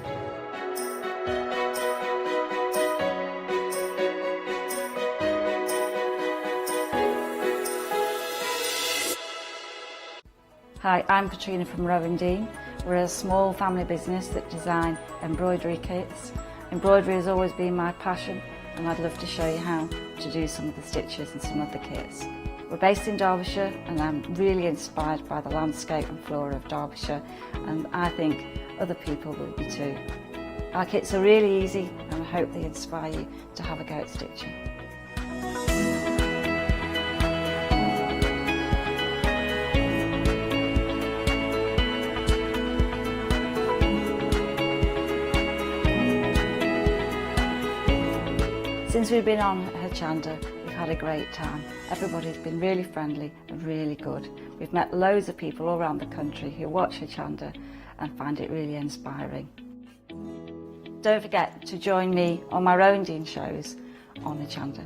Hi, I'm Katrina from Rowan Dean. We're a small family business that design embroidery kits. Embroidery has always been my passion, and I'd love to show you how to do some of the stitches and some of the kits. We're based in Derbyshire and I'm really inspired by the landscape and flora of Derbyshire, and I think other people will be too. Our kits are really easy and I hope they inspire you to have a go at stitching. Since we've been on Hochanda, we've had a great time. Everybody's been really friendly and really good. We've met loads of people all around the country who watch Hochanda and find it really inspiring. Don't forget to join me on my Rowan Dean shows on Hochanda.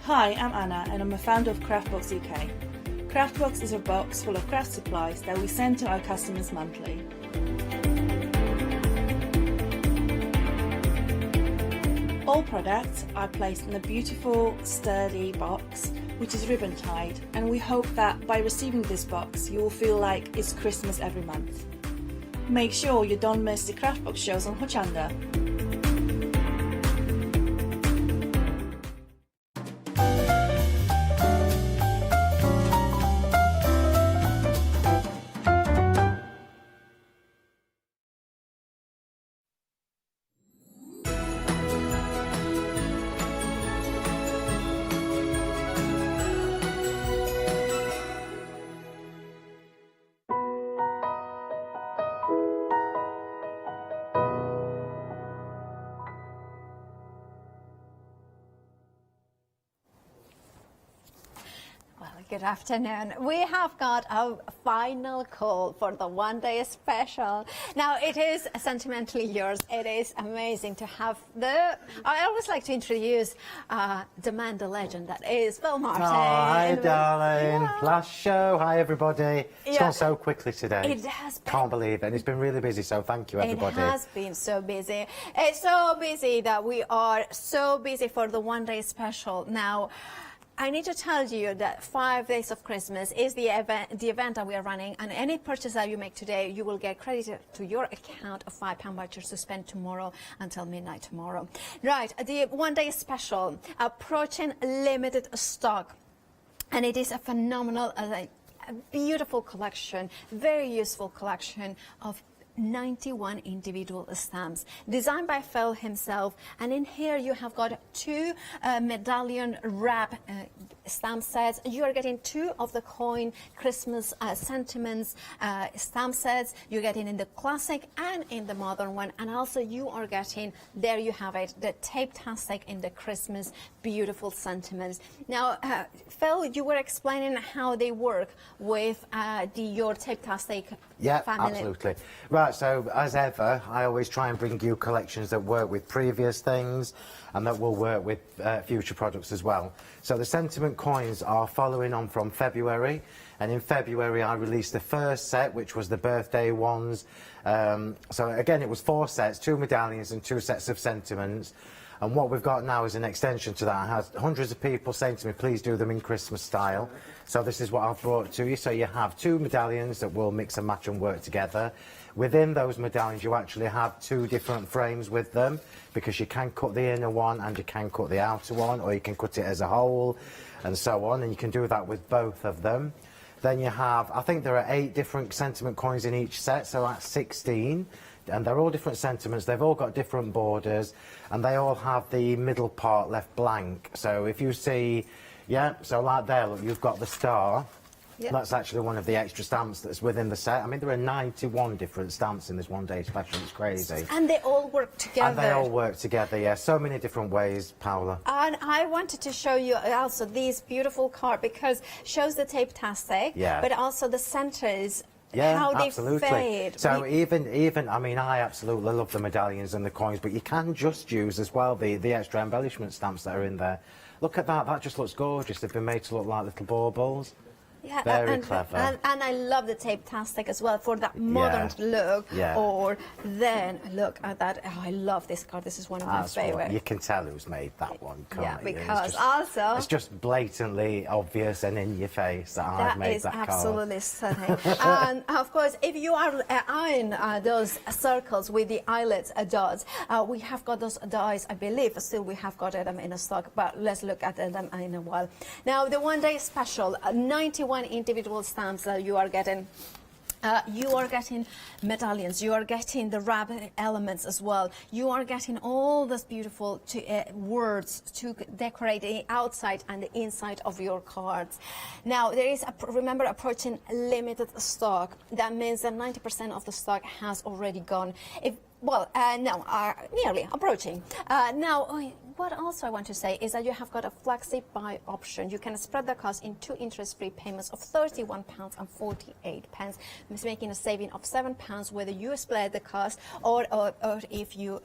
Hi, I'm Anna and I'm a founder of Craftbox UK. Craftbox is a box full of craft supplies that we send to our customers monthly. All products are placed in a beautiful, sturdy box, which is ribbon tied, and we hope that by receiving this box, you will feel like it's Christmas every month. Make sure you don't miss the Craftbox shows on Hochanda. good afternoon. We have got a final call for the one-day special. Now, it is sentimentally yours. It is amazing to have I always like to introduce the man, the legend that is Phil Martin. Oh, hi, darling. Yeah. Last show. Hi, everybody. It's Yeah. gone so quickly today. It has been. Can't believe it. And it's been really busy, so thank you, everybody. It has been so busy. It's so busy that we are so busy for the one-day special. Now, I need to tell you that 5 days of Christmas is the event that we are running, and any purchase that you make today, you will get credited to your account of £5 vouchers to spend tomorrow until midnight tomorrow. Right, the one-day special, approaching limited stock, and it is a phenomenal, a beautiful collection, very useful collection of 91 individual stamps designed by Phil himself, and in here you have got 2 medallion wrap stamp sets. You are getting 2 of the coin Christmas sentiments stamp sets. You're getting in the classic and in the modern one, and also you are getting, there you have it, the tape-tastic in the Christmas beautiful sentiments. Now, Phil, you were explaining how they work with your tape-tastic family. Absolutely. Right, so as ever, I always try and bring you collections that work with previous things and that will work with future products as well. So the sentiment coins are following on from February, and in February I released the first set, which was the birthday ones. So again, it was 4 sets, 2 medallions and 2 sets of sentiments. And what we've got now is an extension to that. It has hundreds of people saying to me, please do them in Christmas style. So this is what I've brought to you. So you have 2 medallions that will mix and match and work together. Within those medallions, you actually have 2 different frames with them, because you can cut the inner one and you can cut the outer one, or you can cut it as a whole, and so on. And you can do that with both of them. Then you have, I think there are 8 different sentiment coins in each set, so that's 16. And they're all different sentiments, they've all got different borders, and they all have the middle part left blank. So if you see, so like there, look, you've got the star. Yep. That's actually one of the extra stamps that's within the set. I mean, there are 91 different stamps in this one-day special. It's crazy. And they all work together. And they all work together, yeah. So many different ways, Paula. And I wanted to show you also this beautiful card, because it shows the tape-tastic, but also the centres. Yeah, how they absolutely. fade. So even, I mean, I absolutely love the medallions and the coins, but you can just use as well the extra embellishment stamps that are in there. Look at that, that just looks gorgeous. They've been made to look like little baubles. Yeah, very clever. And I love the tape-tastic as well for that modern look. Yeah. Or then look at that. Oh, I love this card. This is one of my favourites. You can tell who's made that one, can't Yeah, you? because also it's just blatantly obvious and in your face that I've made that card. That is absolutely stunning. And of course, if you are eyeing those circles with the eyelets dots, we have got those dies, I believe. Still, we have got them in stock, but let's look at them in a while. Now, the one-day special, 91 individual stamps that you are getting. You are getting medallions, you are getting the wrap elements as well. You are getting all those beautiful words to decorate the outside and the inside of your cards. Now, there is, remember, approaching limited stock. That means that 90% of the stock has already gone. Nearly approaching. What also I want to say is that you have got a flexi buy option. You can spread the cost in 2 interest-free payments of £31.48, making a saving of £7 whether you split the cost or if you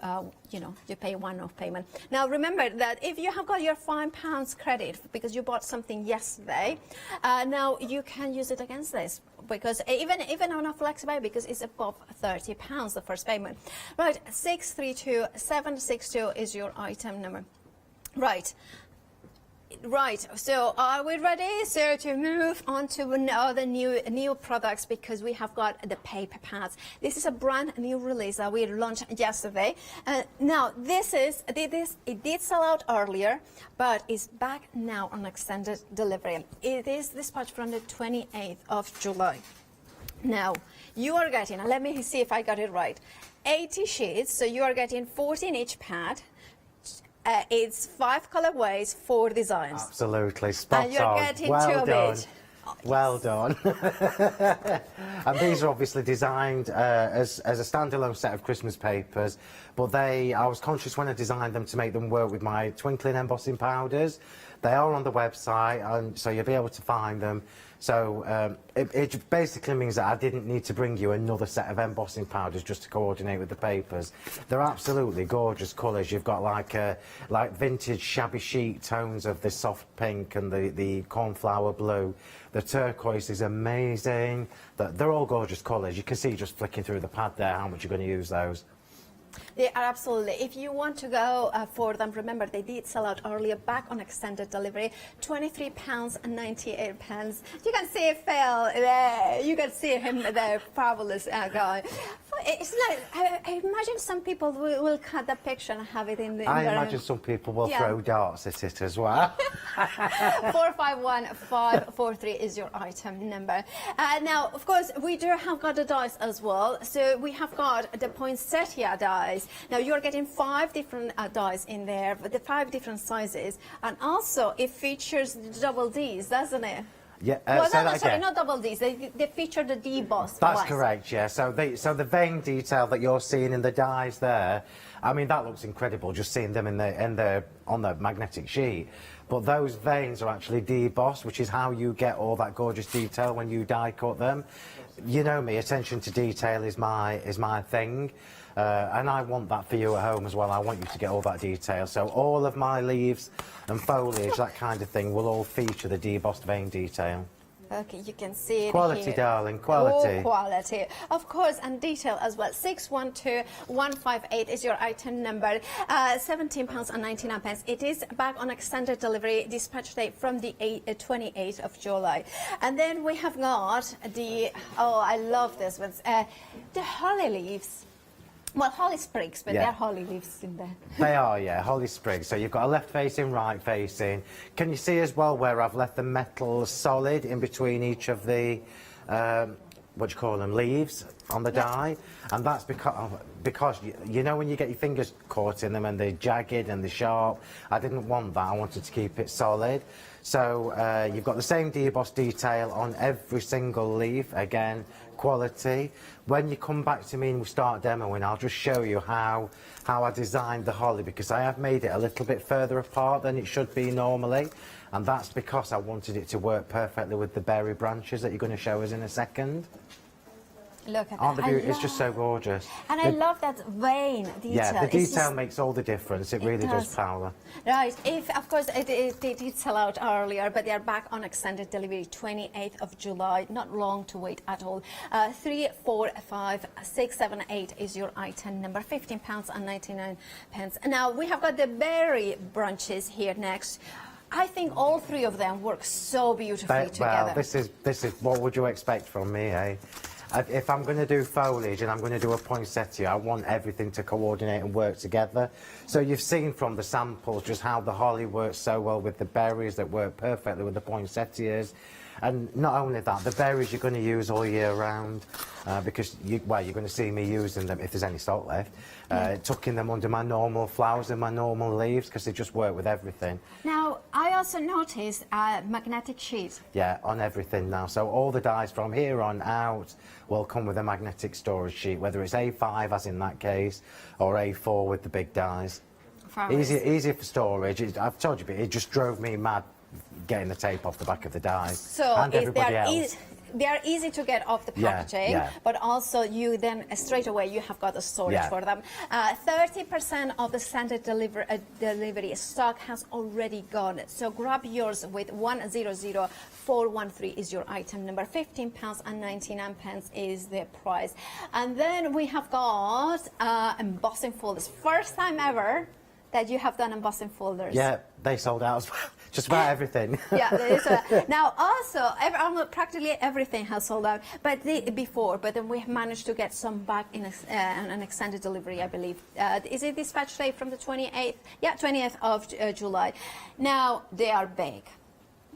you pay one-off payment. Now remember that if you have got your £5 credit because you bought something yesterday, now you can use it against this. Because even on a flexi buy, because it's above £30 the first payment. Right, 632762 is your item number. Right. So are we ready? So to move on to another new products, because we have got the paper pads. This is a brand new release that we launched yesterday. Now it did sell out earlier, but it's back now on extended delivery. It is dispatched from the 28th of July. Now you are getting, let me see if I got it right, 80 sheets. So you are getting 14 each pad. It's 5 colorways, 4 designs. Absolutely, spot on. And you're getting well 2 of done. each. Well done. And these are obviously designed as a standalone set of Christmas papers, but I was conscious when I designed them to make them work with my twinkling embossing powders. They are on the website, and so you'll be able to find them. So it basically means that I didn't need to bring you another set of embossing powders just to coordinate with the papers. They're absolutely gorgeous colours. You've got like vintage shabby chic tones of the soft pink and the cornflower blue. The turquoise is amazing. They're all gorgeous colours. You can see just flicking through the pad there how much you're going to use those. They are absolutely. If you want to go for them, remember they did sell out earlier, back on extended delivery, £23.98. You can see Phil there. You can see him there, fabulous guy. It's like, I imagine some people will cut the picture and have it in the... I imagine some people will throw darts at it as well. 451543 is your item number. Now, of course, we do have got the dies as well. So we have got the poinsettia dies. Now, you're getting 5 different dies in there, with the 5 different sizes. And also, it features double Ds, doesn't it? Yeah, well, sorry, not double Ds. They feature the debossed. That's correct, yeah. So the vein detail that you're seeing in the dies there, I mean, that looks incredible, just seeing them on the magnetic sheet. But those veins are actually debossed, which is how you get all that gorgeous detail when you die cut them. You know me, attention to detail is my thing. And I want that for you at home as well. I want you to get all that detail. So all of my leaves and foliage, that kind of thing, will all feature the debossed vein detail. Okay, you can see it Quality, here. darling, quality. Oh, quality. Of course, and detail as well. 612158 is your item number. £17.99. It is back on extended delivery, dispatch date from the 28th of July. And then we have got the, oh, I love this one, the holly leaves. Well, holly sprigs, but they're holly leaves in there. They are, yeah, holly sprigs. So you've got a left facing, right facing. Can you see as well where I've left the metal solid in between each of the, what do you call them, leaves on the die? And that's because you know when you get your fingers caught in them and they're jagged and they're sharp, I didn't want that. I wanted to keep it solid. So you've got the same debossed detail on every single leaf, again, quality. When you come back to me and we start demoing, I'll just show you how I designed the holly, because I have made it a little bit further apart than it should be normally, and that's because I wanted it to work perfectly with the berry branches that you're going to show us in a second. Look at Aren't that. they beautiful? It's just so gorgeous. And I love that vein detail. Yeah, the detail makes all the difference. It really does, Paula. Right. Of course, they did sell out earlier, but they are back on extended delivery, 28th of July. Not long to wait at all. 345678 is your item number. £15.99. Now we have got the berry branches here next. I think all 3 of them work so beautifully together. Well, this is what would you expect from me, eh? If I'm going to do foliage and I'm going to do a poinsettia, I want everything to coordinate and work together. So you've seen from the samples just how the holly works so well with the berries, that work perfectly with the poinsettias. And not only that, the berries you're going to use all year round, because you're going to see me using them, if there's any stock left, tucking them under my normal flowers and my normal leaves, because they just work with everything. Now, I also noticed a magnetic sheet. Yeah, on everything now. So all the dies from here on out will come with a magnetic storage sheet, whether it's A5, as in that case, or A4 with the big dies. Easier for storage. I've told you, but it just drove me mad getting the tape off the back of the dies. So and everybody else. They are easy to get off the packaging, but also you then straight away you have got the storage for them. 30% of the standard delivery stock has already gone. So grab yours with 100413 is your item number. £15.99 is the price. And then we have got embossing folders. First time ever that you have done embossing folders. Yeah, they sold out as well. Just about everything. Yeah, there is now also practically everything has sold out, but but then we have managed to get some back in an extended delivery, I believe. Is it dispatch date from the 28th? Yeah, 20th of July. Now they are big.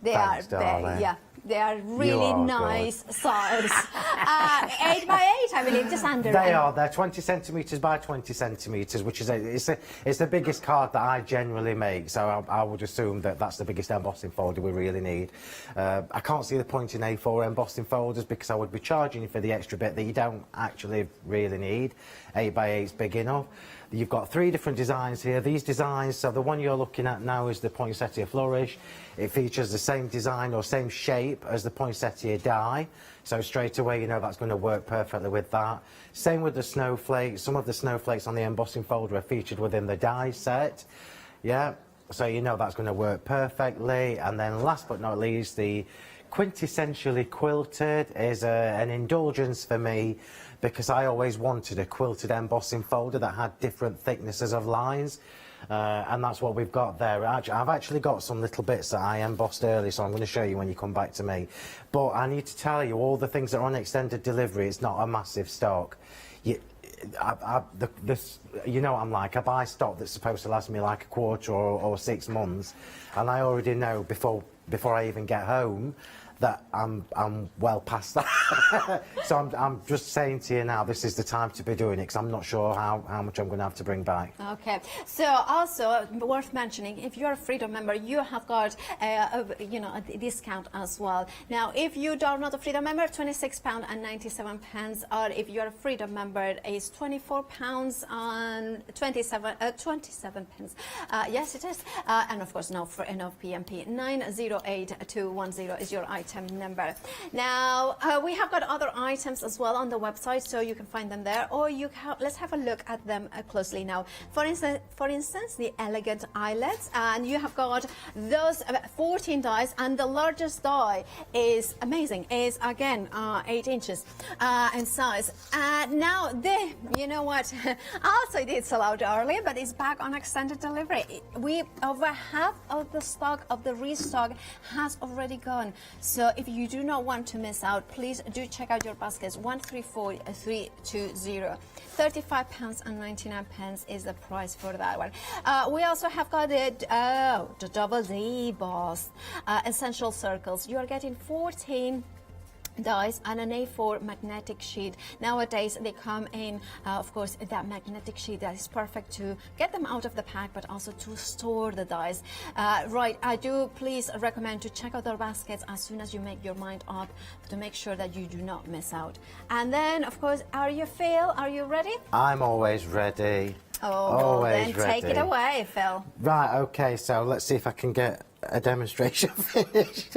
They are big. Yeah, They are really are nice size. 8 by 8, I believe, just under. They're 20 centimetres by 20 centimetres, which is it's the biggest card that I generally make, so I would assume that that's the biggest embossing folder we really need. I can't see the point in A4 embossing folders because I would be charging you for the extra bit that you don't actually really need. 8 by 8 is big enough. You've got 3 different designs here. These designs, so the one you're looking at now is the poinsettia flourish. It features the same design or same shape as the poinsettia die. So straight away, you know that's going to work perfectly with that. Same with the snowflakes. Some of the snowflakes on the embossing folder are featured within the die set. Yeah, so you know that's going to work perfectly. And then last but not least, the quintessentially quilted is an indulgence for me, because I always wanted a quilted embossing folder that had different thicknesses of lines, and that's what we've got there. I've actually got some little bits that I embossed early, so I'm going to show you when you come back to me. But I need to tell you, all the things that are on extended delivery, it's not a massive stock. You know what I'm like, I buy stock that's supposed to last me like a quarter or 6 months, and I already know before I even get home that I'm well past that. So I'm just saying to you now, this is the time to be doing it, because I'm not sure how much I'm going to have to bring back. Okay, so also worth mentioning, if you're a Freedom member, you have got a discount as well. Now, if you are not a Freedom member, £26.97, or if you're a Freedom member, it's £24.27. Yes, it is. And of course, no PMP. 908210 is your item number. Now, we have got other items as well on the website, so you can find them there, or let's have a look at them closely now. For instance, the elegant eyelets, and you have got those 14 dies, and the largest die is amazing, is again 8 inches in size. Now, you know what? Also, it did sell out earlier, but it's back on extended delivery. Over half of the stock of the restock has already gone. So if you do not want to miss out, please do check out your baskets. 134320. £35.99 is the price for that one. We also have got the double D boss essential circles. You are getting 14 dies and an A4 magnetic sheet. Nowadays they come in of course that magnetic sheet that is perfect to get them out of the pack, but also to store the dies. Right, I do please recommend to check out their baskets as soon as you make your mind up, to make sure that you do not miss out. And then of course, are you Phil? Are you ready? I'm always ready. Then take it away, Phil. Right, okay, so let's see if I can get a demonstration finished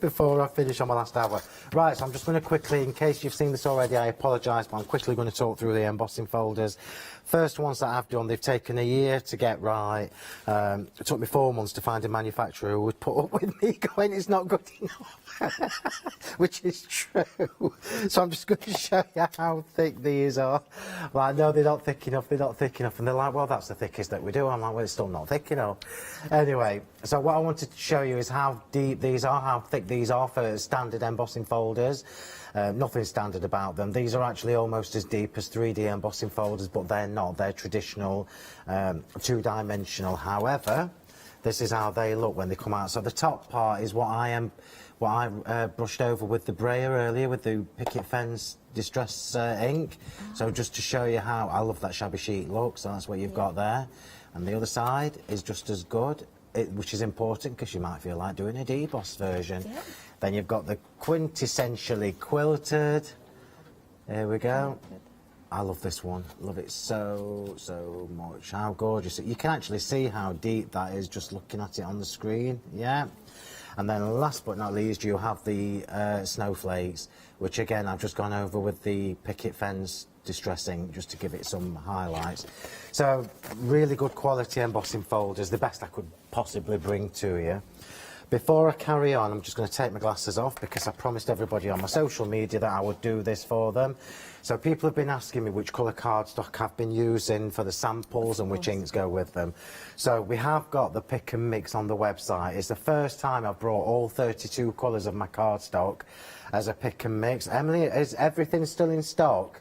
before I finish on my last hour. Right, so I'm just going to quickly, in case you've seen this already, I apologise, but I'm quickly going to talk through the embossing folders. First ones that I've done, they've taken a year to get right. It took me 4 months to find a manufacturer who would put up with me going, it's not good enough, which is true. So I'm just going to show you how thick these are. Like, no, they're not thick enough, they're not thick enough. And they're like, well, that's the thickest that we do. I'm like, well, it's still not thick enough. Anyway, so what I wanted to show you is how deep these are, how thick these are for standard embossing folders. Nothing standard about them. These are actually almost as deep as 3D embossing folders, but they're not. They're traditional, two-dimensional. However, this is how they look when they come out. So the top part is what I brushed over with the brayer earlier with the picket fence distress ink. So just to show you how, I love that shabby chic look. So that's what you've got there. And the other side is just as good, which is important because you might feel like doing a deboss version. Yep. Then you've got the quintessentially quilted. There we go. I love this one. Love it so much. How gorgeous. You can actually see how deep that is just looking at it on the screen. Yeah. And then last but not least, you have the snowflakes, which again, I've just gone over with the picket fence distressing just to give it some highlights. So really good quality embossing folders, the best I could possibly bring to you. Before I carry on, I'm just going to take my glasses off because I promised everybody on my social media that I would do this for them. So people have been asking me which colour cardstock I've been using for the samples and which inks go with them. So we have got the pick and mix on the website. It's the first time I've brought all 32 colours of my cardstock as a pick and mix. Emily, is everything still in stock?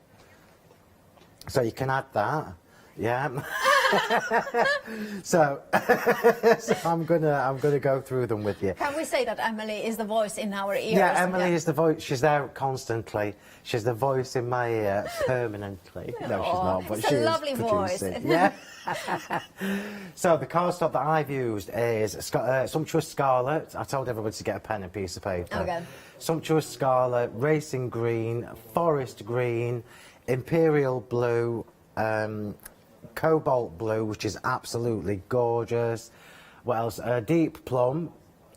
So you can add that, yeah. So, so I'm gonna go through them with you. Can we say that Emily is the voice in our ears? Yeah, Emily is the voice. She's there constantly. She's the voice in my ear permanently. No, she's not, but it's she a is lovely voice. producing. Yeah. So the cardstock that I've used is Sumptuous Scarlet. I told everybody to get a pen and piece of paper. Okay. Sumptuous Scarlet, Racing Green, Forest Green, Imperial Blue, Cobalt Blue, which is absolutely gorgeous. What else? Deep Plum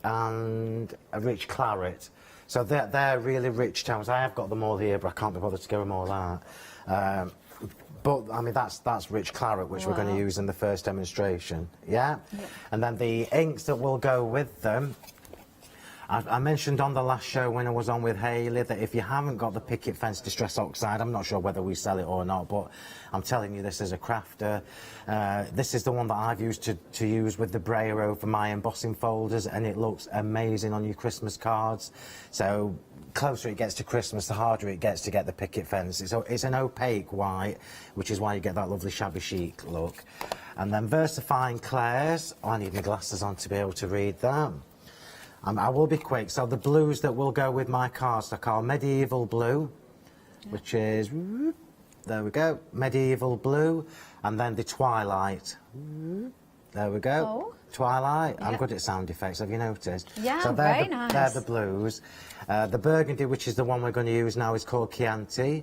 and a Rich Claret. So they're really rich tones. I have got them all here, but I can't be bothered to get them all out. But I mean, that's Rich Claret, which we're going to use in the first demonstration. Yeah? And then the inks that will go with them. I mentioned on the last show when I was on with Hayley that if you haven't got the Picket Fence Distress Oxide, I'm not sure whether we sell it or not, but I'm telling you this as a crafter. This is the one that I've used to use with the brayer over my embossing folders, and it looks amazing on your Christmas cards. So closer it gets to Christmas, the harder it gets to get the picket fence. It's an opaque white, which is why you get that lovely shabby chic look. And then VersaFine Claire's. Oh, I need my glasses on to be able to read that. I will be quick. So the blues that will go with my cardstock are Medieval Blue, which is, there we go, Medieval Blue, and then the Twilight. There we go. Oh. Twilight. I'm good at sound effects, have you noticed? Yeah, so very nice. They're the blues. The Burgundy, which is the one we're going to use now, is called Chianti,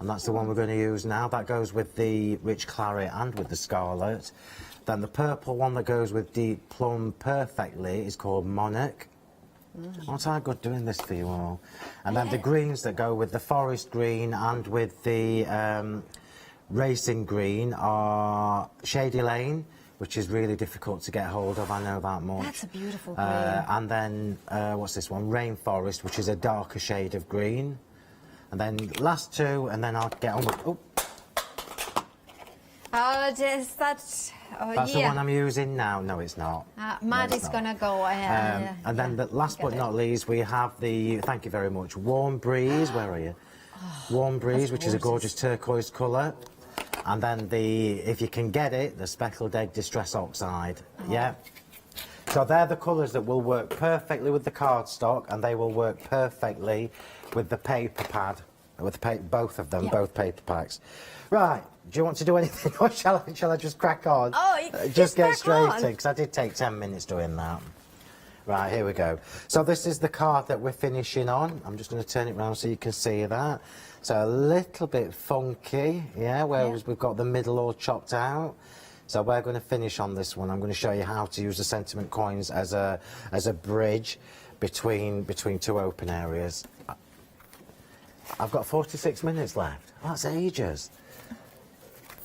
and that's the one we're going to use now. That goes with the Rich Claret and with the Scarlet. Then the purple one that goes with Deep Plum perfectly is called Monarch. Aren't I good doing this for you all? And then the greens that go with the Forest Green and with the Racing Green are Shady Lane, which is really difficult to get hold of, I know that much. That's a beautiful green. And then, what's this one? Rainforest, which is a darker shade of green. And then last two, and then I'll get on with... Oh. Oh, just that... Oh, That's the one I'm using now. No, it's not. Maddie's going to go ahead. And then the last but not least, we have the, thank you very much, Warm Breeze. Where are you? Warm Breeze, which is a gorgeous turquoise colour. And then the, if you can get it, the Speckled Egg Distress Oxide. Yeah. So they're the colours that will work perfectly with the cardstock, and they will work perfectly with the paper pad, with both of them, both paper packs. Right. Do you want to do anything, or shall I just crack on? Oh, just get straight in, because I did take 10 minutes doing that. Right, here we go. So this is the card that we're finishing on. I'm just going to turn it around so you can see that. So a little bit funky, yeah, whereas we've got the middle all chopped out. So we're going to finish on this one. I'm going to show you how to use the sentiment coins as a bridge between two open areas. I've got 46 minutes left. That's ages.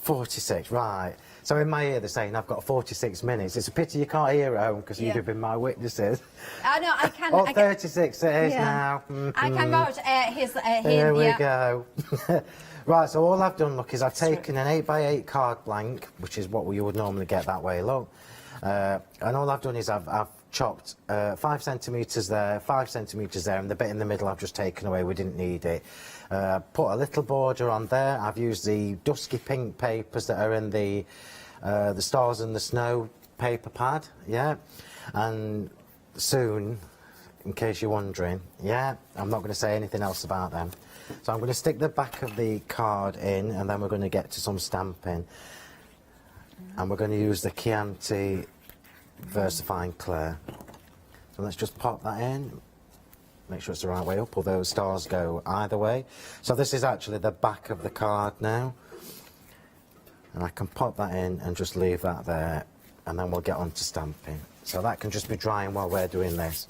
46, right. So in my ear they're saying I've got 46 minutes. It's a pity you can't hear at home because you'd have been my witnesses. I know, I can... Oh, 36 it is now. I can vouch Here we go. Right, so all I've done, look, is I've taken an 8x8 card blank, which is what you would normally get that way, look. And all I've done is I've chopped 5 centimetres there, 5 centimetres there, and the bit in the middle I've just taken away, we didn't need it. Put a little border on there. I've used the dusky pink papers that are in the Stars and the Snow paper pad, yeah. And soon, in case you're wondering, yeah, I'm not going to say anything else about them. So I'm going to stick the back of the card in, and then we're going to get to some stamping. And we're going to use the Chianti VersaFine Claire. So let's just pop that in. Make sure it's the right way up, although stars go either way. So this is actually the back of the card now. And I can pop that in and just leave that there, and then we'll get on to stamping. So that can just be drying while we're doing this.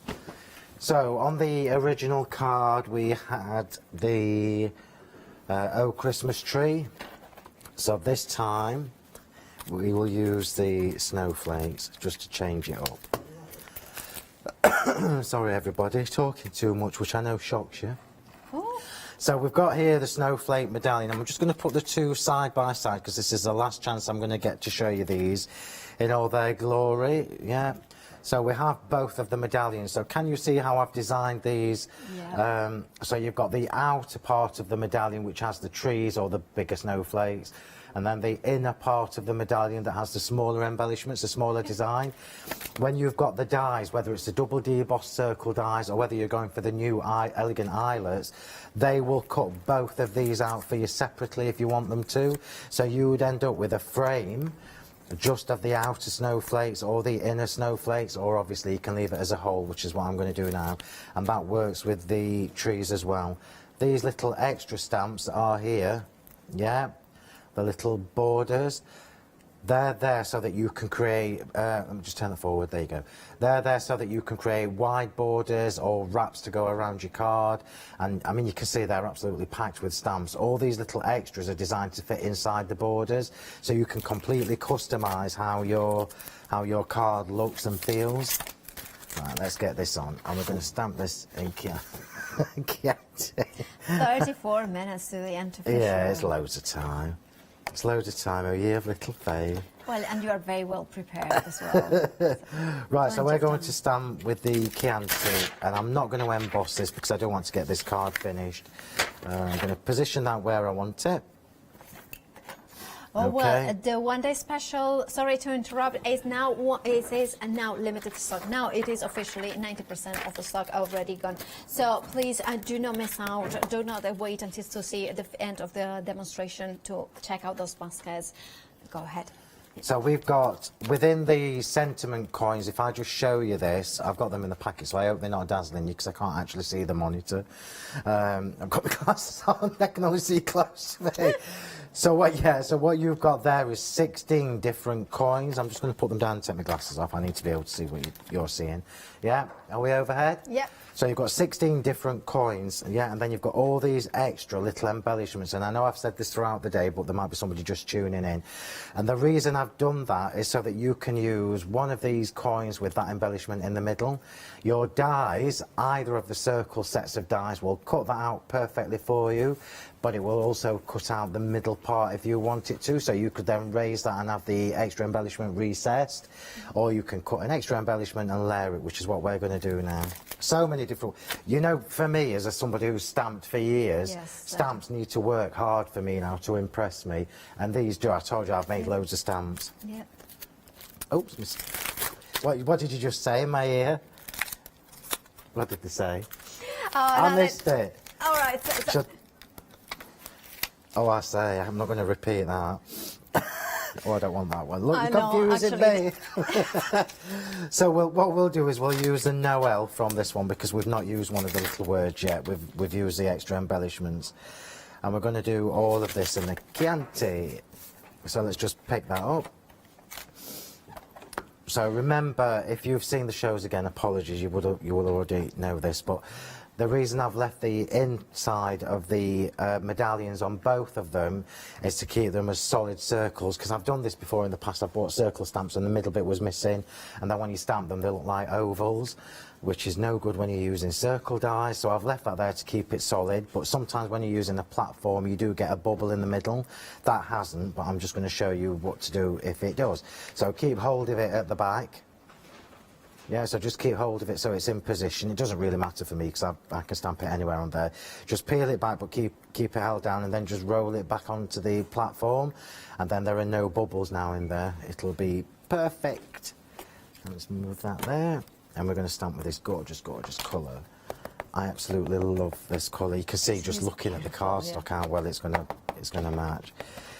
So on the original card we had the Oh Christmas Tree. So this time we will use the snowflakes just to change it up. Sorry everybody, talking too much, which I know shocks you. Oh. So we've got here the snowflake medallion. I'm just going to put the two side by side because this is the last chance I'm going to get to show you these in all their glory. Yeah. So we have both of the medallions. So can you see how I've designed these? Yeah. So you've got the outer part of the medallion which has the trees or the bigger snowflakes. and then the inner part of the medallion that has the smaller embellishments, the smaller design. When you've got the dies, whether it's the double de-embossed circle dies or whether you're going for the new elegant eyelets, they will cut both of these out for you separately if you want them to. So you would end up with a frame just of the outer snowflakes or the inner snowflakes, or obviously you can leave it as a whole, which is what I'm going to do now, and that works with the trees as well. These little extra stamps are here, yeah, the little borders. They're there so that you can create, let me just turn it forward, there you go. They're there so that you can create wide borders or wraps to go around your card. And I mean, you can see they're absolutely packed with stamps. All these little extras are designed to fit inside the borders, so you can completely customise how your card looks and feels. Right, let's get this on, and we're going to stamp this in Chianti. 34 minutes to the end of the show. Yeah, it's loads of time. It's loads of time, oh, you have little faith. Well, and you are very well prepared as well. Right, so we're going to stamp with the Chianti, and I'm not going to emboss this because I don't want to get this card finished. I'm going to position that where I want it. Oh, Okay. well, the one-day special, sorry to interrupt, is now limited stock. Now it is officially 90% of the stock already gone. So please do not miss out. Do not wait until to see the end of the demonstration to check out those baskets. Go ahead. So we've got, within the sentiment coins, if I just show you this, I've got them in the packet, so I hope they're not dazzling you because I can't actually see the monitor. I've got the glasses on, I can only see close to me. So what you've got there is 16 different coins. I'm just going to put them down and take my glasses off. I need to be able to see what you're seeing. Yeah, are we overhead? Yep. So you've got 16 different coins, yeah, and then you've got all these extra little embellishments. And I know I've said this throughout the day, but there might be somebody just tuning in. And the reason I've done that is so that you can use one of these coins with that embellishment in the middle. Your dies, either of the circle sets of dies, will cut that out perfectly for you, but it will also cut out the middle part if you want it to, so you could then raise that and have the extra embellishment recessed, or you can cut an extra embellishment and layer it, which is what we're going to do now. So many different, you know, for me as somebody who's stamped for years, stamps need to work hard for me now to impress me, and these do. I told you I've made loads of stamps. Yeah. Oops, what did you just say in my ear? What did they say? I missed it. All right. Oh, I say, I'm not going to repeat that. Oh, I don't want that one. Look, I you're know, confusing me. So what we'll do is we'll use the Noel from this one because we've not used one of the little words yet. We've used the extra embellishments. And we're going to do all of this in the Chianti. So let's just pick that up. So remember, if you've seen the shows again, apologies, you will already know this, but the reason I've left the inside of the medallions on both of them is to keep them as solid circles, because I've done this before in the past. I've bought circle stamps and the middle bit was missing, and then when you stamp them they look like ovals, which is no good when you're using circle dies. So I've left that there to keep it solid, but sometimes when you're using a platform you do get a bubble in the middle. That hasn't, but I'm just going to show you what to do if it does. So keep hold of it at the back. Yeah, so just keep hold of it so it's in position. It doesn't really matter for me because I can stamp it anywhere on there. Just peel it back, but keep it held down, and then just roll it back onto the platform, and then there are no bubbles now in there. It'll be perfect. And let's move that there, and we're going to stamp with this gorgeous, gorgeous colour. I absolutely love this colour. You can see just looking at the cardstock how well it's going to match.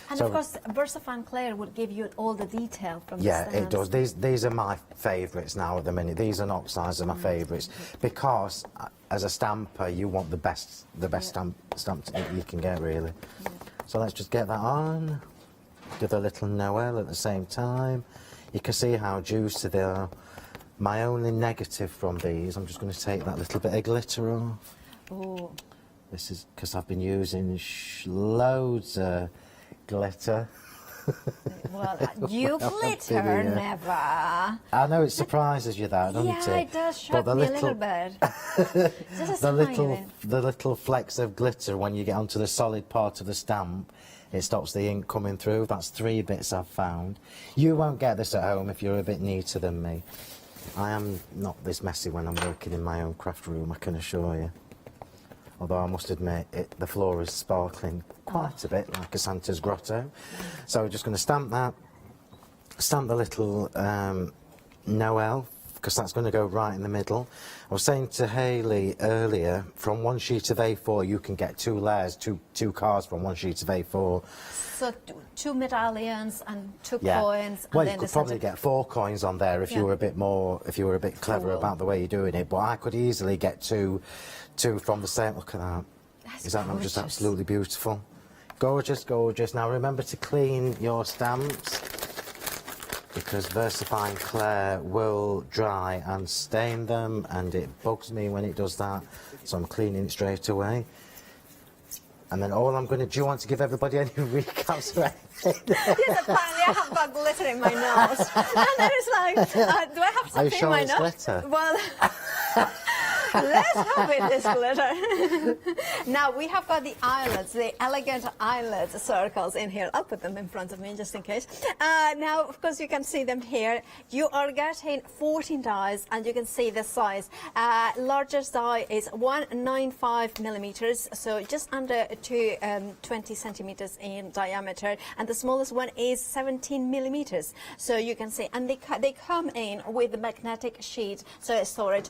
And So, of course, Versafine Claire would give you all the detail from the yeah, stamps. it does. These are my favourites now at the minute. These are oxidized, are my favourites, because as a stamper, you want the best stamp that you can get, really. Yeah. So let's just get that on. Do the little Noel at the same time. You can see how juicy they are. My only negative from these, I'm just going to take that little bit of glitter off. Oh. This is because I've been using loads of glitter. Well, you glitter never. I know it surprises you, that, doesn't it? Yeah, it does shock me a little bit. Just a the little flecks of glitter when you get onto the solid part of the stamp, it stops the ink coming through. That's 3 bits I've found. You won't get this at home if you're a bit neater than me. I am not this messy when I'm working in my own craft room, I can assure you. although I must admit the floor is sparkling quite a bit like a Santa's grotto. So we're just going to stamp that, stamp the little Noel, because that's going to go right in the middle. I was saying to Hayley earlier, from one sheet of A4 you can get 2 layers, two cards from one sheet of A4. So 2 medallions and 2 Yeah. coins. Well, and you then could the probably get 4 coins on there if you were a bit more, if you were a bit clever Cool. about the way you're doing it. But I could easily get two from the same. Look at that. Is that not just gorgeous. absolutely beautiful? Gorgeous, gorgeous. Now remember to clean your stamps, because VersaFine Clair will dry and stain them, and it bugs me when it does that. So I'm cleaning it straight away. And then all I'm going to do, you want to give everybody any recaps or anything? Yes, apparently I have got glitter in my nose. And then it's like, do I have Are something you sure in my it's nose? glitter? Well, let's have it, this glitter. Now, we have got the eyelets, the elegant eyelets circles in here. I'll put them in front of me just in case. Now, of course, you can see them here. You are getting 14 dies, and you can see the size. Largest die is 195 millimeters, so just under 20 centimeters in diameter, and the smallest one is 17 millimeters. So you can see, and they come in with the magnetic sheet, so storage.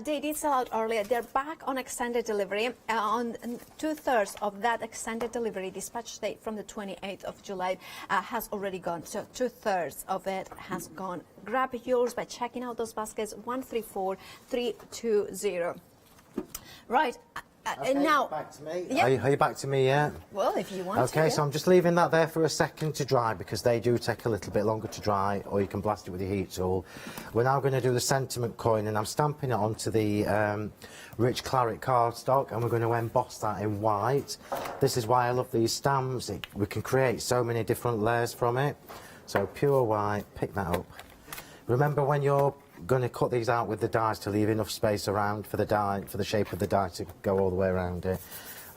They did sell out earlier. They're back on extended delivery. On 2/3 of that extended delivery dispatch date from the 28th of July has already gone. So 2/3 of it has gone. Grab yours by checking out those baskets. 134320. Right. Okay, now, back to me. Yeah. Are you back to me yet? Well, if you want to. Okay, Yeah. so I'm just leaving that there for a second to dry, because they do take a little bit longer to dry, or you can blast it with your heat tool. We're now going to do the sentiment coin, and I'm stamping it onto the rich claret cardstock, and we're going to emboss that in white. This is why I love these stamps. We can create so many different layers from it. So pure white, pick that up. Remember, when you're going to cut these out with the dies, to leave enough space around for the die, for the shape of the die to go all the way around it.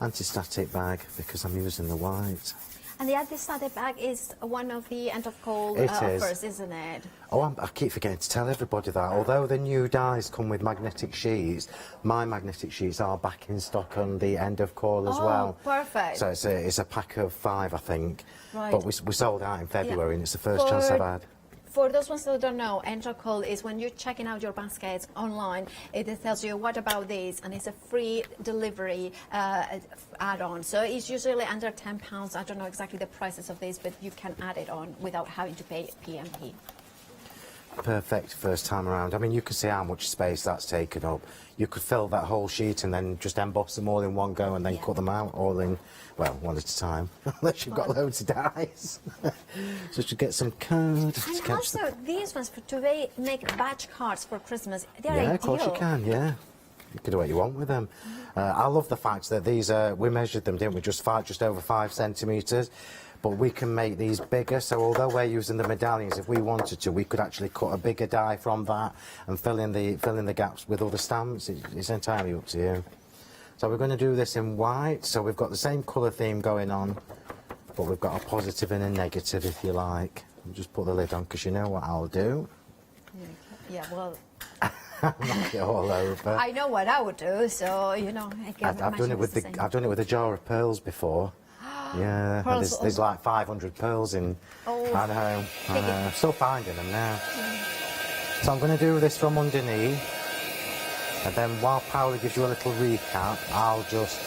Anti-static bag, because I'm using the white. And the anti-static bag is one of the end of call It is. offers, isn't it? Oh, I keep forgetting to tell everybody that. Although the new dies come with magnetic sheets, my magnetic sheets are back in stock on the end of call as well. Oh, perfect. So it's a pack of 5, I think. Right. But we sold out in February, Yeah. and it's the first chance I've had. For those ones that don't know, Angel Call is when you're checking out your baskets online, it tells you what about this, and it's a free delivery add-on. So it's usually under £10. I don't know exactly the prices of this, but you can add it on without having to pay PMP. Perfect first time around. I mean, you can see how much space that's taken up. You could fill that whole sheet and then just emboss them all in one go, and then cut them out all in, well, one at a time, unless you've got loads of dies. So to get some cards. And also, these ones, to make batch cards for Christmas, they're Yeah, ideal. of course you can, yeah. You can do what you want with them. I love the fact that these are, we measured them, didn't we, just over 5 centimetres. But we can make these bigger, so although we're using the medallions, if we wanted to, we could actually cut a bigger die from that and fill in the gaps with other stamps. It's entirely up to you. So we're going to do this in white, so we've got the same colour theme going on, but we've got a positive and a negative, if you like. We'll just put the lid on, because you know what I'll do. Yeah, well, Knock it all over. I know what I would do, so, you know, I can I've done it with a jar of pearls before. Yeah, and Pearls there's like 500 pearls in. Oh. I know. Still finding them now. So I'm going to do this from underneath, and then while Paola gives you a little recap, I'll just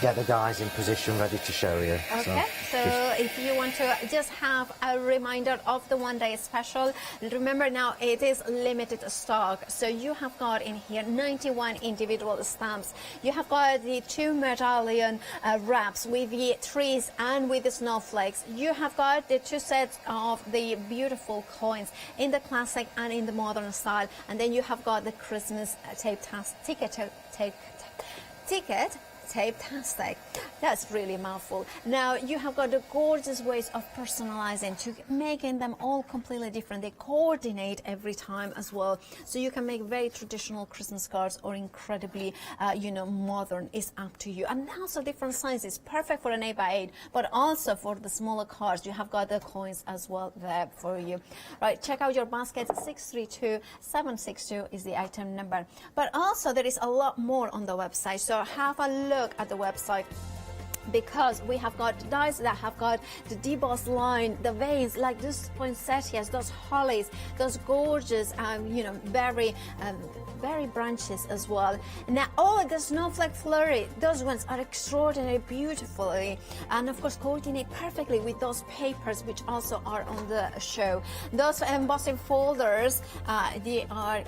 get the dies in position ready to show you. Okay, so if you want to just have a reminder of the one-day special, remember now it is limited stock. So you have got in here 91 individual stamps. You have got the 2 medallion wraps with the trees and with the snowflakes. You have got the 2 sets of the beautiful coins in the classic and in the modern style. And then you have got the Christmas ticket. Tape-tastic. That's really a mouthful. Now you have got the gorgeous ways of personalizing, to making them all completely different. They coordinate every time as well. So you can make very traditional Christmas cards or incredibly, modern. It's up to you. And also different sizes, perfect for an 8x8, but also for the smaller cards. You have got the coins as well there for you. Right, check out your basket. 632762 is the item number. But also there is a lot more on the website. So have a look at the website, because we have got dies that have got the deboss line, the vase, like those poinsettias, those hollies, those gorgeous, berry branches as well. Now, the snowflake flurry, those ones are extraordinary, beautifully, and of course coordinate perfectly with those papers which also are on the show. Those embossing folders, they are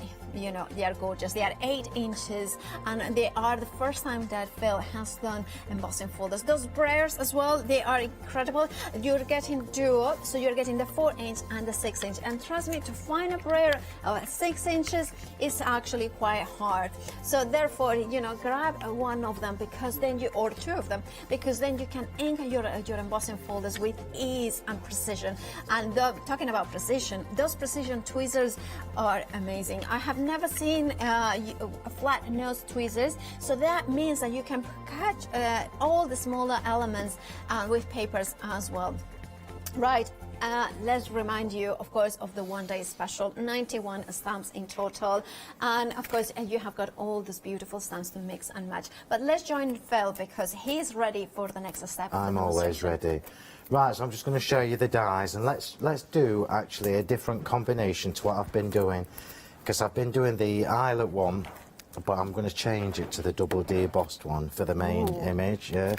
gorgeous. They are 8 inches, and they are the first time that Phil has done embossing folders. Those braiers as well, they are incredible. You're getting duo, so you're getting the 4-inch and the 6-inch. And trust me, to find a brayer of 6 inches is actually quite hard. So therefore, grab one of them, because then or 2 of them, because then you can ink your embossing folders with ease and precision. And talking about precision, those precision tweezers are amazing. I have never seen flat nose tweezers, so that means that you can catch all the smaller elements with papers as well. Right. Let's remind you, of course, of the one-day special, 91 stamps in total, and of course you have got all these beautiful stamps to mix and match. But let's join Phil, because he's ready for the next step. I'm always ready. Right, so I'm just going to show you the dies, and let's do actually a different combination to what I've been doing, because I've been doing the eyelet one, but I'm going to change it to the double debossed one for the main image. Yeah.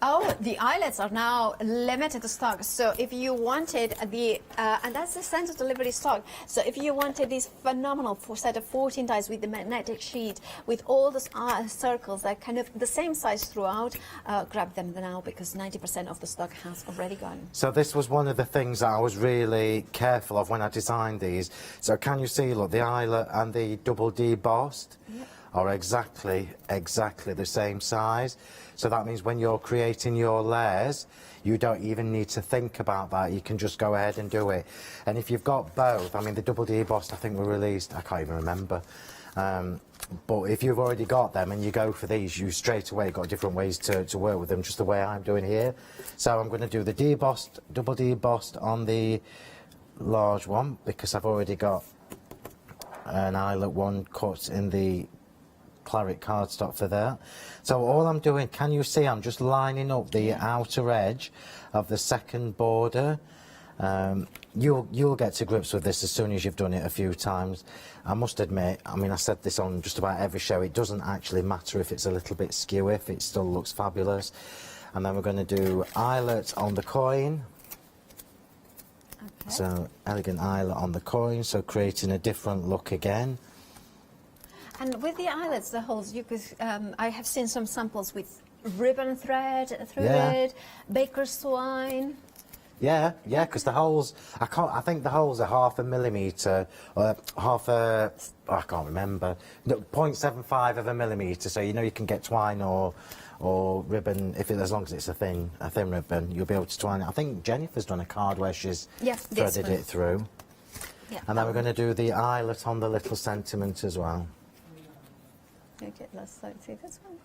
Oh, the eyelets are now limited stock. So if you wanted and that's the standard delivery stock. So if you wanted this phenomenal set of 14 dies with the magnetic sheet, with all the circles that kind of the same size throughout, grab them now, because 90% of the stock has already gone. So this was one of the things that I was really careful of when I designed these. So can you see, look, the eyelet and the double debossed are exactly the same size. So that means when you're creating your layers, you don't even need to think about that. You can just go ahead and do it. And if you've got both, I mean, the double debossed, I think were released, I can't even remember. But if you've already got them and you go for these, you straight away got different ways to work with them, just the way I'm doing here. So I'm going to do the debossed, double debossed on the large one, because I've already got an eyelet one cut in the claret cardstock for that. So all I'm doing, can you see, I'm just lining up the outer edge of the second border. You'll get to grips with this as soon as you've done it a few times. I must admit, I mean, I said this on just about every show, it doesn't actually matter if it's a little bit skew, if it still looks fabulous. And then we're going to do eyelet on the coin. Okay. So elegant eyelet on the coin, so creating a different look again. And with the eyelets, the holes, you could, I have seen some samples with ribbon thread through it, baker's twine. Yeah, because the holes, I think the holes are 0.5 millimetre, or I can't remember, no, 0.75 of a millimetre, so you can get twine or ribbon, as long as it's a thin ribbon, you'll be able to twine it. I think Jennifer's done a card where she's threaded it through. Yeah, and then we're going to do the eyelet on the little sentiment as well. Okay, let's see this one.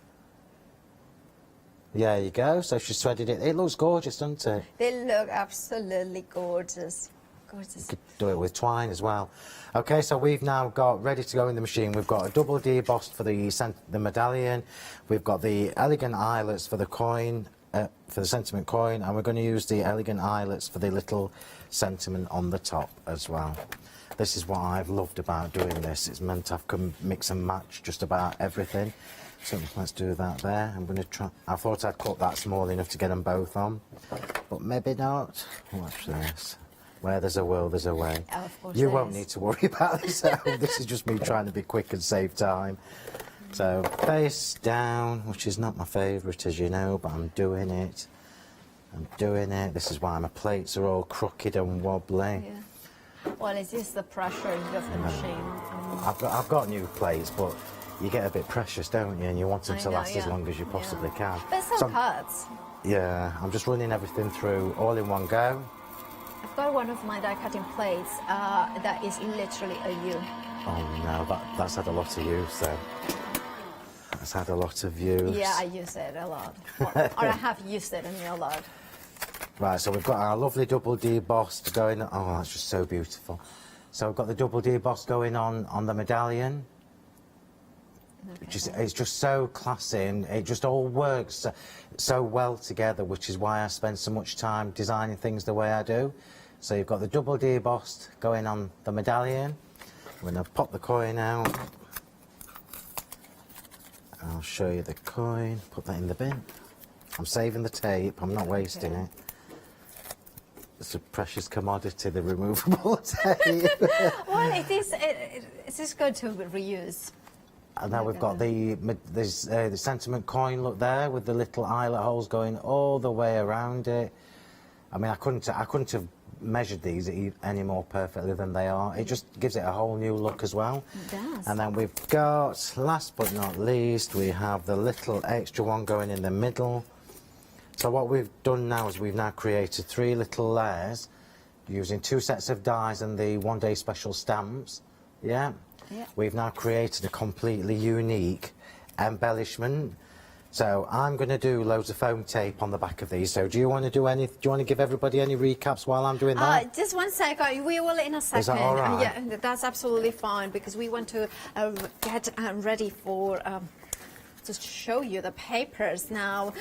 There you go. So she's threaded it. It looks gorgeous, doesn't it? They look absolutely gorgeous. Gorgeous. You could do it with twine as well. Okay, so we've now got ready to go in the machine. We've got a double debossed for the medallion. We've got the elegant eyelets for the coin, for the sentiment coin, and we're going to use the elegant eyelets for the little sentiment on the top as well. This is what I've loved about doing this. It's meant I can mix and match just about everything. So let's do that there. I'm going to try. I thought I'd cut that small enough to get them both on, but maybe not. Watch this. Where there's a will, there's a way. Oh, of course you won't need to worry about this. This is just me trying to be quick and save time. So face down, which is not my favourite, as you know, but I'm doing it. I'm doing it. This is why my plates are all crooked and wobbly. Yeah. Well, it's just the pressure of the machine. I've got new plates, but you get a bit precious, don't you? And you want them I to know, last as yeah. long as you possibly can. But some So, cuts. yeah, I'm just running everything through all in one go. I've got one of my die cutting plates that is literally a U. Oh no, that's had a lot of use then. That's had a lot of use. Yeah, I use it a lot. Or I have used it a lot. Right, so we've got our lovely double debossed going. Oh, that's just so beautiful. So we've got the double debossed going on the medallion. It's just so classy, and it just all works so well together, which is why I spend so much time designing things the way I do. So you've got the double debossed going on the medallion. I'm going to pop the coin out. I'll show you the coin, put that in the bin. I'm saving the tape, I'm not wasting it. It's a precious commodity, the removable tape. Well, it is good to reuse. And now we've got the sentiment coin, look there, with the little eyelet holes going all the way around it. I mean, I couldn't have measured these any more perfectly than they are. It just gives it a whole new look as well. It does. And then we've got, last but not least, we have the little extra one going in the middle. So what we've done now is we've now created 3 little layers using 2 sets of dies and the one-day special stamps. Yeah? Yeah. We've now created a completely unique embellishment. So I'm going to do loads of foam tape on the back of these. So do you want to give everybody any recaps while I'm doing that? Just 1 second. We will in a second. Is that all right? Yeah, that's absolutely fine because we want to get ready for to show you the papers now.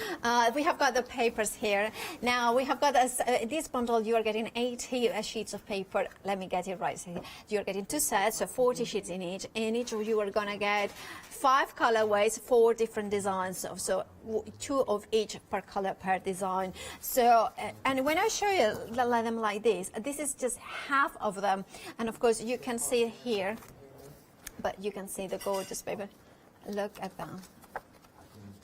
We have got the papers here. Now we have got this bundle. You are getting 80 sheets of paper. Let me get it right. So you're getting 2 sets, so 40 sheets in each. In each you are gonna get 5 colorways, 4 different designs. So 2 of each per color per design. So and when I show you them like this is just half of them. And of course you can see it here, but you can see the gorgeous paper. Look at that.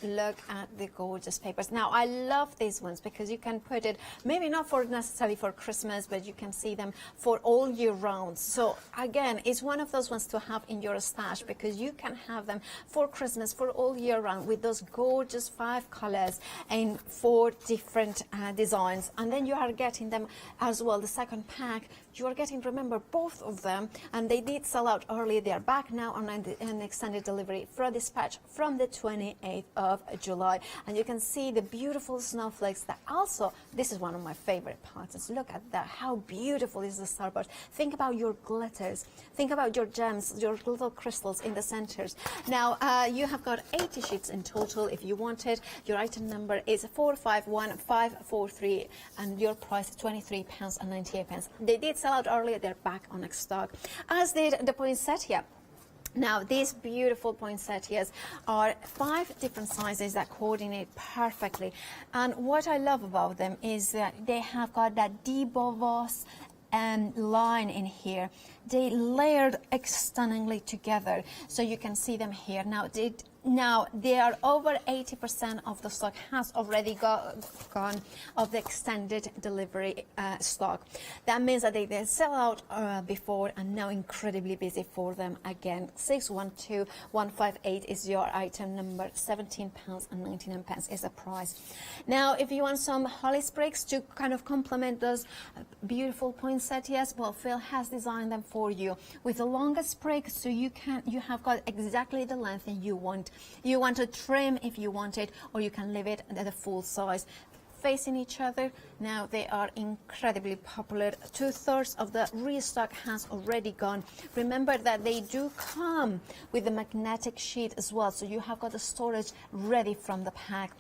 Look at the gorgeous papers. Now, I love these ones because you can put it, maybe not necessarily for Christmas, but you can see them for all year round. So, again, it's one of those ones to have in your stash because you can have them for Christmas, for all year round with those gorgeous 5 colors and 4 different designs. And then you are getting them as well, the second pack. You are getting, remember, both of them, and they did sell out early. They are back now on an extended delivery for dispatch from the 28th of July. And you can see the beautiful snowflakes that also, this is one of my favorite patterns. Look at that, how beautiful is the starburst. Think about your glitters. Think about your gems, your little crystals in the centers. Now, you have got 80 sheets in total if you want it. Your item number is 451543, and your price is £23.98. They did sell out earlier. They're back on stock, as did the poinsettia. Now, these beautiful poinsettias are 5 different sizes that coordinate perfectly. And what I love about them is that they have got that debossed line in here. They layered stunningly together, so you can see them here. Now they are over 80% of the stock has already gone of the extended delivery stock. That means that they sell out before, and now incredibly busy for them again. 612158 is your item number. £17.99 is the price. Now, if you want some holly sprigs to kind of complement those beautiful poinsettias, well, Phil has designed them for you with the longest sprig, so you have got exactly the length that you want. You want to trim if you want it, or you can leave it at the full size. Facing each other. Now they are incredibly popular. 2/3 of the restock has already gone. Remember that they do come with the magnetic sheet as well, so you have got the storage ready from the pack.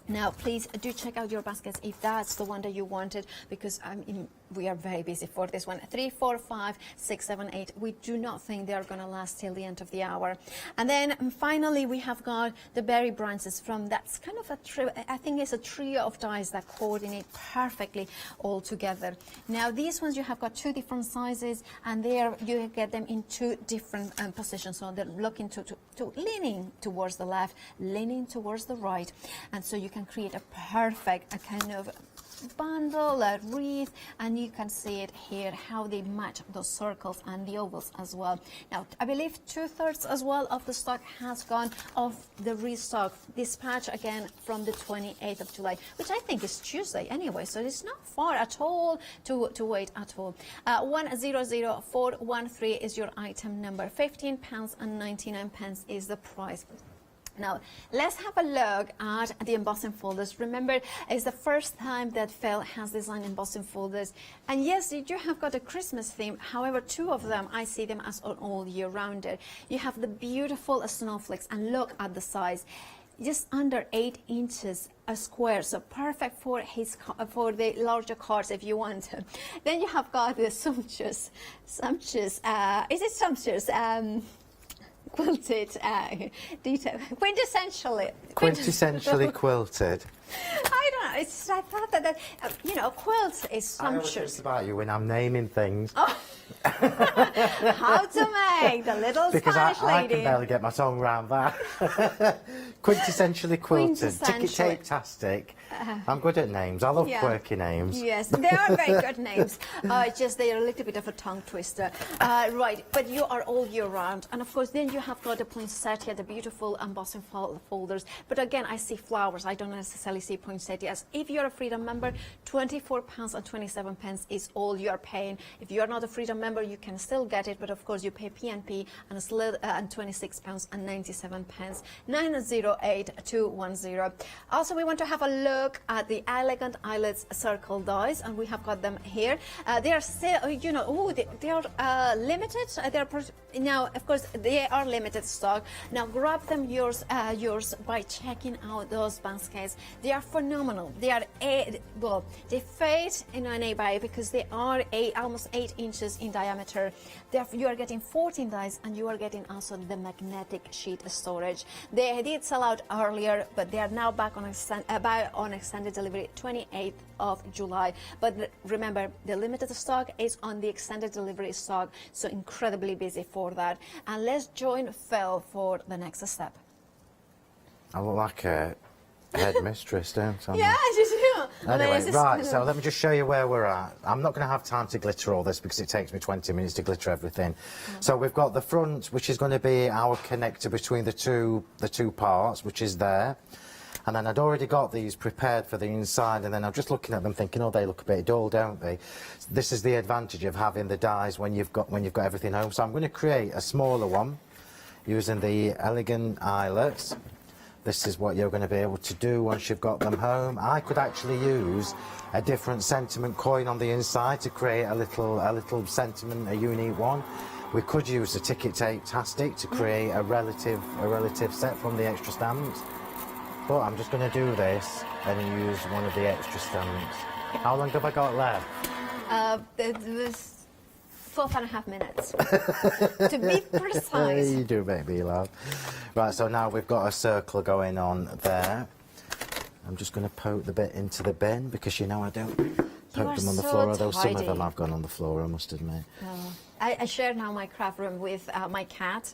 Now, please do check out your baskets if that's the one that you wanted, because we are very busy for this one. 3, 4, 5, 6, 7, 8. We do not think they are going to last till the end of the hour. And then finally, we have got the berry branches from that's kind of a trio. I think it's a trio of dies that coordinate perfectly all together. Now, these ones you have got 2 different sizes, and there you get them in 2 different positions. So they're looking to leaning towards the left, leaning towards the right, and so you can create a perfect kind of bundle, a wreath, and you can see it here how they match those circles and the ovals as well. Now I believe 2/3 as well of the stock has gone off the restock dispatch again from the 28th of July, which I think is Tuesday anyway, so it's not far at all to wait at all. 100413 is your item number. £15.99 is the price. Now, let's have a look at the embossing folders. Remember, it's the first time that Phil has designed embossing folders. And yes, you do have got a Christmas theme. However, two of them, I see them as an all year rounder. You have the beautiful snowflakes, and look at the size. Just under 8 inches a square, so perfect for the larger cards if you want. Then you have got the sumptuous, is it sumptuous? Quilted detail, Quintessentially quilted. I don't know. I thought that you know, a quilt is sumptuous. I always think about you when I'm naming things. Oh. How to make the little because Spanish lady. I can barely get my tongue around that. Quintessentially quilted, ticket-tape-tastic. I'm good at names. I love quirky names. Yes, they are very good names. Just they are a little bit of a tongue twister. Right, but you are all year round. And of course, then you have got the poinsettia, the beautiful embossing folders. But again, I see flowers. I don't necessarily see poinsettias. If you're a Freedom member, £24.27 is all you're paying. If you're not a Freedom member, you can still get it, but of course you pay PNP and £26.97. 908210. Also, we want to have a look at the Elegant Eyelets circle dies, and we have got them here. They are still, you know, they are limited. Now, of course, they are limited stock. Now, grab them yours by checking out those baskets. They are phenomenal. They are they fade in an eBay because they are almost 8 inches in diameter. You are getting 14 dies, and you are getting also the magnetic sheet storage. They did sell out earlier, but they are now back on extended delivery 28th of July. But remember, the limited stock is on the extended delivery stock, so incredibly busy for that. And let's join Phil for the next step. I look like a headmistress, don't I? Yeah, you do. Anyway, right, so let me just show you where we're at. I'm not going to have time to glitter all this because it takes me 20 minutes to glitter everything. So we've got the front, which is going to be our connector between the two parts, which is there. And then I'd already got these prepared for the inside, and then I'm just looking at them thinking, oh, they look a bit dull, don't they? This is the advantage of having the dies when you've got everything home. So I'm going to create a smaller one using the Elegant Eyelets. This is what you're going to be able to do once you've got them home. I could actually use a different sentiment coin on the inside to create a little sentiment, a unique one. We could use the ticket-tape-tastic to create a relative set from the extra stamps. But I'm just going to do this and use one of the extra stamps. How long have I got left? It was 12.5 minutes, to be precise. You do make me laugh. Right, so now we've got a circle going on there. I'm just going to poke the bit into the bin because, you know, I don't poke them on the floor, although some of them have gone on the floor, I must admit. I share now my craft room with my cat,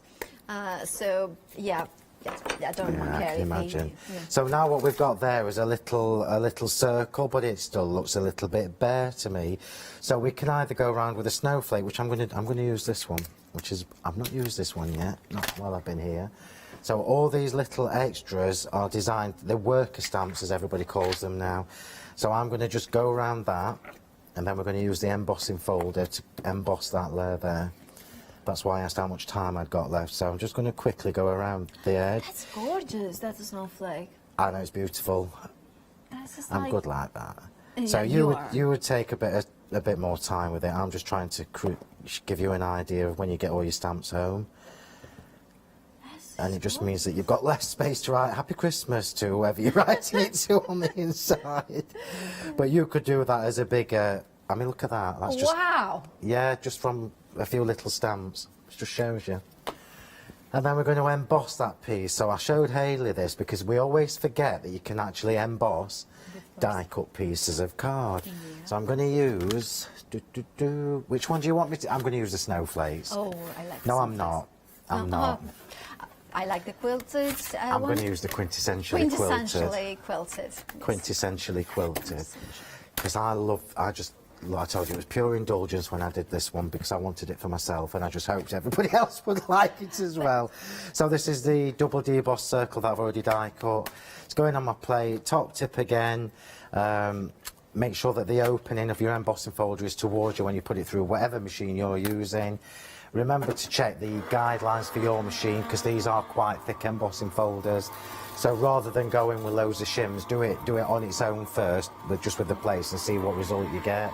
so yeah. I don't care. I can imagine. So now what we've got there is a little circle, but it still looks a little bit bare to me. So we can either go around with a snowflake, which I'm going to use this one, which is I've not used this one yet, not while I've been here. So all these little extras are designed, they're worker stamps as everybody calls them now. So I'm going to just go around that, and then we're going to use the embossing folder to emboss that layer there. That's why I asked how much time I'd got left. So I'm just going to quickly go around the edge. That's gorgeous. That's a snowflake. I know, it's beautiful. I'm good like that. Yeah, so you would take a bit more time with it. I'm just trying to give you an idea of when you get all your stamps home. And it just means that you've got less space to write Happy Christmas to whoever you're writing it to on the inside. But you could do that as a bigger. I mean, look at that. That's just, wow. Yeah, just from a few little stamps. It just shows you. And then we're going to emboss that piece. So I showed Hayley this because we always forget that you can actually emboss die-cut pieces of card. Yeah. So I'm going to use... Which one do you want me to... I'm going to use the snowflakes. Oh, I like No, I'm not. I'm not. I like the quilted I'm going to use the quintessentially quilted. Quintessentially quilted. Quintessentially quilted. because I just, like I told you, it was pure indulgence when I did this one because I wanted it for myself and I just hoped everybody else would like it as well. So this is the double deboss circle that I've already die cut. It's going on my plate, top tip again. Make sure that the opening of your embossing folder is towards you when you put it through whatever machine you're using. Remember to check the guidelines for your machine because these are quite thick embossing folders. So rather than going with loads of shims, do it on its own first, just with the plates, and see what result you get.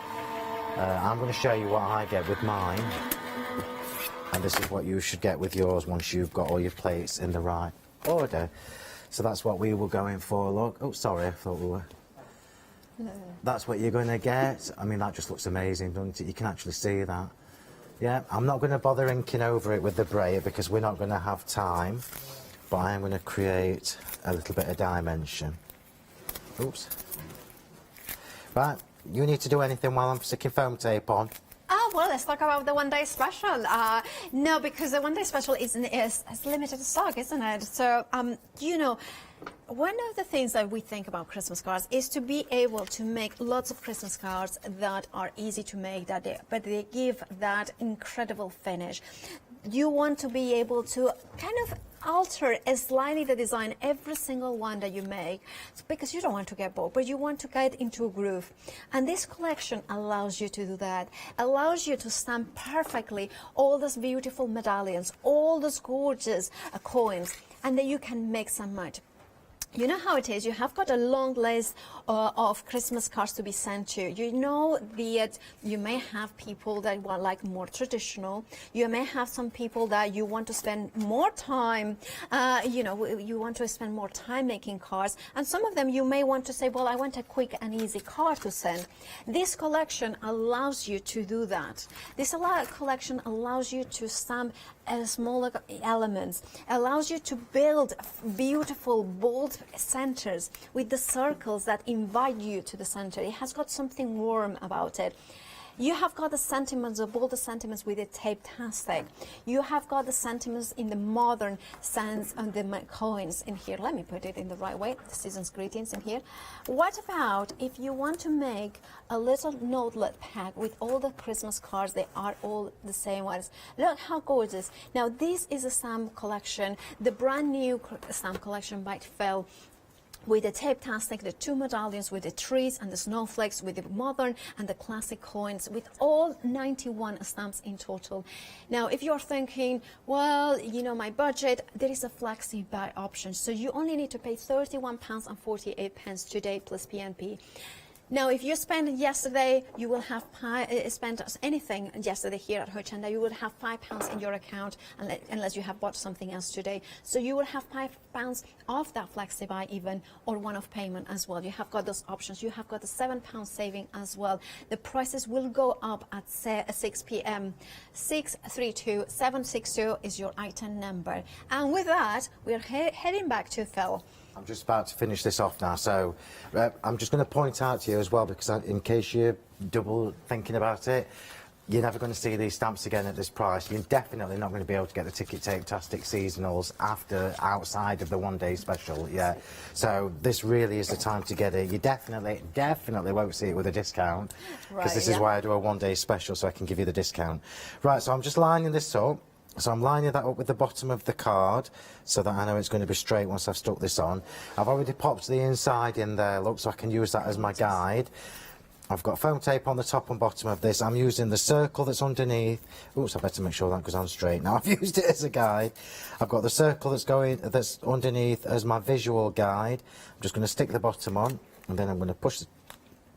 I'm going to show you what I get with mine, and this is what you should get with yours once you've got all your plates in the right order. So that's what we were going for. Look, oh sorry, I thought we were. That's what you're going to get. I mean, that just looks amazing, doesn't it? You can actually see that. Yeah, I'm not going to bother inking over it with the brayer because we're not going to have time. But I am going to create a little bit of dimension. Oops. Right, you need to do anything while I'm sticking foam tape on? Oh, well, let's talk about the one-day special. No, because the one-day special is limited stock, isn't it? So, you know, one of the things that we think about Christmas cards is to be able to make lots of Christmas cards that are easy to make, but they give that incredible finish. You want to be able to kind of alter slightly the design every single one that you make because you don't want to get bored, but you want to get into a groove. And this collection allows you to do that, allows you to stamp perfectly all those beautiful medallions, all those gorgeous coins, and then you can mix and match. You know how it is. You have got a long list of Christmas cards to be sent to. You know that you may have people that want like more traditional. You may have some people that you want to spend more time, you know, you want to spend more time making cards. And some of them you may want to say, well, I want a quick and easy card to send. This collection allows you to do that. This collection allows you to stamp smaller elements, allows you to build beautiful, bold centers with the circles that invite you to the center. It has got something warm about it. You have got the sentiments, the bolder sentiments with the tape-tastic. You have got the sentiments in the modern sense of the coins in here. Let me put it in the right way, the season's greetings in here. What about if you want to make a little notelet pack with all the Christmas cards? They are all the same ones. Look how gorgeous. Now this is a stamp collection, the brand new stamp collection by Feefo, with the tape-tastic, the two medallions with the trees and the snowflakes, with the modern and the classic coins, with all 91 stamps in total. Now, if you're thinking, well, you know, my budget, there is a flexi buy option. So you only need to pay £31.48 today plus PNP. Now, if you spend yesterday, you will have spent anything yesterday here at Hochanda, you will have £5 in your account unless you have bought something else today. So you will have £5 off that flexi buy even, or one-off payment as well. You have got those options. You have got the £7 saving as well. The prices will go up at 6 p.m. 632762 is your item number. And with that, we're heading back to Phil. I'm just about to finish this off now, so I'm just going to point out to you as well, because in case you're double thinking about it, you're never going to see these stamps again at this price. You're definitely not going to be able to get the Ticket Tape-tastic seasonals outside of the one-day special, yeah. So this really is the time to get it. You definitely won't see it with a discount, because this is why I do a one-day special, so I can give you the discount. Right, so I'm just lining this up. So I'm lining that up with the bottom of the card so that I know it's going to be straight once I've stuck this on. I've already popped the inside in there, look, so I can use that as my guide. I've got foam tape on the top and bottom of this. I'm using the circle that's underneath. Oops, I better make sure that goes on straight. Now I've used it as a guide. I've got the circle that's underneath as my visual guide. I'm just going to stick the bottom on, and then I'm going to put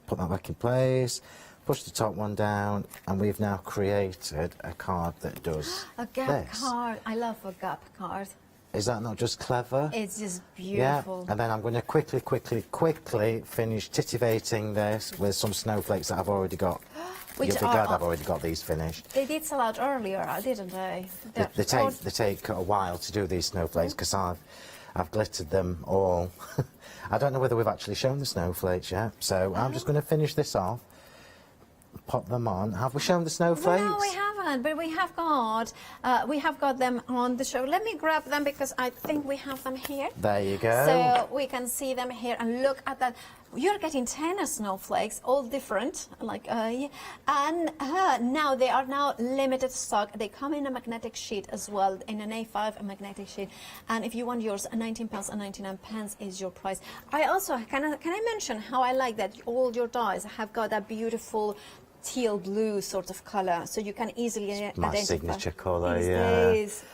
that back in place. Push the top one down, and we've now created a card that does a gap card. I love a gap card. Is that not just clever? It's just beautiful. Yeah, and then I'm going to quickly finish titivating this with some snowflakes that I've already got. You'll be glad I've already got these finished. They did sell out earlier, didn't they? They take a while to do these snowflakes because I've glittered them all. I don't know whether we've actually shown the snowflakes yet, so I'm just going to finish this off. Pop them on. Have we shown the snowflakes? No, we haven't. haven't, but we have got them on the show. Let me grab them because I think we have them here. There you go. So we can see them here and look at that. You're getting 10 snowflakes, all different, like, and now they are now limited stock. They come in a magnetic sheet as well, in an A5 magnetic sheet. And if you want yours, £19.99 is your price. I also, can I mention how I like that all your dies have got that beautiful teal blue sort of color, so you can easily identify. My signature colour, It is.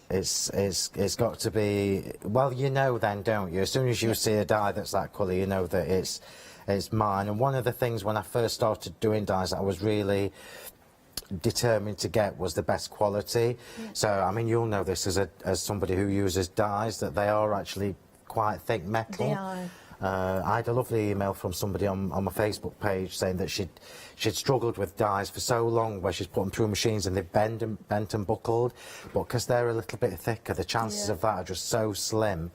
It's got to be, well, you know then, don't you? As soon as you see a die that's that colour, you know that it's mine. And one of the things when I first started doing dies that I was really determined to get was the best quality. So, I mean, you'll know this as somebody who uses dies, that they are actually quite thick metal. They are. I had a lovely email from somebody on my Facebook page saying that she'd struggled with dies for so long, where she's put them through machines and they've bent and buckled, but because they're a little bit thicker, the chances of that are just so slim.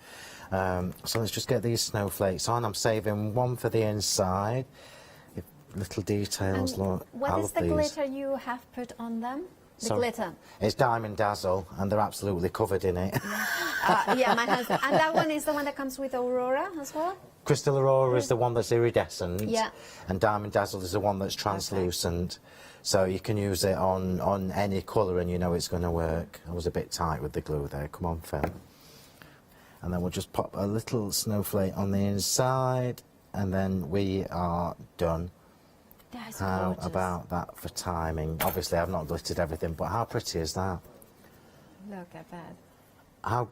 So let's just get these snowflakes on. I'm saving one for the inside. Little details, And look. what is the glitter you have put on them? The glitter. It's Diamond Dazzle, and they're absolutely covered in it. Yeah, mine has. And that one is the one that comes with Aurora as well? Crystal Aurora is the one that's iridescent, Yeah. and Diamond Dazzle is the one that's translucent. So you can use it on any colour and you know it's going to work. I was a bit tight with the glue there. Come on, Phil. And then we'll just pop a little snowflake on the inside, and then we are done. That's How gorgeous. about that for timing? Obviously, I've not glittered everything, but how pretty is that? Look at that.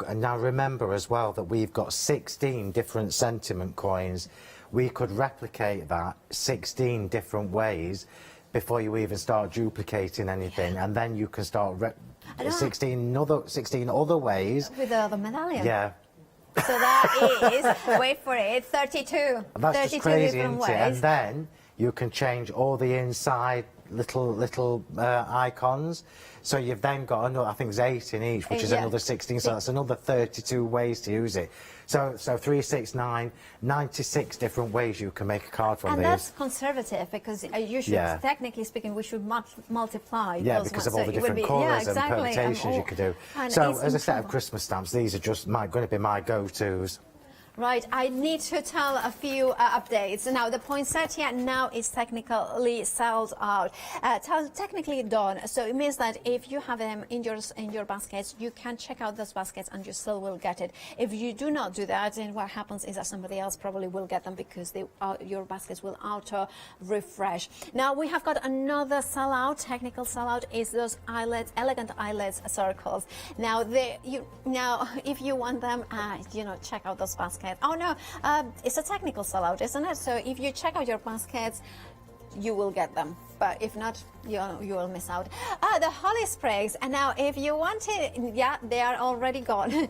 And now remember as well that we've got 16 different sentiment coins. We could replicate that 16 different ways before you even start duplicating anything, and then you can start 16 other ways. With the other medallion. Yeah. So that is, wait for it, 32. That's 32 just crazy, different isn't it? ways. And then you can change all the inside little icons. So you've then got another, I think there's 8 in each, which is another 16, so that's another 32 ways to use it. So 3, 6, 9, 96 different ways you can make a card from And these. that's conservative, because you should, technically speaking, we should multiply those because of ones. all the So it would different be- colours and exactly, permutations you could do. and So it's as a set of incredible. Christmas stamps, these are just going to be my go-tos. Right, I need to tell a few updates. Now, the poinsettia now is technically sold out, technically done. So it means that if you have them in your baskets, you can check out those baskets and you still will get it. If you do not do that, then what happens is that somebody else probably will get them, because your baskets will auto-refresh. Now, we have got another sellout, technical sellout, is those eyelets, elegant eyelets circles. Now, if you want them, check out those baskets. Oh no, it's a technical sellout, isn't it? So if you check out your baskets, you will get them. But if not, you will miss out. The holly sprays, and now if you want it, they are already gone.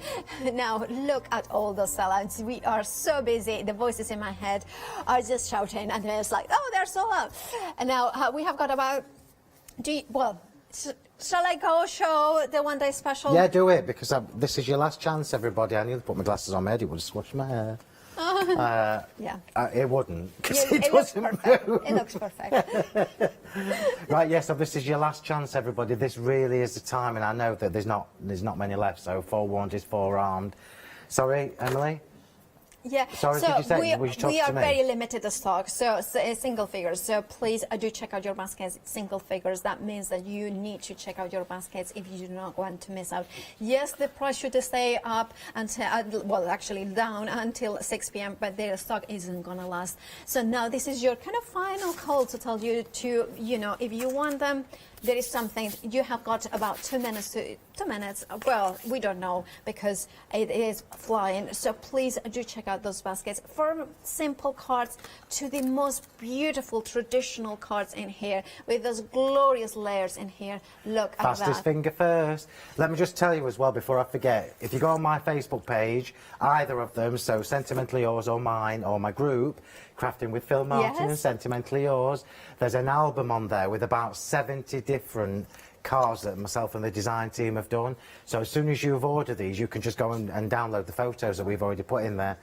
Now look at all those sellouts. We are so busy. The voices in my head are just shouting, and it's like, oh, they're sold out. And now we have got about, shall I go show the one-day special? Yeah, do it, because this is your last chance, everybody. I need to put my glasses on. My head, it would have squashed my hair. It wouldn't, because it doesn't move. It looks perfect. Right, yes, so this is your last chance, everybody. This really is the time, and I know that there's not many left, so forewarned is forearmed. Sorry, Emily? Yeah, Sorry, so did you say? we are very limited stock, so single figures. So please do check out your baskets, single figures. That means that you need to check out your baskets if you do not want to miss out. Yes, the price should stay up until, actually down until 6 p.m., but their stock isn't going to last. So now this is your kind of final call to tell you to, if you want them, there is something. You have got about 2 minutes. 2 minutes. Well, we don't know, because it is flying. So please do check out those baskets, from simple cards to the most beautiful traditional cards in here, with those glorious layers in here. Look at that. Fastest finger first. Let me just tell you as well, before I forget, if you go on my Facebook page, either of them, so Sentimentally Yours or mine, or my group, Crafting with Phil Martin and Sentimentally Yours, there's an album on there with about 70 different cards that myself and the design team have done. So as soon as you've ordered these, you can just go and download the photos that we've already put in there.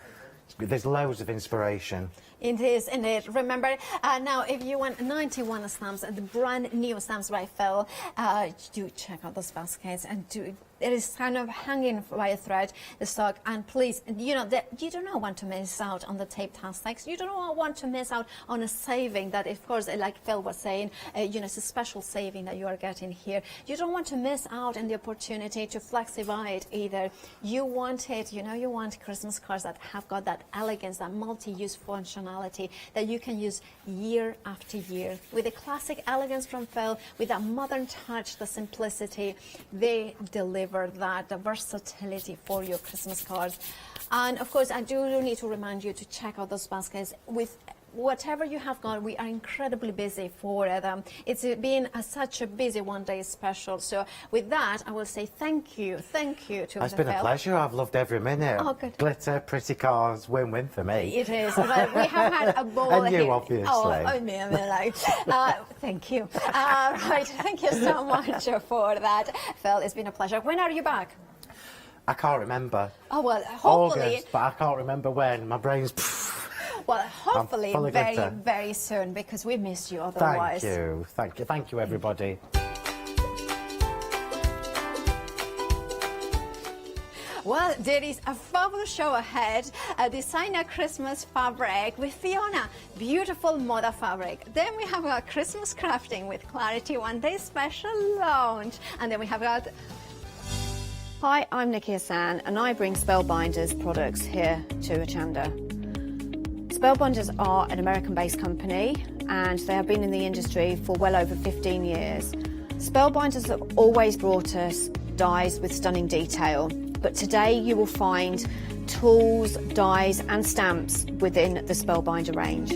There's loads of inspiration. It is indeed. Remember, now if you want 91 stamps, the brand new stamps by Phil, do check out those baskets and it is kind of hanging by a thread, the stock, and please, you know, you do not want to miss out on the taped hashtags. You do not want to miss out on a saving that, of course, like Phil was saying, you know, it's a special saving that you are getting here. You don't want to miss out on the opportunity to flexify it either. You want it, you know, you want Christmas cards that have got that elegance, that multi-use functionality that you can use year after year. With the classic elegance from Phil, with that modern touch, the simplicity, they deliver that, the versatility for your Christmas cards. And of course, I do need to remind you to check out those baskets. With whatever you have got, we are incredibly busy for them. It's been such a busy one-day special. So with that, I will say thank you to It's been a pleasure. I've loved every minute. Oh, good. Glitter, pretty cars, win-win for me. It is. But we have had a ball And you, here. obviously. I mean, like, thank you. Right, thank you so much for that, Phil. It's been a pleasure. When are you back? I can't remember. Oh, well, hopefully. August, but I can't remember when. My brain's... Well, hopefully full of very, glitter. very soon, because we missed you otherwise. Thank you, everybody. Well, there is a fabulous show ahead. A designer Christmas fabric with Fiona, beautiful Moda fabric. Then we have got Christmas crafting with Clarity One Day special launch. And then we have got... Hi, I'm Nikki Hassan, and I bring Spellbinders products here to Hochanda. Spellbinders are an American-based company, and they have been in the industry for well over 15 years. Spellbinders have always brought us dies with stunning detail, but today you will find tools, dies and stamps within the Spellbinder range.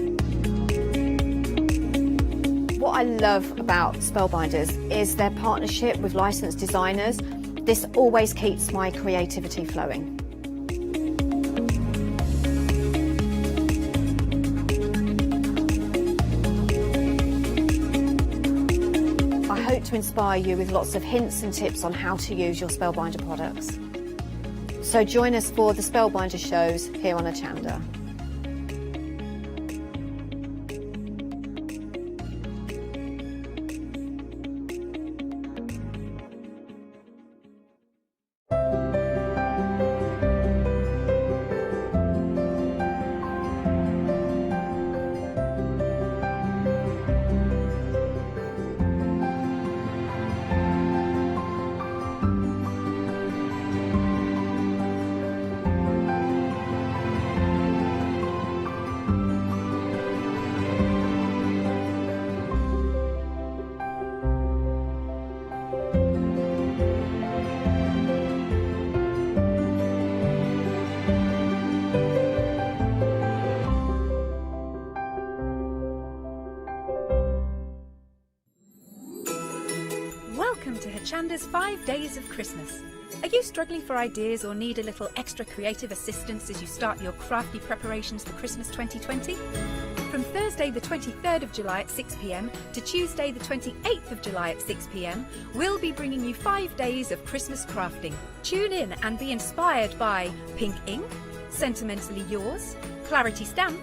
What I love about Spellbinders is their partnership with licensed designers. This always keeps my creativity flowing. I hope to inspire you with lots of hints and tips on how to use your Spellbinder products. So join us for the Spellbinder shows here on Hochanda. Welcome to Hochanda's 5 Days of Christmas. Are you struggling for ideas or need a little extra creative assistance as you start your crafty preparations for Christmas 2020? From Thursday the 23rd of July at 6 p.m. to Tuesday the 28th of July at 6 p.m, we'll be bringing you 5 days of Christmas crafting. Tune in and be inspired by Pink Ink, Sentimentally Yours, Claritystamp,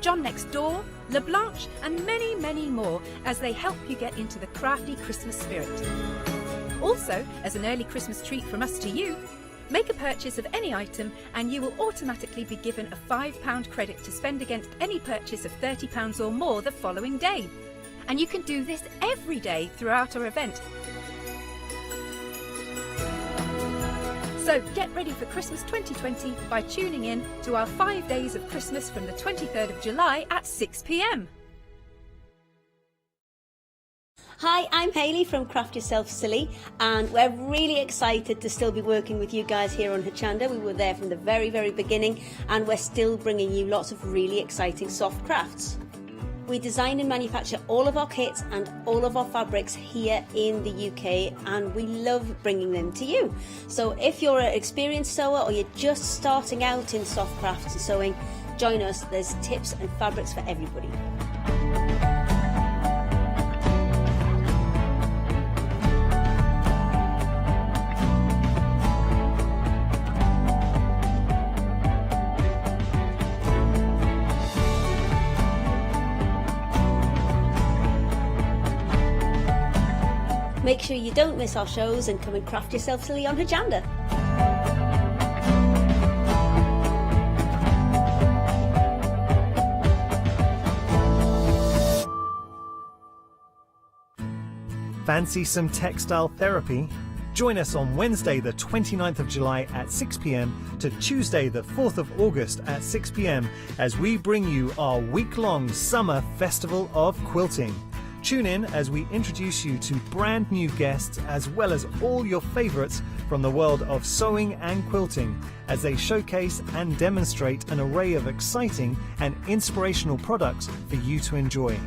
John Next Door, LeBlanche and many, many more as they help you get into the crafty Christmas spirit. Also, as an early Christmas treat from us to you, make a purchase of any item and you will automatically be given a £5 credit to spend against any purchase of £30 or more the following day. And you can do this every day throughout our event. So get ready for Christmas 2020 by tuning in to our 5 Days of Christmas from the 23rd of July at 6 p.m. Hi, I'm Hayley from Craft Yourself Silly, and we're really excited to still be working with you guys here on Hochanda. We were there from the very, very beginning, and we're still bringing you lots of really exciting soft crafts. We design and manufacture all of our kits and all of our fabrics here in the UK, and we love bringing them to you. So if you're an experienced sewer or you're just starting out in soft crafts and sewing, join us. There's tips and fabrics for everybody. Make sure you don't miss our shows and come and craft yourself silly on Hochanda. Fancy some textile therapy? Join us on Wednesday the 29th of July at 6 p.m. to Tuesday the 4th of August at 6 p.m. as we bring you our week-long summer festival of quilting. Tune in as we introduce you to brand new guests as well as all your favourites from the world of sewing and quilting as they showcase and demonstrate an array of exciting and inspirational products for you to enjoy.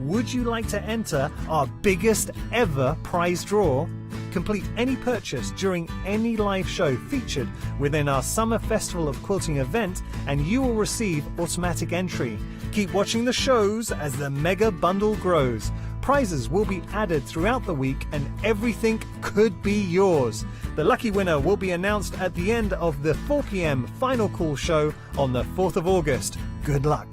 Would you like to enter our biggest ever prize draw? Complete any purchase during any live show featured within our Summer Festival of Quilting event and you will receive automatic entry. Keep watching the shows as the mega bundle grows. Prizes will be added throughout the week and everything could be yours. The lucky winner will be announced at the end of the 4 p.m. final call show on the 4th of August. Good luck.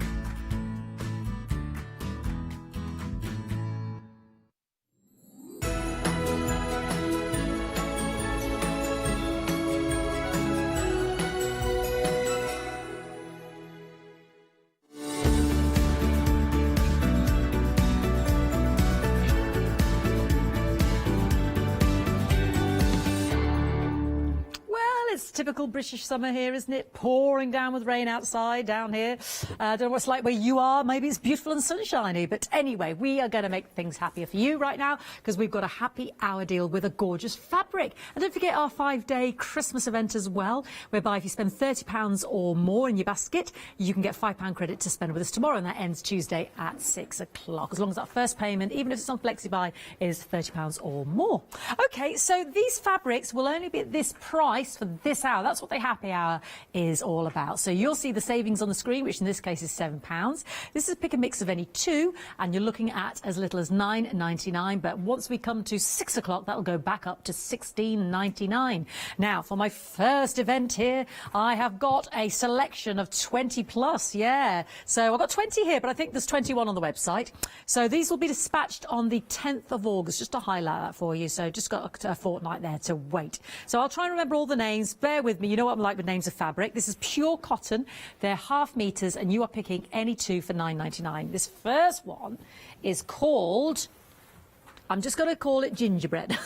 Typical British summer here, isn't it? Pouring down with rain outside down here. I don't know what it's like where you are. Maybe it's beautiful and sunshiny. But anyway, we are going to make things happier for you right now because we've got a happy hour deal with a gorgeous fabric. And don't forget our 5-day Christmas event as well, whereby if you spend £30 or more in your basket, you can get £5 credit to spend with us tomorrow. And that ends Tuesday at 6 o'clock. As long as that first payment, even if it's on FlexiBuy, is £30 or more. OK, so these fabrics will only be at this price for this hour. That's what the happy hour is all about. So you'll see the savings on the screen, which in this case is £7. This is pick a mix of any two, and you're looking at as little as £9.99. But once we come to 6 o'clock, that'll go back up to £16.99. Now, for my first event here, I have got a selection of 20 plus. Yeah, so I've got 20 here, but I think there's 21 on the website. So these will be dispatched on the 10th of August, just to highlight that for you. So just got a fortnight there to wait. So I'll try and remember all the names. Bear with me. You know what I'm like with names of fabric. This is pure cotton. They're half meters, and you are picking any two for £9.99. This first one is called, I'm just going to call it gingerbread.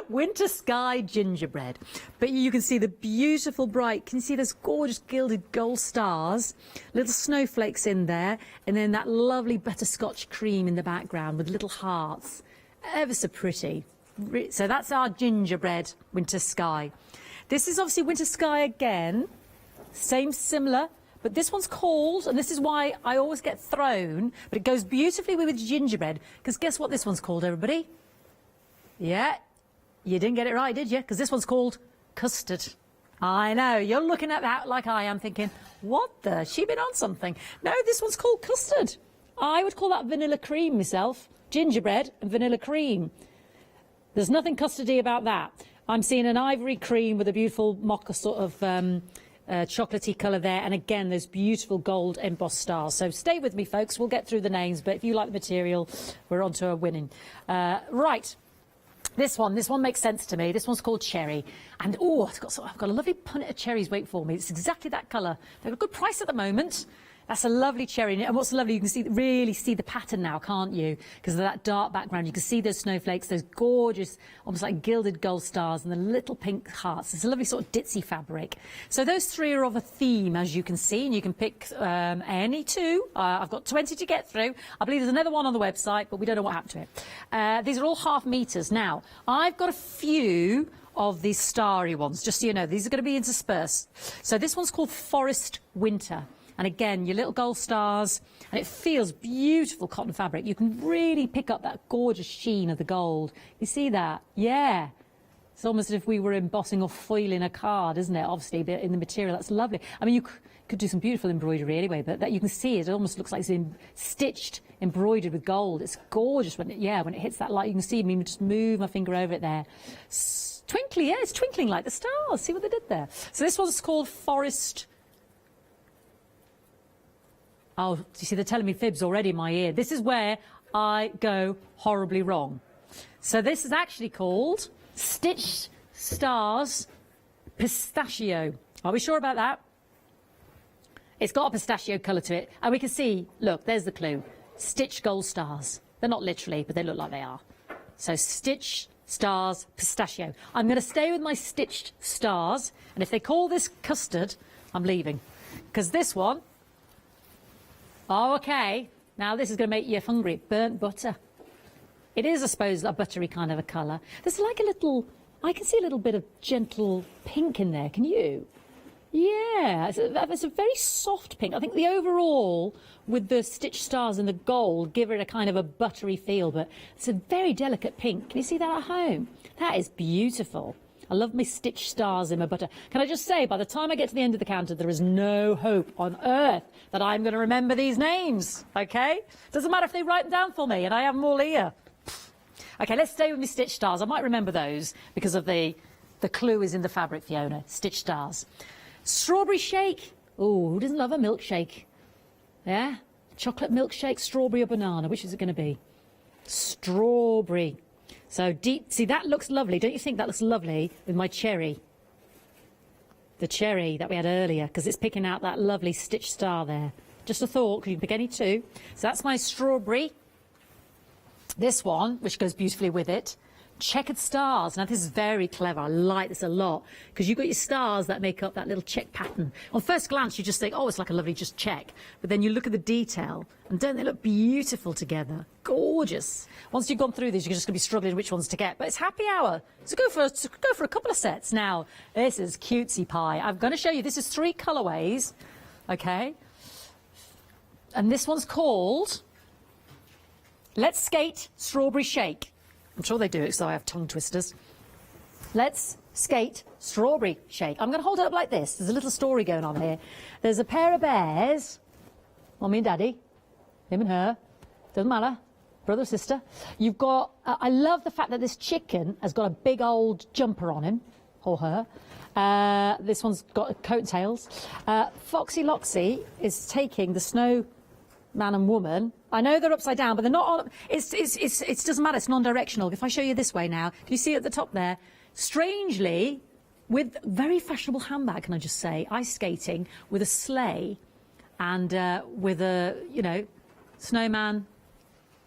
Winter Sky Gingerbread. But you can see the beautiful bright, can you see those gorgeous gilded gold stars, little snowflakes in there, and then that lovely butterscotch cream in the background with little hearts. Ever so pretty. So that's our gingerbread Winter Sky. This is obviously Winter Sky again, same similar, but this one's called, and this is why I always get thrown, but it goes beautifully with gingerbread, because guess what this one's called, everybody? Yeah, you didn't get it right, did you? Because this one's called custard. I know, you're looking at that like I am thinking, what the, she been on something. No, this one's called custard. I would call that vanilla cream myself, gingerbread and vanilla cream. There's nothing custardy about that. I'm seeing an ivory cream with a beautiful mocha sort of chocolatey colour there, and again those beautiful gold embossed stars. So stay with me, folks. We'll get through the names, but if you like the material, we're on to a winning. Right. This one makes sense to me. This one's called Cherry. And, oh, I've got a lovely punnet of cherries wait for me. It's exactly that colour. They've got a good price at the moment. That's a lovely cherry. And what's lovely, you can really see the pattern now, can't you? Because of that dark background. You can see those snowflakes, those gorgeous, almost like gilded gold stars and the little pink hearts. It's a lovely sort of ditzy fabric. So those three are of a theme, as you can see, and you can pick any two. I've got 20 to get through. I believe there's another one on the website, but we don't know what happened to it. These are all half meters. Now, I've got a few of these starry ones, just so you know. These are going to be interspersed. So this one's called Forest Winter. And again, your little gold stars, and it feels beautiful cotton fabric. You can really pick up that gorgeous sheen of the gold. You see that? Yeah. It's almost as if we were embossing or foiling a card, isn't it? Obviously, but in the material, that's lovely. I mean, you could do some beautiful embroidery anyway, but that you can see it almost looks like it's been stitched, embroidered with gold. It's gorgeous when it hits that light. You can see me just move my finger over it there. Twinkly, yeah, it's twinkling like the stars. See what they did there? So this one's called Forest. Oh, you see, they're telling me fibs already in my ear. This is where I go horribly wrong. So this is actually called Stitched Stars Pistachio. Are we sure about that? It's got a pistachio colour to it. And we can see, look, there's the clue. Stitched gold stars. They're not literally, but they look like they are. So Stitched Stars Pistachio. I'm going to stay with my Stitched Stars. And if they call this custard, I'm leaving. Because this one, oh, okay. Now this is going to make you hungry. Burnt butter. It is, I suppose, a buttery kind of a colour. There's like a little, I can see a little bit of gentle pink in there. Can you? Yeah, it's a very soft pink. I think the overall, with the stitched stars and the gold, give it a kind of a buttery feel, but it's a very delicate pink. Can you see that at home? That is beautiful. I love my stitched stars in my butter. Can I just say, by the time I get to the end of the counter, there is no hope on earth that I'm going to remember these names, okay? Doesn't matter if they write them down for me, and I have them all here. Okay, let's stay with my stitched stars. I might remember those because of the clue is in the fabric, Fiona. Stitched stars. Strawberry shake. Oh, who doesn't love a milkshake? Yeah? Chocolate milkshake, strawberry or banana? Which is it going to be? Strawberry. So deep. See, that looks lovely. Don't you think that looks lovely with my cherry? The cherry that we had earlier, because it's picking out that lovely stitched star there. Just a thought, because you can pick any two. So that's my strawberry. This one, which goes beautifully with it. Checkered stars. Now this is very clever. I like this a lot because you've got your stars that make up that little check pattern. On first glance you just think, oh, it's like a lovely just check, but then you look at the detail and don't they look beautiful together? Gorgeous. Once you've gone through these, you're just going to be struggling which ones to get, but it's happy hour, so go for a couple of sets. Now this is cutesy pie. I'm going to show you, this is 3 colorways, okay, and this one's called Let's Skate Strawberry Shake. I'm sure they do it, so I have tongue twisters. Let's Skate Strawberry Shake. I'm going to hold it up like this. There's a little story going on here. There's a pair of bears, Mummy and Daddy, him and her, doesn't matter, brother or sister. You've got, I love the fact that this chicken has got a big old jumper on him, or her. This one's got a coat and tails. Foxy Loxy is taking the snow man and woman. I know they're upside down, but they're not on. It doesn't matter. It's non-directional. If I show you this way now, can you see at the top there? Strangely, with very fashionable handbag, can I just say, ice skating with a sleigh, and with a snowman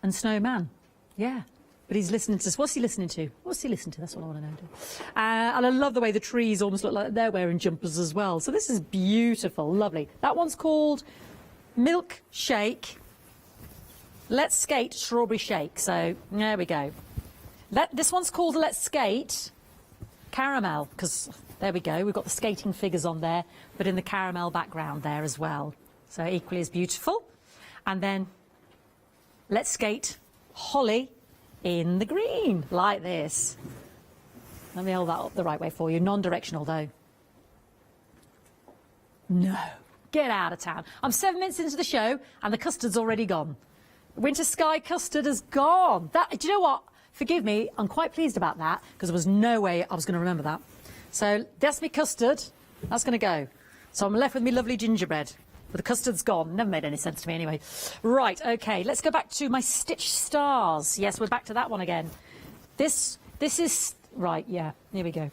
and snowman. Yeah, but he's listening to. What's he listening to? What's he listening to? That's what I want to know. And I love the way the trees almost look like they're wearing jumpers as well. So this is beautiful, lovely. That one's called Milkshake. Let's Skate Strawberry Shake. So there we go. This one's called Let's Skate Caramel, because there we go. We've got the skating figures on there, but in the caramel background there as well. So equally as beautiful. And then Let's Skate Holly in the green, like this. Let me hold that up the right way for you. Non-directional though. No. Get out of town. I'm 7 minutes into the show and the custard's already gone. Winter Sky custard has gone. Do you know what? Forgive me, I'm quite pleased about that because there was no way I was going to remember that. So that's me custard. That's going to go. So I'm left with me lovely gingerbread. But the custard's gone. Never made any sense to me anyway. Right, okay, let's go back to my stitched stars. Yes, we're back to that one again. This is... Right, yeah, here we go.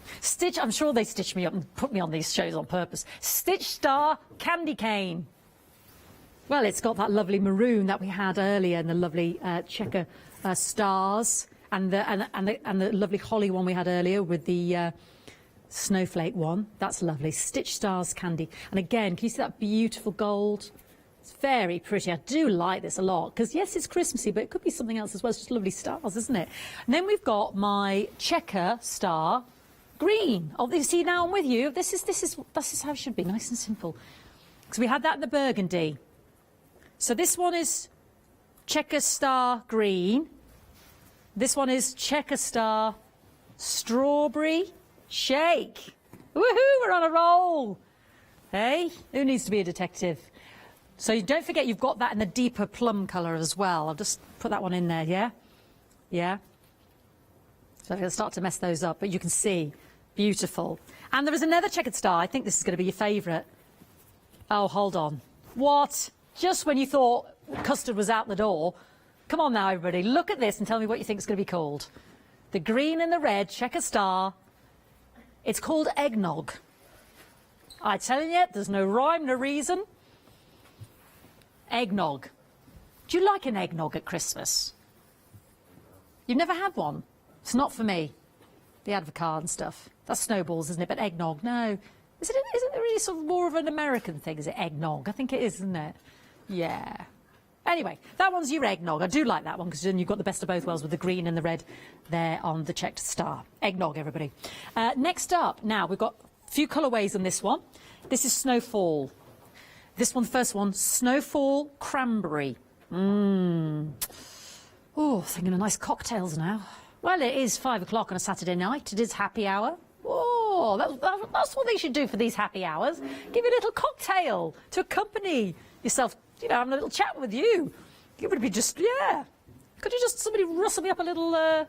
I'm sure they stitched me up and put me on these shows on purpose. Stitch Star Candy Cane. Well, it's got that lovely maroon that we had earlier and the lovely checker stars and the lovely holly one we had earlier with the snowflake one. That's lovely. Stitch Stars Candy. And again, can you see that beautiful gold? It's very pretty. I do like this a lot because, yes, it's Christmassy, but it could be something else as well. It's just lovely stars, isn't it? And then we've got my checker star green. Oh, you see, now I'm with you. This is how it should be, nice and simple. Because we had that in the burgundy. So this one is checker star green. This one is checker star strawberry shake. Woohoo, we're on a roll. Hey, who needs to be a detective? So don't forget you've got that in the deeper plum colour as well. I'll just put that one in there, yeah? Yeah. So I'm going to start to mess those up, but you can see. Beautiful. And there is another checkered star. I think this is going to be your favourite. Oh, hold on. What? Just when you thought custard was out the door. Come on now, everybody. Look at this and tell me what you think it's going to be called. The green and the red, check a star. It's called eggnog. I tell you, there's no rhyme, no reason. Eggnog. Do you like an eggnog at Christmas? You've never had one? It's not for me. The Advocaat and stuff. That's snowballs, isn't it? But eggnog, no. Isn't it really sort of more of an American thing, is it, eggnog? I think it is, isn't it? Yeah. Anyway, that one's your eggnog. I do like that one because then you've got the best of both worlds with the green and the red there on the checked star. Eggnog, everybody. Next up, now, we've got a few colourways on this one. This is Snowfall. This one, the first one, Snowfall Cranberry. Oh, thinking of nice cocktails now. Well, it is 5 o'clock on a Saturday night. It is happy hour. Oh, that's what they should do for these happy hours. Give you a little cocktail to accompany yourself, you know, having a little chat with you. It would be just, yeah. Could you just, somebody rustle me up a little,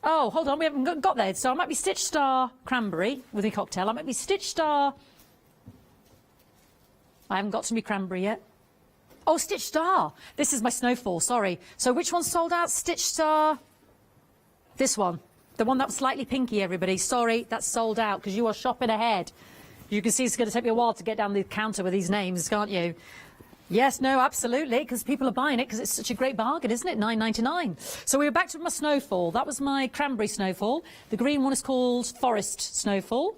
Oh, hold on, we haven't got there. So I might be Stitch Star Cranberry with my cocktail. I might be Stitch Star... I haven't got to me cranberry yet. Oh, Stitch Star. This is my Snowfall, sorry. So which one's sold out? Stitch Star. This one. The one that was slightly pinky, everybody. Sorry, that's sold out because you are shopping ahead. You can see it's going to take me a while to get down the counter with these names, can't you? Yes, no, absolutely, because people are buying it because it's such a great bargain, isn't it? $9.99. So we were back to my Snowfall. That was my cranberry Snowfall. The green one is called Forest Snowfall.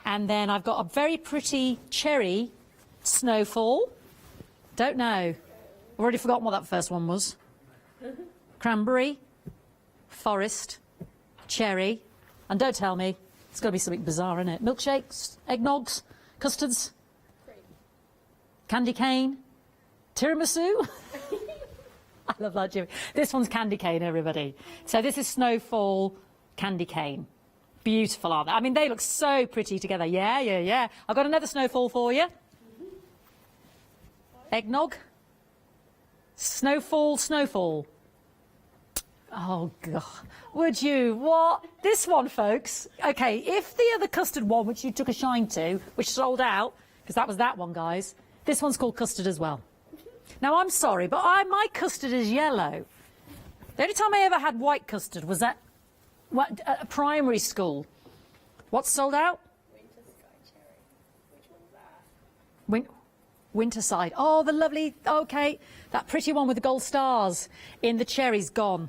And then I've got a very pretty cherry Snowfall. Don't know. I've already forgotten what that first one was. Cranberry, forest, cherry, and don't tell me, it's got to be something bizarre, isn't it? Milkshakes, eggnogs, custards, candy cane, tiramisu. I love that, Jimmy. This one's candy cane, everybody. So this is Snowfall candy cane. Beautiful, aren't they? I mean, they look so pretty together. Yeah, yeah, yeah. I've got another Snowfall for you. Eggnog. Snowfall, Snowfall. Oh, God. Would you? What? This one, folks. OK, if the other custard one, which you took a shine to, which sold out, because that was that one, guys, this one's called custard as well. Now, I'm sorry, but my custard is yellow. The only time I ever had white custard was at primary school. What's sold out? Winterside. Oh, the lovely, OK, that pretty one with the gold stars in the cherries gone.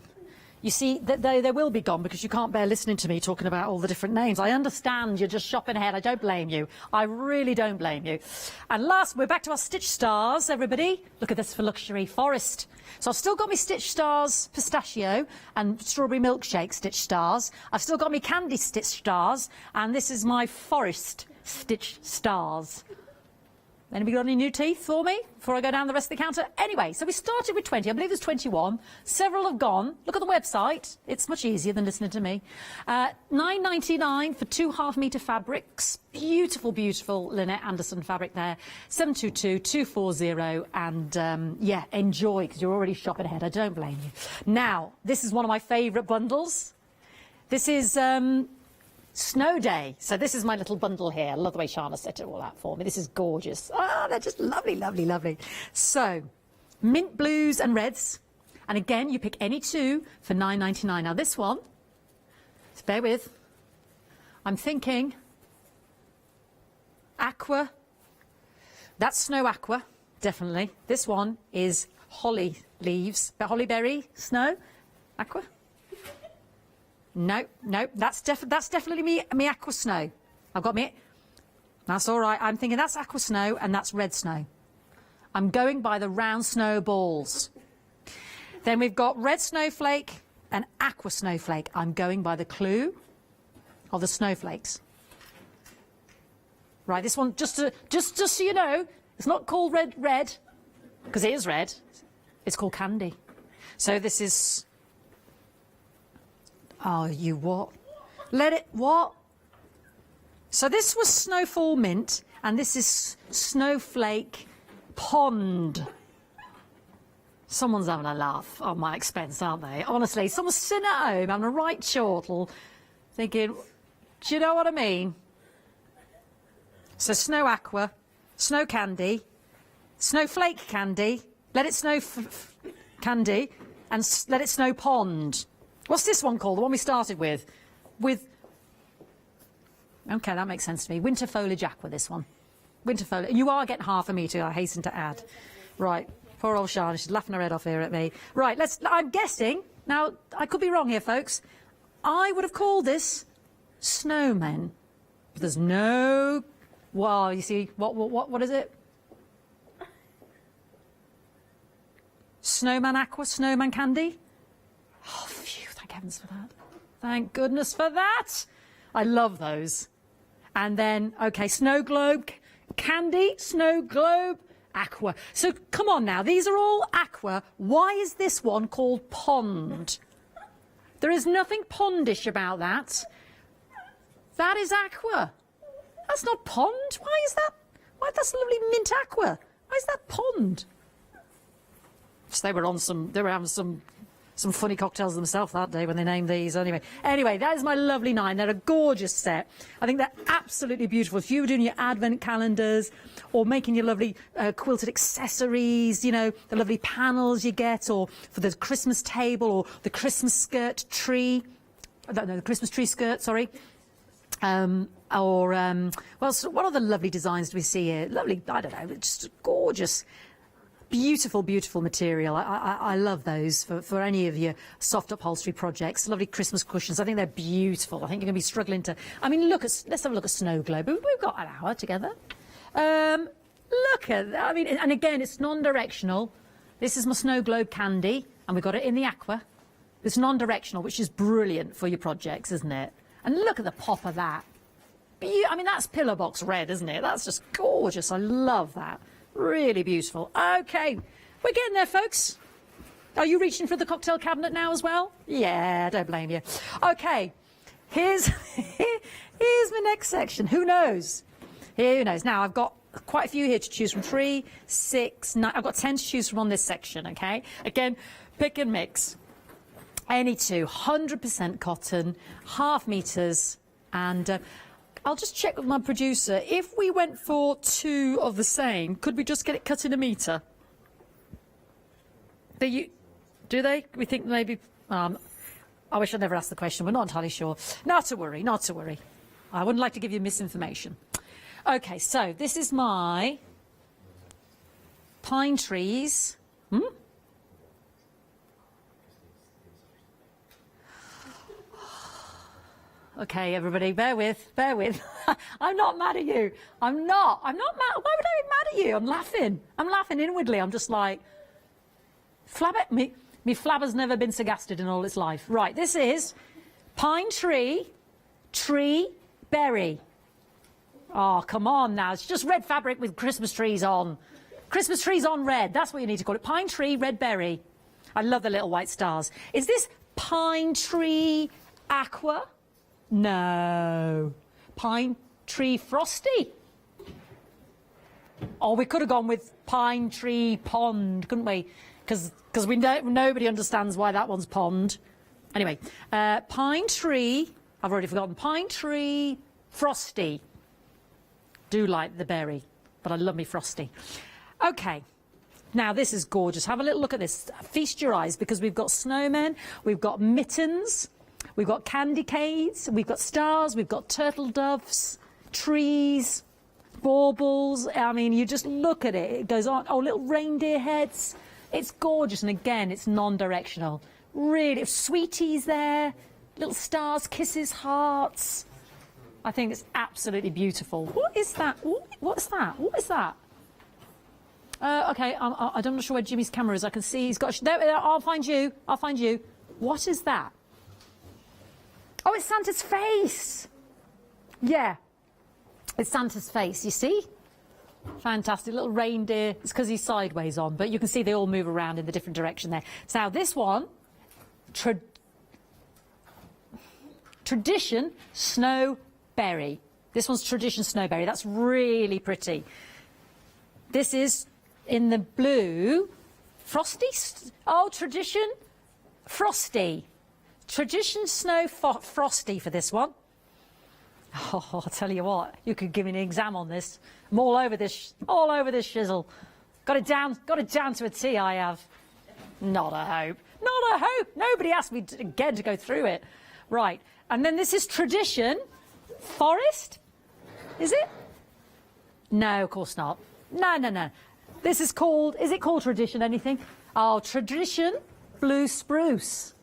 You see, they will be gone because you can't bear listening to me talking about all the different names. I understand you're just shopping ahead. I don't blame you. I really don't blame you. And last, we're back to our Stitch Stars, everybody. Look at this for luxury. Forest. So I've still got my Stitch Stars pistachio and strawberry milkshake Stitch Stars. I've still got my candy Stitch Stars. And this is my Forest Stitch Stars. Anybody got any new teeth for me before I go down the rest of the counter? Anyway, so we started with 20. I believe there's 21. Several have gone. Look at the website. It's much easier than listening to me. $9.99 for 2 half-metre fabrics. Beautiful, beautiful Lynette Anderson fabric there. 722-240. And, yeah, enjoy, because you're already shopping ahead. I don't blame you. Now, this is one of my favourite bundles. This is... Snow Day. So this is my little bundle here. I love the way Shana set it all out for me. This is gorgeous. Ah, they're just lovely, lovely, lovely. So, mint blues and reds. And again, you pick any two for $9.99. Now this one, just bear with. I'm thinking aqua. That's snow aqua, definitely. This one is holly leaves, but holly berry snow aqua. No, no, that's definitely me aqua snow. I've got me. That's all right. I'm thinking that's aqua snow and that's red snow. I'm going by the round snowballs. Then we've got red snowflake and aqua snowflake. I'm going by the clue of the snowflakes. Right, this one, just so you know, it's not called red, because it is red. It's called candy. So this is... Oh, you what? Let it, what? So this was Snowfall Mint, and this is Snowflake Pond. Someone's having a laugh on my expense, aren't they? Honestly, someone's sitting at home having a right chortle, thinking, do you know what I mean? So Snow Aqua, Snow Candy, Snowflake Candy, Let It Snow Candy, and Let It Snow Pond. What's this one called? The one we started with? Okay, that makes sense to me. Winter Foliage Aqua, this one. Winter Foliage. You are getting half a metre, I hasten to add. Right, poor old Charlotte, she's laughing her head off here at me. Right, I'm guessing, now, I could be wrong here, folks. I would have called this snowmen. But there's no... Well, you see, what is it? Snowman Aqua, Snowman Candy? Oh, phew, thank heavens for that. Thank goodness for that. I love those. And then, okay, Snow Globe, Candy, Snow Globe, Aqua. So, come on now, these are all Aqua. Why is this one called Pond? There is nothing pondish about that. That is Aqua. That's not Pond. Why is that? Why, that's lovely mint Aqua. Why is that Pond? So they were having some funny cocktails themselves that day when they named these. Anyway, that is my lovely 9. They're a gorgeous set. I think they're absolutely beautiful. If you were doing your advent calendars or making your lovely quilted accessories, you know, the lovely panels you get, or for the Christmas table or the Christmas skirt tree, no, the Christmas tree skirt, sorry. Well, so what other lovely designs do we see here? Lovely, I don't know, just gorgeous. Beautiful, beautiful material. I love those for any of your soft upholstery projects. Lovely Christmas cushions. I think they're beautiful. I think you're going to be struggling to... I mean, let's have a look at Snow Globe. We've got an hour together. Look at that. I mean, and again, it's non-directional. This is my Snow Globe Candy, and we've got it in the Aqua. It's non-directional, which is brilliant for your projects, isn't it? And look at the pop of that. I mean, that's pillar box red, isn't it? That's just gorgeous. I love that. Really beautiful. Okay, we're getting there, folks. Are you reaching for the cocktail cabinet now as well? Yeah, don't blame you. Okay, here's my next section. Who knows? Who knows? Now, I've got quite a few here to choose from. 3, 6, 9. I've got 10 to choose from on this section, okay? Again, pick and mix. Any two. 100% cotton, half meters, and... I'll just check with my producer. If we went for 2 of the same, could we just get it cut in a metre? Do they? We think maybe... I wish I'd never asked the question. We're not entirely sure. Not to worry, not to worry. I wouldn't like to give you misinformation. OK, so this is my pine trees. Okay, everybody, bear with. I'm not mad at you. I'm not mad. Why would I be mad at you? I'm laughing inwardly. I'm just like, me flabber's never been so gasted in all its life. Right, this is pine tree, berry. Oh, come on now. It's just red fabric with Christmas trees on. Christmas trees on red. That's what you need to call it. Pine tree, red berry. I love the little white stars. Is this pine tree aqua? No. Pine tree frosty. Oh, we could have gone with pine tree pond, couldn't we? Because nobody understands why that one's pond. Anyway, pine tree. I've already forgotten. Pine tree frosty. Do like the berry, but I love me frosty. Okay. Now, this is gorgeous. Have a little look at this. Feast your eyes, because we've got snowmen, we've got mittens, we've got candy canes, we've got stars, we've got turtle doves, trees, baubles. I mean, you just look at it. It goes on. Oh, little reindeer heads. It's gorgeous. And again, it's non-directional. Really, sweeties there, little stars, kisses, hearts. I think it's absolutely beautiful. What is that? What's that? What is that? Okay, I'm not sure where Jimmy's camera is. I can see he's got... There, I'll find you. I'll find you. What is that? Oh, it's Santa's face. Yeah. It's Santa's face, you see? Fantastic. Little reindeer. It's because he's sideways on, but you can see they all move around in the different direction there. So now this one, Tradition Snowberry. This one's Tradition Snowberry. That's really pretty. This is in the blue. Frosty? Oh, Tradition Frosty. Tradition Snow Frosty for this one. Oh, I'll tell you what, you could give me an exam on this. I'm all over this shizzle. Got it down to a T, I have. Not a hope. Not a hope. Nobody asked me again to go through it. Right. And then this is tradition. Forest? Is it? No, of course not. No. This is called, is it called tradition anything? Oh, tradition blue spruce.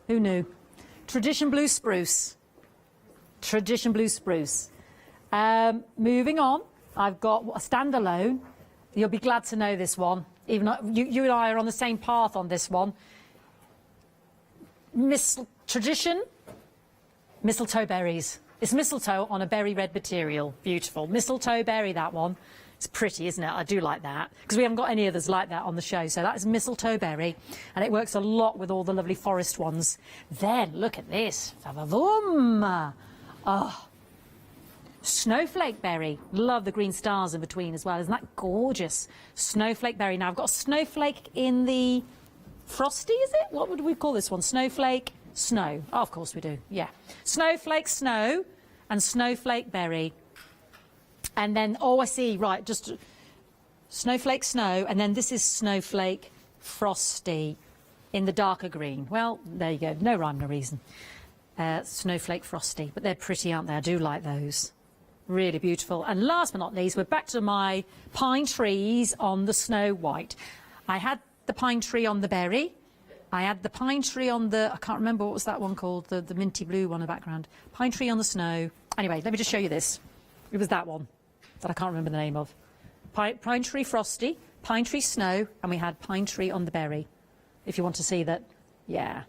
Who knew? Tradition blue spruce. Tradition blue spruce. Moving on, I've got a standalone. You'll be glad to know this one. Even though you and I are on the same path on this one. Tradition, mistletoe berries. It's mistletoe on a berry red material. Beautiful. Mistletoe berry, that one. It's pretty, isn't it? I do like that. Because we haven't got any others like that on the show. So that is mistletoe berry. And it works a lot with all the lovely forest ones. Then, look at this. Va-va-voom. Oh. Snowflake berry. Love the green stars in between as well. Isn't that gorgeous? Snowflake berry. Now, I've got a snowflake in the frosty, is it? What would we call this one? Snowflake snow. Oh, of course we do. Yeah. Snowflake snow and snowflake berry. And then, oh, I see. Right, just snowflake snow. And then this is snowflake frosty in the darker green. Well, there you go. No rhyme, no reason. Snowflake frosty. But they're pretty, aren't they? I do like those. Really beautiful. And last but not least, we're back to my pine trees on the snow white. I had the pine tree on the berry. I had the pine tree on the, I can't remember what was that one called, the minty blue one in the background. Pine tree on the snow. Anyway, let me just show you this. It was that one that I can't remember the name of. Pine tree frosty, pine tree snow, and we had pine tree on the berry. If you want to see that, yeah.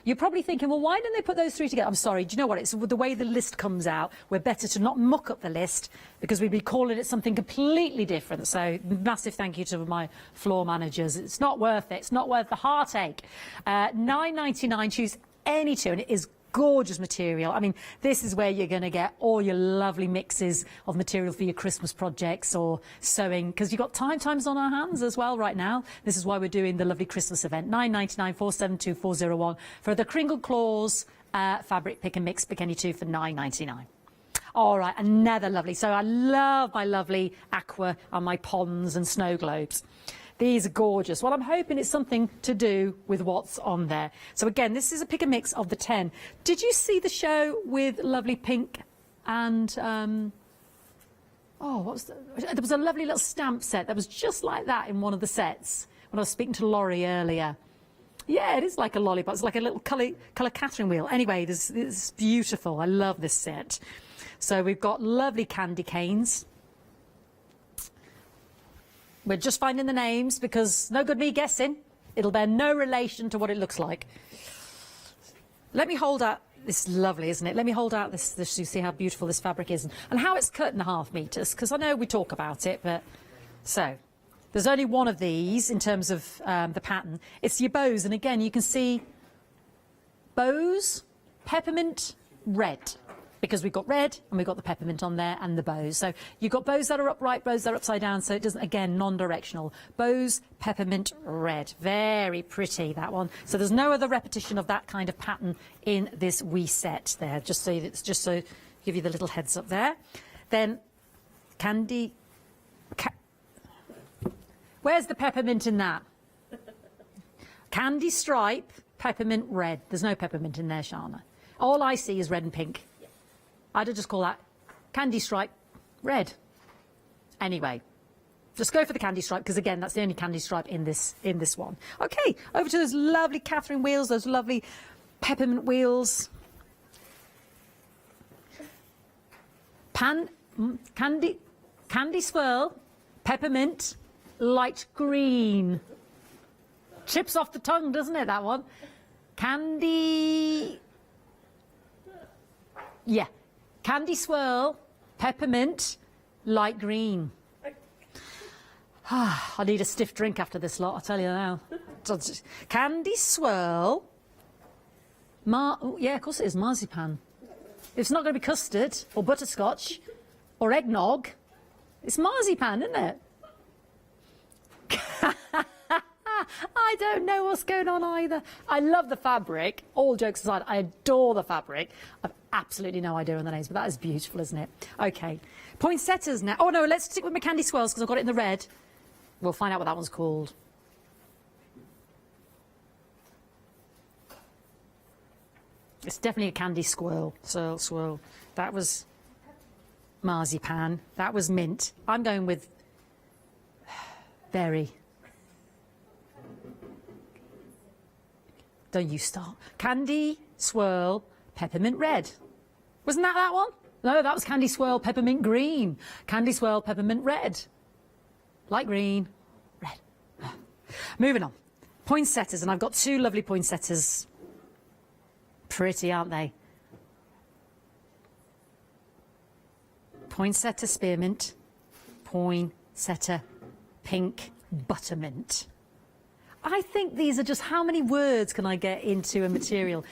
You're probably thinking, well, why didn't they put those three together? I'm sorry, do you know what? It's the way the list comes out. We're better to not muck up the list because we'd be calling it something completely different. So massive thank you to my floor managers. It's not worth it. It's not worth the heartache. $9.99, choose any two, and it is gorgeous material. I mean, this is where you're going to get all your lovely mixes of material for your Christmas projects or sewing, because you've got times on our hands as well right now. This is why we're doing the lovely Christmas event. $9.99, 472401 for the Kringle Claws fabric pick and mix pick any two for $9.99. All right, another lovely. So I love my lovely aqua and my ponds and snow globes. These are gorgeous. Well, I'm hoping it's something to do with what's on there. So again, this is a pick and mix of the 10. Did you see the show with lovely pink and, what was there was a lovely little stamp set that was just like that in one of the sets when I was speaking to Laurie earlier. Yeah, it is like a lollipop. It's like a little colour Catherine wheel. Anyway, this is beautiful. I love this set. So we've got lovely candy canes. We're just finding the names because no good me guessing. It'll bear no relation to what it looks like. Let me hold out. This is lovely, isn't it? Let me hold out this so you see how beautiful this fabric is and how it's cut in 1/2 meters, because I know we talk about it, but so there's only one of these in terms of the pattern. It's your bows, and again you can see bows, peppermint, red. Because we've got red and we've got the peppermint on there and the bows. So you've got bows that are upright, bows that are upside down, so it doesn't, again, non-directional. Bows, peppermint, red. Very pretty, that one. So there's no other repetition of that kind of pattern in this wee set there, just so give you the little heads up there. Then where's the peppermint in that? Candy stripe, peppermint red. There's no peppermint in there, Shana. All I see is red and pink. I'd just call that candy stripe red. Anyway, just go for the candy stripe because again, that's the only candy stripe in this one. Okay, over to those lovely Catherine wheels, those lovely peppermint wheels. Candy swirl, peppermint, light green. Chips off the tongue, doesn't it, that one? Candy. Yeah. Candy swirl, peppermint, light green. I need a stiff drink after this lot, I'll tell you now. Candy swirl. Yeah, of course it is, marzipan. It's not going to be custard or butterscotch or eggnog. It's marzipan, isn't it? I don't know what's going on either. I love the fabric. All jokes aside, I adore the fabric. I've absolutely no idea on the names, but that is beautiful, isn't it? Okay. Poinsettias now. Oh, no, let's stick with my candy swirls because I've got it in the red. We'll find out what that one's called. It's definitely a candy swirl. Swirl. That was marzipan. That was mint. I'm going with berry. Don't you start. Candy swirl peppermint red. Wasn't that one? No, that was candy swirl peppermint green. Candy swirl peppermint red. Light green, red. Moving on. Poinsettias, and I've got two lovely poinsettias. Pretty, aren't they? Poinsettia spearmint, poinsettia pink buttermint. I think these are just, how many words can I get into a material?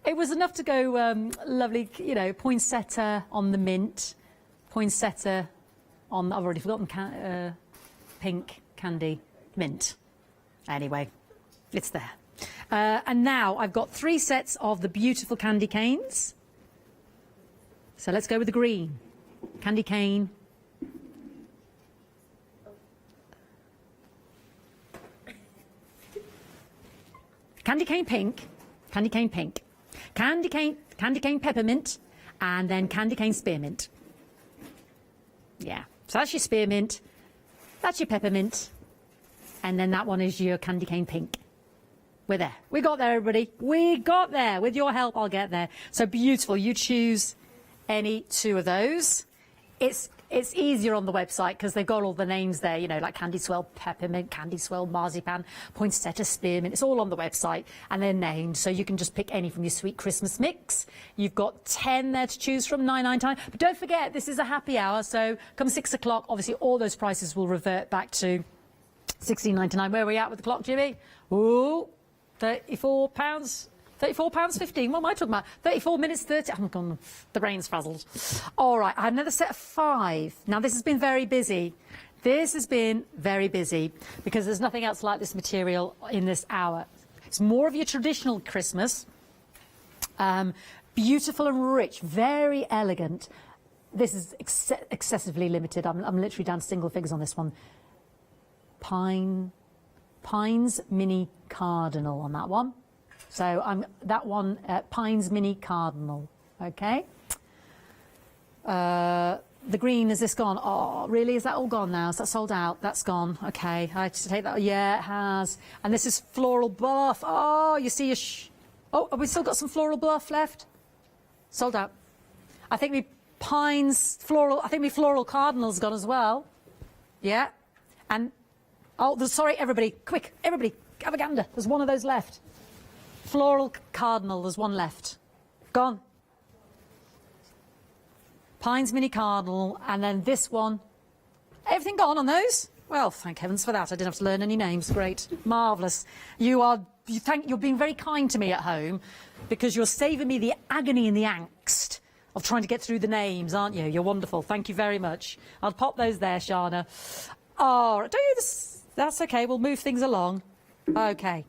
It was enough to go lovely, you know, poinsettia on the mint, poinsettia on, I've already forgotten, pink candy mint. Anyway, it's there. And now I've got 3 sets of the beautiful candy canes. So let's go with the green. Candy cane. Candy cane pink. Candy cane pink. Candy cane peppermint. And then candy cane spearmint. Yeah. So that's your spearmint. That's your peppermint. And then that one is your candy cane pink. We're there. We got there, everybody. We got there. With your help, I'll get there. So beautiful. You choose any 2 of those. It's easier on the website because they've got all the names there, you know, like candy swirl peppermint, candy swirl marzipan, poinsettia spearmint. It's all on the website and they're named, so you can just pick any from your sweet Christmas mix. You've got 10 there to choose from, £9.99. But don't forget, this is a happy hour, so come 6 o'clock, obviously all those prices will revert back to £16.99. Where are we at with the clock, Jimmy? Ooh, £34. £34.15. What am I talking about? 34 minutes 30. Oh, God, the brain's frazzled. All right, I have another set of 5. Now, this has been very busy. This has been very busy because there's nothing else like this material in this hour. It's more of your traditional Christmas. Beautiful and rich, very elegant. This is excessively limited. I'm literally down to single figures on this one. Pines Mini Cardinal on that one. So that one, Pines Mini Cardinal, okay? The green, is this gone? Oh, really? Is that all gone now? Is that sold out? That's gone. Okay, I had to take that. Yeah, it has. And this is Floral Bluff. Oh, you see oh, have we still got some Floral Bluff left? Sold out. I think my Floral Cardinal's gone as well. Yeah. And, sorry, everybody, quick, everybody, have a gander. There's one of those left. Floral Cardinal, there's one left. Gone. Pines Mini Cardinal, and then this one. Everything gone on those? Well, thank heavens for that. I didn't have to learn any names. Great. Marvellous. You're being very kind to me at home because you're saving me the agony and the angst of trying to get through the names, aren't you? You're wonderful. Thank you very much. I'll pop those there, Shana. Oh, don't you? That's okay. We'll move things along. Okay.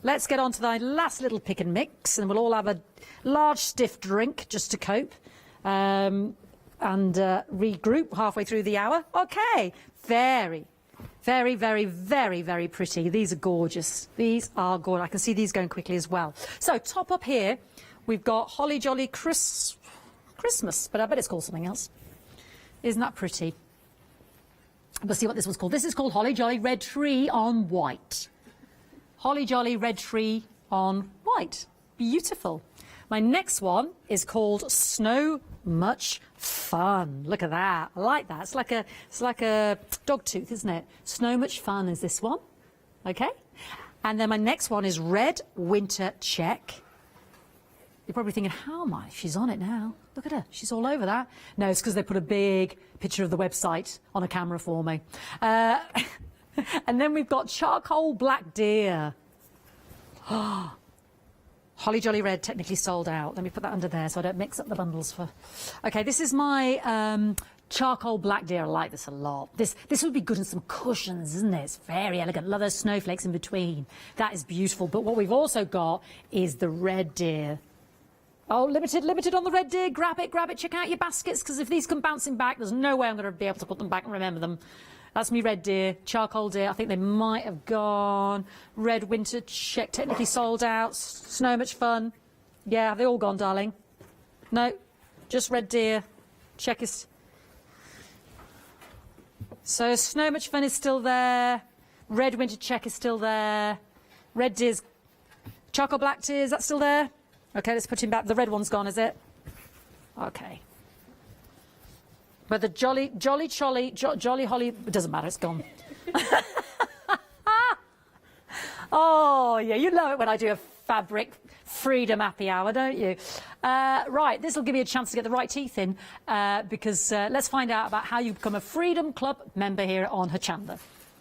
Let's get on to the last little pick and mix, and we'll all have a large stiff drink just to cope and regroup halfway through the hour. Okay, very, very, very, very, very pretty. These are gorgeous. These are gorgeous. I can see these going quickly as well. So top up here, we've got Holly Jolly Christmas, but I bet it's called something else. Isn't that pretty? We'll see what this one's called. This is called Holly Jolly Red Tree on White. Holly Jolly Red Tree on White. Beautiful. My next one is called Snow Much Fun. Look at that. I like that. It's like a dog tooth, isn't it? Snow Much Fun is this one. Okay. And then my next one is Red Winter Check. You're probably thinking, how am I? She's on it now. Look at her. She's all over that. No, it's because they put a big picture of the website on a camera for me. And then we've got Charcoal Black Deer. Holly Jolly Red, technically sold out. Let me put that under there so I don't mix up the bundles for... Okay, this is my Charcoal Black Deer. I like this a lot. This would be good in some cushions, isn't it? It's very elegant. Love those snowflakes in between. That is beautiful. But what we've also got is the Red Deer. Oh, limited on the Red Deer. Grab it. Check out your baskets, because if these come bouncing back, there's no way I'm going to be able to put them back and remember them. That's me Red Deer, Charcoal Deer. I think they might have gone. Red Winter Check, technically sold out. Snow Much Fun. Yeah, have they all gone, darling? No, just red deer. Check is. So snow much fun is still there. Red winter check is still there. Red deer's. Charcoal black deer, is that still there? Okay, let's put him back. The red one's gone, is it? Okay. But the jolly holly, it doesn't matter, it's gone. Oh, yeah, you love it when I do a fabric freedom happy hour, don't you? Right, this will give you a chance to get the right teeth in because let's find out about how you become a Freedom Club member here on Hochanda.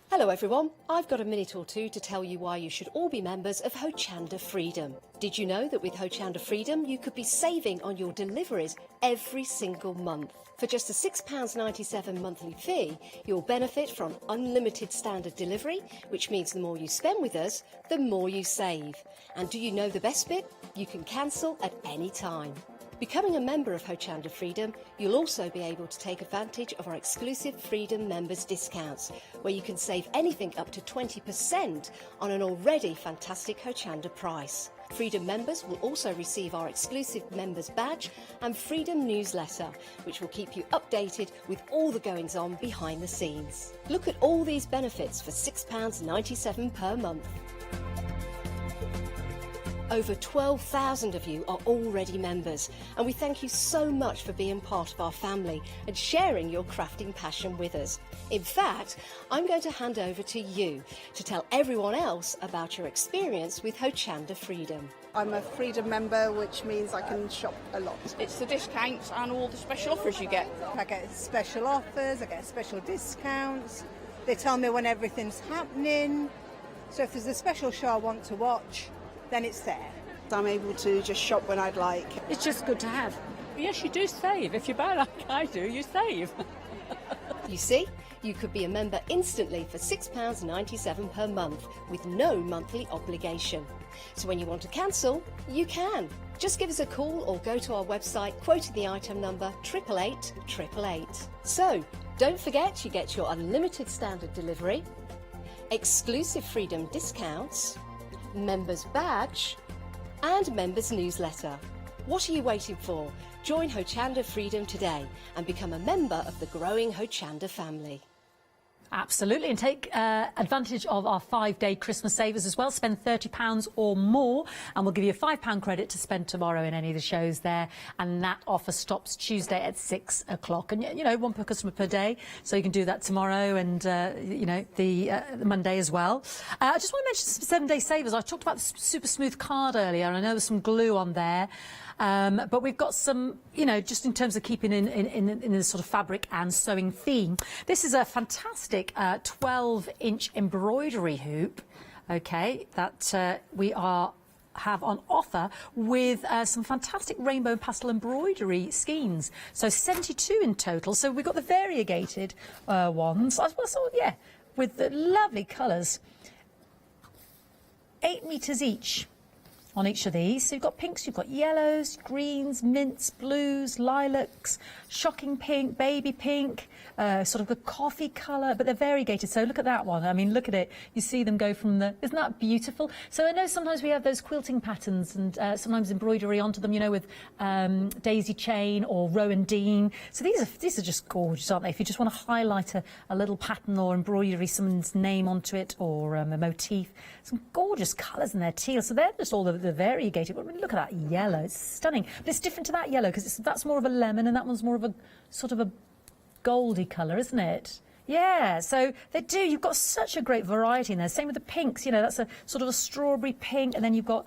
Hello everyone, I've got a minute or two to tell you why you should all be members of Hochanda Freedom. Did you know that with Hochanda Freedom you could be saving on your deliveries every single month? For just a £6.97 monthly fee, you'll benefit from unlimited standard delivery, which means the more you spend with us, the more you save. And do you know the best bit? You can cancel at any time. Becoming a member of Hochanda Freedom, you'll also be able to take advantage of our exclusive Freedom members discounts, where you can save anything up to 20% on an already fantastic Hochanda price. Freedom members will also receive our exclusive members badge and Freedom newsletter, which will keep you updated with all the goings on behind the scenes. Look at all these benefits for £6.97 per month. Over 12,000 of you are already members, and we thank you so much for being part of our family and sharing your crafting passion with us. In fact, I'm going to hand over to you to tell everyone else about your experience with Hochanda Freedom. I'm a Freedom member, which means I can shop a lot. It's the discounts and all the special offers you get. I get special offers, I get special discounts. They tell me when everything's happening. So if there's a special show I want to watch, then it's there. I'm able to just shop when I'd like. It's just good to have. Yes, you do save. If you buy like I do, you save. You see, you could be a member instantly for £6.97 per month with no monthly obligation. So when you want to cancel, you can. Just give us a call or go to our website quoting the item number 888 888. So, don't forget you get your unlimited standard delivery, exclusive Freedom discounts, members badge and members newsletter. What are you waiting for? Join Hochanda Freedom today and become a member of the growing Hochanda family. Absolutely, and take advantage of our 5-day Christmas savers as well. Spend £30 or more and we'll give you a £5 credit to spend tomorrow in any of the shows there, and that offer stops Tuesday at 6 o'clock, and you know, one per customer per day, so you can do that tomorrow and you know, the Monday as well. I just want to mention some 7-day savers. I talked about the super smooth card earlier, and I know there's some glue on there. But we've got some, you know, just in terms of keeping in the sort of fabric and sewing theme. This is a fantastic 12-inch embroidery hoop, okay, that we have on offer with some fantastic rainbow and pastel embroidery skeins. So 72 in total. So we've got the variegated ones, yeah, with the lovely colours. 8 metres each on each of these. So you've got pinks, you've got yellows, greens, mints, blues, lilacs, shocking pink, baby pink, sort of the coffee colour, but they're variegated. So look at that one. I mean, look at it. You see them go from the... Isn't that beautiful? So I know sometimes we have those quilting patterns and sometimes embroidery onto them, you know, with daisy chain or Rowan Dean. So these are just gorgeous, aren't they? If you just want to highlight a little pattern or embroidery someone's name onto it, or a motif. Some gorgeous colours in their teal. So they're just all the variegated. But look at that yellow. It's stunning. But it's different to that yellow because that's more of a lemon and that one's more of a sort of a goldy colour, isn't it? Yeah, so they do. You've got such a great variety in there. Same with the pinks. You know, that's a sort of a strawberry pink, and then you've got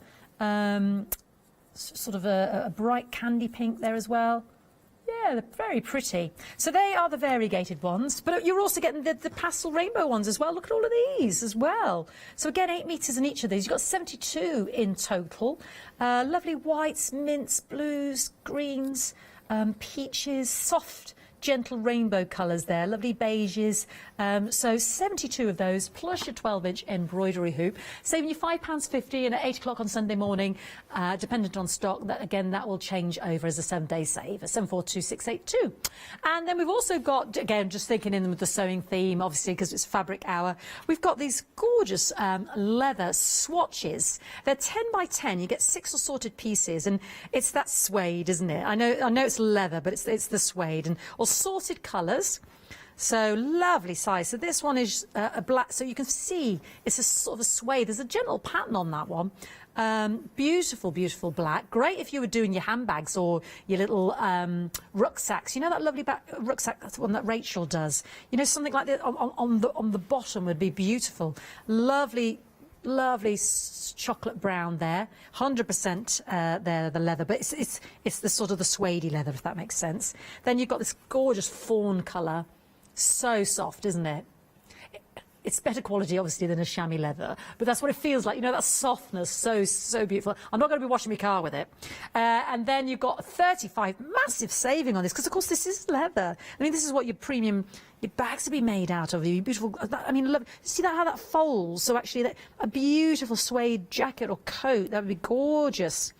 sort of a bright candy pink there as well. Yeah, they're very pretty. So they are the variegated ones, but you're also getting the pastel rainbow ones as well. Look at all of these as well. So again, 8 metres in each of these. You've got 72 in total. Lovely whites, mints, blues, greens, peaches, soft gentle rainbow colours there, lovely beiges. So 72 of those, plus your 12-inch embroidery hoop, saving you £5.50, and at 8 o'clock on Sunday morning, dependent on stock, that will change over as a 7-day save at 742682. And then we've also got, again, just thinking in with the sewing theme, obviously, because it's fabric hour, we've got these gorgeous leather swatches. They're 10 by 10. You get 6 assorted pieces, and it's that suede, isn't it? I know it's leather, but it's the suede, and assorted colours. So lovely size. So this one is a black, so you can see it's a sort of a suede. There's a gentle pattern on that one. Beautiful, beautiful black. Great if you were doing your handbags or your little rucksacks. You know that lovely rucksack, that's the one that Rachel does. You know, something like that on the bottom would be beautiful. Lovely, lovely chocolate brown there. 100% there, the leather, but it's the sort of the suede leather, if that makes sense. Then you've got this gorgeous fawn colour. So soft, isn't it? It's better quality, obviously, than a chamois leather, but that's what it feels like. You know, that softness, so beautiful. I'm not going to be washing my car with it. And then you've got 35, massive saving on this, because, of course, this is leather. I mean, this is what your premium, your bags to be made out of, your beautiful, I mean, love, see that, how that folds? So actually, a beautiful suede jacket or coat, that would be gorgeous.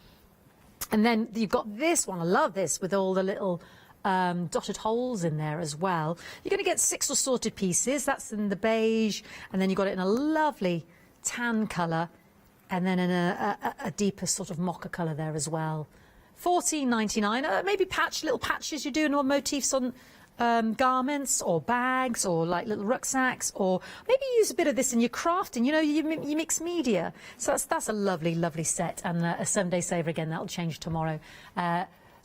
And then you've got this one, I love this, with all the little dotted holes in there as well. You're going to get 6 assorted pieces. That's in the beige, and then you've got it in a lovely tan colour, and then in a deeper sort of mocha colour there as well. $14.99. Maybe little patches you're doing, or motifs on garments or bags or like little rucksacks, or maybe use a bit of this in your crafting. You know, you mix media. So that's a lovely, lovely set, and a 7-day saver again. That'll change tomorrow.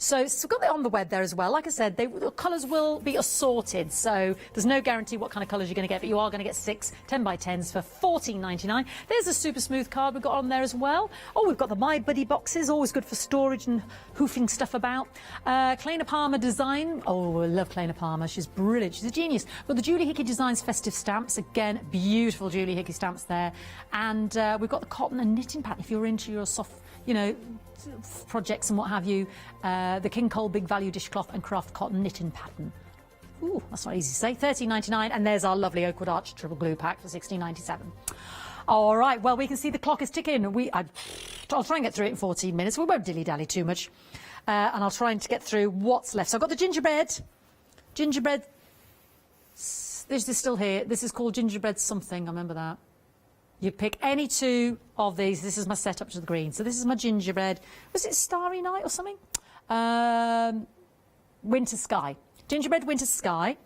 So we've got it on the web there as well. Like I said, the colours will be assorted, so there's no guarantee what kind of colours you're going to get, but you are going to get 6 10 by 10s for $14.99. There's a super smooth card we've got on there as well. Oh, we've got the My Buddy boxes, always good for storage and hoofing stuff about. Claina Palmer design. Oh, I love Claina Palmer. She's brilliant. She's a genius. We've got the Julie Hickey Designs festive stamps. Again, beautiful Julie Hickey stamps there. And we've got the cotton and knitting pattern if you're into your soft, you know, projects and what have you. The King Cole Big Value Dishcloth and Craft Cotton Knitting Pattern. Ooh, that's not easy to say. $13.99, and there's our lovely Oakwood Arch Triple Glue Pack for $16.97. All right, well, we can see the clock is ticking. I'll try and get through it in 14 minutes. We won't dilly-dally too much. And I'll try and get through what's left. So I've got the gingerbread. Gingerbread. This is still here. This is called gingerbread something. I remember that. You pick any 2 of these. This is my setup to the green. So this is my gingerbread. Was it Starry Night or something? Winter Sky. Gingerbread Winter Sky.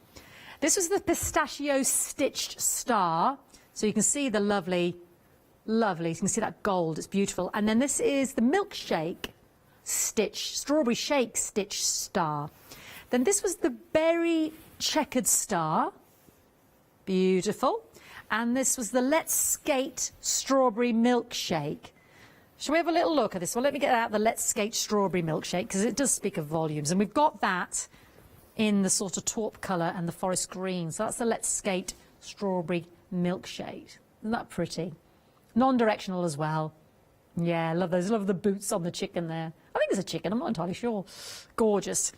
This was the pistachio stitched star. So you can see the lovely, lovely, you can see that gold. It's beautiful. And then this is the milkshake stitch, strawberry shake stitched star. Then this was the berry checkered star. Beautiful. And this was the Let's Skate Strawberry Milkshake. Shall we have a little look at this? Well, let me get out the Let's Skate Strawberry Milkshake, because it does speak of volumes. And we've got that in the sort of taupe colour and the forest green. So that's the Let's Skate Strawberry Milkshake. Isn't that pretty? Non-directional as well. Yeah, I love those. Love the boots on the chicken there. I think it's a chicken. I'm not entirely sure. Gorgeous.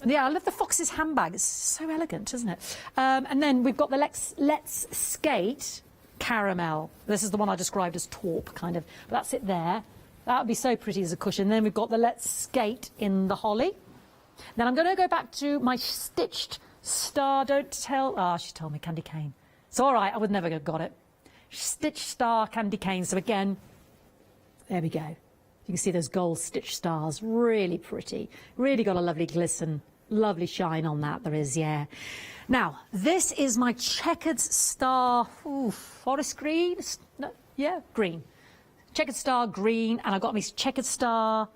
Yeah, I love the Fox's handbag. It's so elegant, isn't it? And then we've got the Let's Skate Caramel. This is the one I described as taupe, kind of. But that's it there. That would be so pretty as a cushion. Then we've got the Let's Skate in the holly. Then I'm going to go back to my stitched star. Don't tell... Ah, she told me candy cane. It's all right. I would never have got it. Stitched star candy cane. So again, there we go. You can see those gold stitched stars, really pretty. Really got a lovely glisten, lovely shine on that, there is, yeah. Now, this is my checkered star, forest green? No, yeah, green. Checkered star green, and I've got my checkered star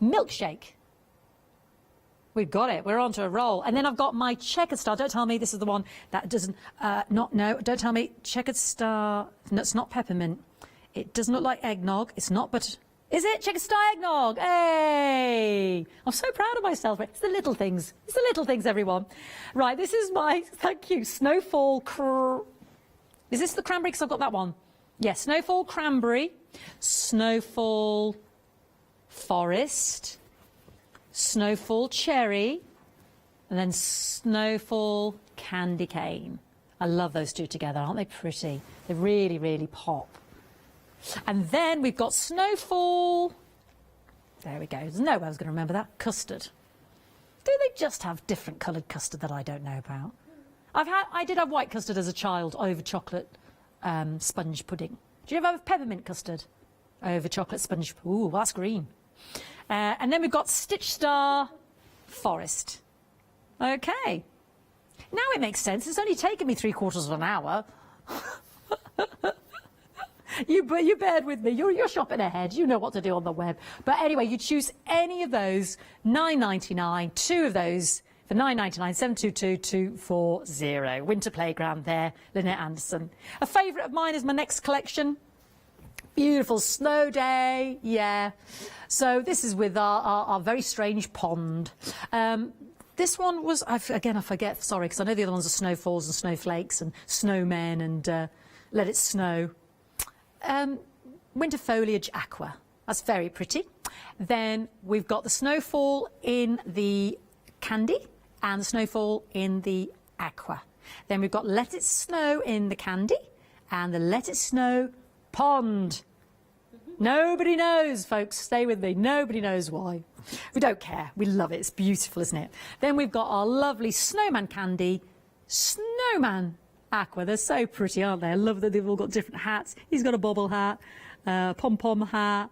milkshake. We've got it, we're on to a roll. And then I've got my checkered star, don't tell me this is the one that doesn't, don't tell me, checkered star, no, it's not peppermint. It doesn't look like eggnog, it's not, but... Is it? Checkered star eggnog. Hey! I'm so proud of myself. It's the little things. It's the little things, everyone. Right, this is my, thank you, Snowfall. Is this the cranberry? Because I've got that one. Yes, Snowfall cranberry, Snowfall forest, Snowfall cherry, And then Snowfall Candy Cane. I love those two together, aren't they pretty? They really, really pop. And then we've got Snowfall. There we go. There's no way I was going to remember that. Custard. Do they just have different coloured custard that I don't know about? I did have white custard as a child over chocolate sponge pudding. Do you ever have peppermint custard over chocolate sponge? Ooh, that's green. And then we've got Stitch Star Forest. Okay. Now it makes sense. It's only taken me 3/4 of an hour. You bared with me. You're shopping ahead. You know what to do on the web. But anyway, you choose any of those, £9.99. Two of those for £9.99, 722240. Winter Playground there, Lynette Anderson. A favourite of mine is my next collection. Beautiful snow day, yeah. So this is with our very strange pond. This one was, I forget, sorry, because I know the other ones are snowfalls and snowflakes and snowmen and let it snow. Winter Foliage Aqua. That's very pretty. Then we've got the snowfall in the candy and the snowfall in the aqua. Then we've got Let It Snow in the candy and the Let It Snow pond. Nobody knows, folks. Stay with me. Nobody knows why. We don't care. We love it. It's beautiful, isn't it? Then we've got our lovely snowman candy, snowman aqua. They're so pretty, aren't they? I love that they've all got different hats. He's got a bobble hat, pom-pom hat,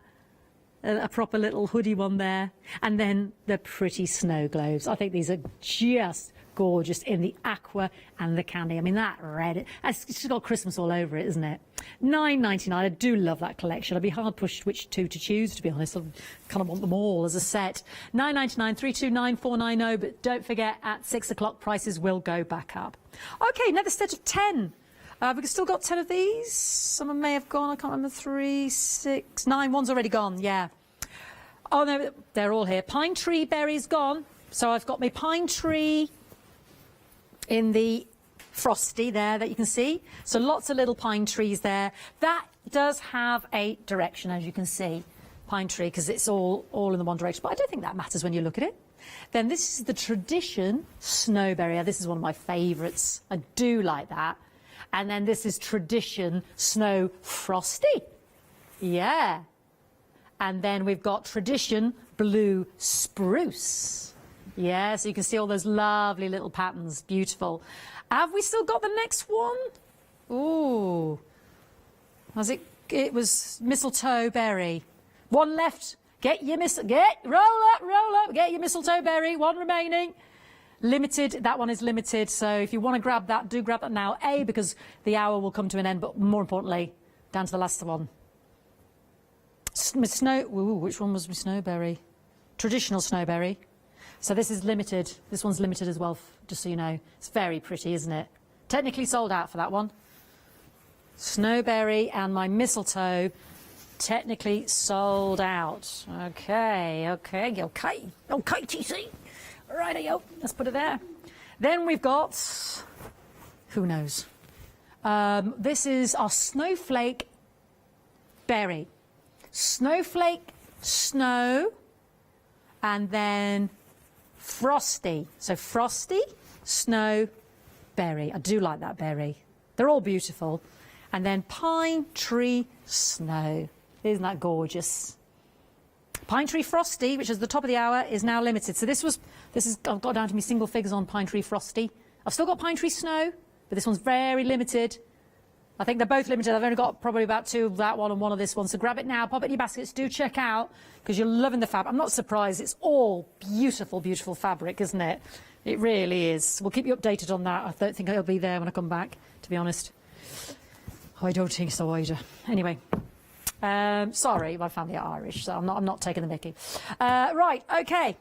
a proper little hoodie one there. And then the pretty snow globes. I think these are just gorgeous in the aqua and the candy. I mean, that red, it's just got Christmas all over it, isn't it? £9.99. I do love that collection. I'd be hard pushed which two to choose, to be honest. I kind of want them all as a set. £9.99, 329490. But don't forget, at 6 o'clock, prices will go back up. Okay, another set of 10. We've still got 10 of these. Some may have gone. I can't remember. 3, 6, 9. One's already gone. Yeah. Oh no, they're all here. Pine Tree Berry's gone. So I've got my Pine Tree in the frosty there that you can see. So lots of little pine trees there. That does have a direction, as you can see, pine tree, because it's all in the one direction. But I don't think that matters when you look at it. Then this is the Tradition Snowberry. This is one of my favourites. I do like that. And then this is Tradition Snow Frosty. Yeah. And then we've got Tradition Blue Spruce. Yeah, so you can see all those lovely little patterns. Beautiful. Have we still got the next one? Ooh. It was Mistletoe Berry. One left. Roll up. Get your Mistletoe Berry. One remaining. Limited. That one is limited. So if you want to grab that, do grab that now. A, because the hour will come to an end, but more importantly, down to the last one. Which one was my Snowberry? Traditional Snowberry. So this is limited. This one's limited as well, just so you know. It's very pretty, isn't it? Technically sold out for that one. Snowberry and my mistletoe, technically sold out. Okay, TC. Righty-o, let's put it there. Then we've got, who knows? This is our Snowflake Berry. Snowflake, snow, and then Frosty. So Frosty, Snow, Berry. I do like that berry. They're all beautiful. And then Pine Tree Snow. Isn't that gorgeous? Pine Tree Frosty, which is the top of the hour, is now limited. So I've got down to me single figures on Pine Tree Frosty. I've still got Pine Tree Snow, but this one's very limited. I think they're both limited. I've only got probably about 2 of that one and 1 of this one. So grab it now, pop it in your baskets. Do check out, because you're loving the fabric. I'm not surprised. It's all beautiful, beautiful fabric, isn't it? It really is. We'll keep you updated on that. I don't think I'll be there when I come back, to be honest. I don't think so either. Anyway, sorry, my family are Irish, so I'm not taking the mickey. Right, okay.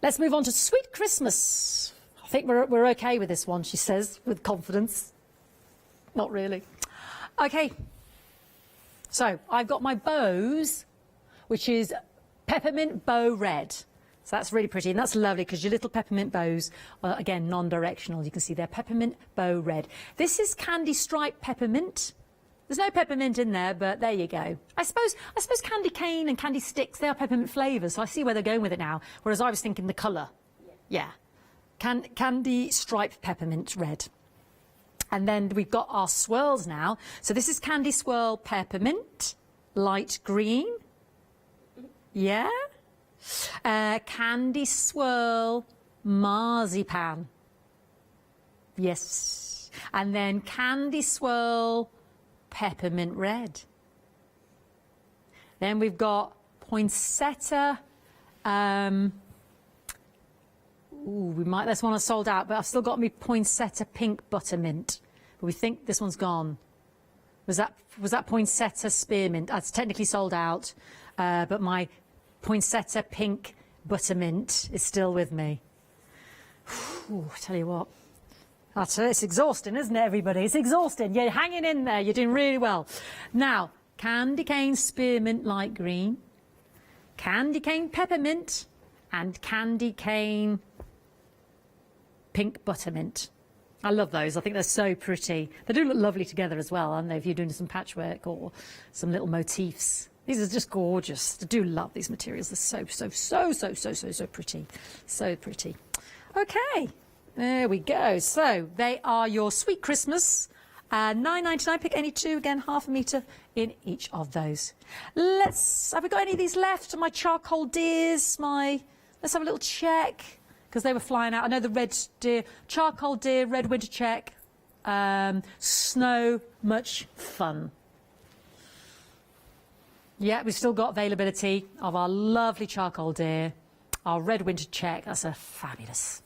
Let's move on to Sweet Christmas. I think we're okay with this one, she says, with confidence. Not really. Okay. So I've got my bows, which is Peppermint Bow Red. So that's really pretty, and that's lovely because your little peppermint bows are, again, non-directional. You can see they're Peppermint Bow Red. This is Candy Stripe Peppermint. There's no peppermint in there, but there you go. I suppose candy cane and candy sticks, they are peppermint flavours, so I see where they're going with it now, whereas I was thinking the colour. Yeah. Candy striped peppermint red. And then we've got our swirls now. So this is candy swirl peppermint, light green. Yeah. Candy swirl marzipan. Yes. And then candy swirl peppermint red. Then we've got poinsettia. This one has sold out, but I've still got me poinsettia pink buttermint. But we think this one's gone. Was that poinsettia spearmint? It's technically sold out, but my poinsettia pink buttermint is still with me. Ooh, I tell you what, it's exhausting, isn't it, everybody? It's exhausting. You're hanging in there. You're doing really well. Now, candy cane spearmint light green, candy cane peppermint, and candy cane pink buttermint. I love those. I think they're so pretty. They do look lovely together as well, aren't they, if you're doing some patchwork or some little motifs. These are just gorgeous. I do love these materials. They're so pretty. So pretty. Okay, there we go. So they are your Sweet Christmas. £9.99. Pick any two. Again, half a metre in each of those. Have we got any of these left? My charcoal deers. Let's have a little check, because they were flying out. I know the red deer, charcoal deer, red winter check, snow, much fun. Yeah, we've still got availability of our lovely charcoal deer, our red winter check. That's a fabulous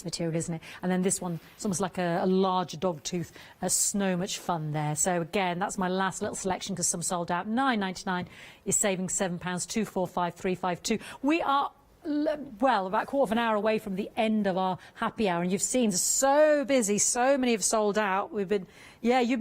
material, isn't it? And then this one, it's almost like a larger dog tooth, a snow much fun there. So again, that's my last little selection because some sold out. £9.99 is saving £7, 245352. We are about a quarter of an hour away from the end of our happy hour, and you've seen so busy, so many have sold out. You've been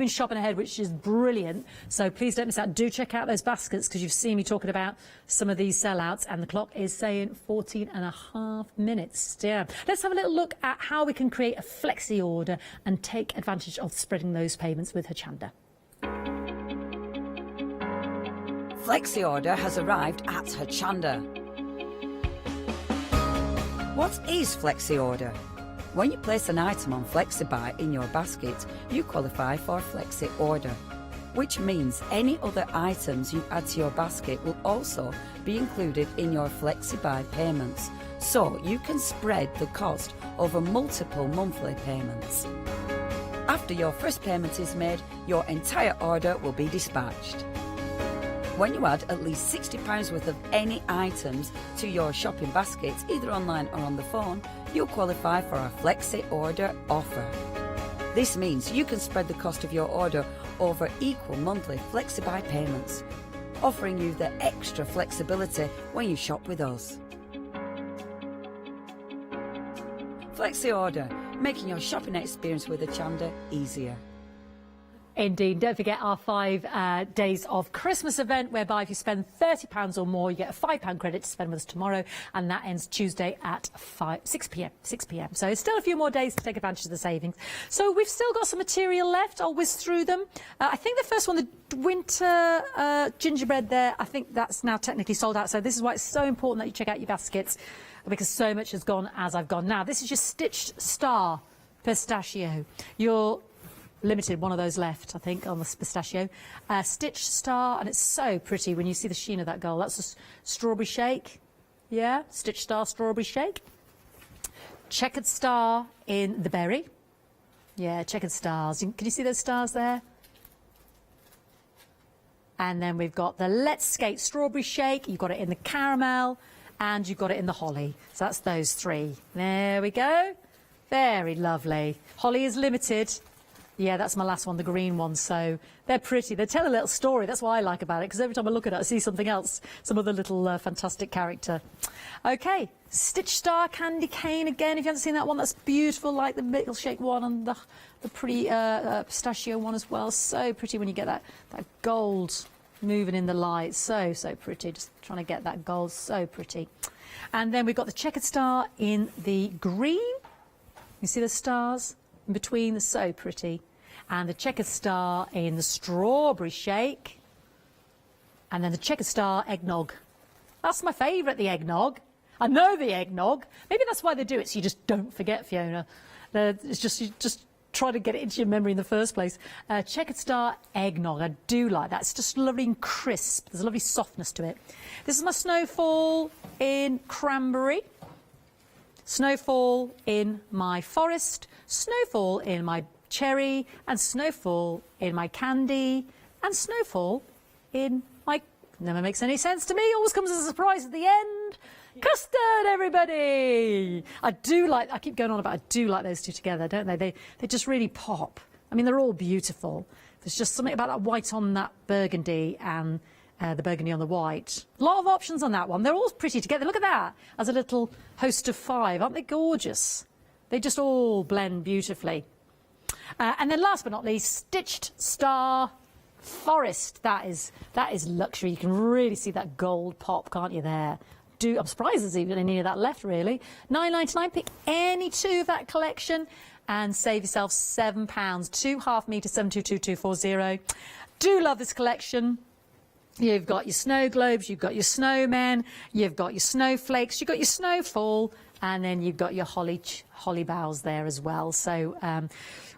shopping ahead, which is brilliant. So please don't miss out. Do check out those baskets, because you've seen me talking about some of these sellouts, and the clock is saying 14.5 minutes. Yeah. Let's have a little look at how we can create a flexi order and take advantage of spreading those payments with Hochanda. Flexi order has arrived at Hochanda. What is Flexi Order? When you place an item on FlexiBuy in your basket, you qualify for Flexi Order, which means any other items you add to your basket will also be included in your FlexiBuy payments, so you can spread the cost over multiple monthly payments. After your first payment is made, your entire order will be dispatched. When you add at least £60 worth of any items to your shopping basket, either online or on the phone, you'll qualify for our Flexi Order offer. This means you can spread the cost of your order over equal monthly FlexiBuy payments, offering you the extra flexibility when you shop with us. Flexi Order, making your shopping experience with Hochanda easier. Indeed. Don't forget our 5 days of Christmas event, whereby if you spend £30 or more, you get a £5 credit to spend with us tomorrow, and that ends Tuesday at 6 p.m. So it's still a few more days to take advantage of the savings. So we've still got some material left. I'll whiz through them. I think the first one, the winter gingerbread there, I think that's now technically sold out. So this is why it's so important that you check out your baskets, because so much has gone as I've gone. Now, this is your Stitched Star pistachio. Your limited one of those left, I think, on the pistachio. Stitched Star, and it's so pretty when you see the sheen of that gold. That's a strawberry shake. Yeah, Stitched Star strawberry shake. Checkered Star in the berry. Yeah, checkered stars. Can you see those stars there? And then we've got the Let's Skate strawberry shake. You've got it in the caramel, and you've got it in the holly. So that's those three. There we go. Very lovely. Holly is limited. Yeah, that's my last one, the green one. So they're pretty. They tell a little story. That's what I like about it, because every time I look at it, I see something else, some other little fantastic character. OK, Stitched Star candy cane again. If you haven't seen that one, that's beautiful, like the milkshake one and the pretty pistachio one as well. So pretty when you get that gold moving in the light. So pretty. Just trying to get that gold. So pretty. And then we've got the Checkered Star in the green. You see the stars in between? They're so pretty. And the Checkered Star in the strawberry shake. And then the Checkered Star eggnog. That's my favourite, the eggnog. I know the eggnog. Maybe that's why they do it, so you just don't forget, Fiona. It's just, you just try to get it into your memory in the first place. Checkered Star eggnog, I do like that. It's just lovely and crisp. There's a lovely softness to it. This is my Snowfall in cranberry. Snowfall in my forest. Snowfall in my cherry. And Snowfall in my candy. And Snowfall in my... Never makes any sense to me. Always comes as a surprise at the end. Custard, everybody! I keep going on about, I do like those two together, don't they? They just really pop. I mean, they're all beautiful. There's just something about that white on that burgundy and the burgundy on the white. A lot of options on that one. They're all pretty together. Look at that, as a little host of 5. Aren't they gorgeous? They just all blend beautifully. And then last but not least, Stitched Star Forest. That is luxury. You can really see that gold pop, can't you, there? I'm surprised there's even any of that left, really. £9.99. Pick any 2 of that collection and save yourself £7. 2 half metre, 722240. Do love this collection. You've got your snow globes, you've got your snowmen, you've got your snowflakes, you've got your snowfall, and then you've got your holly boughs there as well. So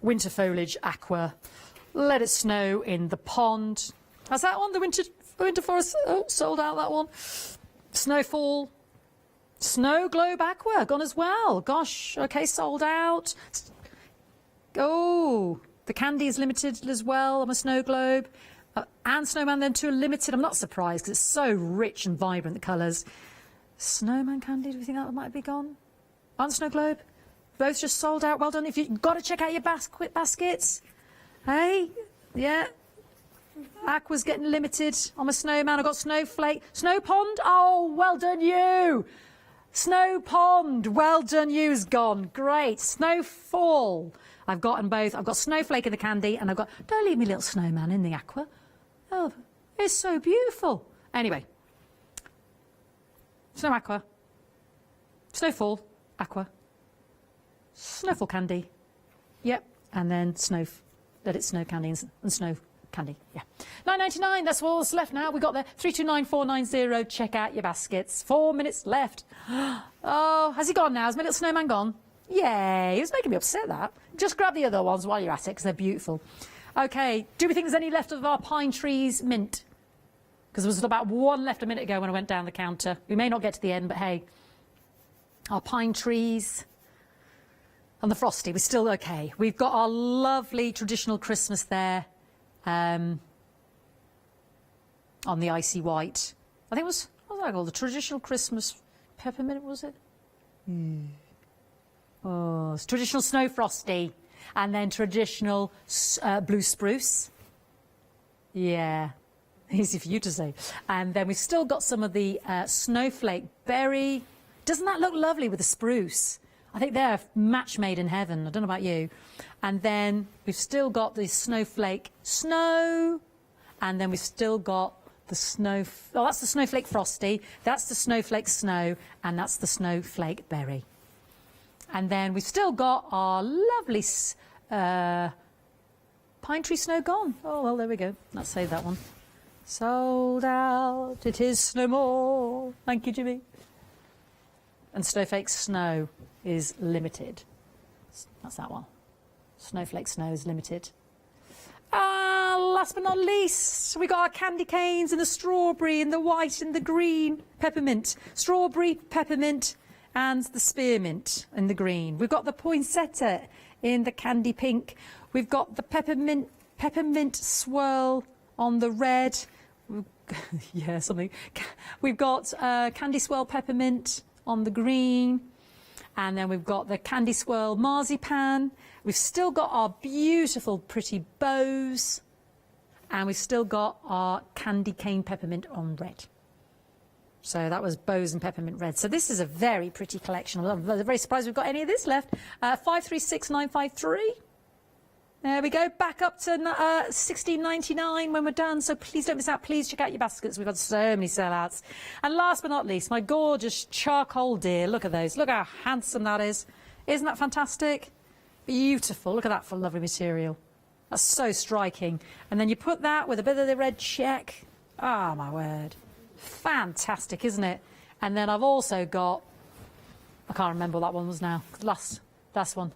winter foliage, aqua, let it snow in the pond. How's that one? The winter forest, sold out that one. Snowfall, Snow Globe Aqua, gone as well. Gosh, okay, sold out. Oh, the candy is limited as well on a Snow Globe. And Snowman then too are limited. I'm not surprised because it's so rich and vibrant, the colours. Snowman candy, do you think that might be gone? On Snow Globe? Both just sold out. Well done. If you've got to check out your quick baskets. Hey, yeah. Aqua's getting limited on my Snowman. I've got Snowflake. Snow Pond. Oh, well done you. Snow Pond. Well done you's gone. Great. Snowfall. I've gotten both. I've got Snowflake in the candy and I've got... Don't leave me little Snowman in the Aqua. Oh, it's so beautiful. Anyway. Snow Aqua. Snowfall. Aqua. Snowfall candy. Yep. And then let it snow candy and snow candy. Yeah. £9.99. That's all that's left now. We got there. 329490. Check out your baskets. 4 minutes left. Oh, has he gone now? Has my little snowman gone? Yay. He was making me upset, that. Just grab the other ones while you're at it because they're beautiful. Okay. Do we think there's any left of our Pine Trees mint? Because there was about 1 left a minute ago when I went down the counter. We may not get to the end, but hey. Our Pine Trees and the Frosty, we're still okay. We've got our lovely traditional Christmas there. On the icy white. I think it was, what was that called? The traditional Christmas peppermint, was it? Oh, it's traditional snow frosty. And then traditional blue spruce. Yeah, easy for you to say. And then we've still got some of the snowflake berry. Doesn't that look lovely with the spruce? I think they're a match made in heaven. I don't know about you. And then we've still got the snowflake snow. And then we've still got the snow... Oh, that's the snowflake frosty. That's the snowflake snow. And that's the snowflake berry. And then we've still got our lovely pine tree snow gone. Oh, well, there we go. Let's save that one. Sold out. It is no more. Thank you, Jimmy. And snowflake snow is limited. That's that one. Snowflake snow is limited. Last but not least, we got our candy canes in the strawberry, in the white, and the green peppermint. Strawberry, peppermint, and the spearmint in the green. We've got the poinsettia in the candy pink. We've got the peppermint swirl on the red. Yeah, something. We've got candy swirl peppermint on the green. And then we've got the candy swirl marzipan. We've still got our beautiful pretty bows. And we've still got our candy cane peppermint on red. So that was bows and peppermint red. So this is a very pretty collection. I'm very surprised we've got any of this left. 536953. There we go. Back up to $16.99 when we're done. So please don't miss out. Please check out your baskets. We've got so many sellouts. And last but not least, my gorgeous charcoal deer. Look at those. Look how handsome that is. Isn't that fantastic? Beautiful. Look at that for lovely material. That's so striking. And then you put that with a bit of the red check. Ah, my word. Fantastic, isn't it? And then I've also got I can't remember what that one was now. Last one.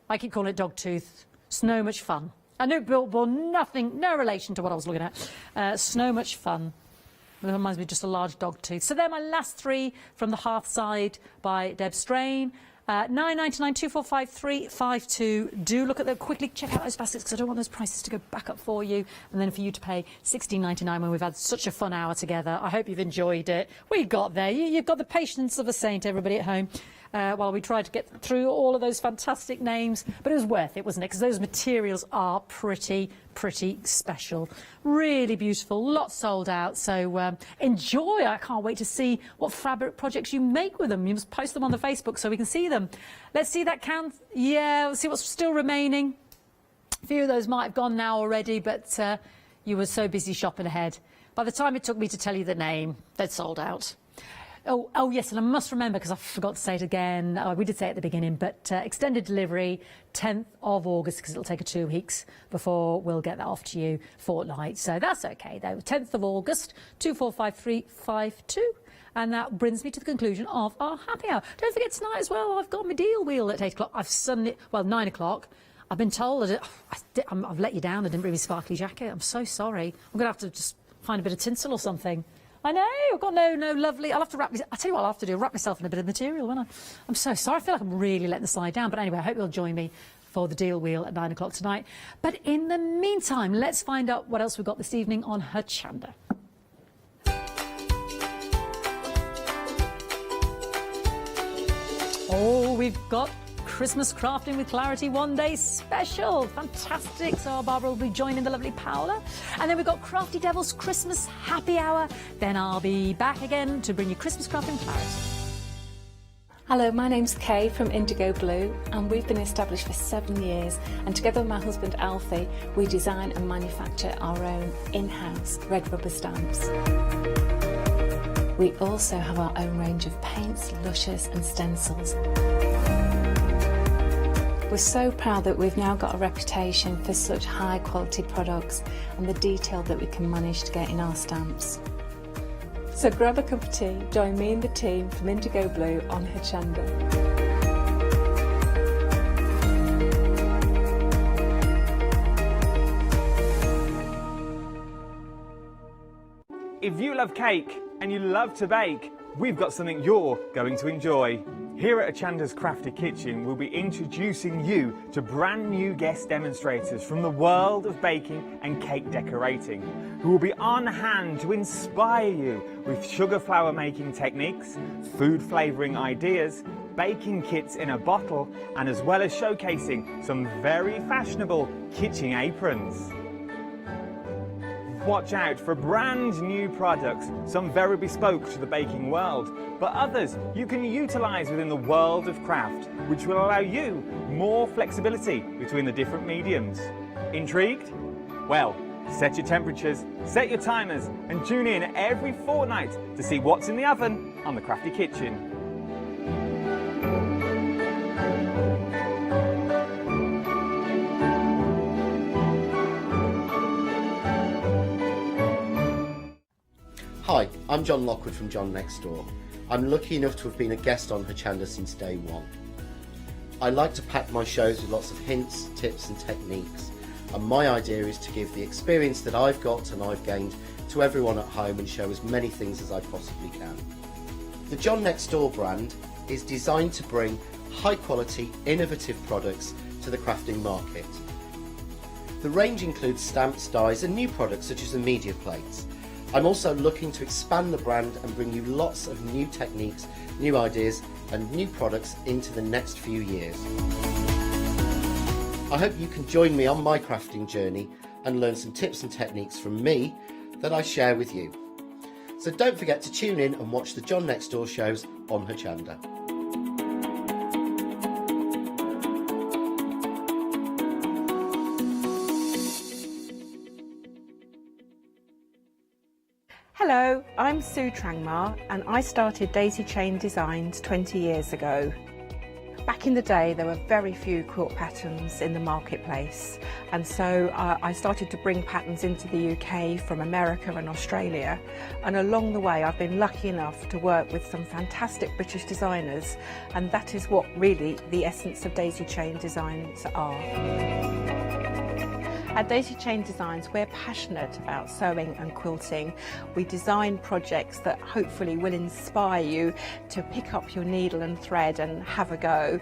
I keep calling it Dogtooth. Snow Much Fun. I knew Billboard, nothing, no relation to what I was looking at. Snow Much Fun. It reminds me of just a large dog tooth. So they're my last three from the Hearthside by Deb Strain. 9.99, 245352. Do look at them quickly. Check out those baskets because I don't want those prices to go back up for you, and then for you to pay $16.99 when we've had such a fun hour together. I hope you've enjoyed it. We got there. You've got the patience of a saint, everybody at home. While we tried to get through all of those fantastic names, but it was worth it, wasn't it? Because those materials are pretty special, really beautiful, lots sold out. So enjoy. I can't wait to see what fabric projects you make with them. You must post them on the Facebook so we can see them. Let's see that count. Yeah, let's see what's still remaining. A few of those might have gone now already, but you were so busy shopping ahead. By the time it took me to tell you the name, they'd sold out. Oh yes, and I must remember, because I forgot to say it again, we did say it at the beginning, but extended delivery 10th of August, because it'll take 2 weeks before we'll get that off to you fortnight. So that's okay though. 10th of August, 245352. And that brings me to the conclusion of our happy hour. Don't forget tonight as well, I've got my deal wheel at 8 o'clock. I've suddenly, well, 9 o'clock. I've been told that I've let you down. I didn't bring my sparkly jacket. I'm so sorry. I'm going to have to just find a bit of tinsel or something. I know, I've got no lovely... I'll have to I'll tell you what I'll have to do, wrap myself in a bit of material, won't I? I'm so sorry, I feel like I'm really letting the slide down. But anyway, I hope you'll join me for the deal wheel at 9 o'clock tonight. But in the meantime, let's find out what else we've got this evening on Hochanda. Oh, we've got Christmas Crafting with Clarity One Day Special. Fantastic. So Barbara will be joining the lovely Paola. And then we've got Crafty Devil's Christmas Happy Hour. Then I'll be back again to bring you Christmas Crafting Clarity. Hello, my name's Kay from Indigo Blue, and we've been established for 7 years, and together with my husband Alfie, we design and manufacture our own in-house red rubber stamps. We also have our own range of paints, lushes and stencils. We're so proud that we've now got a reputation for such high quality products and the detail that we can manage to get in our stamps. So grab a cup of tea, join me and the team from Indigo Blue on Hochanda. If you love cake and you love to bake, we've got something you're going to enjoy. Here at Hochanda's Crafty Kitchen, we'll be introducing you to brand new guest demonstrators from the world of baking and cake decorating, who will be on hand to inspire you with sugar flour making techniques, food flavouring ideas, baking kits in a bottle, and as well as showcasing some very fashionable kitchen aprons. Watch out for brand new products, some very bespoke to the baking world, but others you can utilise within the world of craft, which will allow you more flexibility between the different mediums. Intrigued? Well, set your temperatures, set your timers, and tune in every fortnight to see what's in the oven on the Crafty Kitchen. Hi, I'm John Lockwood from John Next Door. I'm lucky enough to have been a guest on Hochanda since day one. I like to pack my shows with lots of hints, tips and techniques, and my idea is to give the experience that I've got and I've gained to everyone at home and show as many things as I possibly can. The John Next Door brand is designed to bring high quality, innovative products to the crafting market. The range includes stamps, dies and new products such as the media plates. I'm also looking to expand the brand and bring you lots of new techniques, new ideas and new products into the next few years. I hope you can join me on my crafting journey and learn some tips and techniques from me that I share with you. So don't forget to tune in and watch the John Next Door shows on Hochanda. Hello, I'm Sue Trangmar and I started Daisy Chain Designs 20 years ago. Back in the day, there were very few quilt patterns in the marketplace, and so I started to bring patterns into the UK from America and Australia, and along the way I've been lucky enough to work with some fantastic British designers, and that is what really the essence of Daisy Chain Designs are. At Daisy Chain Designs, we're passionate about sewing and quilting. We design projects that hopefully will inspire you to pick up your needle and thread and have a go.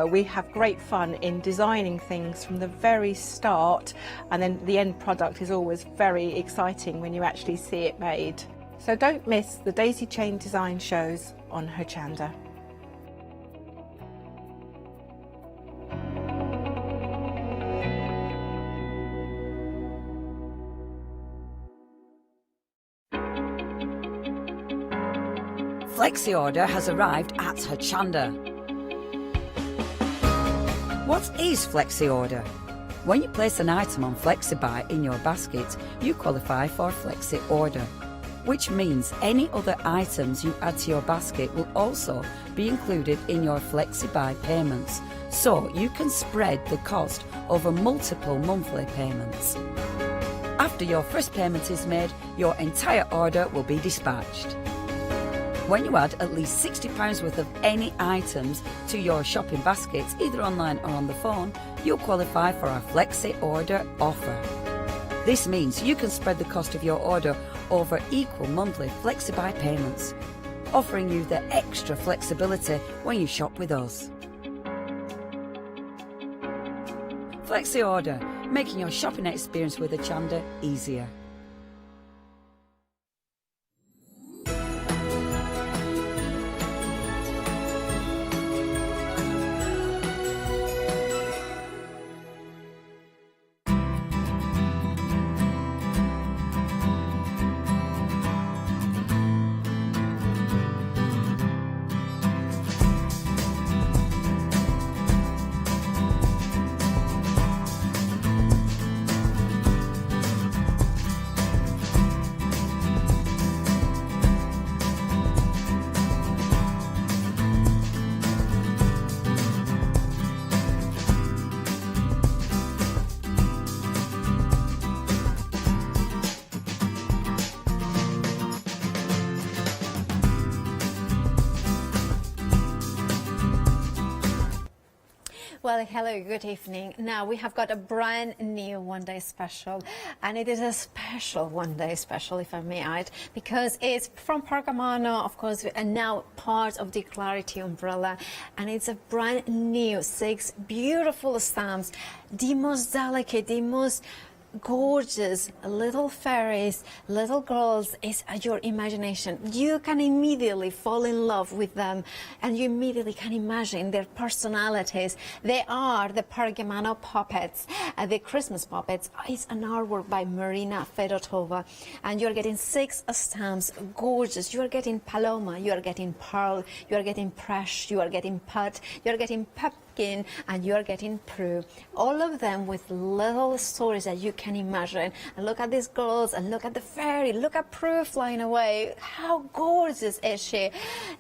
We have great fun in designing things from the very start, and then the end product is always very exciting when you actually see it made. So don't miss the Daisy Chain Design shows on Hochanda. Flexi order has arrived at Hochanda. What is Flexi order? When you place an item on FlexiBuy in your basket, you qualify for Flexi order, which means any other items you add to your basket will also be included in your FlexiBuy payments, so you can spread the cost over multiple monthly payments. After your first payment is made, your entire order will be dispatched. When you add at least £60 worth of any items to your shopping baskets, either online or on the phone, you'll qualify for our Flexi Order offer. This means you can spread the cost of your order over equal monthly FlexiBuy payments, offering you the extra flexibility when you shop with us. Flexi Order, making your shopping experience with Hochanda easier. Well, hello, good evening. Now we have got a brand new one-day special, and it is a special one-day special, if I may add, because it's from Pergamano, of course, and now part of the Clarity umbrella, and it's a brand new 6 beautiful stamps, the most delicate, the most gorgeous little fairies, little girls. Is at your imagination. You can immediately fall in love with them, and you immediately can imagine their personalities. They are the Pergamano puppets, the Christmas puppets. It's an artwork by Marina Fedotova, and you're getting 6 stamps, gorgeous. You are getting Paloma, you are getting Pearl, you are getting Presh, you are getting Put, you are getting Pepkin, and you are getting Prue. All of them with little stories that you can imagine. And look at these girls, and look at the fairy, look at Prue flying away. How gorgeous is she?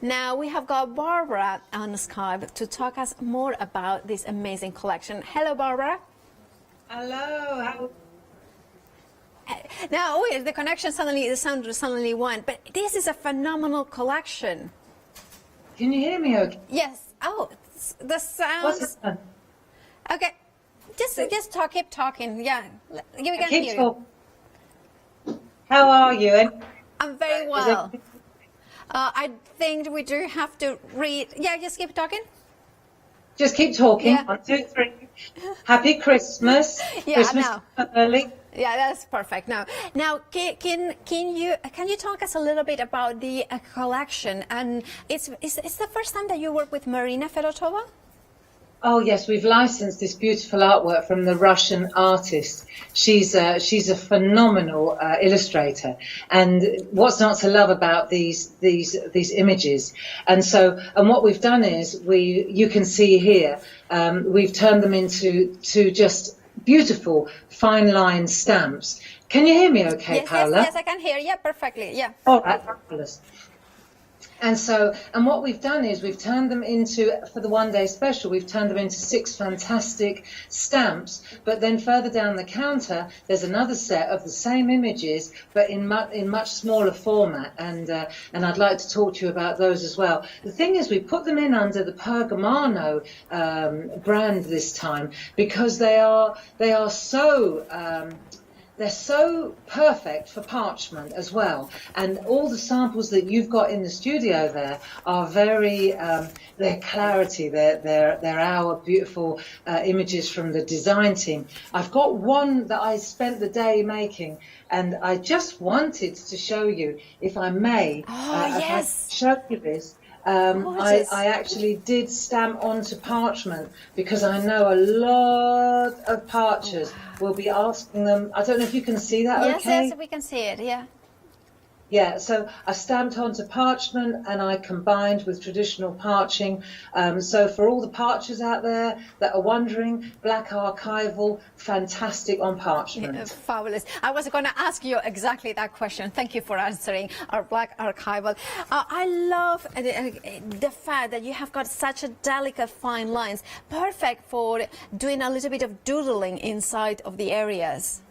Now we have got Barbara on Skype to talk us more about this amazing collection. Hello, Barbara. Hello. Now, the connection the sound suddenly went, but this is a phenomenal collection. Can you hear me okay? Yes. Oh, the sound. Okay. Just talk, keep talking. Yeah. We can hear you. How are you? I'm very well. I think we do have to read. Yeah, just keep talking. Just keep talking. Yeah. 1, 2, 3. Happy Christmas. Yeah, Christmas early. Yeah, that's perfect. Now, can you talk us a little bit about the collection? And it's the first time that you work with Marina Fedotova? Oh yes, we've licensed this beautiful artwork from the Russian artist. She's a phenomenal illustrator, and what's not to love about these images? And what we've done is you can see here, we've turned them into just beautiful fine line stamps. Can you hear me okay, yes, Paola? Yes, I can hear you perfectly. Yeah. All right, fabulous. And what we've done is we've turned them into, for the one-day special, we've turned them into 6 fantastic stamps. But then further down the counter, there's another set of the same images, but in much smaller format. And I'd like to talk to you about those as well. The thing is, we put them in under the Pergamano brand this time because they are so. They're so perfect for parchment as well, and all the samples that you've got in the studio there are very, they're Clarity, they're our beautiful images from the design team. I've got one that I spent the day making, and I just wanted to show you, if I may. Yes. If I show you this. I actually did stamp onto parchment because I know a lot of parchers will be asking them. I don't know if you can see that. Yes, okay? yes, we can see it. Yeah. Yeah, so I stamped onto parchment and I combined with traditional parching. So for all the parchers out there that are wondering, black archival, fantastic on parchment. Yeah, fabulous. I was going to ask you exactly that question. Thank you for answering our black archival. I love the fact that you have got such a delicate fine lines, perfect for doing a little bit of doodling inside of the areas.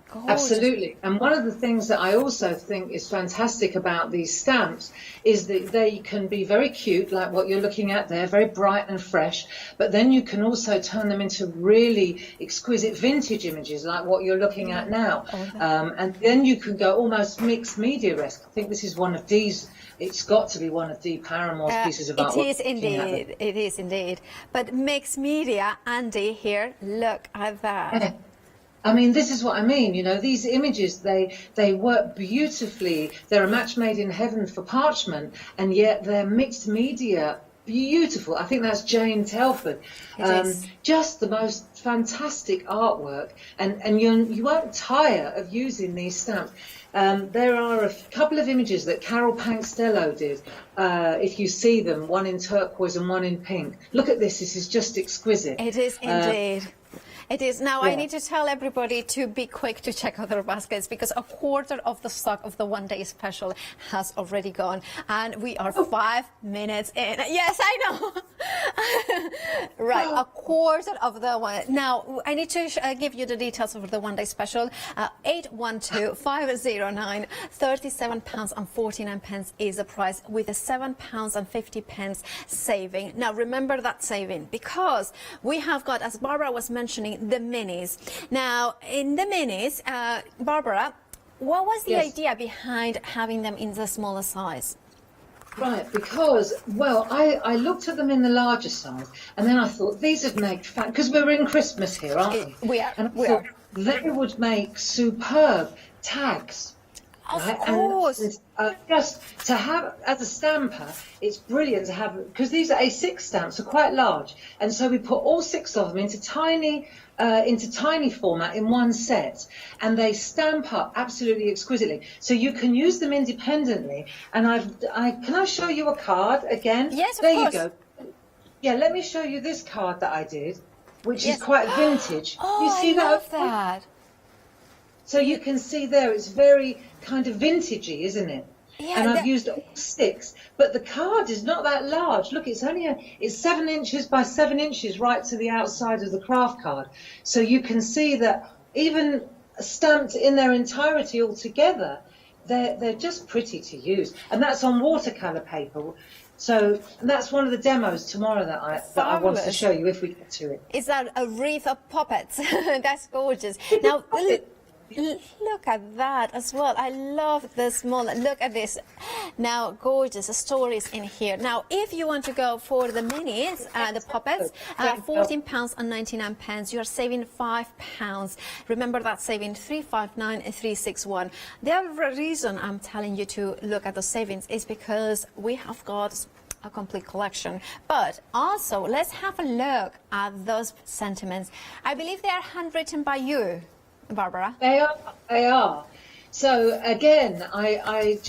Gorgeous. Absolutely. And one of the things that I also think is fantastic about these stamps is that they can be very cute, like what you're looking at there, very bright and fresh, but then you can also turn them into really exquisite vintage images like what you're looking at now. And then you can go almost mixed media-esque. I think this is one of Dee's, it's got to be one of Dee Paramore's pieces of artwork. It is indeed. It is indeed. But mixed media, Andy, here, look at that. I mean, this is what I mean, you know, these images, they work beautifully. They're a match made in heaven for parchment, and yet they're mixed media, beautiful. I think that's Jane Telford. Just the most fantastic artwork, and you won't tire of using these stamps. There are a couple of images that Carol Pankstello did, if you see them, one in turquoise and one in pink. Look at this is just exquisite. It is indeed. It is. Now, I need to tell everybody to be quick to check out their baskets because a quarter of the stock of the one-day special has already gone. And we are 5 minutes in. Yes, I know. Right, a quarter of the one. Now, I need to give you the details of the one-day special. 812-509, £37.49 is the price with a £7.50 saving. Now, remember that saving because we have got, as Barbara was mentioning, the minis. Now, in the minis, Barbara, what was the idea behind having them in the smaller size? Right, because, well, I looked at them in the larger size, and then I thought, these would make fun, because we're in Christmas here, aren't we? We are. And I thought, they would make superb tags. Of course. And, just to have, as a stamper, it's brilliant to have, because these A6 stamps are quite large, and so we put all 6 of them into tiny format in one set, and they stamp up absolutely exquisitely. So you can use them independently. And can I show you a card again? Yes, of course. course. You go. Yeah, let me show you this card that I did, which is quite vintage. Oh, you see I love that. So you can see there, it's very kind of vintagey, isn't it? Yeah, and I've used all 6, but the card is not that large. Look, it's only it's 7 inches by 7 inches right to the outside of the craft card. So you can see that even stamped in their entirety all together, they're just pretty to use. And that's on watercolour paper. So that's one of the demos tomorrow that I want to show you if we get to it. Is that a wreath of puppets? That's gorgeous. Now, look at that as well. I love the small. Look at this. Now, gorgeous stories in here. Now, if you want to go for the minis, the puppets, £14.99. You are saving £5. Remember that saving 359 and 361. The other reason I'm telling you to look at the savings is because we have got a complete collection, but also let's have a look at those sentiments. I believe they are handwritten by you, Barbara. They are. So again, I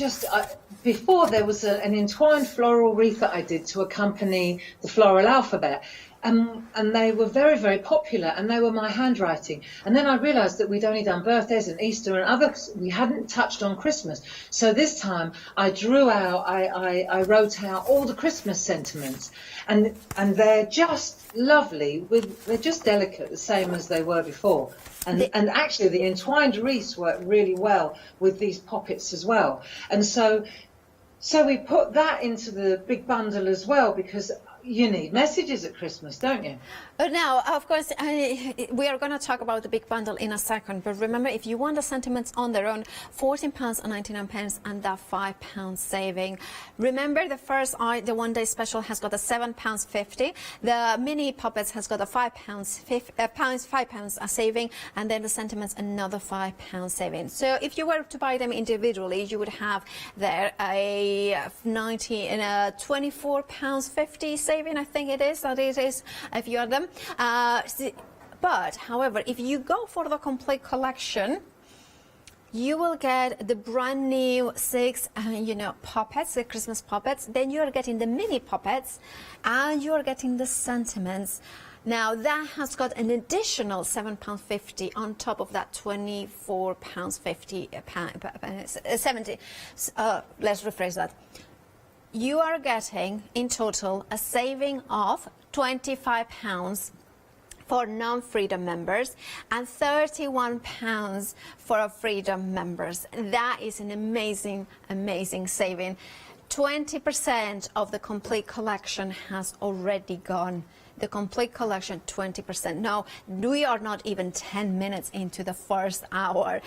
before there was an entwined floral wreath that I did to accompany the floral alphabet, and they were very, very popular, and they were my handwriting. And then I realised that we'd only done birthdays and Easter and others. We hadn't touched on Christmas. So this time I drew out, I wrote out all the Christmas sentiments, and they're just lovely. They're just delicate, the same as they were before. And actually the entwined wreaths work really well with these poppets as well. And so we put that into the big bundle as well, because you need messages at Christmas, don't you? Now, of course, we are going to talk about the big bundle in a second. But remember, if you want the sentiments on their own, £14.99 and that £5 saving. Remember, the first the one-day special has got a £7.50. The mini puppets has got a £5 saving, and then the sentiments another £5 saving. So if you were to buy them individually, you would have there a £24.50 saving. I think it is. That it is if you are them. But however, if you go for the complete collection, you will get the brand new 6 puppets, the Christmas puppets. Then you are getting the mini puppets, and you are getting the sentiments. Now that has got an additional £7.50 on top of that £24.50 70. Let's rephrase that. You are getting in total a saving of £25 for non-Freedom members and £31 for our Freedom members. That is an amazing, amazing saving. 20% of the complete collection has already gone. The complete collection, 20%. Now, we are not even 10 minutes into the first hour.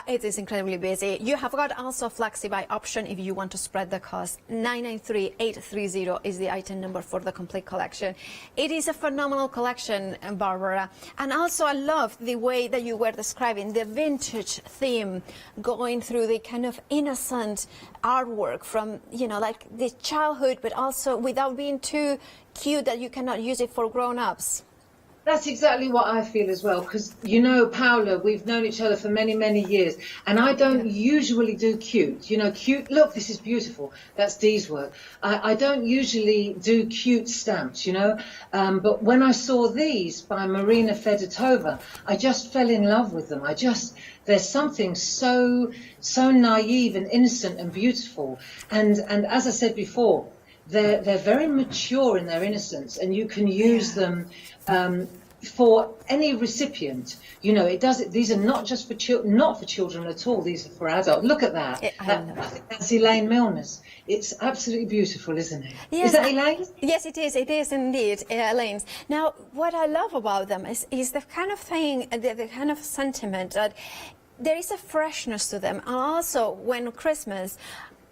It is incredibly busy. You have got also FlexiBuy option if you want to spread the cost. 993830 is the item number for the complete collection. It is a phenomenal collection, Barbara. And also I love the way that you were describing the vintage theme, going through the kind of innocent artwork from, like the childhood, but also without being too cute that you cannot use it for grown-ups. That's exactly what I feel as well, because, Paula, we've known each other for many, many years, and I don't usually do cute. Cute, look, this is beautiful. That's Dee's work. I don't usually do cute stamps, but when I saw these by Marina Fedotova, I just fell in love with them. There's something so naive and innocent and beautiful. And as I said before, they're very mature in their innocence, and you can use them for any recipient. These are not just for children at all. These are for adults. Look at that. I think that's Elaine Milner's. It's absolutely beautiful, isn't it? Yes, is that Elaine? Yes, it is. It is indeed Elaine's. Now, what I love about them is the kind of thing, the kind of sentiment that there is a freshness to them. And also, when Christmas,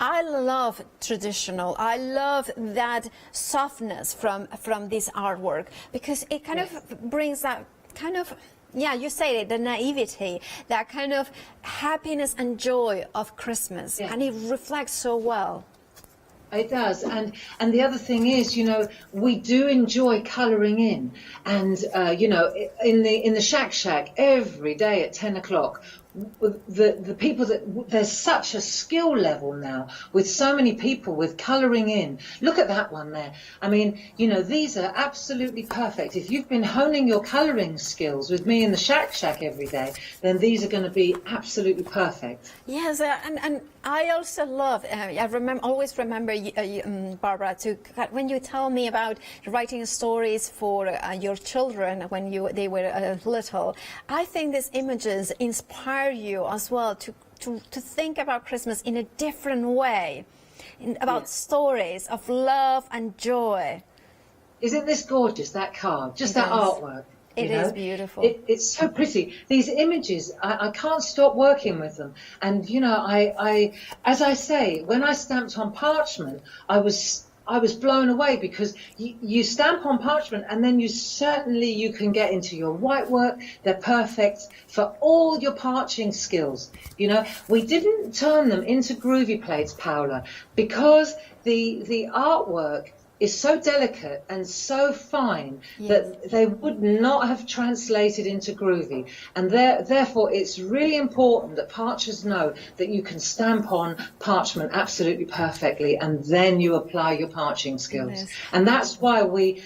I love traditional. I love that softness from this artwork, because it kind of brings that kind of, you say it, the naivety, that kind of happiness and joy of Christmas, and it reflects so well. It does, and the other thing is, we do enjoy colouring in, and in the Shack every day at 10 o'clock. The people there's such a skill level now with so many people with colouring in. Look at that one there. I mean, these are absolutely perfect. If you've been honing your colouring skills with me in the Shack every day, then these are going to be absolutely perfect. Yes, and I also love, always remember, Barbara, when you tell me about writing stories for your children when they were little, I think these images inspire you as well to think about Christmas in a different way, about stories of love and joy. Isn't this gorgeous, that card? Just that artwork. It is beautiful. It's so pretty. These images, I can't stop working with them. And, as I say, when I stamped on parchment, I was blown away, because you stamp on parchment and then you can get into your white work. They're perfect for all your parching skills. We didn't turn them into groovy plates, Paula, because the artwork is so delicate and so fine that they would not have translated into groovy. And therefore, it's really important that parchers know that you can stamp on parchment absolutely perfectly, and then you apply your parching skills. Yes. And that's why we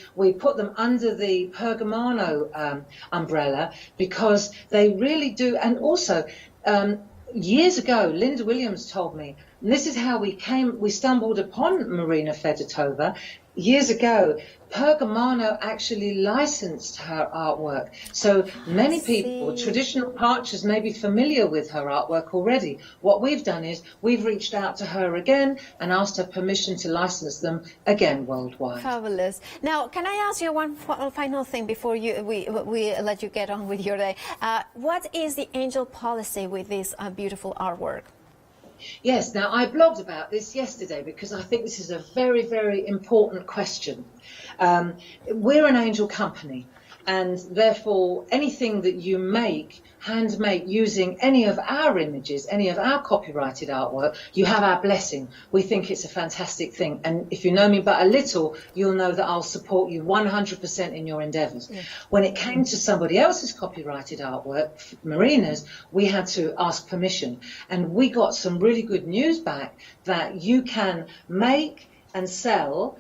put them under the Pergamano umbrella, because they really do. And also, years ago, Linda Williams told me, and this is how we stumbled upon Marina Fedotova. Years ago, Pergamano actually licensed her artwork. So many people, traditional parchers, may be familiar with her artwork already. What we've done is we've reached out to her again and asked her permission to license them again worldwide. Fabulous. Now, can I ask you one final thing before we let you get on with your day? What is the angel policy with this beautiful artwork? Yes, now I blogged about this yesterday because I think this is a very, very important question. We're an angel company, and therefore anything that you make, handmade, using any of our images, any of our copyrighted artwork, you have our blessing. We think it's a fantastic thing, and if you know me but a little, you'll know that I'll support you 100% in your endeavours. Yeah. When it came to somebody else's copyrighted artwork, Marina's, we had to ask permission, and we got some really good news back that you can make and sell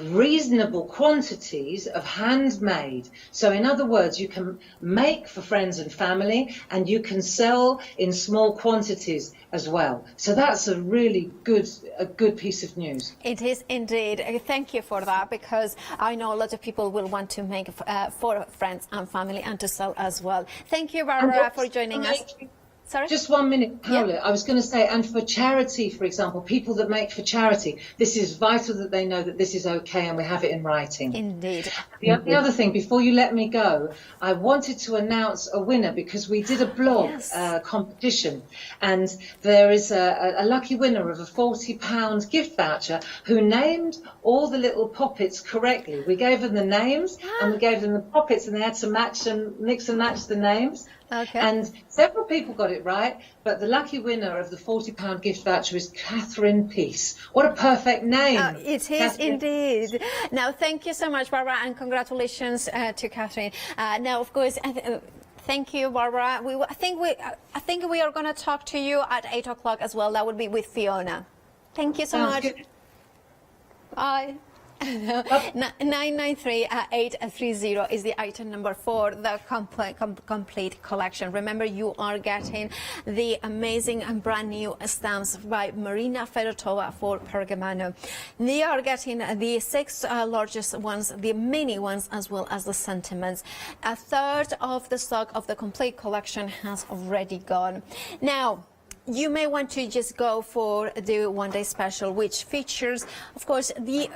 reasonable quantities of handmade. So in other words, you can make for friends and family, and you can sell in small quantities as well. So that's a really good piece of news. It is indeed. Thank you for that, because I know a lot of people will want to make for friends and family and to sell as well. Thank you, Barbara, for joining us. Sorry? Just 1 minute, Paula. Yeah. I was going to say, and for charity, for example, people that make for charity, this is vital that they know that this is okay and we have it in writing. Indeed. The other thing, before you let me go, I wanted to announce a winner, because we did a blog competition, and there is a lucky winner of a £40 gift voucher who named all the little poppets correctly. We gave them the names and we gave them the poppets, and they had to mix and match the names. Okay. And several people got it right, but the lucky winner of the £40 gift voucher is Catherine Peace. What a perfect name. It is indeed. Now, thank you so much, Barbara, and congratulations to Catherine. Now, of course, thank you, Barbara. I think we are going to talk to you at 8 o'clock as well. That would be with Fiona. Thank you so much. Good. Bye. 993-830 is the item number for the complete collection. Remember, you are getting the amazing and brand new stamps by Marina Fedotova for Pergamano. They are getting the 6 largest ones, the mini ones, as well as the sentiments. A third of the stock of the complete collection has already gone. Now, you may want to just go for the one-day special, which features, of course, the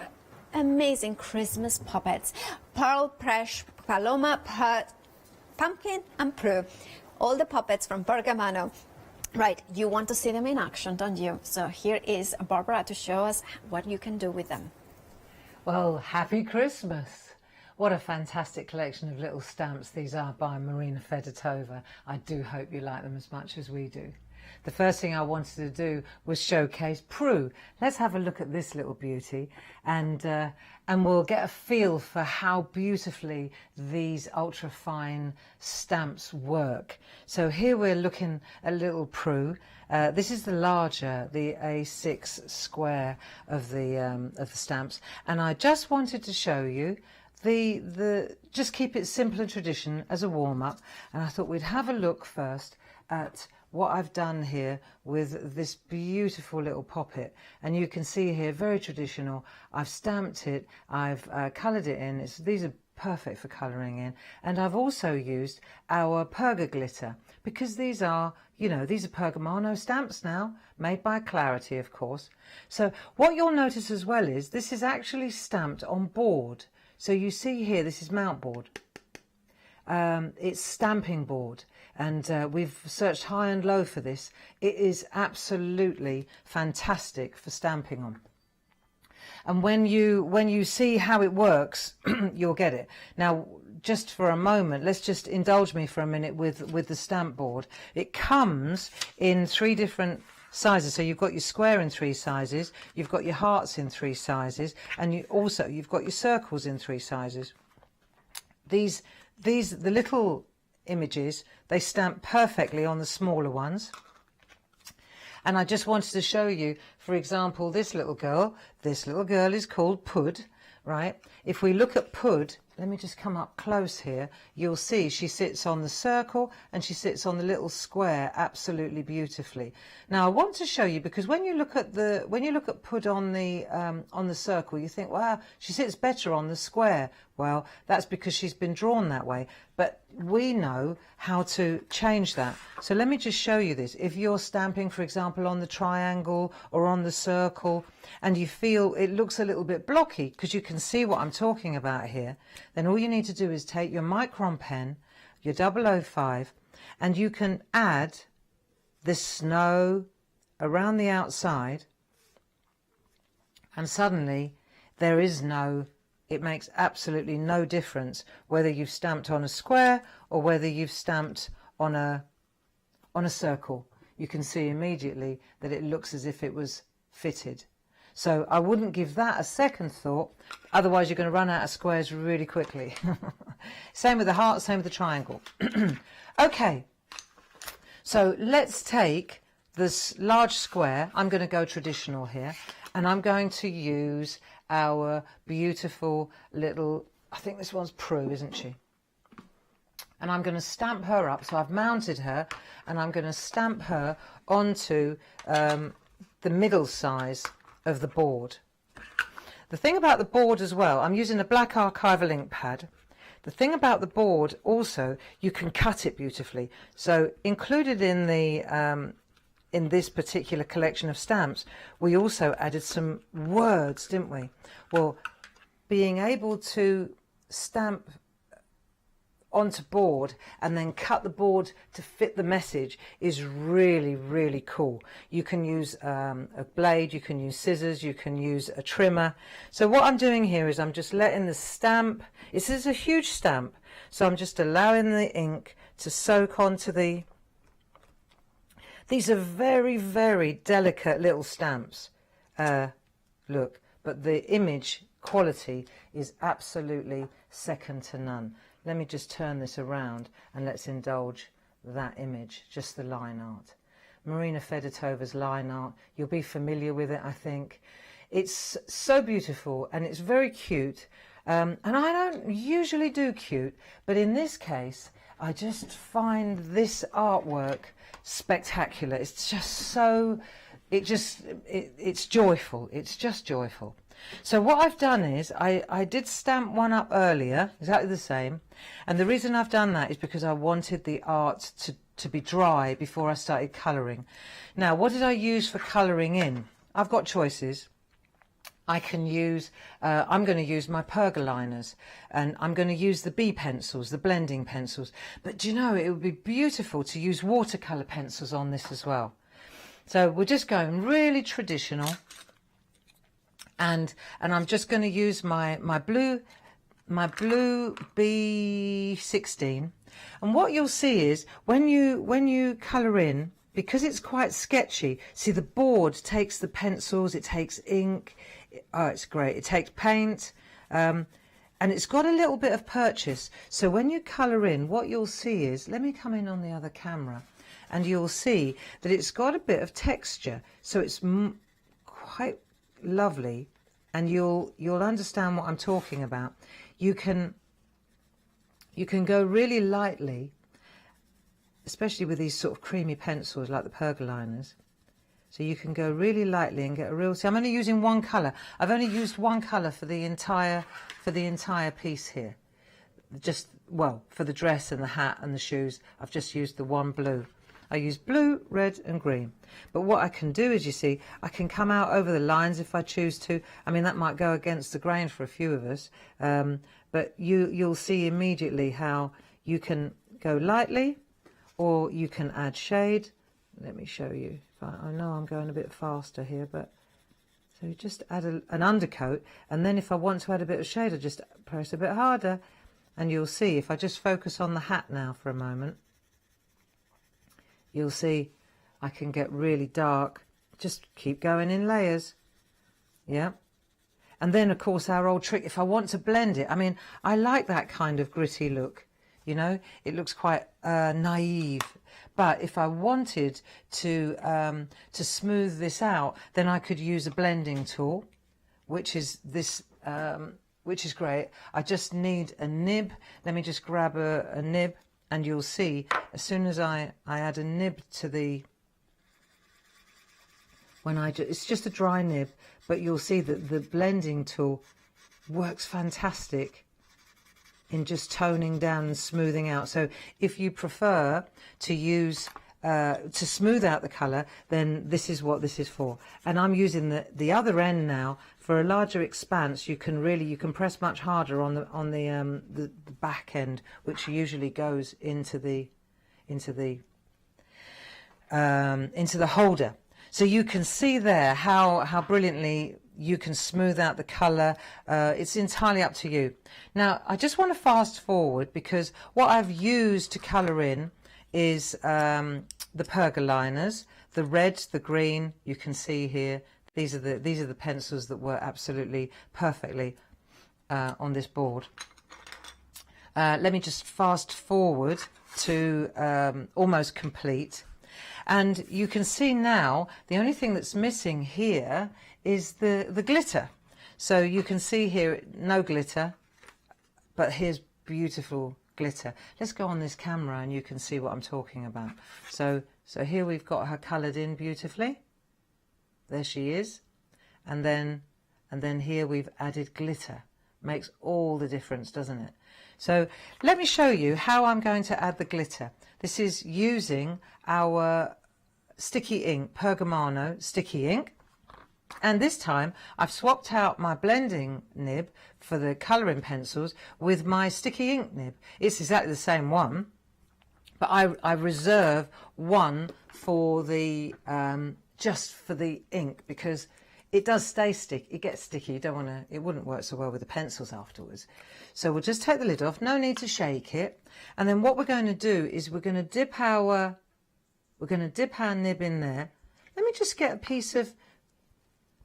amazing Christmas puppets: Pearl, Presh, Paloma, Pumpkin and Prue. All the puppets from Pergamano. Right, you want to see them in action, don't you? So here is Barbara to show us what you can do with them. Well, happy Christmas. What a fantastic collection of little stamps these are by Marina Fedotova. I do hope you like them as much as we do. The first thing I wanted to do was showcase Prue. Let's have a look at this little beauty, and we'll get a feel for how beautifully these ultra fine stamps work. So here we're looking at little Prue. This is the larger, the A6 square of the stamps, and I just wanted to show you just keep it simple and tradition as a warm-up, and I thought we'd have a look first at what I've done here with this beautiful little poppet. And you can see here, very traditional. I've stamped it, I've coloured it in. These are perfect for colouring in. And I've also used our Perga glitter, because these are, these are Pergamano stamps now, made by Clarity, of course. So what you'll notice as well is this is actually stamped on board. So you see here, this is mount board. It's stamping board, and we've searched high and low for this. It is absolutely fantastic for stamping on. And when you see how it works, you'll get it. Now, just for a moment, let's just indulge me for a minute with the stamp board. It comes in 3 different sizes. So you've got your square in 3 sizes, you've got your hearts in 3 sizes, and you've got your circles in 3 sizes. The little images, they stamp perfectly on the smaller ones. And I just wanted to show you, for example, this little girl. This little girl is called Pud, right? If we look at Pud, let me just come up close here, you'll see she sits on the circle and she sits on the little square absolutely beautifully. Now I want to show you, because when you look at Pud on the circle, you think, wow, she sits better on the square. Well, that's because she's been drawn that way. But we know how to change that. So let me just show you this. If you're stamping, for example, on the triangle or on the circle, and you feel it looks a little bit blocky, because you can see what I'm talking about here, then all you need to do is take your Micron pen, your 005, and you can add this snow around the outside, and suddenly there is no, it makes absolutely no difference whether you've stamped on a square or whether you've stamped on a circle. You can see immediately that it looks as if it was fitted. So I wouldn't give that a second thought, otherwise you're going to run out of squares really quickly. Same with the heart, same with the triangle. Okay, so let's take this large square. I'm going to go traditional here, and I'm going to use our beautiful little, I think this one's Prue, isn't she? And I'm going to stamp her up. So I've mounted her, and I'm going to stamp her onto the middle size of the board. The thing about the board as well, I'm using a black archival ink pad. The thing about the board also, you can cut it beautifully. So included in the in this particular collection of stamps, we also added some words, didn't we? Well, being able to stamp onto board and then cut the board to fit the message is really, really cool. You can use a blade, you can use scissors, you can use a trimmer. So what I'm doing here is I'm just letting the stamp, this is a huge stamp, so I'm just allowing the ink to soak onto the, these are very, very delicate little stamps. Look, but the image quality is absolutely second to none. Let me just turn this around and let's indulge that image, just the line art. Marina Fedotova's line art, you'll be familiar with it, I think. It's so beautiful and it's very cute. And I don't usually do cute, but in this case, I just find this artwork spectacular. It's just so, it's joyful. It's just joyful. So what I've done is I did stamp one up earlier, exactly the same, and the reason I've done that is because I wanted the art to be dry before I started colouring. Now, what did I use for colouring in? I've got choices. I can use, I'm going to use my pergoliners, and I'm going to use the B pencils, the blending pencils, but do you know, it would be beautiful to use watercolour pencils on this as well. So we're just going really traditional. And I'm just going to use my blue B16, and what you'll see is when you colour in, because it's quite sketchy, see the board takes the pencils, it takes ink, oh it's great, it takes paint, and it's got a little bit of purchase. So when you colour in, what you'll see is, let me come in on the other camera, and you'll see that it's got a bit of texture, so it's quite lovely, and you'll understand what I'm talking about. You can go really lightly, especially with these sort of creamy pencils like the pergoliners. So you can go really lightly and get a real. See, I'm only using one colour. I've only used one colour for the entire piece here. Just, well, for the dress and the hat and the shoes, I've just used the one blue. I use blue, red and green. But what I can do is, you see, I can come out over the lines if I choose to. I mean, that might go against the grain for a few of us. But you'll see immediately how you can go lightly or you can add shade. Let me show you. I know I'm going a bit faster here, but so you just add an undercoat, and then if I want to add a bit of shade, I just press a bit harder, and you'll see, if I just focus on the hat now for a moment, you'll see I can get really dark just keep going in layers. Yeah. And then, of course, our old trick, if I want to blend it, I mean, I like that kind of gritty look, you know, it looks quite naive. But if I wanted to smooth this out, then I could use a blending tool, which is this, which is great. I just need a nib. Let me just grab a nib, and you'll see as soon as I add a nib to the, it's just a dry nib, but you'll see that the blending tool works fantastic in just toning down and smoothing out. So if you prefer to use to smooth out the colour, then this is what this is for. And I'm using the other end now for a larger expanse. You can press much harder on the back end, which usually goes into the holder. So you can see there how brilliantly you can smooth out the colour. It's entirely up to you. Now, I just want to fast forward because what I've used to colour in is the pergoliners, the red, the green. You can see here. These are the pencils that work absolutely perfectly on this board. Let me just fast forward to almost complete. And you can see now the only thing that's missing here is the glitter. So you can see here no glitter, but here's beautiful glitter. Let's go on this camera and you can see what I'm talking about. So here we've got her coloured in beautifully. There she is. And then here we've added glitter. Makes all the difference, doesn't it? So let me show you how I'm going to add the glitter. This is using our sticky ink, Pergamano sticky ink. And this time I've swapped out my blending nib for the colouring pencils with my sticky ink nib. It's exactly the same one, but I reserve one for the just for the ink because it does stay sticky. It gets sticky. You don't want to. It wouldn't work so well with the pencils afterwards. So we'll just take the lid off. No need to shake it. And then what we're going to do is we're going to dip our nib in there. Let me just get a piece of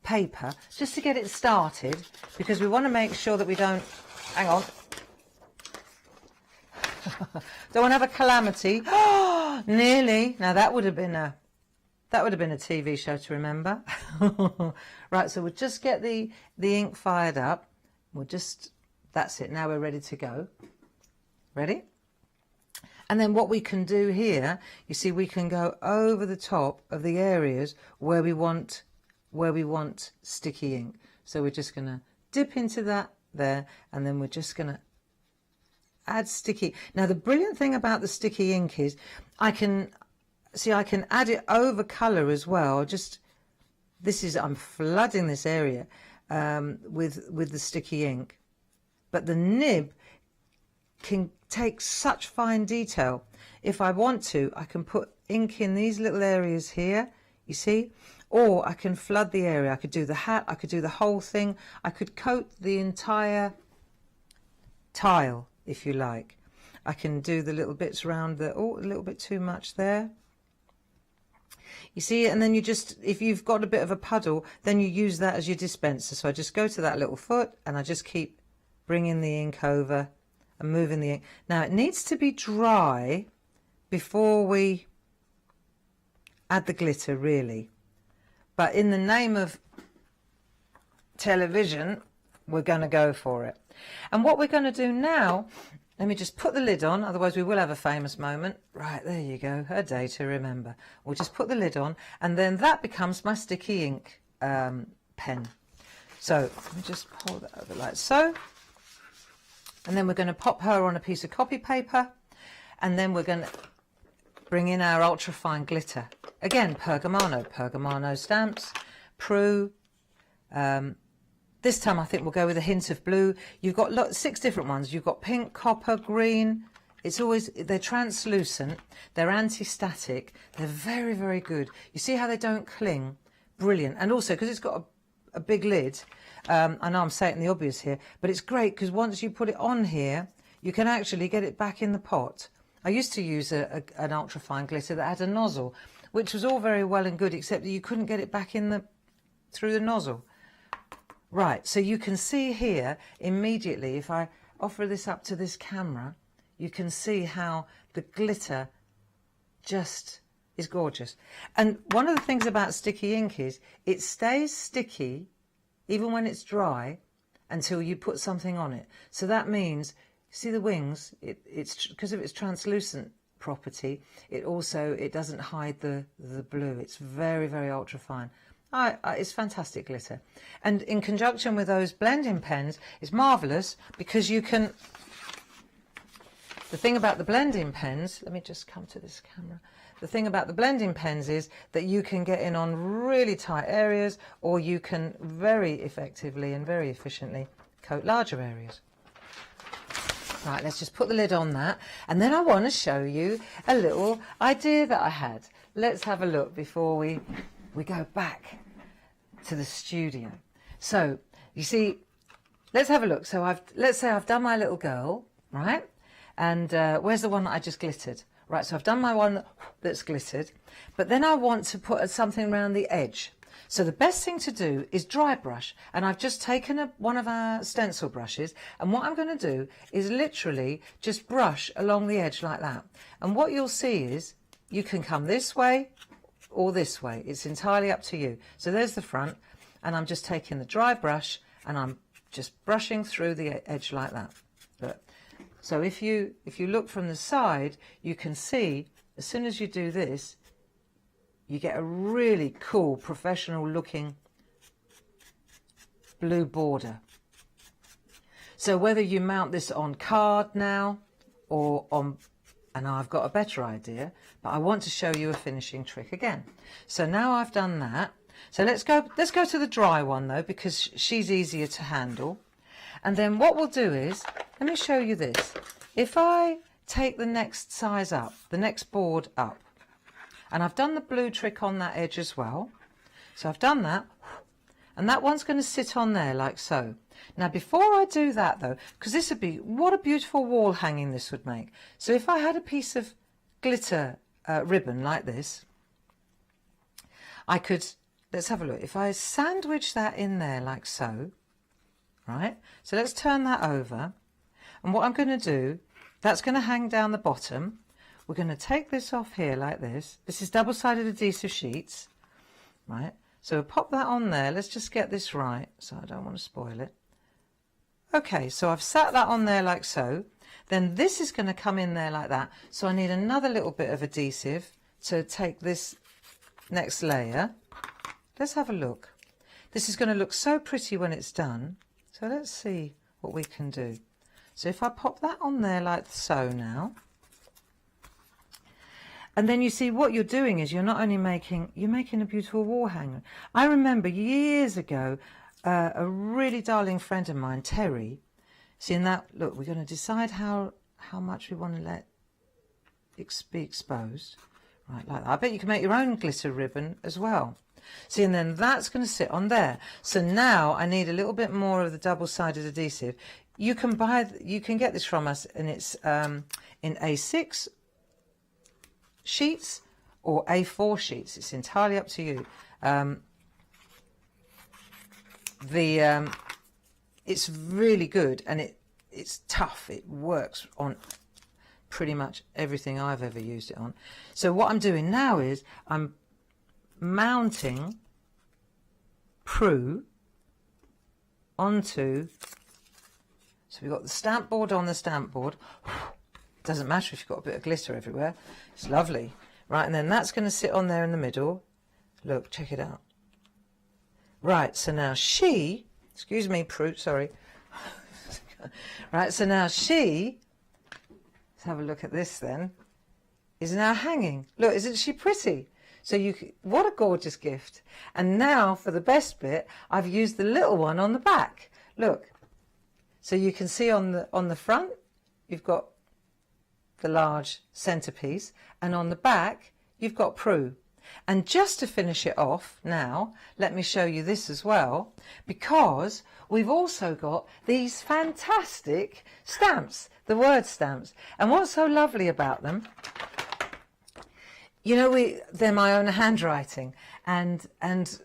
paper just to get it started because we want to make sure that we don't. Hang on. Don't want to have a calamity. Nearly. Now that would have been a TV show to remember. Right, so we'll just get the ink fired up. That's it. Now we're ready to go. Ready? And then what we can do here, you see, we can go over the top of the areas where we want sticky ink. So we're just going to dip into that there, and then we're just going to add sticky. Now the brilliant thing about the sticky ink is I can add it over colour as well. I'm flooding this area with the sticky ink, but the nib can take such fine detail. If I want to, I can put ink in these little areas here, you see, or I can flood the area. I could do the hat, I could do the whole thing, I could coat the entire tile if you like. I can do the little bits around a little bit too much there. You see, and then if you've got a bit of a puddle, then you use that as your dispenser. So I just go to that little foot and I just keep bringing the ink over and moving the ink. Now it needs to be dry before we add the glitter, really. But in the name of television, we're going to go for it. And what we're going to do now, let me just put the lid on, otherwise we will have a famous moment. Right, there you go, a day to remember. We'll just put the lid on, and then that becomes my sticky ink pen. So let me just hold that over like so. And then we're going to pop her on a piece of copy paper, and then we're going to bring in our ultra-fine glitter. Again, Pergamano stamps, Prue. This time I think we'll go with a hint of blue. You've got 6 different ones. You've got pink, copper, green. They're translucent, they're anti-static, they're very, very good. You see how they don't cling? Brilliant. And also, because it's got a big lid, I know I'm saying the obvious here, but it's great because once you put it on here, you can actually get it back in the pot. I used to use an ultrafine glitter that had a nozzle. which was all very well and good, except that you couldn't get it back in through the nozzle. Right, so you can see here immediately, if I offer this up to this camera, you can see how the glitter just is gorgeous. And one of the things about sticky ink is it stays sticky even when it's dry until you put something on it. So that means, see the wings, it's because of its translucent property, it doesn't hide the blue. It's very, very ultra fine. It's fantastic glitter. And in conjunction with those blending pens, it's marvellous because you can... The thing about the blending pens, let me just come to this camera. The thing about the blending pens is that you can get in on really tight areas, or you can very effectively and very efficiently coat larger areas. Right, let's just put the lid on that. And then I want to show you a little idea that I had. Let's have a look before we go back to the studio. So, you see, let's have a look. So let's say I've done my little girl, right? And where's the one that I just glittered? Right, so I've done my one that's glittered, but then I want to put something around the edge. So the best thing to do is dry brush, and I've just taken one of our stencil brushes, and what I'm going to do is literally just brush along the edge like that. And what you'll see is you can come this way or this way. It's entirely up to you. So there's the front, and I'm just taking the dry brush and I'm just brushing through the edge like that. Look. So if you look from the side, you can see as soon as you do this, you get a really cool, professional looking blue border. So whether you mount this on card now or on, and I've got a better idea, but I want to show you a finishing trick again. So now I've done that. So let's go to the dry one though, because she's easier to handle. And then what we'll do is, let me show you this. If I take the next size up, the next board up, and I've done the blue trick on that edge as well. So I've done that, and that one's going to sit on there like so. Now before I do that though, because this would be, what a beautiful wall hanging this would make. So if I had a piece of glitter ribbon like this, I could, let's have a look. If I sandwich that in there like so, right? So let's turn that over. And what I'm going to do, that's going to hang down the bottom. We're going to take this off here like this. This is double-sided adhesive sheets, right? So we'll pop that on there. Let's just get this right, so I don't want to spoil it. Okay, so I've sat that on there like so. Then this is going to come in there like that. So I need another little bit of adhesive to take this next layer. Let's have a look. This is going to look so pretty when it's done. So let's see what we can do. So if I pop that on there like so now, and then you see what you're doing is you're not only making, you're making a beautiful wall hanger. I remember years ago, a really darling friend of mine, Terry, seeing that, look, we're going to decide how much we want to let it be exposed. Right, like that. I bet you can make your own glitter ribbon as well. See, and then that's going to sit on there. So now I need a little bit more of the double-sided adhesive. You can get this from us, and it's in A6 sheets or A4 sheets. It's entirely up to you. It's really good, and it's tough. It works on pretty much everything I've ever used it on. So what I'm doing now is I'm mounting Prue onto, so we've got the stamp board on the stamp board. Doesn't matter if you've got a bit of glitter everywhere. It's lovely. Right, and then that's going to sit on there in the middle. Look, check it out. Right, so now she, excuse me, Prue, sorry. Right, so now she, let's have a look at this then, is now hanging. Look, isn't she pretty? So what a gorgeous gift. And now for the best bit, I've used the little one on the back. Look, so you can see on the front, you've got the large centerpiece, and on the back, you've got Prue. And just to finish it off now, let me show you this as well, because we've also got these fantastic stamps, the word stamps. And what's so lovely about them you know, they're my own handwriting, and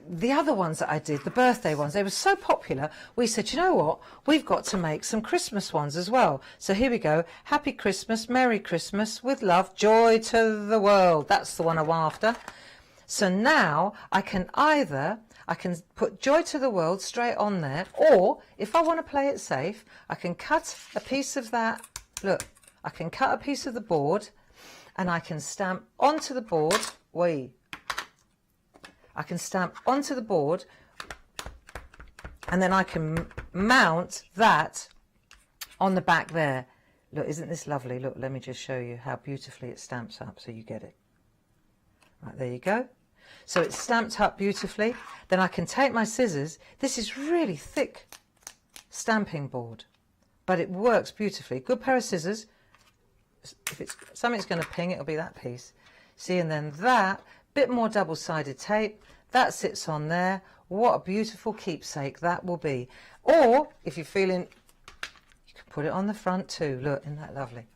the other ones that I did, the birthday ones, they were so popular, we said, you know what, we've got to make some Christmas ones as well. So here we go, Happy Christmas, Merry Christmas, with love, joy to the world. That's the one I'm after. So now I can put joy to the world straight on there, or if I want to play it safe, I can cut a piece of that, look, I can cut a piece of the board, and I can stamp onto the board, I can stamp onto the board, and then I can mount that on the back there. Look, isn't this lovely? Look, let me just show you how beautifully it stamps up so you get it. Right, there you go. So it's stamped up beautifully. Then I can take my scissors. This is really thick stamping board, but it works beautifully. Good pair of scissors. If something's going to ping, it'll be that piece. See, and then that, bit more double-sided tape, that sits on there. What a beautiful keepsake that will be. Or, if you're feeling, you can put it on the front too. Look, isn't that lovely?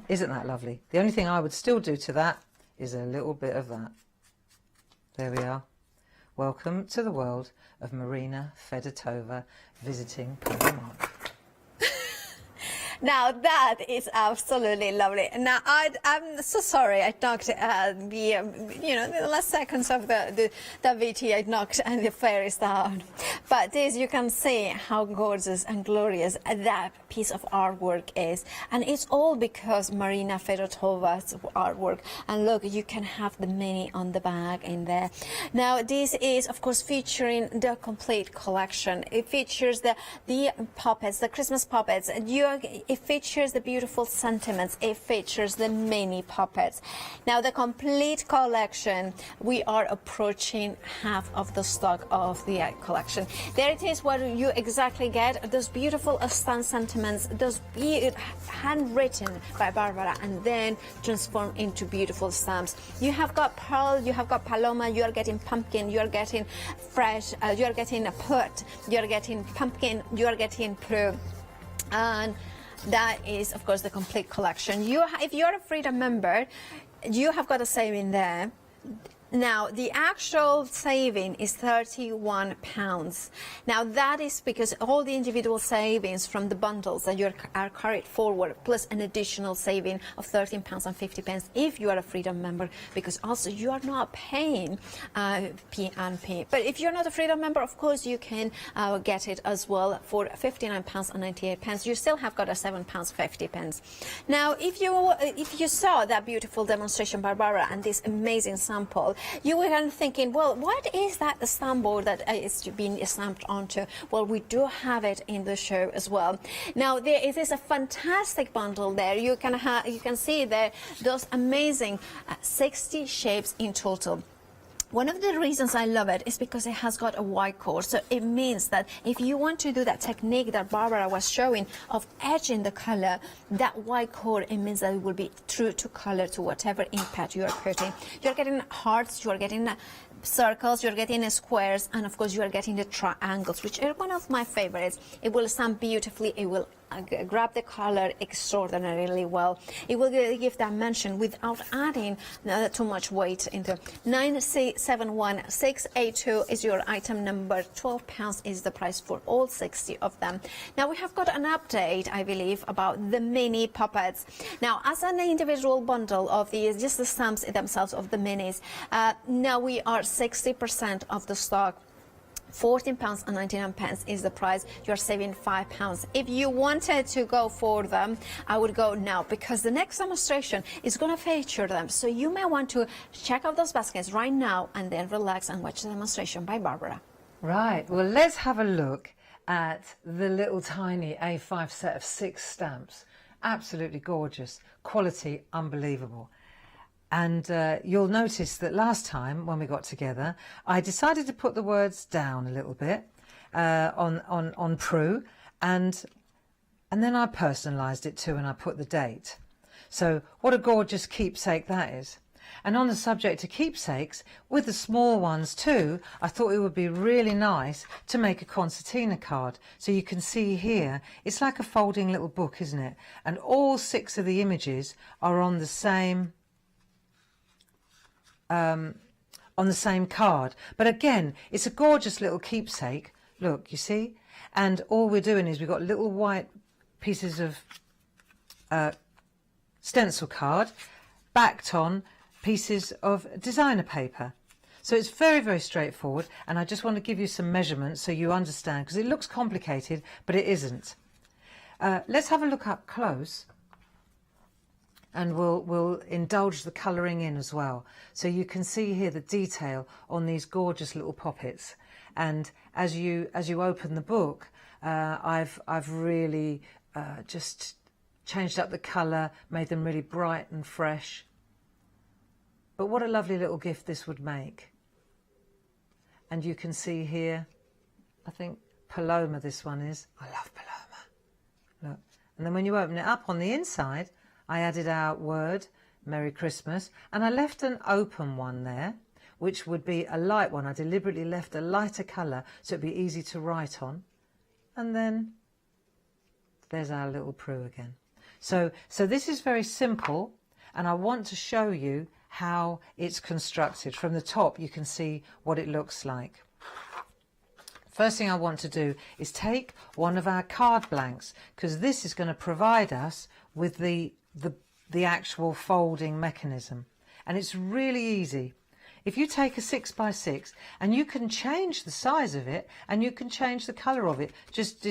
Isn't that lovely? The only thing I would still do to that is a little bit of that. There we are. Welcome to the world of Marina Fedotova visiting Primark. Now that is absolutely lovely. Now I'm so sorry I knocked the last seconds of the VT. I knocked and the fairies down. But this, you can see how gorgeous and glorious that piece of artwork is, and it's all because Marina Fedotova's artwork. And look, you can have the mini on the bag in there. Now this is of course featuring the complete collection. It features the puppets, the Christmas puppets. It features the beautiful sentiments. It features the mini puppets. Now the complete collection, we are approaching half of the stock of the collection. There it is, what you exactly get. Those beautiful sentiments, those handwritten by Barbara and then transformed into beautiful stamps. You have got pearl, you have got paloma, you are getting pumpkin, you are getting fresh, you are getting a put, you are getting pumpkin, you are getting prue. And that is, of course, the complete collection. If you're a Freedom member, you have got a saving there. Now, the actual saving is £31. Now, that is because all the individual savings from the bundles that are carried forward, plus an additional saving of £13.50 if you are a Freedom member, because also you are not paying P&P. But if you're not a Freedom member, of course, you can get it as well for £59.98. You still have got a £7.50. Now, if you saw that beautiful demonstration, Barbara, and this amazing sample, you were thinking, well, what is that stamp board that is being stamped onto? Well, we do have it in the show as well. Now, it is a fantastic bundle there. You can see there those amazing 60 shapes in total. One of the reasons I love it is because it has got a white core. So it means that if you want to do that technique that Barbara was showing of edging the color, that white core, it means that it will be true to color, to whatever impact you are putting. You're getting hearts, you're getting circles, you're getting squares, and of course you are getting the triangles, which are one of my favorites. It will stamp beautifully. It will grab the color extraordinarily well. It will give dimension without adding too much weight into. 971682 is your item number. £12 is the price for all 60 of them. Now we have got an update, I believe, about the mini puppets. Now, as an individual bundle of these, just the stamps themselves of the minis, now we are 60% of the stock. £14.99 is the price. You're saving £5. If you wanted to go for them, I would go now, because the next demonstration is going to feature them. So you may want to check out those baskets right now and then relax and watch the demonstration by Barbara. Right, well, let's have a look at the little tiny A5 set of 6 stamps. Absolutely gorgeous, quality unbelievable. And you'll notice that last time when we got together, I decided to put the words down a little bit on Prue, and then I personalised it too, and I put the date. So what a gorgeous keepsake that is. And on the subject of keepsakes, with the small ones too, I thought it would be really nice to make a concertina card. So you can see here, it's like a folding little book, isn't it? And all 6 of the images are on the same on the same card. But again, it's a gorgeous little keepsake. Look, you see? And all we're doing is we've got little white pieces of stencil card backed on pieces of designer paper. So it's very, very straightforward, and I just want to give you some measurements so you understand, because it looks complicated, but it isn't. Let's have a look up close, and we'll indulge the colouring in as well. So you can see here the detail on these gorgeous little poppets. And as you open the book, I've really just changed up the colour, made them really bright and fresh. But what a lovely little gift this would make. And you can see here, I think Paloma this one is. I love Paloma. Look. And then when you open it up on the inside, I added our word, Merry Christmas, and I left an open one there, which would be a light one. I deliberately left a lighter colour so it'd be easy to write on. And then there's our little Prue again. So this is very simple, and I want to show you how it's constructed. From the top you can see what it looks like. First thing I want to do is take one of our card blanks, because this is going to provide us with the actual folding mechanism, and it's really easy. If you take a 6x6, and you can change the size of it and you can change the colour of it, just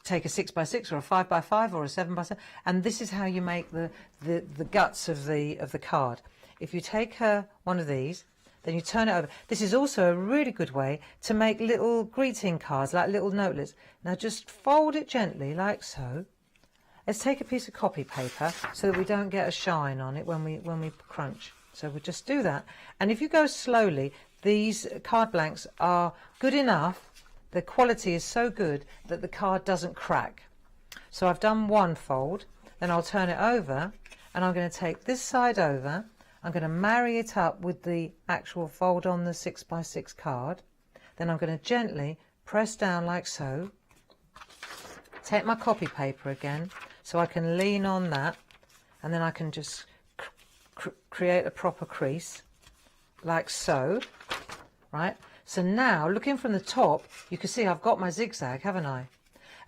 take a 6x6 or a 5x5 or a 7x7, and this is how you make the guts of the card. If you take one of these, then you turn it over. This is also a really good way to make little greeting cards, like little notelets. Now just fold it gently, like so. Let's take a piece of copy paper so that we don't get a shine on it when we crunch. So we'll just do that. And if you go slowly, these card blanks are good enough. The quality is so good that the card doesn't crack. So I've done one fold, then I'll turn it over, and I'm going to take this side over. I'm going to marry it up with the actual fold on the 6x6 card. Then I'm going to gently press down like so. Take my copy paper again so I can lean on that, and then I can just create a proper crease like so, right? So now, looking from the top, you can see I've got my zigzag, haven't I?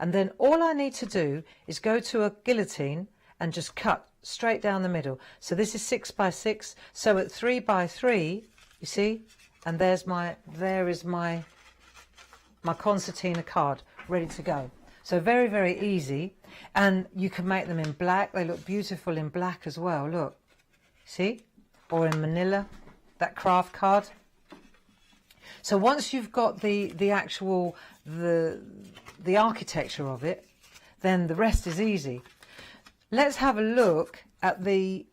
And then all I need to do is go to a guillotine and just cut straight down the middle. So this is 6x6, so at 3x3, you see, and there is my concertina card ready to go. So very, very easy, and you can make them in black. They look beautiful in black as well, look, see, or in manila, that craft card. So once you've got the actual the architecture of it, then the rest is easy. Let's have a look at the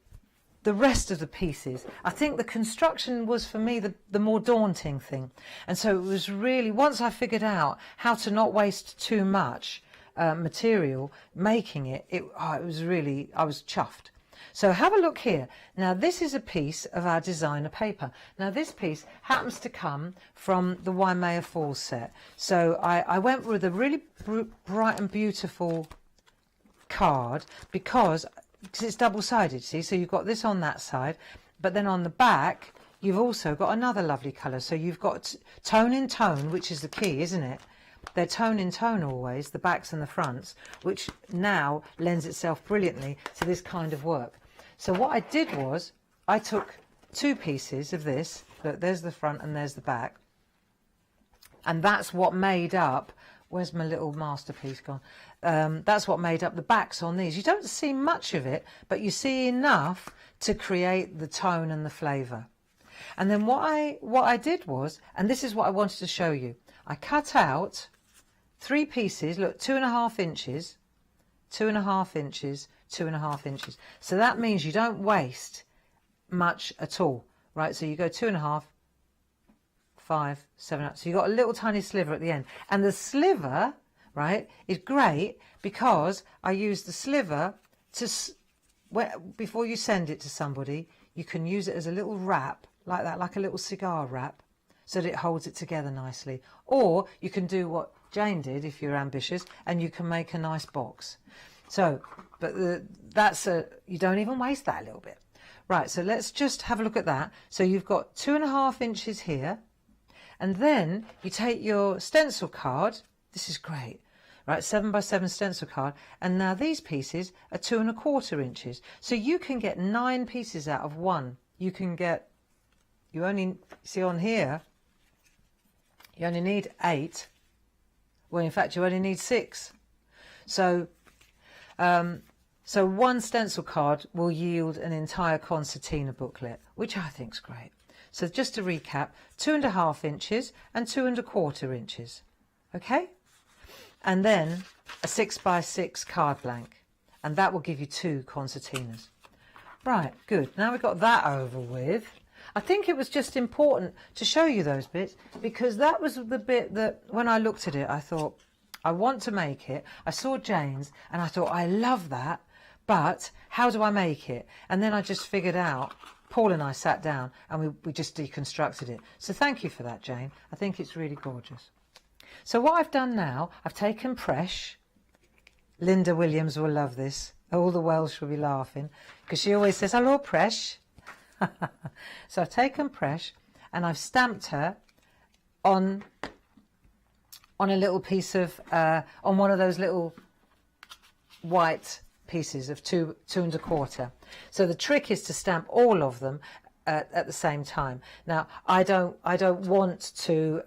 rest of the pieces. I think the construction was, for me, the more daunting thing. And so it was really, once I figured out how to not waste too much material making it, I was chuffed. So have a look here. Now this is a piece of our designer paper. Now this piece happens to come from the Waimea Falls set. So I went with a really bright and beautiful card because it's double-sided, see, so you've got this on that side, but then on the back you've also got another lovely colour. So you've got tone in tone, which is the key, isn't it? They're tone in tone always, the backs and the fronts, which now lends itself brilliantly to this kind of work. So what I did was I took two pieces of this, look, there's the front and there's the back, and that's what made up, where's my little masterpiece gone? That's what made up the backs on these. You don't see much of it, but you see enough to create the tone and the flavour. And then what I did was, and this is what I wanted to show you, I cut out three pieces, look, 2.5 inches, 2.5 inches, 2.5 inches. So that means you don't waste much at all, right? So you go 2.5, 5, 7, so you've got a little tiny sliver at the end. And the sliver, right, is great because I use the sliver to, before you send it to somebody, you can use it as a little wrap, like that, like a little cigar wrap, so that it holds it together nicely. Or you can do what Jane did if you're ambitious, and you can make a nice box. So, but you don't even waste that a little bit. Right, so let's just have a look at that. So you've got 2.5 inches here, and then you take your stencil card. This is great. Right, 7x7 stencil card, and now these pieces are 2.25 inches. So you can get 9 pieces out of one. You only see on here, you only need 8. Well, in fact, you only need 6. So, so one stencil card will yield an entire concertina booklet, which I think is great. So just to recap, 2.5 inches and 2.25 inches. Okay? And then a 6x6 card blank, and that will give you 2 concertinas. Right, good. Now we've got that over with. I think it was just important to show you those bits, because that was the bit that when I looked at it, I thought, I want to make it. I saw Jane's and I thought, I love that, but how do I make it? And then I just figured out, Paul and I sat down and we just deconstructed it. So thank you for that, Jane. I think it's really gorgeous. So what I've done now, I've taken Presh. Linda Williams will love this. All the Welsh will be laughing because she always says, hello, Presh. So I've taken Presh and I've stamped her on a little piece of, on one of those little white pieces of 2.25. So the trick is to stamp all of them at the same time. Now, I don't want to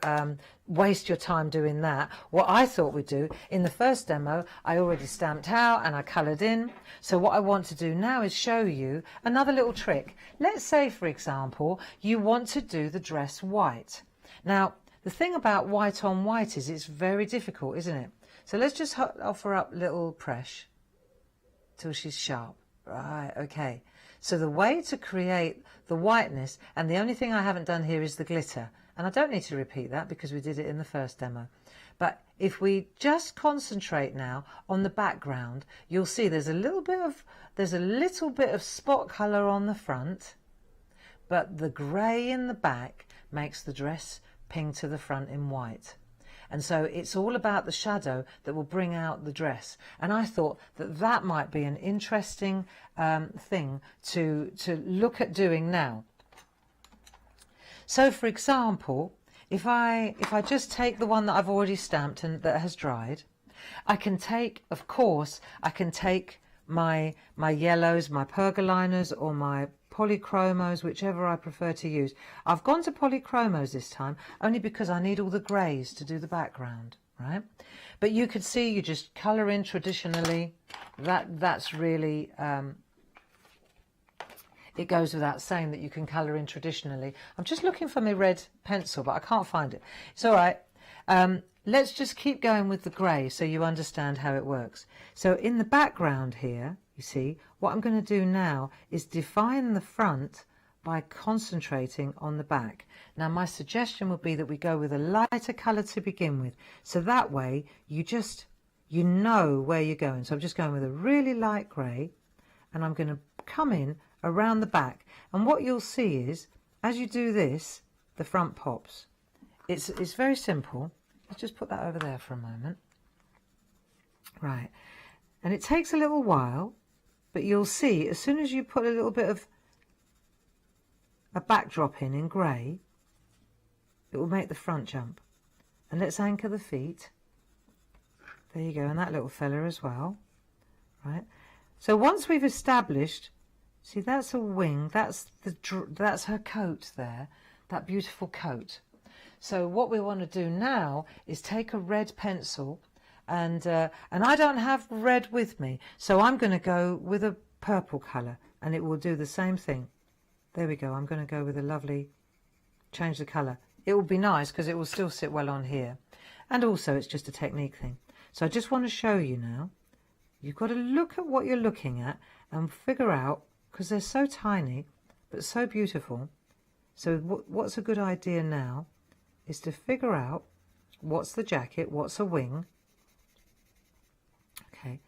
waste your time doing that. What I thought we'd do, in the first demo, I already stamped out and I coloured in. So what I want to do now is show you another little trick. Let's say, for example, you want to do the dress white. Now, the thing about white on white is it's very difficult, isn't it? So let's just offer up little Presh till she's sharp. Right, okay. So the way to create the whiteness, and the only thing I haven't done here is the glitter. And I don't need to repeat that because we did it in the first demo. But if we just concentrate now on the background, you'll see there's a little bit of spot colour on the front, but the grey in the back makes the dress ping to the front in white. And so it's all about the shadow that will bring out the dress. And I thought that that might be an interesting thing to look at doing now. So, for example, if I just take the one that I've already stamped and that has dried, I can take, of course, I can take my yellows, my pergoliners, or my polychromos, whichever I prefer to use. I've gone to polychromos this time only because I need all the greys to do the background, right? But you could see you just colour in traditionally. That's really, it goes without saying that you can colour in traditionally. I'm just looking for my red pencil, but I can't find it. It's all right. Let's just keep going with the grey so you understand how it works. So in the background here, you see, what I'm going to do now is define the front by concentrating on the back. Now my suggestion would be that we go with a lighter colour to begin with, so that way you know where you're going. So I'm just going with a really light grey, and I'm going to come in around the back, and what you'll see is as you do this, the front pops. It's very simple. Let's just put that over there for a moment. Right, and it takes a little while, but you'll see as soon as you put a little bit of a backdrop in grey, it will make the front jump. And let's anchor the feet. There you go, and that little fella as well. Right. So once we've established, see, that's a wing, that's her coat there, that beautiful coat. So what we want to do now is take a red pencil, and I don't have red with me, so I'm going to go with a purple colour, and it will do the same thing. There we go. I'm going to go with a lovely, change the colour. It will be nice because it will still sit well on here, and also it's just a technique thing. So I just want to show you now. You've got to look at what you're looking at and figure out, because they're so tiny but so beautiful. So what's a good idea now is to figure out what's the jacket, what's a wing. Okay,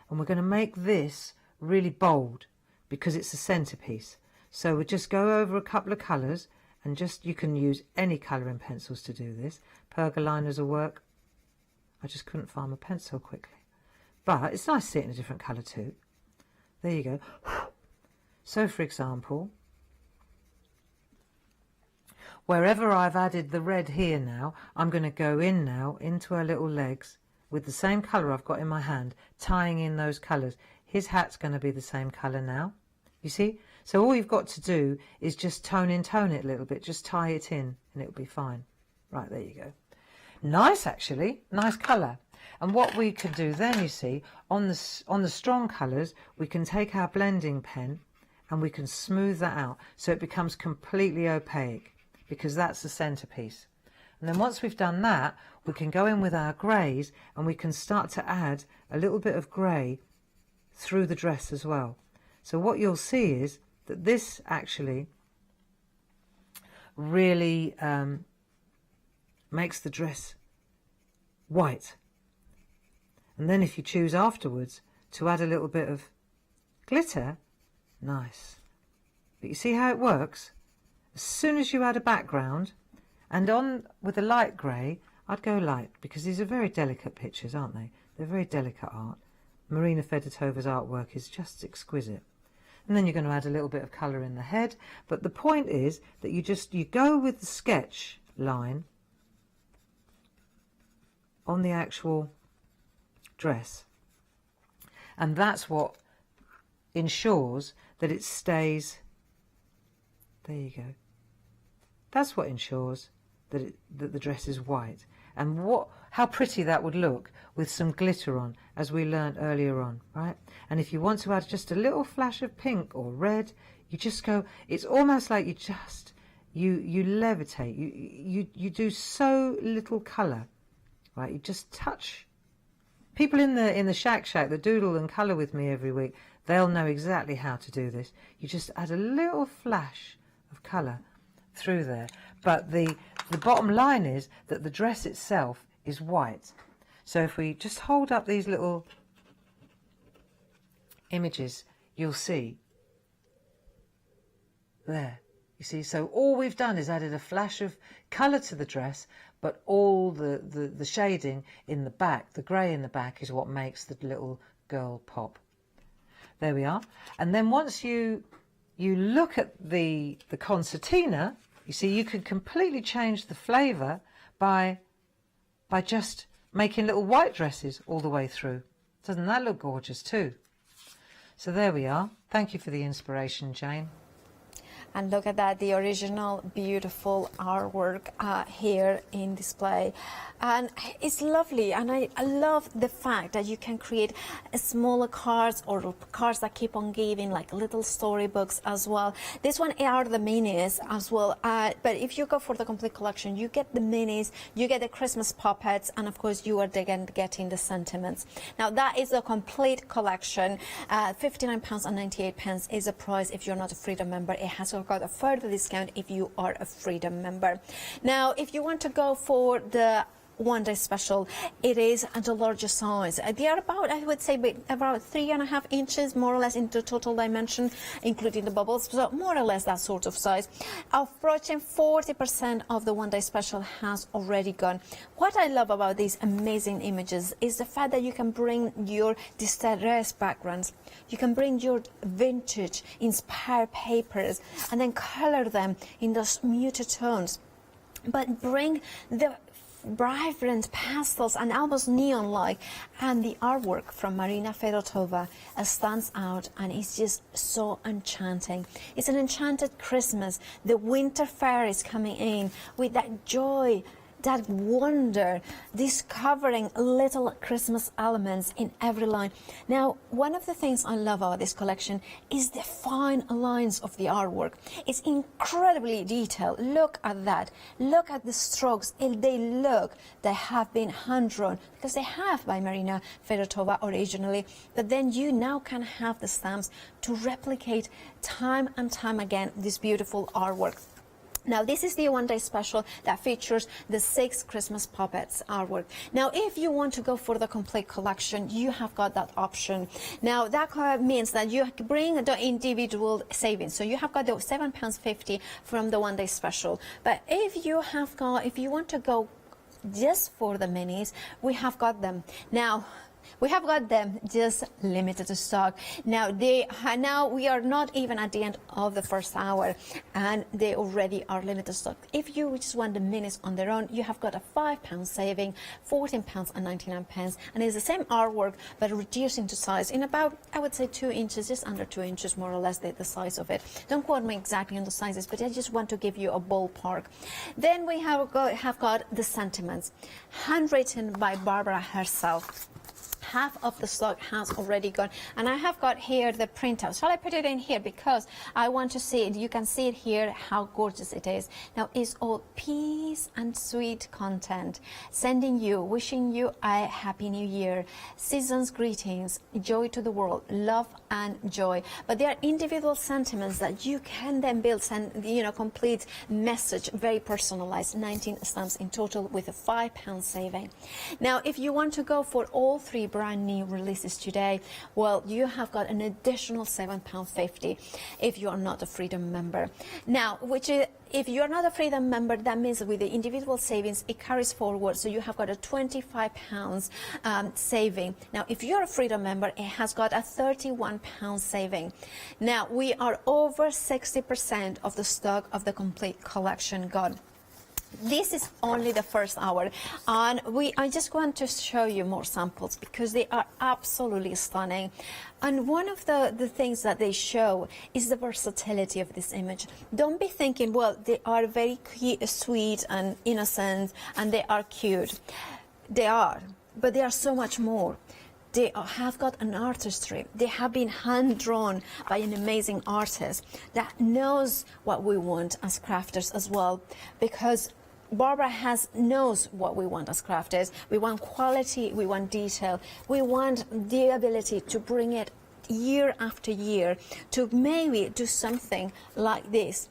and we're going to make this really bold because it's a centerpiece. So we'll just go over a couple of colours, and just, you can use any colouring pencils to do this. Pergoliners will work. I just couldn't find my pencil quickly. But it's nice to see it in a different colour too. There you go. So for example, wherever I've added the red here now, I'm going to go in now into her little legs with the same colour I've got in my hand, tying in those colours. His hat's going to be the same colour now. You see? So all you've got to do is just tone it a little bit, just tie it in and it'll be fine. Right, there you go. Nice, actually, nice colour. And what we can do then, you see, on the strong colours, we can take our blending pen and we can smooth that out so it becomes completely opaque, because that's the centrepiece. And then once we've done that, we can go in with our greys and we can start to add a little bit of grey through the dress as well. So what you'll see is that this actually really makes the dress white. And then if you choose afterwards to add a little bit of glitter, nice. But you see how it works? As soon as you add a background, and on with a light grey, I'd go light, because these are very delicate pictures, aren't they? They're very delicate art. Marina Fedotova's artwork is just exquisite. And then you're going to add a little bit of colour in the head. But the point is that you go with the sketch line on the actual dress. And that's what ensures that it stays. There you go. That's what ensures that the dress is white. And how pretty that would look with some glitter on, as we learnt earlier on, right? And if you want to add just a little flash of pink or red, you just go, it's almost like you levitate. You do so little colour, right? You just touch. People in the Shack that doodle and colour with me every week, they'll know exactly how to do this. You just add a little flash of colour through there. But the bottom line is that the dress itself is white. So if we just hold up these little images, you'll see there. You see, so all we've done is added a flash of colour to the dress, but all the shading in the back, the grey in the back, is what makes the little girl pop. There we are. And then once you look at the concertina, you see, you can completely change the flavour by just making little white dresses all the way through. Doesn't that look gorgeous too? So there we are. Thank you for the inspiration, Jane. And look at that, the original beautiful artwork here in display. And it's lovely, and I love the fact that you can create smaller cards or cards that keep on giving, like little storybooks as well. This one are the minis as well, but if you go for the complete collection, you get the minis, you get the Christmas puppets, and of course you are again getting the sentiments. Now that is a complete collection. £59.98 is the price if you're not a Freedom member. It has got a further discount if you are a Freedom member. Now, if you want to go for the one-day special, it is the larger size. They are about, I would say, about 3.5 inches, more or less, in the total dimension, including the bubbles. So more or less that sort of size. Approaching 40% of the one-day special has already gone. What I love about these amazing images is the fact that you can bring your distressed backgrounds, you can bring your vintage inspired papers, and then color them in those muted tones, but bring the vibrant pastels and almost neon-like, and the artwork from Marina Fedotova stands out, and it's just so enchanting. It's an enchanted Christmas. The winter fair is coming in with that joy, that wonder, discovering little Christmas elements in every line. Now, one of the things I love about this collection is the fine lines of the artwork. It's incredibly detailed. Look at that. Look at the strokes. They have been hand-drawn, because they have by Marina Fedotova originally, but then you now can have the stamps to replicate time and time again this beautiful artwork. Now, this is the one-day special that features the 6 Christmas puppets artwork. Now, if you want to go for the complete collection, you have got that option. Now, that means that you bring the individual savings. So you have got the £7.50 from the one-day special. But if you want to go just for the minis, we have got them. Now, We have got them just limited stock. Now we are not even at the end of the first hour, and they already are limited stock. If you just want the minis on their own, you have got a £5 saving, £14.99, and it's the same artwork but reducing to size in about, I would say, 2 inches, just under 2 inches more or less the size of it. Don't quote me exactly on the sizes, but I just want to give you a ballpark. Then we have got the sentiments, handwritten by Barbara herself. Half of the stock has already gone, and I have got here the printout. Shall I put it in here, because I want to see it? You can see it here, how gorgeous it is. Now it's all peace and sweet content, wishing you a happy new year, season's greetings, joy to the world, love and joy. But there are individual sentiments that you can then build and complete message, very personalized. 19 stamps in total with a £5 saving. Now if you want to go for all 3 brand new releases today, well, you have got an additional £7.50 if you are not a Freedom member. Now, if you are not a Freedom member, that means with the individual savings, it carries forward, so you have got a £25 saving. Now, if you're a Freedom member, it has got a £31 saving. Now, we are over 60% of the stock of the complete collection gone. This is only the first hour, and I just want to show you more samples because they are absolutely stunning. And one of the things that they show is the versatility of this image. Don't be thinking, well, they are very sweet and innocent and they are cute. They are, but they are so much more. They have got an artistry. They have been hand-drawn by an amazing artist that knows what we want as crafters as well, because Barbara knows what we want as crafters. We want quality, we want detail, we want the ability to bring it year after year, to maybe do something like this,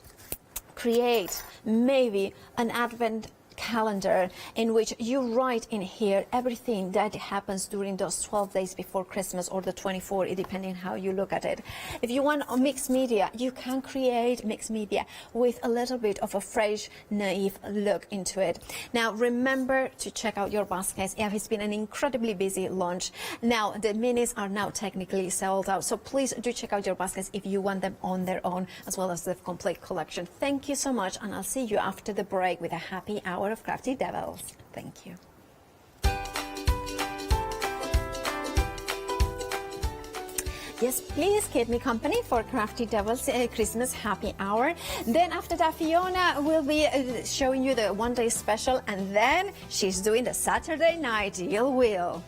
create maybe an advent calendar in which you write in here everything that happens during those 12 days before Christmas, or the 24, depending how you look at it. If you want a mixed media, you can create mixed media with a little bit of a fresh, naive look into it. Now remember to check out your baskets. It's been an incredibly busy launch. Now the minis are now technically sold out, so please do check out your baskets if you want them on their own, as well as the complete collection. Thank you so much, and I'll see you after the break with a happy hour of Crafty Devils. Thank you. Yes, please keep me company for Crafty Devils Christmas Happy Hour. Then after that, Fiona will be showing you the one-day special, and then she's doing the Saturday night Yield Wheel.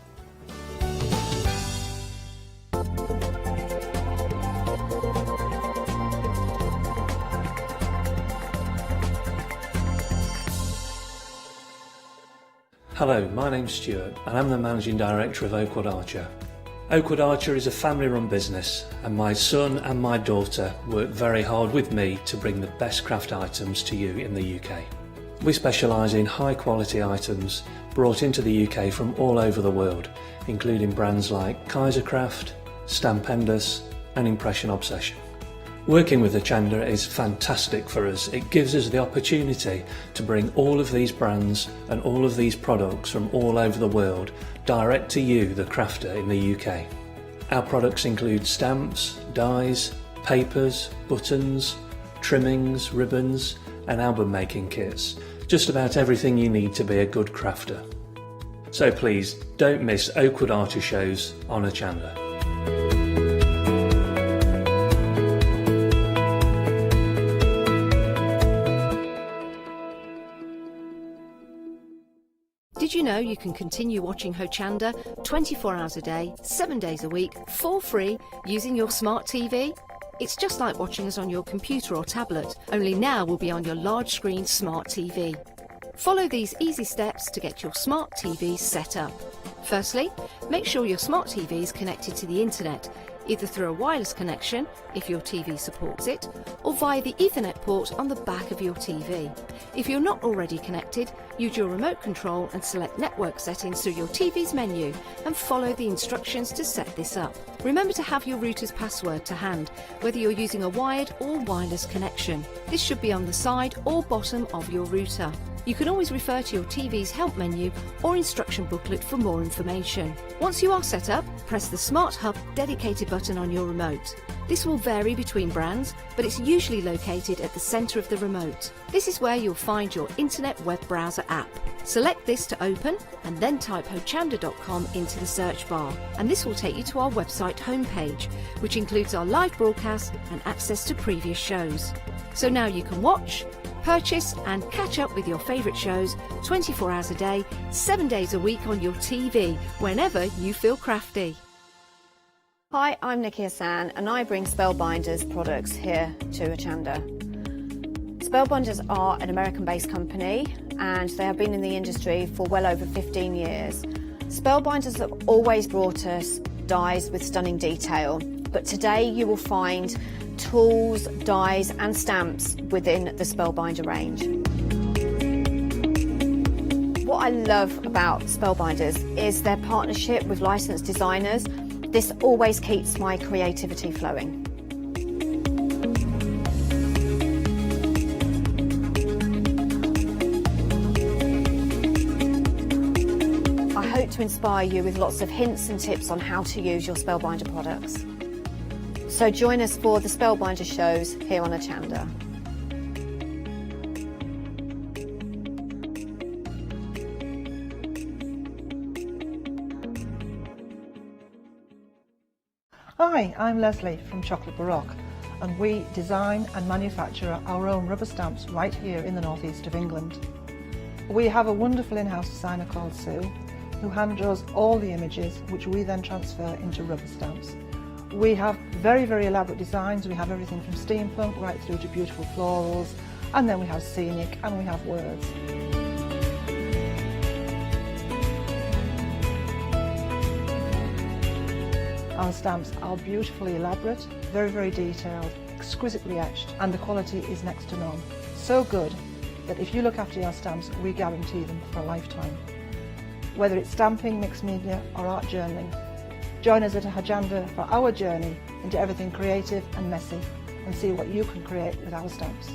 Hello, my name's Stuart and I'm the Managing Director of Oakwood Archer. Oakwood Archer is a family-run business, and my son and my daughter work very hard with me to bring the best craft items to you in the UK. We specialise in high-quality items brought into the UK from all over the world, including brands like Kaisercraft, Stampendous and Impression Obsession. Working with Hochanda is fantastic for us. It gives us the opportunity to bring all of these brands and all of these products from all over the world direct to you, the crafter in the UK. Our products include stamps, dies, papers, buttons, trimmings, ribbons and album making kits. Just about everything you need to be a good crafter. So please don't miss Oakwood Archer shows on Hochanda. Did you know you can continue watching Hochanda 24 hours a day, 7 days a week, for free, using your smart TV? It's just like watching us on your computer or tablet, only now we'll be on your large screen smart TV. Follow these easy steps to get your smart TV set up. Firstly, make sure your smart TV is connected to the internet, either through a wireless connection, if your TV supports it, or via the Ethernet port on the back of your TV. If you're not already connected, use your remote control and select network settings through your TV's menu and follow the instructions to set this up. Remember to have your router's password to hand, whether you're using a wired or wireless connection. This should be on the side or bottom of your router. You can always refer to your TV's help menu or instruction booklet for more information. Once you are set up, press the Smart Hub dedicated button on your remote. This will vary between brands, but it's usually located at the centre of the remote. This is where you'll find your internet web browser app. Select this to open and then type hochanda.com into the search bar, and this will take you to our website homepage, which includes our live broadcast and access to previous shows. So now you can watch, purchase and catch up with your favourite shows 24 hours a day, 7 days a week on your TV, whenever you feel crafty. Hi, I'm Nikki Hassan and I bring Spellbinders products here to Hochanda. Spellbinders are an American-based company and they have been in the industry for well over 15 years. Spellbinders have always brought us dies with stunning detail, but today you will find tools, dies and stamps within the Spellbinder range. What I love about Spellbinders is their partnership with licensed designers. This always keeps my creativity flowing. I hope to inspire you with lots of hints and tips on how to use your Spellbinder products. So join us for the Spellbinder shows here on Hochanda. Hi, I'm Leslie from Chocolate Baroque, and we design and manufacture our own rubber stamps right here in the northeast of England. We have a wonderful in-house designer called Sue, who hand draws all the images which we then transfer into rubber stamps. We have very, very elaborate designs. We have everything from steampunk right through to beautiful florals, and then we have scenic and we have words. Our stamps are beautifully elaborate, very, very detailed, exquisitely etched, and the quality is next to none. So good that if you look after your stamps, we guarantee them for a lifetime. Whether it's stamping, mixed media or art journaling, join us at Hochanda for our journey into everything creative and messy, and see what you can create with our stamps.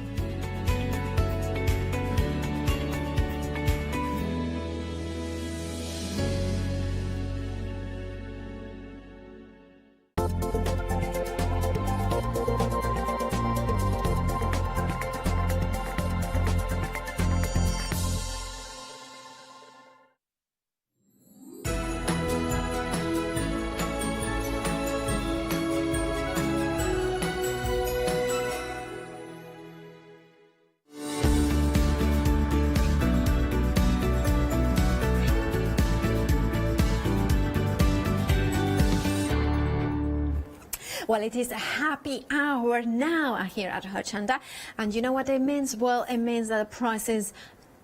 Well, it is a happy hour now here at Hochanda, and you know what it means? Well, it means that the prices,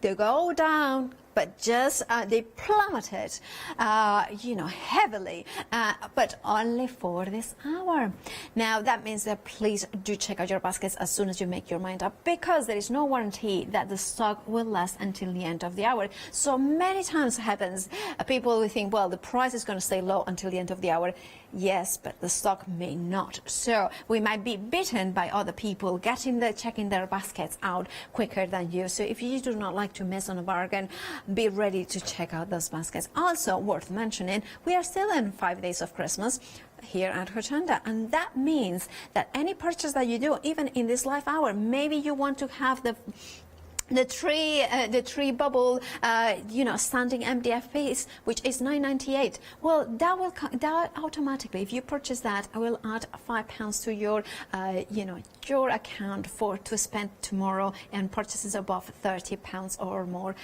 they go down, but just they plummeted, heavily, but only for this hour. Now, that means that please do check out your baskets as soon as you make your mind up, because there is no guarantee that the stock will last until the end of the hour. So many times it happens, people will think, well, the price is going to stay low until the end of the hour. Yes, but the stock may not. So we might be beaten by other people checking their baskets out quicker than you. So if you do not like to miss on a bargain, be ready to check out those baskets. Also worth mentioning, we are still in 5 days of Christmas here at Hochanda, and that means that any purchase that you do, even in this live hour, maybe you want to have the tree bubble, standing MDF piece, which is $9.98. Well, that automatically, if you purchase that, I will add £5 to your, your account to spend tomorrow, and purchases above £30 or more.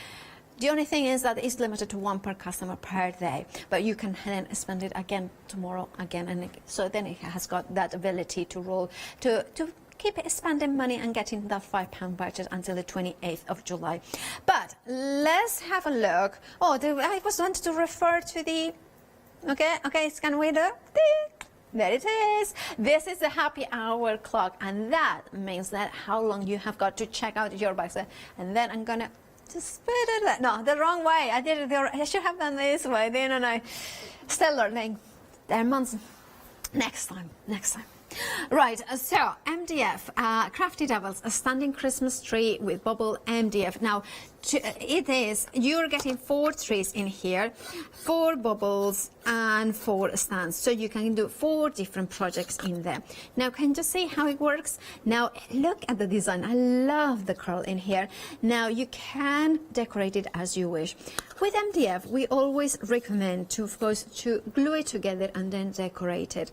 The only thing is that it's limited to one per customer per day, but you can then spend it again tomorrow, again, and so then it has got that ability to roll to keep spending money and getting that £5 budget until the 28th of July. But let's have a look. Oh, I was wanted to refer to the... Okay, scan window. There it is. This is the happy hour clock, and that means that how long you have got to check out your box. And then I'm gonna just spit it. No, the wrong way. I did it. I should have done this way. Then I still learning. There are months. Next time. Right, so MDF, Crafty Devils, a standing Christmas tree with bubble MDF. Now, you're getting 4 trees in here, 4 bubbles and 4 stands. So you can do 4 different projects in there. Now, can you just see how it works? Now, look at the design. I love the curl in here. Now, you can decorate it as you wish. With MDF, we always recommend to, of course, to glue it together and then decorate it.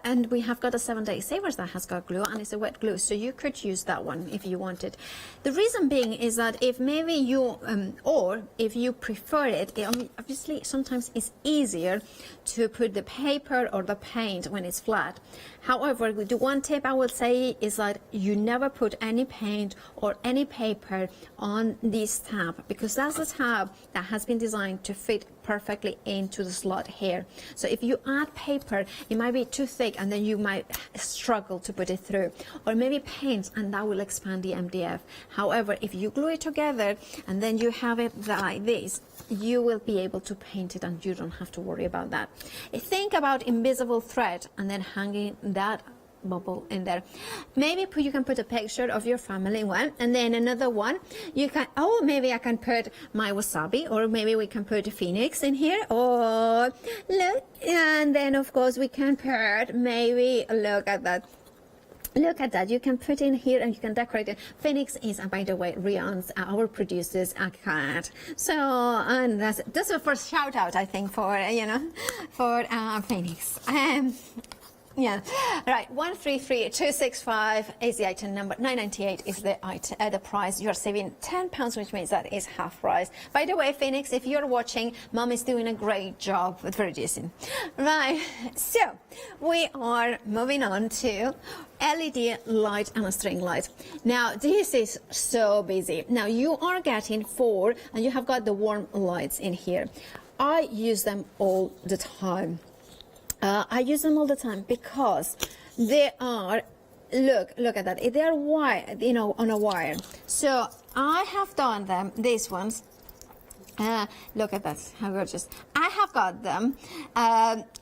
And we have got a 7-day savers that has got glue, and it's a wet glue, so you could use that one if you wanted. The reason being is that if maybe you, or if you prefer it, obviously sometimes it's easier to put the paper or the paint when it's flat. However, the one tip I would say is that you never put any paint or any paper on this tab, because that's a tab that has been designed to fit perfectly into the slot here. So if you add paper, it might be too thick and then you might struggle to put it through, or maybe paint, and that will expand the MDF. However, if you glue it together and then you have it like this, you will be able to paint it and you don't have to worry about that. Think about invisible thread and then hanging that bubble in there. Maybe you can put a picture of your family one, and then another one you can, oh, maybe I can put my wasabi, or maybe we can put a phoenix in here, or look, and then of course we can put, maybe look at that. Look at that, you can put in here and you can decorate it. Phoenix is, by the way, Rian's, our producer's cat. So, and that's the first shout out, I think, for, for Phoenix. Yeah, right. 133265 is the item number. 998 is the price. You are saving £10, which means that is half price. By the way, Phoenix, if you're watching, Mom is doing a great job with producing. Right. So we are moving on to LED light and a string light. Now this is so busy. Now you are getting 4, and you have got the warm lights in here. I use them all the time. I use them all the time because they are, look at that, they are wire, on a wire. So I have done them, these ones, look at that, how gorgeous. I have got them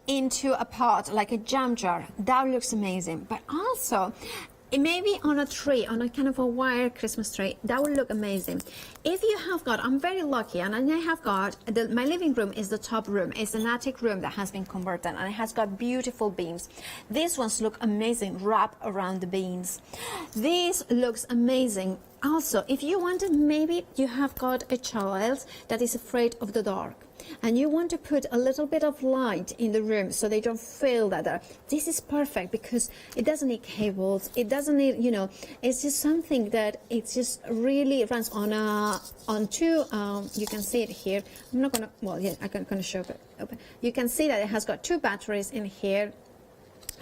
into a pot, like a jam jar. That looks amazing. But also, maybe on a tree, on a kind of a wire Christmas tree, that would look amazing. If you have got, I'm very lucky, and I have got, my living room is the top room. It's an attic room that has been converted, and it has got beautiful beams. These ones look amazing, wrap around the beams. This looks amazing. Also, if you wanted, maybe you have got a child that is afraid of the dark, and you want to put a little bit of light in the room so they don't feel that this is perfect, because it doesn't need cables, it doesn't need, it's just something that it just really runs on two, you can see it here. I'm not gonna, well, yeah, I'm gonna show it open. You can see that it has got 2 batteries in here,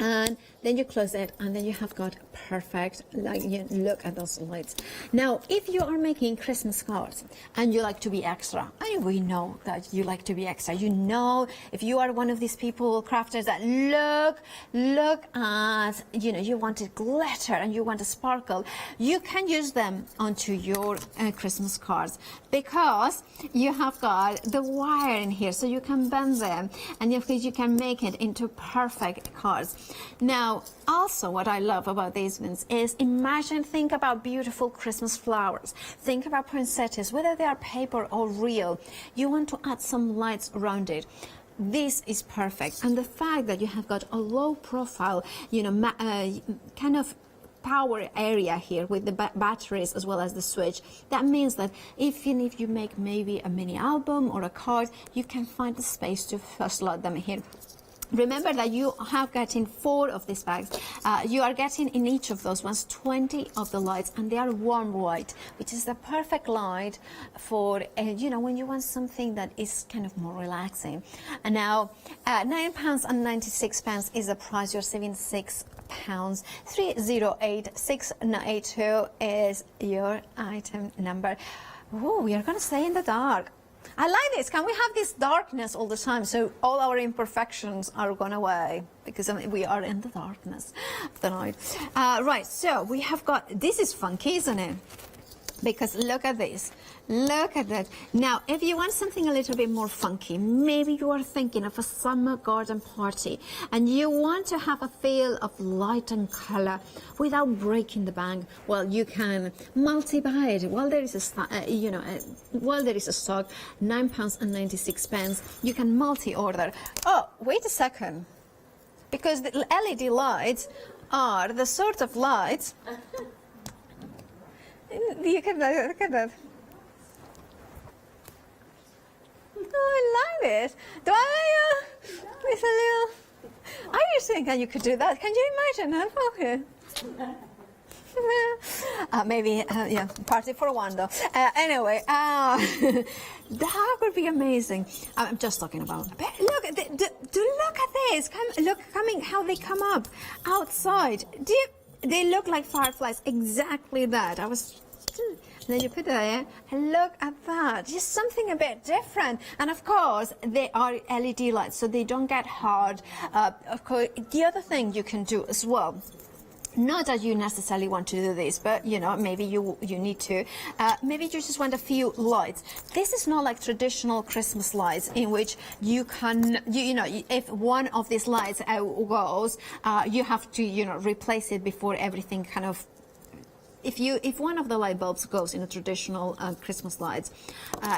and then you close it, and then you have got perfect, look at those lights. Now, if you are making Christmas cards and you like to be extra, and we know that you like to be extra, if you are one of these people, crafters, that look at, you want to glitter and you want to sparkle, you can use them onto your Christmas cards, because you have got the wire in here, so you can bend them, and you can make it into perfect cards. Now, also what I love about these ones is, think about beautiful Christmas flowers. Think about poinsettias, whether they are paper or real. You want to add some lights around it. This is perfect. And the fact that you have got a low profile, kind of power area here with the batteries as well as the switch, that means that even if you make maybe a mini album or a card, you can find the space to slot them here. Remember that you have getting 4 of these bags. You are getting in each of those ones 20 of the lights, and they are warm white, which is the perfect light for, when you want something that is kind of more relaxing. And now, £9.96 is the price. You're saving £6. 308692 is your item number. Oh, we are going to stay in the dark. I like this. Can we have this darkness all the time, so all our imperfections are gone away, because we are in the darkness of the night. Right, so we have got, this is funky, isn't it? Because look at this, look at that. Now, if you want something a little bit more funky, maybe you are thinking of a summer garden party and you want to have a feel of light and color without breaking the bank. Well, you can multi-buy it. While there is a stock, £9.96. You can multi-order. Oh, wait a second, because the LED lights are the sort of lights. Look at that, look at that. Oh, I like this. Do I, with a little... I used to think that you could do that. Can you imagine that? Okay. Maybe, yeah, party for one though. Anyway, that would be amazing. I'm just talking about. Look, look at this. How they come up outside. They look like fireflies. Exactly that. Then you put that and look at that. Just something a bit different. And of course, they are LED lights, so they don't get hard. Of course, the other thing you can do as well, not that you necessarily want to do this, but you know, maybe you need to. Maybe you just want a few lights. This is not like traditional Christmas lights in which you can, you know, if one of these lights goes, you have to, you know, replace it before everything kind of. If one of the light bulbs goes in a traditional Christmas lights,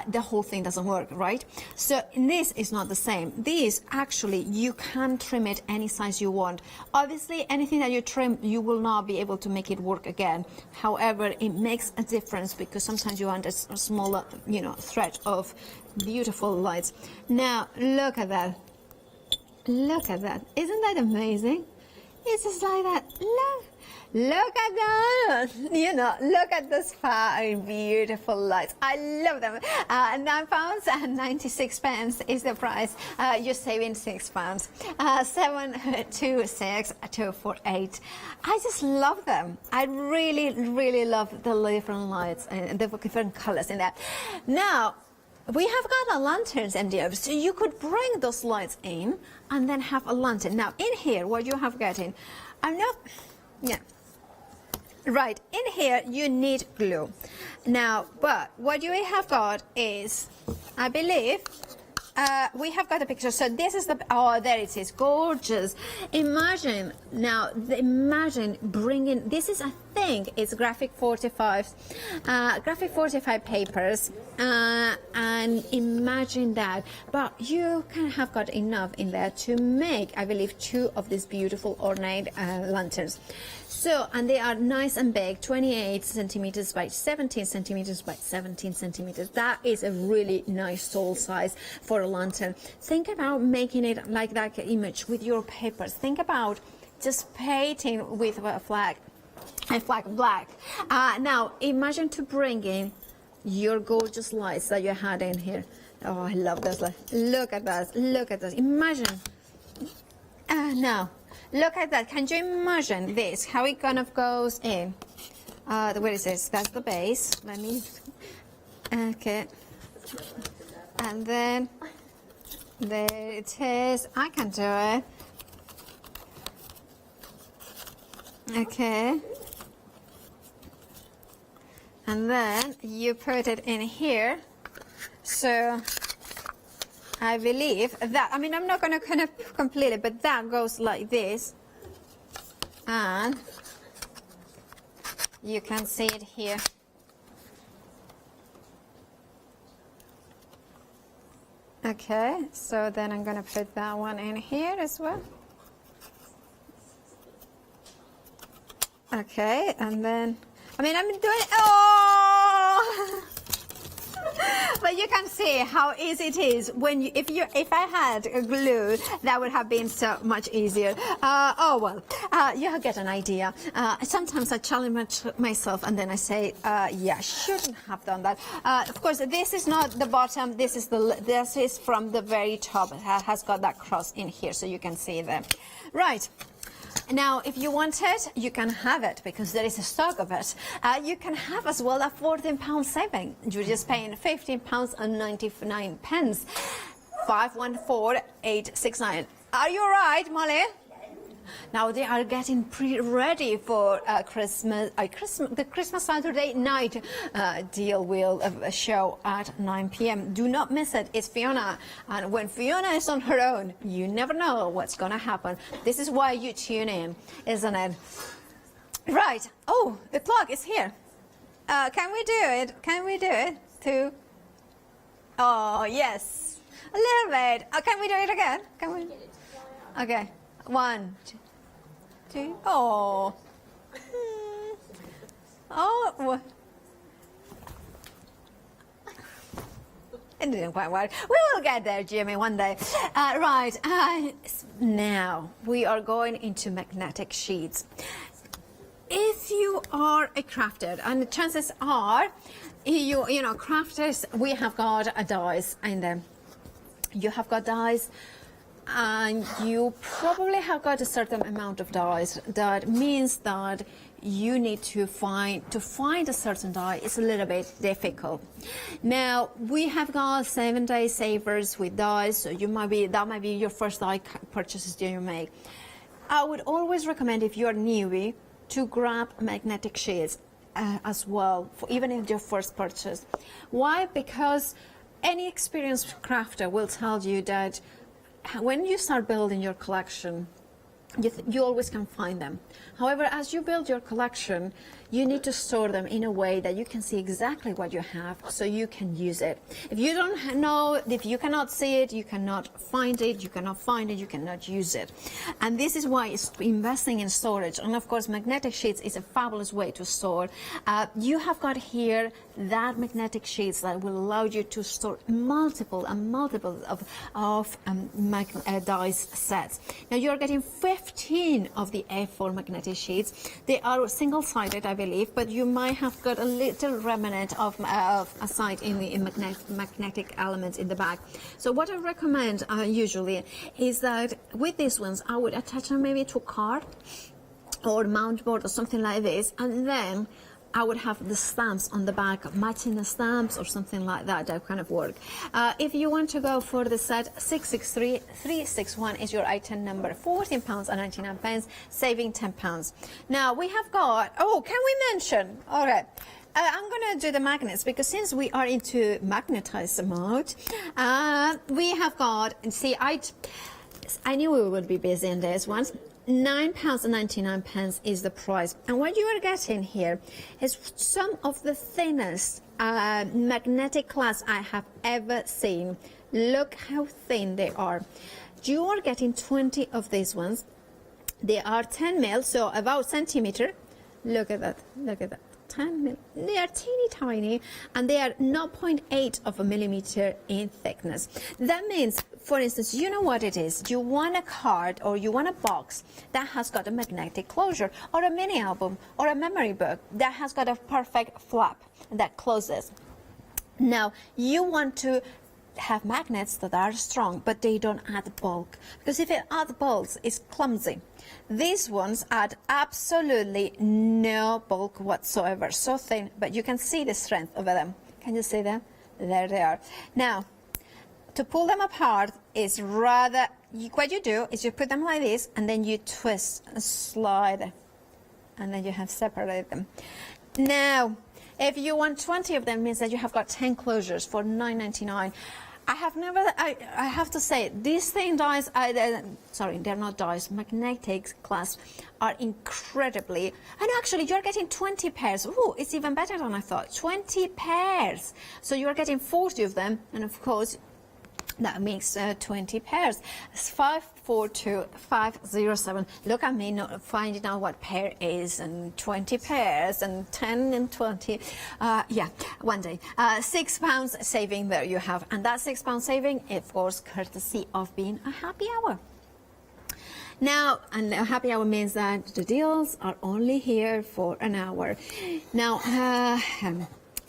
the whole thing doesn't work, right? So this is not the same. This actually, you can trim it any size you want. Obviously, anything that you trim, you will not be able to make it work again. However, it makes a difference because sometimes you want a smaller, you know, thread of beautiful lights. Now, look at that. Look at that. Isn't that amazing? It's just like that. Look at that. You know, look at those five beautiful lights. I love them. £9.96 is the price. You're saving £6. 726248. I just love them. I really, really love the different lights and the different colors in that. Now, we have got a lanterns MDF, so you could bring those lights in and then have a lantern. Now, in here, what you have got in, right, in here you need glue. Now, but what you have got is, I believe, we have got a picture. So this is the, oh, there it is, gorgeous. Imagine, now, imagine bringing, this is, I think, it's graphic 45 papers, and imagine that. But you can have got enough in there to make, I believe, 2 of these beautiful ornate lanterns. So, and they are nice and big, 28 centimeters by 17 centimeters by 17 centimeters. That is a really nice tall size for a lantern. Think about making it like that image with your papers. Think about just painting with a flag black. Now, imagine to bring in your gorgeous lights that you had in here. Oh, I love this light. Look at that. Look at this. Imagine. Now, look at that. Can you imagine this? How it kind of goes in? Where is this? That's the base. Let me. Okay. And then there it is. I can do it. Okay. And then you put it in here. So I believe that, I mean, I'm not going to kind of complete it, but that goes like this. And you can see it here. Okay, so then I'm going to put that one in here as well. Okay, and then, I mean, I'm doing, oh! But you can see how easy it is when you, if I had a glue, that would have been so much easier. Oh well, you get an idea. Sometimes I challenge myself and then I say, yeah, shouldn't have done that. Of course, this is not the bottom. This is from the very top. It has got that cross in here, so you can see them. Right. Now, if you want it, you can have it because there is a stock of it. You can have as well a £14 saving. You're just paying £15.99. 514869. Are you all right, Molly? Now they are getting ready for Christmas. The Christmas Saturday night deal will show at 9 p.m. Do not miss it. It's Fiona, and when Fiona is on her own, you never know what's going to happen. This is why you tune in, isn't it? Right. Oh, the clock is here. Can we do it? Can we do it? 2. Oh, yes. A little bit. Oh, can we do it again? Can we? Okay. 1, 2. Oh. Oh. It didn't quite work. We will get there, Jimmy, one day. Right. Now we are going into magnetic sheets. If you are a crafter, and the chances are, you know, crafters, we have got a dies, and you have got dies, and you probably have got a certain amount of dies. That means that you need to find a certain die is a little bit difficult. Now we have got 7-day savers with dies, so that might be your first die purchases that you make. I would always recommend, if you are newbie, to grab magnetic sheets as well, for even in your first purchase. Why? Because any experienced crafter will tell you that when you start building your collection, you always can find them. However, as you build your collection, you need to store them in a way that you can see exactly what you have, so you can use it. If you don't know, if you cannot see it, you cannot find it, you cannot find it, you cannot use it. And this is why it's investing in storage. And of course, magnetic sheets is a fabulous way to store. You have got here that magnetic sheets that will allow you to store multiple of dies sets. Now you're getting 15 of the A4 magnetic sheets. They are single-sided, I believe, but you might have got a little remnant of aside in the magnetic elements in the back. So what I recommend usually is that with these ones, I would attach them maybe to a card or mount board or something like this, and then I would have the stamps on the back, matching the stamps or something like that. That kind of work. If you want to go for the set, 663361 is your item number, £14.99, saving £10. Now we have got, oh, can we mention, all right, I'm going to do the magnets, because since we are into magnetized mode, we have got, see, I knew we would be busy in this one. £9.99 is the price, and what you are getting here is some of the thinnest magnetic glass I have ever seen. Look how thin they are. You are getting 20 of these ones. They are 10 mil, so about centimeter. Look at that, look at that. 10 mil. They are teeny tiny, and they are 0.8 of a millimeter in thickness. That means, for instance, you know what it is. You want a card or you want a box that has got a magnetic closure, or a mini album or a memory book that has got a perfect flap that closes. Now you want to have magnets that are strong, but they don't add bulk, because if it adds bulk, it's clumsy. These ones add absolutely no bulk whatsoever, so thin, but you can see the strength of them. Can you see them? There they are. Now, to pull them apart is rather, what you do is you put them like this, and then you twist and slide, and then you have separated them. Now, if you want 20 of them, means that you have got 10 closures for $9.99. I have to say, these thin dies, sorry, they're not dies, magnetic glass are incredibly, and actually you're getting 20 pairs. Ooh, it's even better than I thought. 20 pairs. So you're getting 40 of them, and of course, that makes 20 pairs. It's 542507. Look at me not finding out what pair is, and 20 pairs, and 10 and 20. Yeah, one day. £6 saving there you have. And that £6 saving, of course, courtesy of being a happy hour. Now, and a happy hour means that the deals are only here for an hour. Now,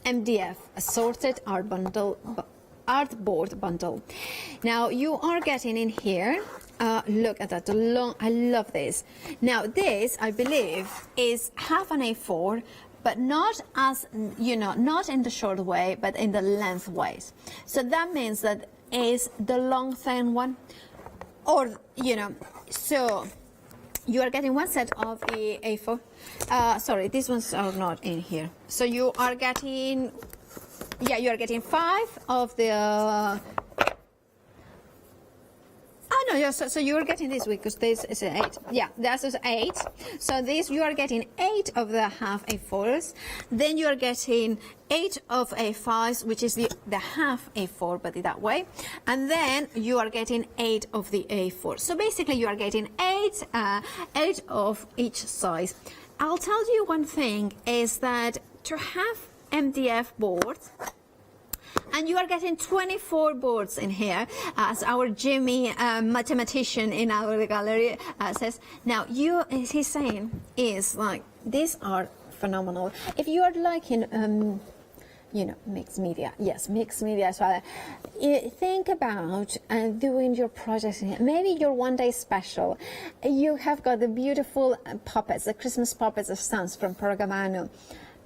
MDF, assorted art bundle, artboard bundle. Now you are getting in here, look at that, I love this. Now this, I believe, is half an A4, but not as, you know, not in the short way, but in the lengthways. So that means that is the long thin one, or, you know, so you are getting one set of the A4. Sorry, these ones are not in here. So you are getting, yeah, you are getting 5 of the. Oh no, yeah, so you are getting this week because this is an 8. Yeah, this is 8. So this you are getting 8 of the half A4s. Then you are getting 8 of A5s, which is the half A4, but that way. And then you are getting 8 of the A4. So basically you are getting 8 of each size. I'll tell you one thing is that to have MDF boards, and you are getting 24 boards in here, as our Jimmy mathematician in our gallery says. Now, he's saying is like, these are phenomenal. If you are liking, you know, mixed media, yes, mixed media as well. Think about doing your projects. Maybe your one-day special. You have got the beautiful puppets, the Christmas puppets of Sans from Pergamano.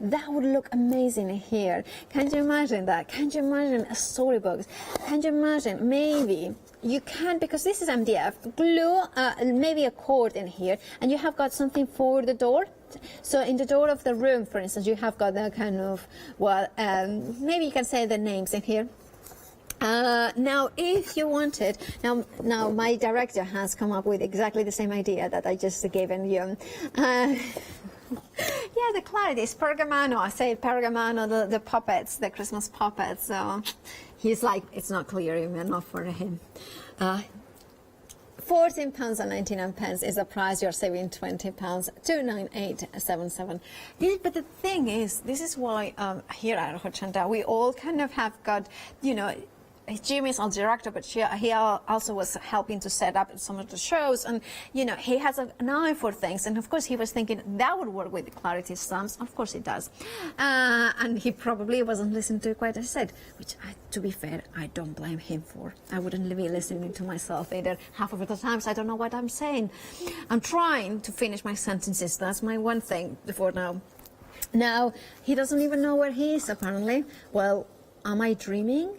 That would look amazing here. Can you imagine that? Can you imagine a storybooks? Can you imagine maybe you can, because this is MDF, glue maybe a cord in here, and you have got something for the door. So in the door of the room, for instance, you have got the kind of, well, maybe you can say the names in here. Now, if you wanted, now my director has come up with exactly the same idea that I just given you. Yeah, the Claritystamp, Pergamano. I say Pergamano, the puppets, the Christmas puppets. So he's like, it's not clear enough for him. £14.99 is the price. You're saving £20, £298.77. But the thing is, this is why here at Hochanda we all kind of have got, you know, Jimmy's our director, but he also was helping to set up some of the shows, and you know, he has an eye for things, and of course he was thinking that would work with the Claritystamps. Of course it does, and he probably wasn't listening to quite as I said, which to be fair, I don't blame him for. I wouldn't be listening to myself either. Half of the times I don't know what I'm saying. I'm trying to finish my sentences. That's my one thing before now. Now he doesn't even know where he is apparently. Well, am I dreaming?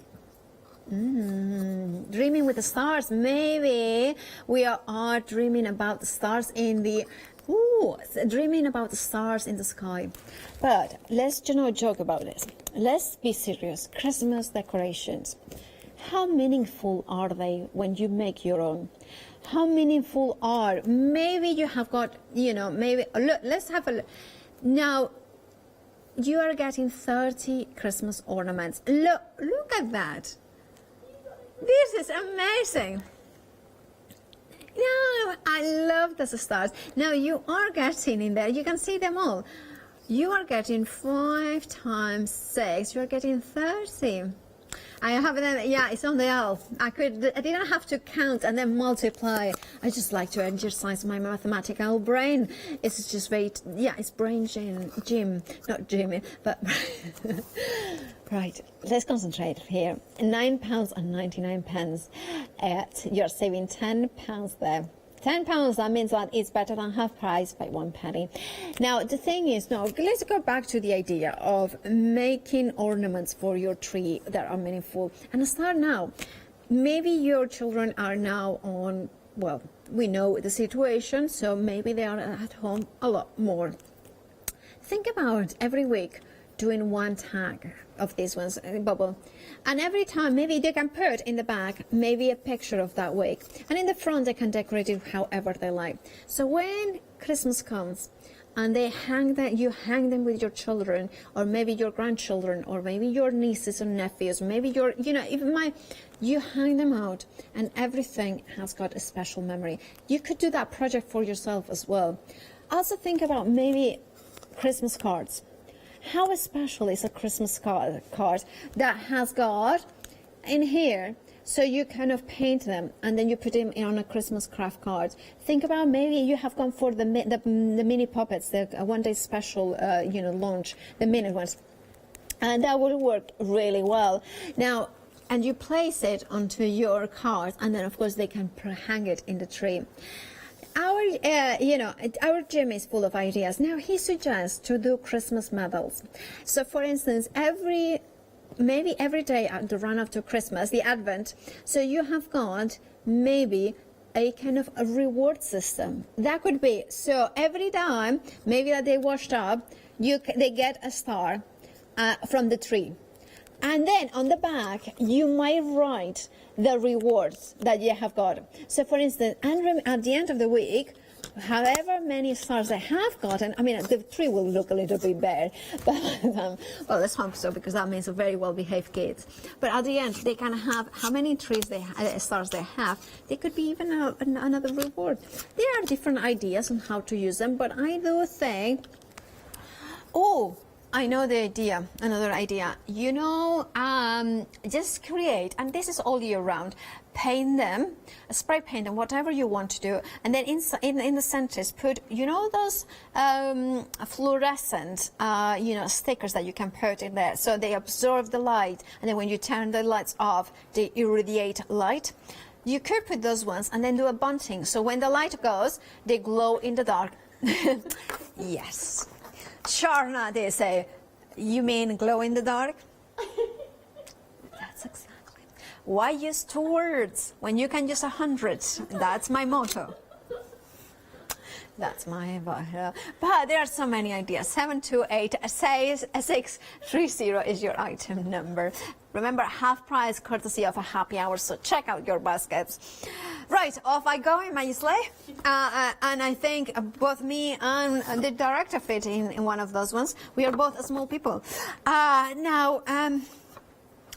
Dreaming with the stars. Maybe we are dreaming about the stars in the dreaming about the stars in the sky. But let's joke about this. Let's be serious. Christmas decorations, how meaningful are they when you make your own? How meaningful are, maybe you have got, you know, maybe look, let's have a look now. You are getting 30 Christmas ornaments. Look at that. This is amazing. No, I love the stars. Now you are getting in there, you can see them all. You are getting 5 times 6, you are getting 30. I have it, yeah, it's on the elf. I didn't have to count and then multiply. I just like to exercise my mathematical brain. It's just very, yeah, it's brain gym, not Jimmy, but right. Let's concentrate here. £9.99. You're saving £10 there. £10, that means that it's better than half price by 1 penny. Now, the thing is, now, let's go back to the idea of making ornaments for your tree that are meaningful. And start now. Maybe your children are now on, well, we know the situation, so maybe they are at home a lot more. Think about every week doing one tag of these ones, bubble, and every time maybe they can put in the back maybe a picture of that week, and in the front they can decorate it however they like. So when Christmas comes and they hang that, you hang them with your children, or maybe your grandchildren, or maybe your nieces and nephews, maybe your, you know, even you hang them out, and everything has got a special memory. You could do that project for yourself as well. Also think about maybe Christmas cards. How special is a Christmas card that has got in here, so you kind of paint them and then you put them on a Christmas craft card. Think about maybe you have gone for the mini puppets, the one-day special, you know, launch, the mini ones, and that would work really well. Now, and you place it onto your card, and then of course they can hang it in the tree. Our, you know, our Jim is full of ideas. Now he suggests to do Christmas medals. So, for instance, maybe every day at the run up to Christmas, the Advent. So you have got maybe a kind of a reward system. That could be, so every time maybe that they washed up, they get a star from the tree. And then on the back, you might write the rewards that you have got. So for instance, at the end of the week, however many stars they have gotten, I mean, the tree will look a little bit bare, but well, let's hope so, because that means a very well-behaved kids. But at the end, they can have how many stars they have. They could be even another reward. There are different ideas on how to use them, but I do think, I know the idea, another idea. You know, just create, and this is all year round, paint them, spray paint them, whatever you want to do, and then in the centers put, you know, those fluorescent, stickers that you can put in there, so they absorb the light, and then when you turn the lights off, they irradiate light. You could put those ones and then do a bunting, so when the light goes, they glow in the dark. Yes. Sharna, they say, you mean glow in the dark? That's exactly. Why use 2 words when you can use 100? That's my motto. That's my motto. But there are so many ideas. 728-630 is your item number. Remember, half price courtesy of a happy hour, so check out your baskets. Right, off I go in my sleigh, and I think both me and the director fit in one of those ones. We are both small people.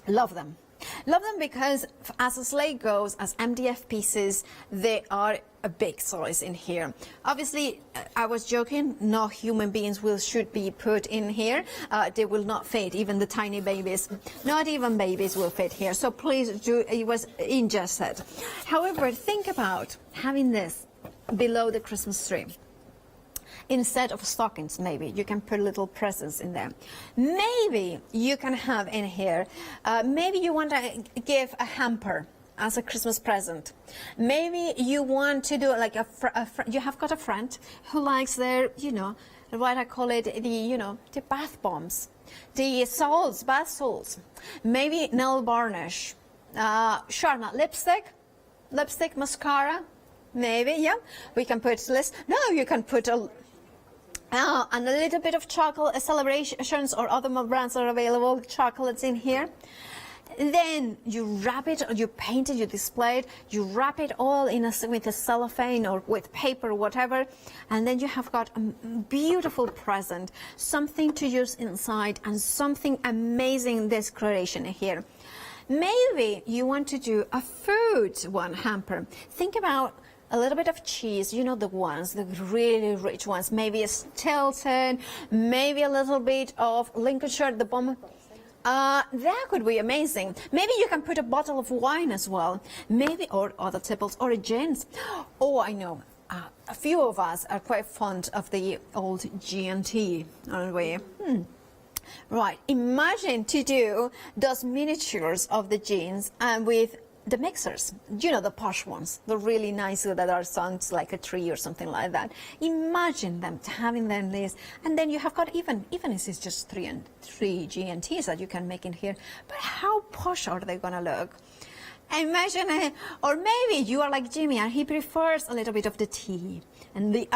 Love them. Love them because as a sleigh goes, as MDF pieces, they are a big size in here. Obviously, I was joking, no human beings should be put in here. They will not fit, even the tiny babies. Not even babies will fit here. So please do, it was in just said. However, think about having this below the Christmas tree. Instead of stockings, maybe you can put little presents in there. Maybe you can have in here, maybe you want to give a hamper as a Christmas present. Maybe you want to do like you have got a friend who likes their, what I call it, the bath bombs, the salts, bath salts. Maybe nail varnish, Sharna, lipstick, mascara, maybe, yeah. We can put this. No, you can put and a little bit of chocolate, celebrations or other brands are available, chocolates in here. Then you wrap it, or you paint it, you display it, you wrap it all with a cellophane or with paper, whatever, and then you have got a beautiful present, something to use inside, and something amazing decoration here. Maybe you want to do a food hamper. Think about a little bit of cheese, the ones, the really rich ones, maybe a Stilton, maybe a little bit of Lincolnshire, the bomb. That could be amazing. Maybe you can put a bottle of wine as well, maybe, or other tipples, or a gins. Oh, I know. A few of us are quite fond of the old G&T, aren't we? Right, imagine to do those miniatures of the jeans and with the mixers, the posh ones, the really nice that are sounds like a tree or something like that. Imagine them having them this, and then you have got even if it's just three G&Ts that you can make in here. But how posh are they gonna look? Imagine it, or maybe you are like Jimmy and he prefers a little bit of the tea and the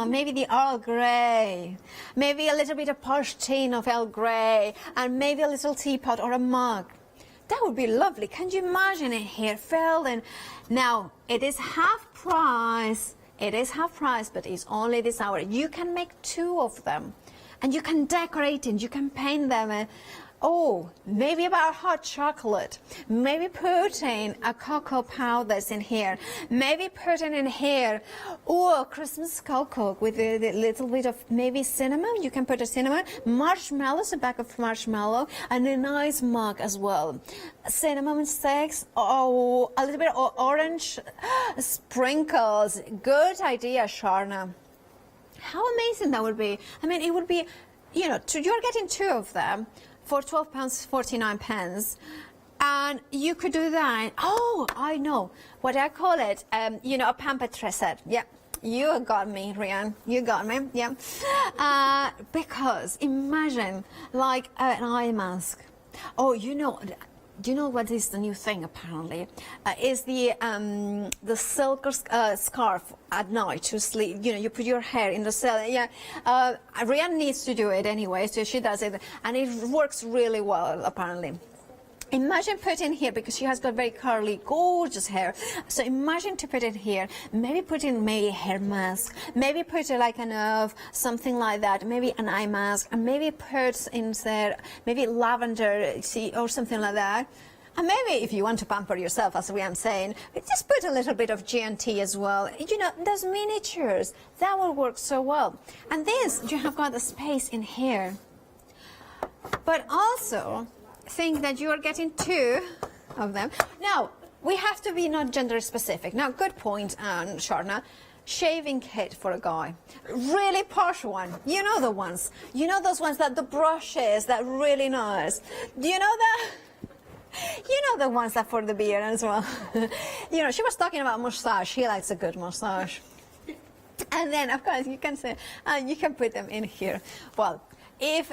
maybe the Earl Grey, maybe a little bit of posh tin of Earl Grey, and maybe a little teapot or a mug. That would be lovely. Can you imagine it here filled? And now it is half price. It is half price, but it's only this hour. You can make 2 of them, and you can decorate it. You can paint them. Maybe about hot chocolate. Maybe putting a cocoa powders in here. Maybe putting in here, Christmas cocoa with a little bit of maybe cinnamon. You can put a cinnamon, marshmallows, a bag of marshmallow, and a nice mug as well. Cinnamon sticks, a little bit of orange sprinkles. Good idea, Sharna. How amazing that would be. I mean, it would be, you're getting 2 of them for £12.49, and you could do that. I know what I call it. A pampered set. Yeah, you got me, Rian. You got me. Yeah, because imagine like an eye mask. do you know what is the new thing apparently? Is the silk scarf at night to sleep. You know, you put your hair in the cell. Yeah, Rianne needs to do it anyway, so she does it, and it works really well apparently. Imagine putting here, because she has got very curly, gorgeous hair. So imagine to put it here, maybe put in maybe a hair mask, maybe put like something like that, maybe an eye mask, and maybe put in there, maybe lavender, see, or something like that. And maybe if you want to pamper yourself, as we am saying, just put a little bit of G&T as well. You know, those miniatures, that will work so well. And this, you have got the space in here. But also, think that you are getting two of them. Now, we have to be not gender specific. Now, good point, Sharna. Shaving kit for a guy. Really posh one. You know the ones. You know those ones that the brushes, that really nice. Do you know that? You know the ones that for the beard as well. You know, she was talking about mustache. He likes a good mustache. And then, of course, you can say, you can put them in here. Well, if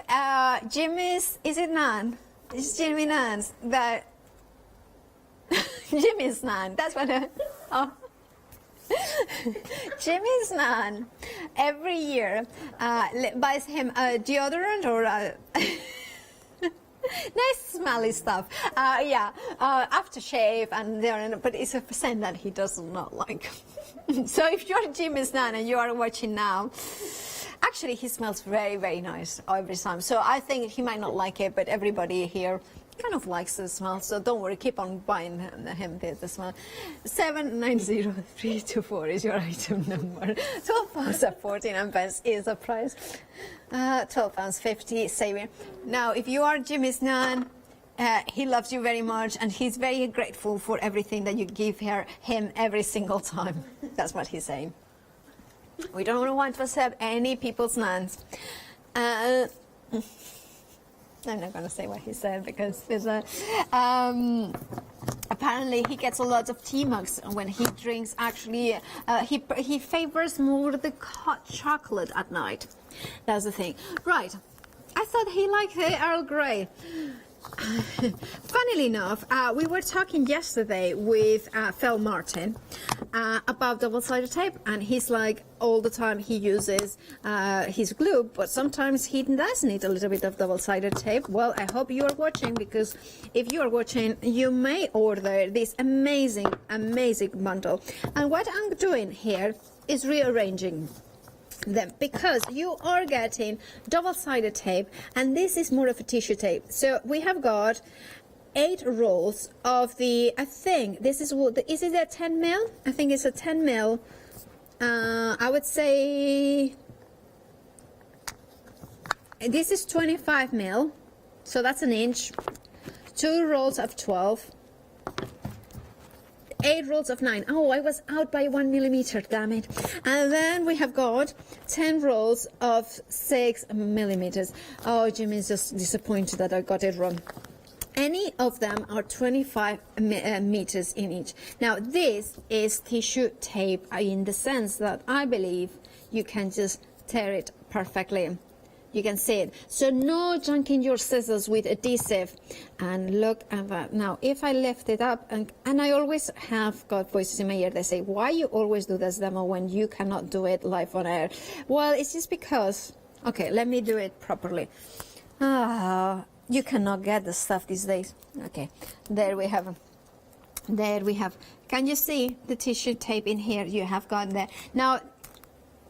Jimmy's, is it Nan? It's Jimmy Nan's that Jimmy's Nan. That's what. Jimmy's Nan every year buys him a deodorant or nice smelly stuff. Aftershave, and but it's a scent that he does not like. So if you're Jimmy's Nan and you are watching now. Actually, he smells very, very nice every time. So I think he might not like it, but everybody here kind of likes the smell. So don't worry, keep on buying him the smell. 790324 is your item number. £12 at 49 is the price. £12.50 saving. Now, if you are Jimmy's Nan, he loves you very much, and he's very grateful for everything that you give him every single time. That's what he's saying. We don't want to accept any people's nans. I'm not going to say what he said because there's apparently he gets a lot of tea mugs when he drinks. Actually, he favors more the hot chocolate at night. That's the thing. Right. I thought he liked the Earl Grey. Funnily enough, we were talking yesterday with Phil Martin about double-sided tape, and he's like, all the time he uses his glue, but sometimes he does need a little bit of double-sided tape. Well, I hope you are watching, because if you are watching, you may order this amazing bundle. And what I'm doing here is rearranging them, because you are getting double-sided tape, and this is more of a tissue tape. So we have got 8 rolls of the, I think this is what, is it a 10 mil? I think it's a 10 mil. I would say this is 25 mil, so that's an inch. 2 rolls of 12. 8 rolls of 9. Oh, I was out by 1 millimeter, damn it. And then we have got 10 rolls of 6 millimeters. Oh, Jimmy's just disappointed that I got it wrong. Any of them are 25 meters in each. Now, this is tissue tape in the sense that I believe you can just tear it perfectly. You can see it. So no junking your scissors with adhesive. And look at that. Now, if I lift it up, and I always have got voices in my ear that say, why you always do this demo when you cannot do it live on air? Well, it's just because, okay, let me do it properly. You cannot get the stuff these days. Okay, there we have. There we have. Can you see the tissue tape in here? You have got there.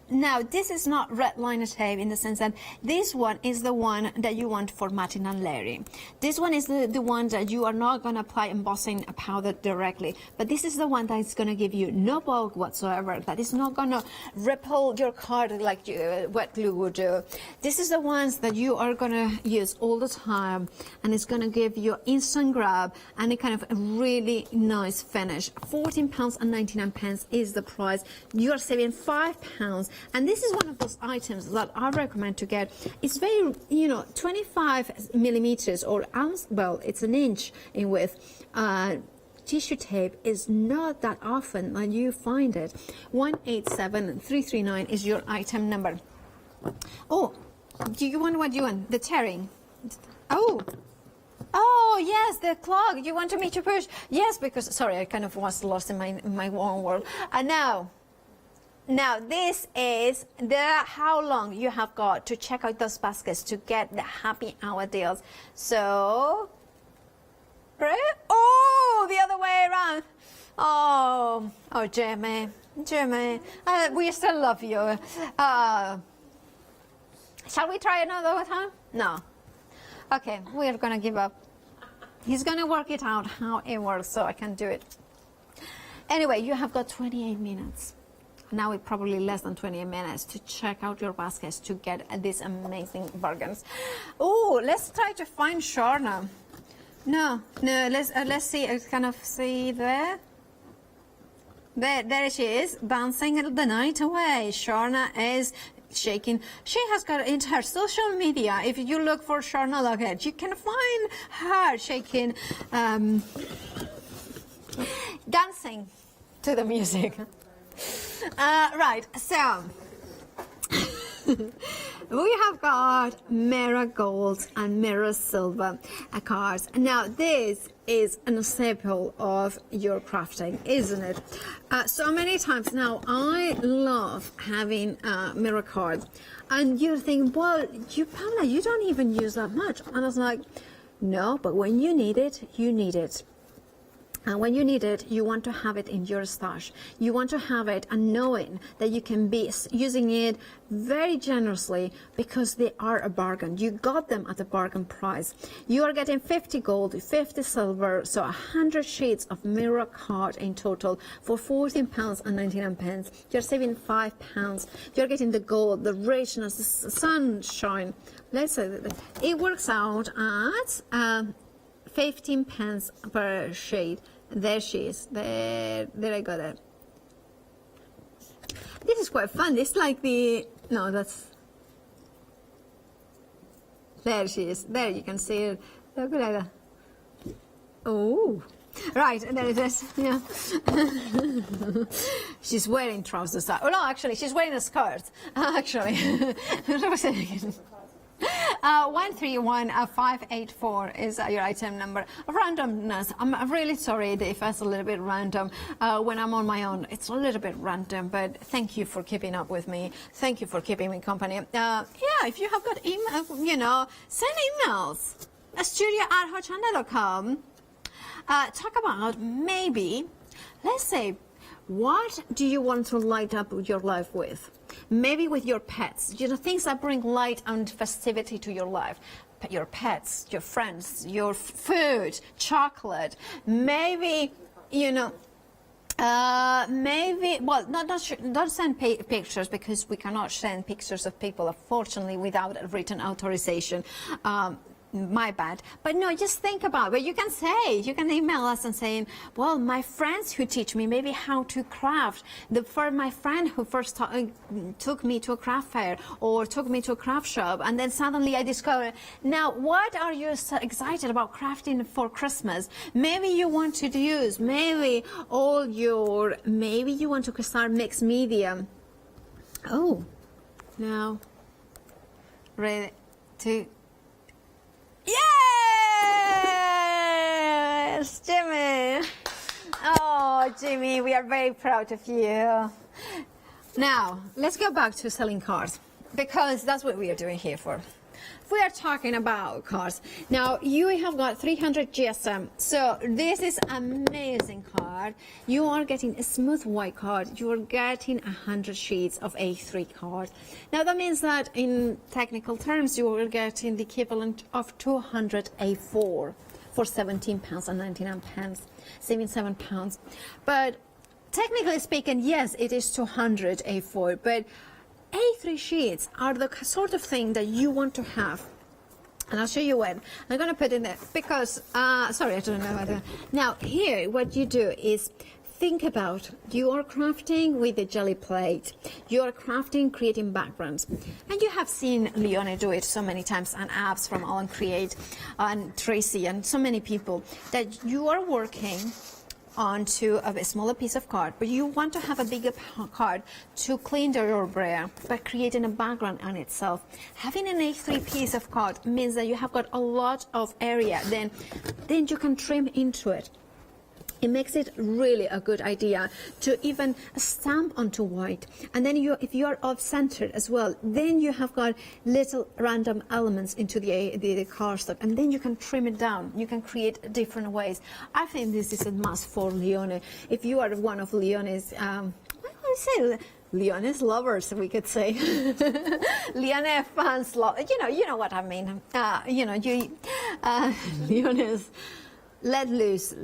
Now, this is not red liner tape in the sense that this one is the one that you want for matting and layering. This one is the one that you are not going to apply embossing powder directly, but this is the one that is going to give you no bulk whatsoever, that is not going to ripple your card like wet glue would do. This is the ones that you are going to use all the time, and it's going to give you instant grab and a kind of a really nice finish. £14.99 is the price. You are saving £5. And this is one of those items that I recommend to get. It's very, 25 millimeters or well, it's an inch in width. Tissue tape is not that often that you find it. 187339 is your item number. Oh, do you want what you want? The tearing. Oh, Oh, yes, the clock. You wanted me to push. Yes, because, sorry, I kind of was lost in my own world. Now, this is how long you have got to check out those baskets to get the happy hour deals. So, oh, the other way around. Oh, Jimmy, we still love you. Shall we try another time? No. Okay, we're gonna give up. He's gonna work it out how it works so I can do it. Anyway, you have got 28 minutes. Now it's probably less than 28 minutes to check out your baskets to get these amazing bargains. Oh, let's try to find Sharna. No, let's see. I kind of see there. There she is, bouncing the night away. Sharna is shaking. She has got into her social media. If you look for Sharna Lockett, you can find her shaking, dancing to the music. Right, so we have got mirror gold and mirror silver cards. Now this is an staple of your crafting, isn't it? So many times now I love having mirror cards, and you think, well, Pamela, you don't even use that much. And I was like, no, but when you need it, you need it. And when you need it, you want to have it in your stash. You want to have it and knowing that you can be using it very generously because they are a bargain. You got them at a bargain price. You are getting 50 gold, 50 silver, so 100 sheets of mirror card in total for £14.99. You're saving £5. You're getting the gold, the richness, the sunshine. Let's say that it works out at 15 pence per shade. There she is. There I got it. This is quite fun. It's like no, that's, there she is. There you can see it. Look at that. Oh, right, there it is. Yeah. She's wearing trousers. Oh no, actually, she's wearing a skirt. Actually. 131584 is your item number. Randomness. I'm really sorry if that's a little bit random. When I'm on my own, it's a little bit random, but thank you for keeping up with me. Thank you for keeping me company. Yeah, if you have got email, send emails. studio@hochanda.com. Talk about maybe, let's say, what do you want to light up your life with? Maybe with your pets, things that bring light and festivity to your life. Your pets, your friends, your food, chocolate. Maybe, maybe, well, don't send pictures because we cannot send pictures of people, unfortunately, without a written authorization. My bad. But no, just think about it. You can email us and saying, well, my friends who teach me maybe how to craft, for my friend who first took me to a craft fair or took me to a craft shop, and then suddenly I discovered, now what are you so excited about crafting for Christmas? Maybe you want to use, maybe you want to start mixed media. Oh, now, ready to, yes, Jimmy. Oh, Jimmy, we are very proud of you. Now, let's go back to selling cards, because that's what we are doing here for. We are talking about cards. Now, you have got 300 GSM. So this is amazing card. You are getting a smooth white card. You are getting 100 sheets of A3 card. Now, that means that in technical terms, you are getting the equivalent of 200 A4 for £17.99, saving £7. But technically speaking, yes, it is 200 A4, but A3 sheets are the sort of thing that you want to have. And I'll show you when. I'm going to put in there because, sorry, I don't know how to. Now, here, what you do is think about you are crafting with a jelly plate. You are crafting, creating backgrounds. And you have seen Leone do it so many times, and Abs from All and Create, and Tracy, and so many people, that you are working onto a smaller piece of card, but you want to have a bigger card to clean your brayer by creating a background on itself. Having an A3 piece of card means that you have got a lot of area, then you can trim into it. It makes it really a good idea to even stamp onto white. And then if you are off-centered as well, then you have got little random elements into the cardstock, and then you can trim it down. You can create different ways. I think this is a must for Leone. If you are one of Leone's, Leone's lovers, we could say. Leone fans, you know what I mean. Leone's let loose.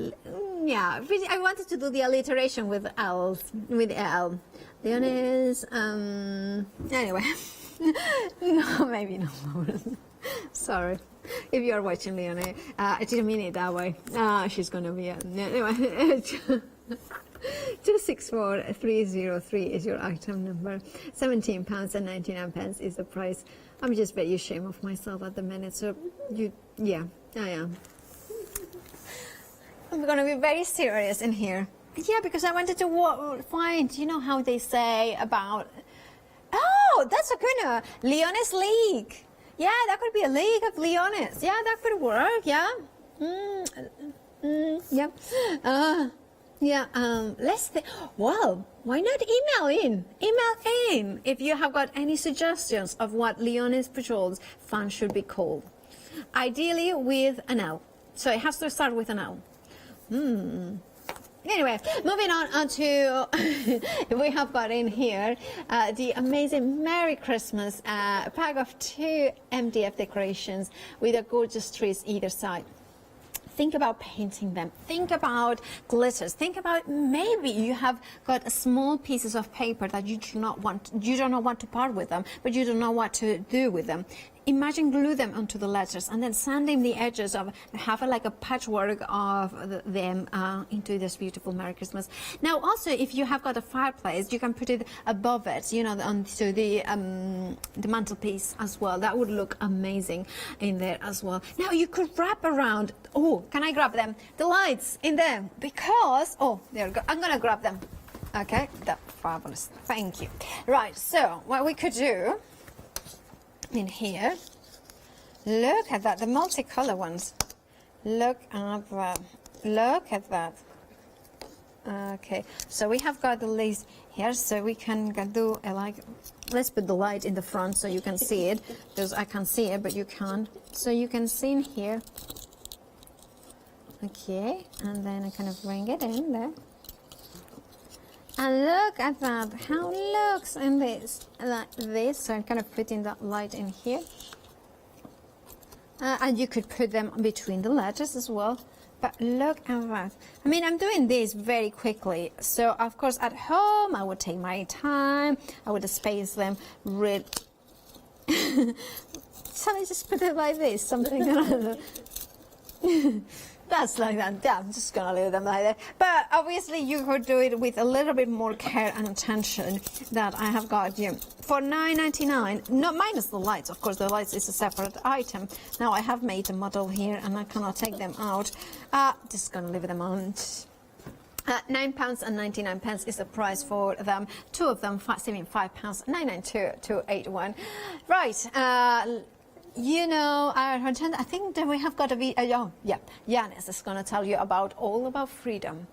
Yeah, I wanted to do the alliteration with L. Leone's, anyway. No, maybe not. Sorry. If you are watching Leone, I didn't mean it that way. She's going to be, anyway. 264303 is your item number. £17.99 is the price. I'm just very ashamed of myself at the minute. So, yeah, I am. I'm going to be very serious in here. Yeah, because I wanted to find, you know how they say about, oh, that's a good one. Leone's League. Yeah, that could be a league of Leones. Yeah, that could work, yeah. Let's think. Well, why not email in? Email in if you have got any suggestions of what Leone's Patrol's fun should be called. Ideally with an L. So it has to start with an L. Anyway, moving on to we have got in here the amazing Merry Christmas pack of 2 MDF decorations with a gorgeous trees either side. Think about painting them. Think about glitters. Think about maybe you have got small pieces of paper that you do not want to part with them, but you don't know what to do with them. Imagine glue them onto the letters and then sanding the edges of, have like a patchwork of them into this beautiful Merry Christmas. Now also, if you have got a fireplace, you can put it above it, you know, onto the mantelpiece as well. That would look amazing in there as well. Now you could wrap around, oh, can I grab them? The lights in there, because, oh, there we go. I'm gonna grab them. Okay, that's fabulous. Thank you. Right, so what we could do in here, look at that, the multicolor ones. Look at that. Look at that. Okay, so we have got the lace here, so we can do let's put the light in the front so you can see it, because I can see it but you can't. So you can see in here. Okay, and then I kind of bring it in there. And look at that, how it looks in this, like this. So I'm kind of putting that light in here. And you could put them between the letters as well. But look at that. I mean, I'm doing this very quickly. So, of course, at home, I would take my time. I would space them really. Shall I just put it like this? Something like that. That's like that. Yeah, I'm just gonna leave them like that. But obviously, you could do it with a little bit more care and attention that I have got you. For $9.99, not minus the lights. Of course, the lights is a separate item. Now I have made a model here, and I cannot take them out. Just gonna leave them on. £9.99 is the price for them. 2 of them, £5, 992 Right. You know, I think that we have got a video. Yeah, Yanis is going to tell you all about freedom.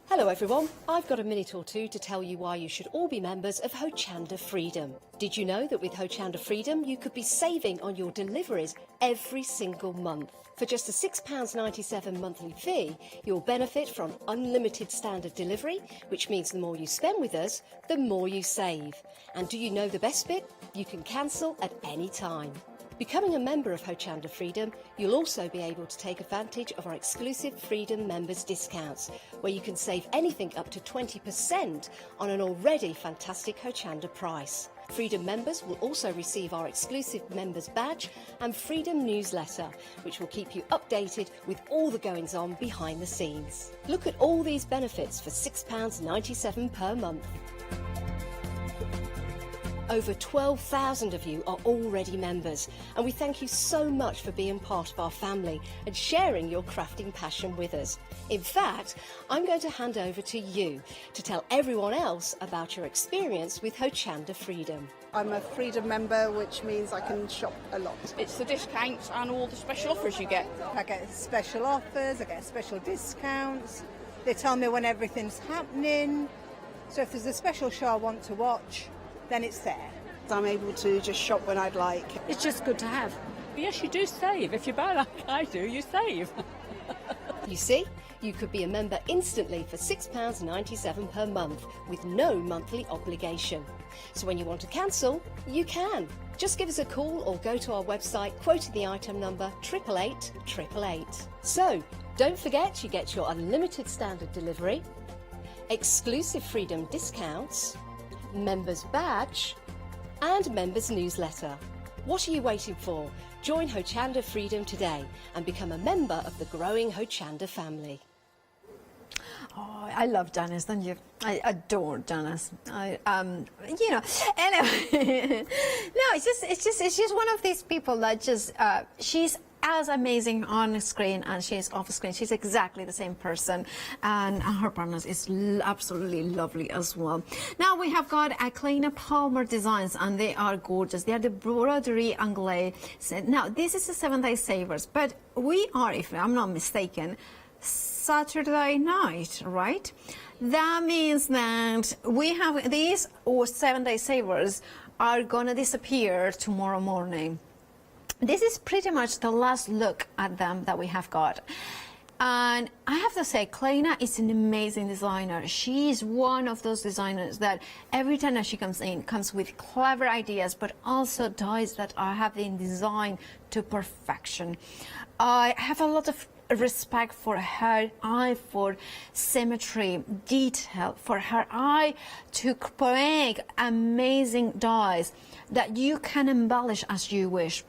Hello everyone, I've got a minute or two to tell you why you should all be members of Hochanda Freedom. Did you know that with Hochanda Freedom you could be saving on your deliveries every single month? For just a £6.97 monthly fee, you'll benefit from unlimited standard delivery, which means the more you spend with us, the more you save. And do you know the best bit? You can cancel at any time. Becoming a member of Hochanda Freedom, you'll also be able to take advantage of our exclusive Freedom members discounts, where you can save anything up to 20% on an already fantastic Hochanda price. Freedom members will also receive our exclusive members badge and Freedom newsletter, which will keep you updated with all the goings-on behind the scenes. Look at all these benefits for £6.97 per month. Over 12,000 of you are already members, and we thank you so much for being part of our family and sharing your crafting passion with us. In fact, I'm going to hand over to you to tell everyone else about your experience with Hochanda Freedom. I'm a Freedom member, which means I can shop a lot. It's the discounts and all the special offers you get. I get special offers, I get special discounts. They tell me when everything's happening. So if there's a special show I want to watch, then it's there. I'm able to just shop when I'd like. It's just good to have. Yes, you do save. If you buy like I do, you save. You see, you could be a member instantly for £6.97 per month with no monthly obligation. So when you want to cancel, you can. Just give us a call or go to our website, quoting the item number 888 888. So, don't forget you get your unlimited standard delivery, exclusive Freedom discounts, members badge and members newsletter. What are you waiting for? Join Hochanda Freedom today and become a member of the growing Hochanda family. Oh, I love Janice, don't you? I adore Janice. Anyway, no, it's just one of these people that just, she's as amazing on screen as she is off screen. She's exactly the same person, and her partner is absolutely lovely as well. Now we have got Claina Palmer designs, and they are gorgeous. They are the broderie anglaise. Now this is the 7-day savers, but we are, if I'm not mistaken, Saturday night, right? That means that we have these 7-day savers are gonna disappear tomorrow morning. This is pretty much the last look at them that we have got. And I have to say, Claina is an amazing designer. She is one of those designers that every time that she comes in, comes with clever ideas, but also dies that have been designed to perfection. I have a lot of respect for her eye for symmetry, detail, for her eye to make amazing dies that you can embellish as you wish.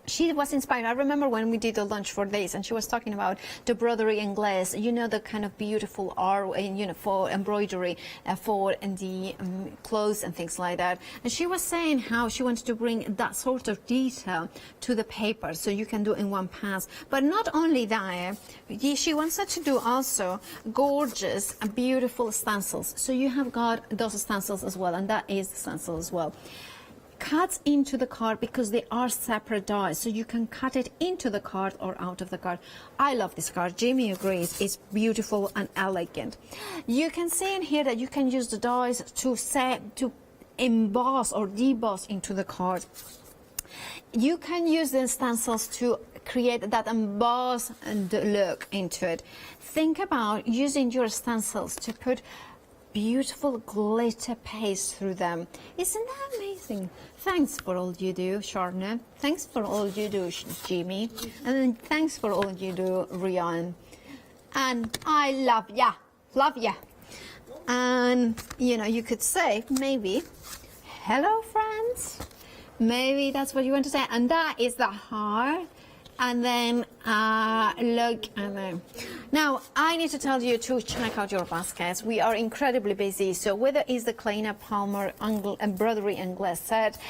She was inspired. I remember when we did a lunch for this, and she was talking about the broderie anglaise, you know, the kind of beautiful art, you know, for embroidery, for the clothes and things like that. And she was saying how she wanted to bring that sort of detail to the paper, so you can do in one pass. But not only that, she wants to do also gorgeous and beautiful stencils. So you have got those stencils as well, and that is the stencil as well. Cuts into the card because they are separate dies, so you can cut it into the card or out of the card. I love this card. Jamie agrees. It's beautiful and elegant. You can see in here that you can use the dies to emboss or deboss into the card. You can use the stencils to create that emboss and look into it. Think about using your stencils to put beautiful glitter paste through them. Isn't that amazing? Thanks for all you do, Sharna. Thanks for all you do, Jimmy. And then thanks for all you do, Ryan. And I love ya. Love ya. And, you know, you could say, maybe, hello, friends. Maybe that's what you want to say. And that is the heart. And then look and then. Now I need to tell you to check out your baskets. We are incredibly busy, so whether it's the Claina Palmer embroidery anglaise set,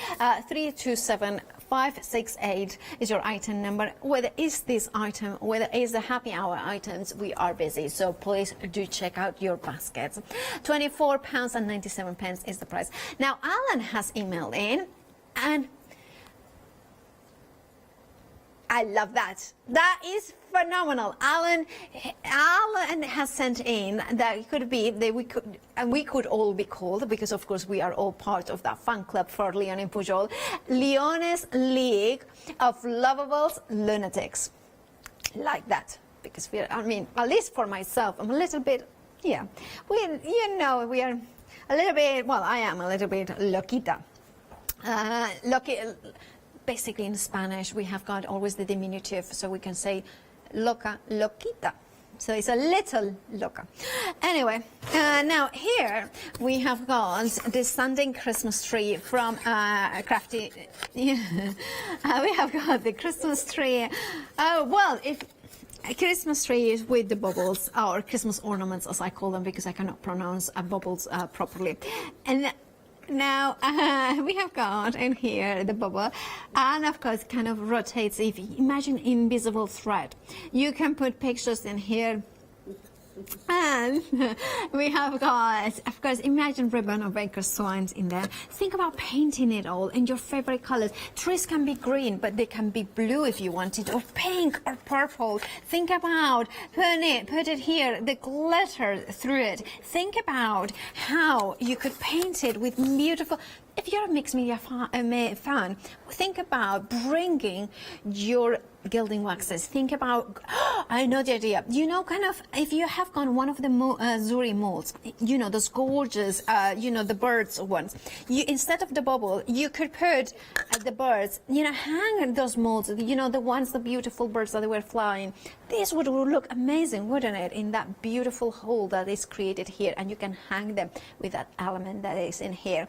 327568 is your item number. Whether it's this item, whether it's the happy hour items, we are busy, so please do check out your baskets. £24.97 is the price. Now Alan has emailed in, and I love that. That is phenomenal. Alan has sent in that it could be that we could all be called, because of course we are all part of that fan club for Leon and Pujol, Leone's League of Lovables Lunatics. Like that, because we are, I mean, at least for myself, I'm a little bit, yeah. We are a little bit. Well, I am a little bit loquita. Basically in Spanish we have got always the diminutive, so we can say loca, loquita. So it's a little loca. Anyway, now here we have got this standing Christmas tree from Crafty. We have got the Christmas tree. Well, if Christmas trees with the bubbles, or Christmas ornaments as I call them, because I cannot pronounce bubbles properly. And Now we have got in here the bubble, and of course kind of rotates. If you imagine invisible thread, you can put pictures in here. And we have got, of course, imagine ribbon or baker's swines in there. Think about painting it all in your favorite colors. Trees can be green, but they can be blue if you want it, or pink or purple. Think about put it here, the glitter through it. Think about how you could paint it with beautiful. If you're a mixed media fan, think about bringing your gilding waxes. Think about, I know the idea. You know, kind of, if you have gone one of the Zuri molds, you know, those gorgeous, you know, the birds ones. You, instead of the bubble, you could put the birds, you know, hang those molds, you know, the ones, the beautiful birds that were flying. This would look amazing, wouldn't it, in that beautiful hole that is created here. And you can hang them with that element that is in here.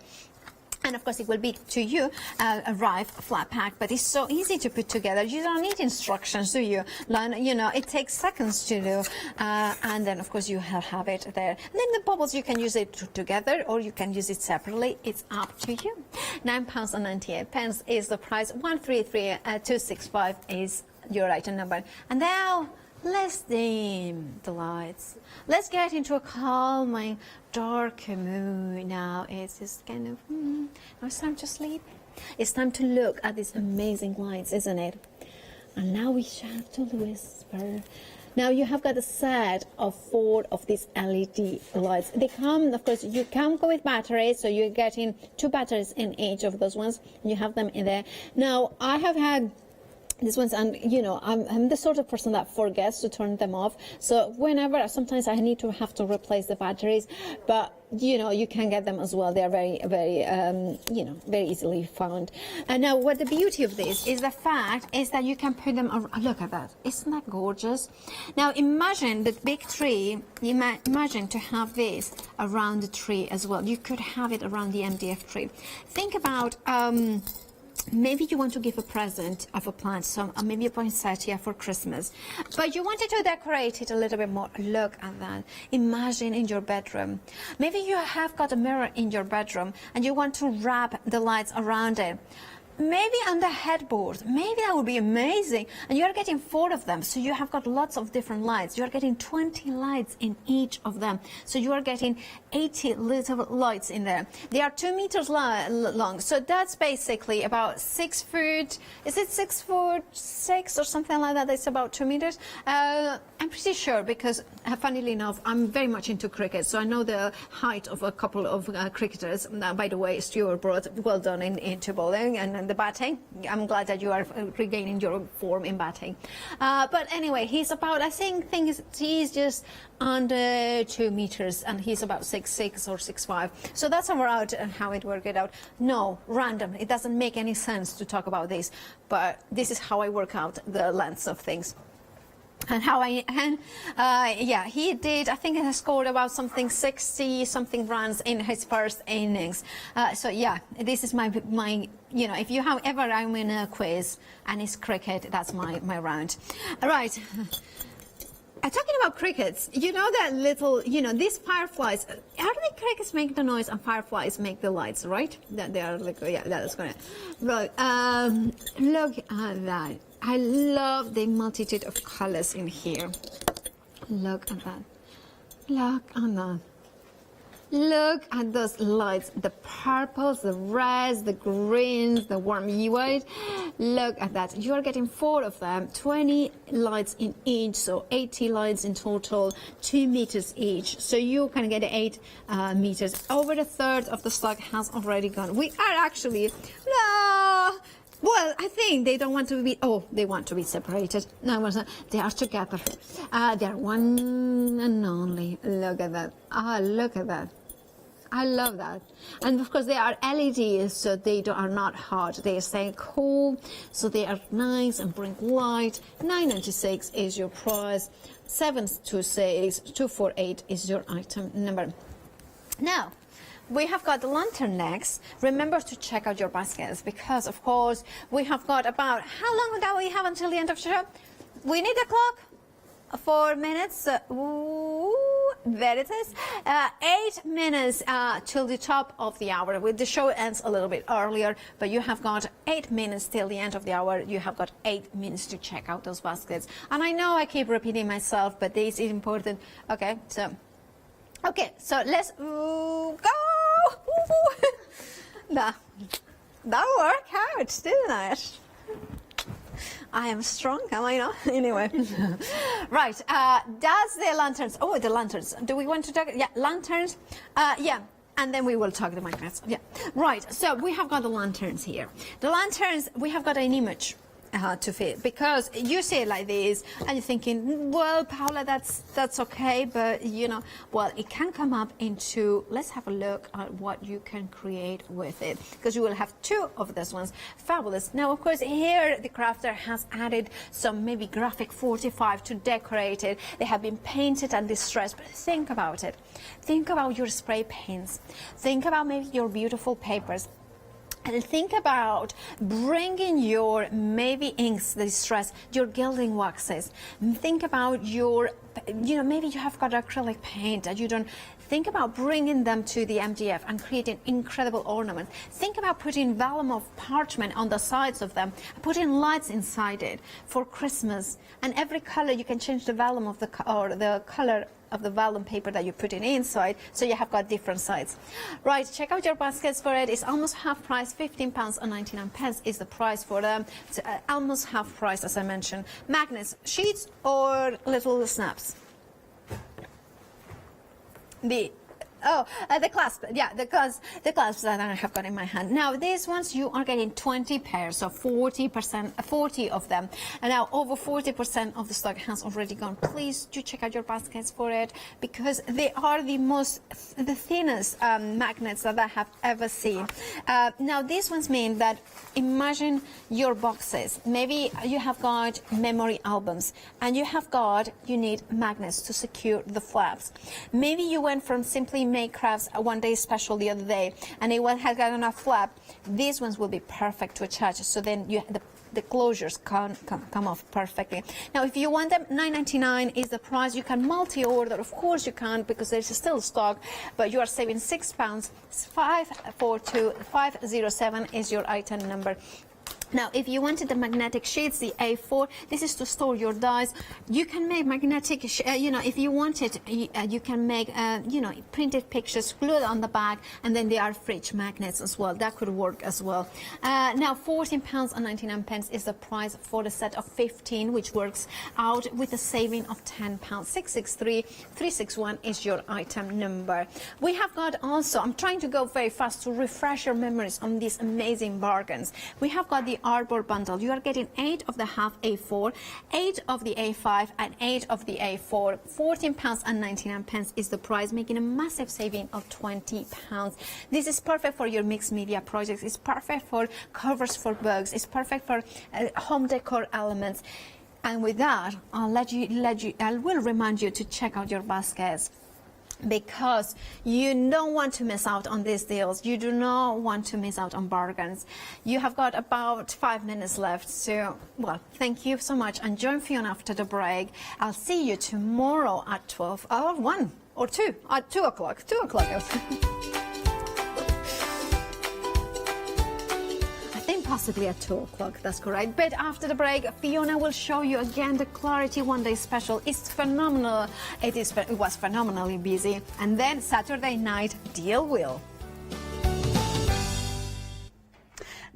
And of course, it will be to you arrive flat pack, but it's so easy to put together. You don't need instructions, do you? You know, it takes seconds to do, and then of course you have it there. And then the bubbles, you can use it together or you can use it separately. It's up to you. £9.98 is the price. 133265 is your item number. And now let's dim the lights. Let's get into a calming, dark mood. Now it's just kind of, now it's time to sleep. It's time to look at these amazing lights, isn't it? And now we have to whisper. Now you have got a set of 4 of these LED lights. They come, of course, you can go with batteries, so you're getting 2 batteries in each of those ones. You have them in there. Now I have had these ones, and you know, I'm the sort of person that forgets to turn them off. So whenever, sometimes I have to replace the batteries, but you know, you can get them as well. They are very, very, you know, very easily found. And now, what the beauty of this is, the fact is that you can put them around. Look at that! Isn't that gorgeous? Now imagine the big tree. Imagine to have this around the tree as well. You could have it around the MDF tree. Think about. Maybe you want to give a present of a plant, maybe a poinsettia for Christmas, but you wanted to decorate it a little bit more. Look at that. Imagine in your bedroom. Maybe you have got a mirror in your bedroom and you want to wrap the lights around it. Maybe on the headboard, maybe that would be amazing. And you're getting 4 of them, so you have got lots of different lights. You're getting 20 lights in each of them, so you are getting 80 little lights in there. They are 2 meters long, so that's basically about 6 foot. Is it 6 foot 6 or something like that? It's about 2 meters. I'm pretty sure, because funnily enough, I'm very much into cricket, so I know the height of a couple of cricketers. By the way, Stuart Broad, well done into bowling and the batting. I'm glad that you are regaining your form in batting. But anyway, he's about, I think he's just under 2 meters, and he's about 6'6" or 6'5". So that's about how it worked it out. No, random. It doesn't make any sense to talk about this, but this is how I work out the lengths of things. And how yeah, he did, I think he scored about 60-something runs in his first innings. So yeah, this is my, you know, if you have ever, I'm in a quiz and it's cricket, that's my round. All right. Talking about crickets, you know that little, you know, these fireflies, how do the crickets make the noise and fireflies make the lights, right? That they are like, yeah, that's correct. Right, look at that. I love the multitude of colors in here. Look at that. Look at that. Look at those lights, the purples, the reds, the greens, the warm white. Look at that. You are getting 4 of them, 20 lights in each, so 80 lights in total, 2 meters each. So you can get 8 meters. Over a third of the stock has already gone. We are actually, no. Well, I think they don't want to be, they want to be separated. No, they are together. They are one and only. Look at that. Look at that. I love that. And of course they are LEDs, so they are not hot. They are staying cool, so they are nice and bring light. $9.96 is your price. 726-248 is your item number. Now, we have got the lantern next. Remember to check out your baskets, because of course we have got about, how long do we have until the end of the show? We need a clock. 4 minutes. There it is. 8 minutes till the top of the hour. The show ends a little bit earlier, but you have got 8 minutes till the end of the hour. You have got 8 minutes to check out those baskets. And I know I keep repeating myself, but this is important. Okay, so let's go. That worked out, didn't it? I am strong, am I not? Anyway. Right, that's the lanterns. Oh, the lanterns. Do we want to talk? Yeah, lanterns. Yeah, and then we will talk the magnets. Yeah, right. So we have got the lanterns here. The lanterns, we have got an image to fit, because you see it like this and you're thinking, well, Paula, that's okay, but you know, well, it can come up into, let's have a look at what you can create with it, because you will have 2 of these ones. Fabulous. Now, of course, here the crafter has added some maybe graphic 45 to decorate it. They have been painted and distressed, but think about it. Think about your spray paints. Think about maybe your beautiful papers. And think about bringing your maybe inks, the distress, your gilding waxes. Think about your, you know, maybe you have got acrylic paint that you don't. Think about bringing them to the MDF and creating incredible ornaments. Think about putting vellum of parchment on the sides of them, putting lights inside it for Christmas. And every color, you can change the vellum of the color of the vellum paper that you're putting inside, so you have got different sides. Right, check out your baskets for it. It's almost half price, £15.99 is the price for them. It's almost half price, as I mentioned. Magnets, sheets or little snaps? The clasp, yeah, the clasp that I have got in my hand. Now, these ones, you are getting 20 pairs, so 40 of them. And now, over 40% of the stock has already gone. Please do check out your baskets for it, because they are the thinnest magnets that I have ever seen. Now, these ones mean that, imagine your boxes. Maybe you have got memory albums, and you need magnets to secure the flaps. Maybe you went from simply make crafts a one-day special the other day, and it had got enough flap. These ones will be perfect to attach, so then the closures can come off perfectly. Now, if you want them, $9.99 is the price. You can multi-order, of course you can, because there's still stock, but you are saving £6. 542507 is your item number. Now, if you wanted the magnetic sheets, the A4, this is to store your dies. You can make magnetic, if you wanted, you can make, printed pictures, glue it on the back, and then they are fridge magnets as well. That could work as well. Now, £14.99 is the price for the set of 15, which works out with a saving of £10. 663361 is your item number. We have got also, I'm trying to go very fast to refresh your memories on these amazing bargains. We have got the Arbor bundle. You are getting 8 of the half A4, 8 of the A5, and 8 of the A4. £14.99 is the price, making a massive saving of £20. This is perfect for your mixed media projects. It's perfect for covers for books. It's perfect for home decor elements. And with that, I will remind you to check out your baskets, because you don't want to miss out on these deals. You do not want to miss out on bargains. You have got about 5 minutes left. So, well, thank you so much. And join Fiona after the break. I'll see you tomorrow at 12, 1 or 2, at 2 o'clock. 2 o'clock. Possibly at 2 o'clock, that's correct. But after the break, Fiona will show you again the Clarity One Day Special. It's phenomenal. It was phenomenally busy. And then Saturday night, Deal Will.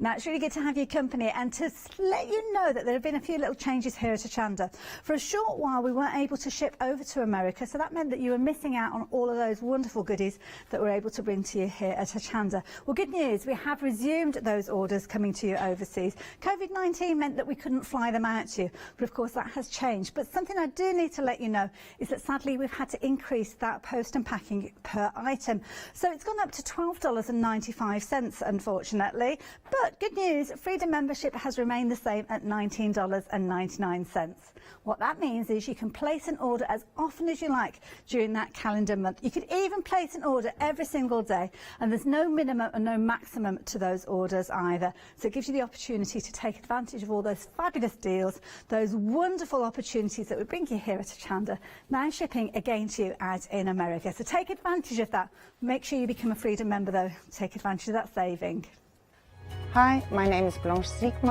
Now, it's really good to have your company and to let you know that there have been a few little changes here at Hochanda. For a short while, we weren't able to ship over to America, so that meant that you were missing out on all of those wonderful goodies that we're able to bring to you here at Hochanda. Well, good news, we have resumed those orders coming to you overseas. COVID-19 meant that we couldn't fly them out to you, but of course that has changed. But something I do need to let you know is that sadly we've had to increase that post and packing per item. So it's gone up to $12.95, unfortunately, but But good news, Freedom membership has remained the same at $19.99. What that means is you can place an order as often as you like during that calendar month. You could even place an order every single day, and there's no minimum and no maximum to those orders either. So it gives you the opportunity to take advantage of all those fabulous deals, those wonderful opportunities that we bring you here at Hochanda, now shipping again to you out in America. So take advantage of that. Make sure you become a Freedom member though. Take advantage of that saving. Hi, my name is Blanche Siegmund.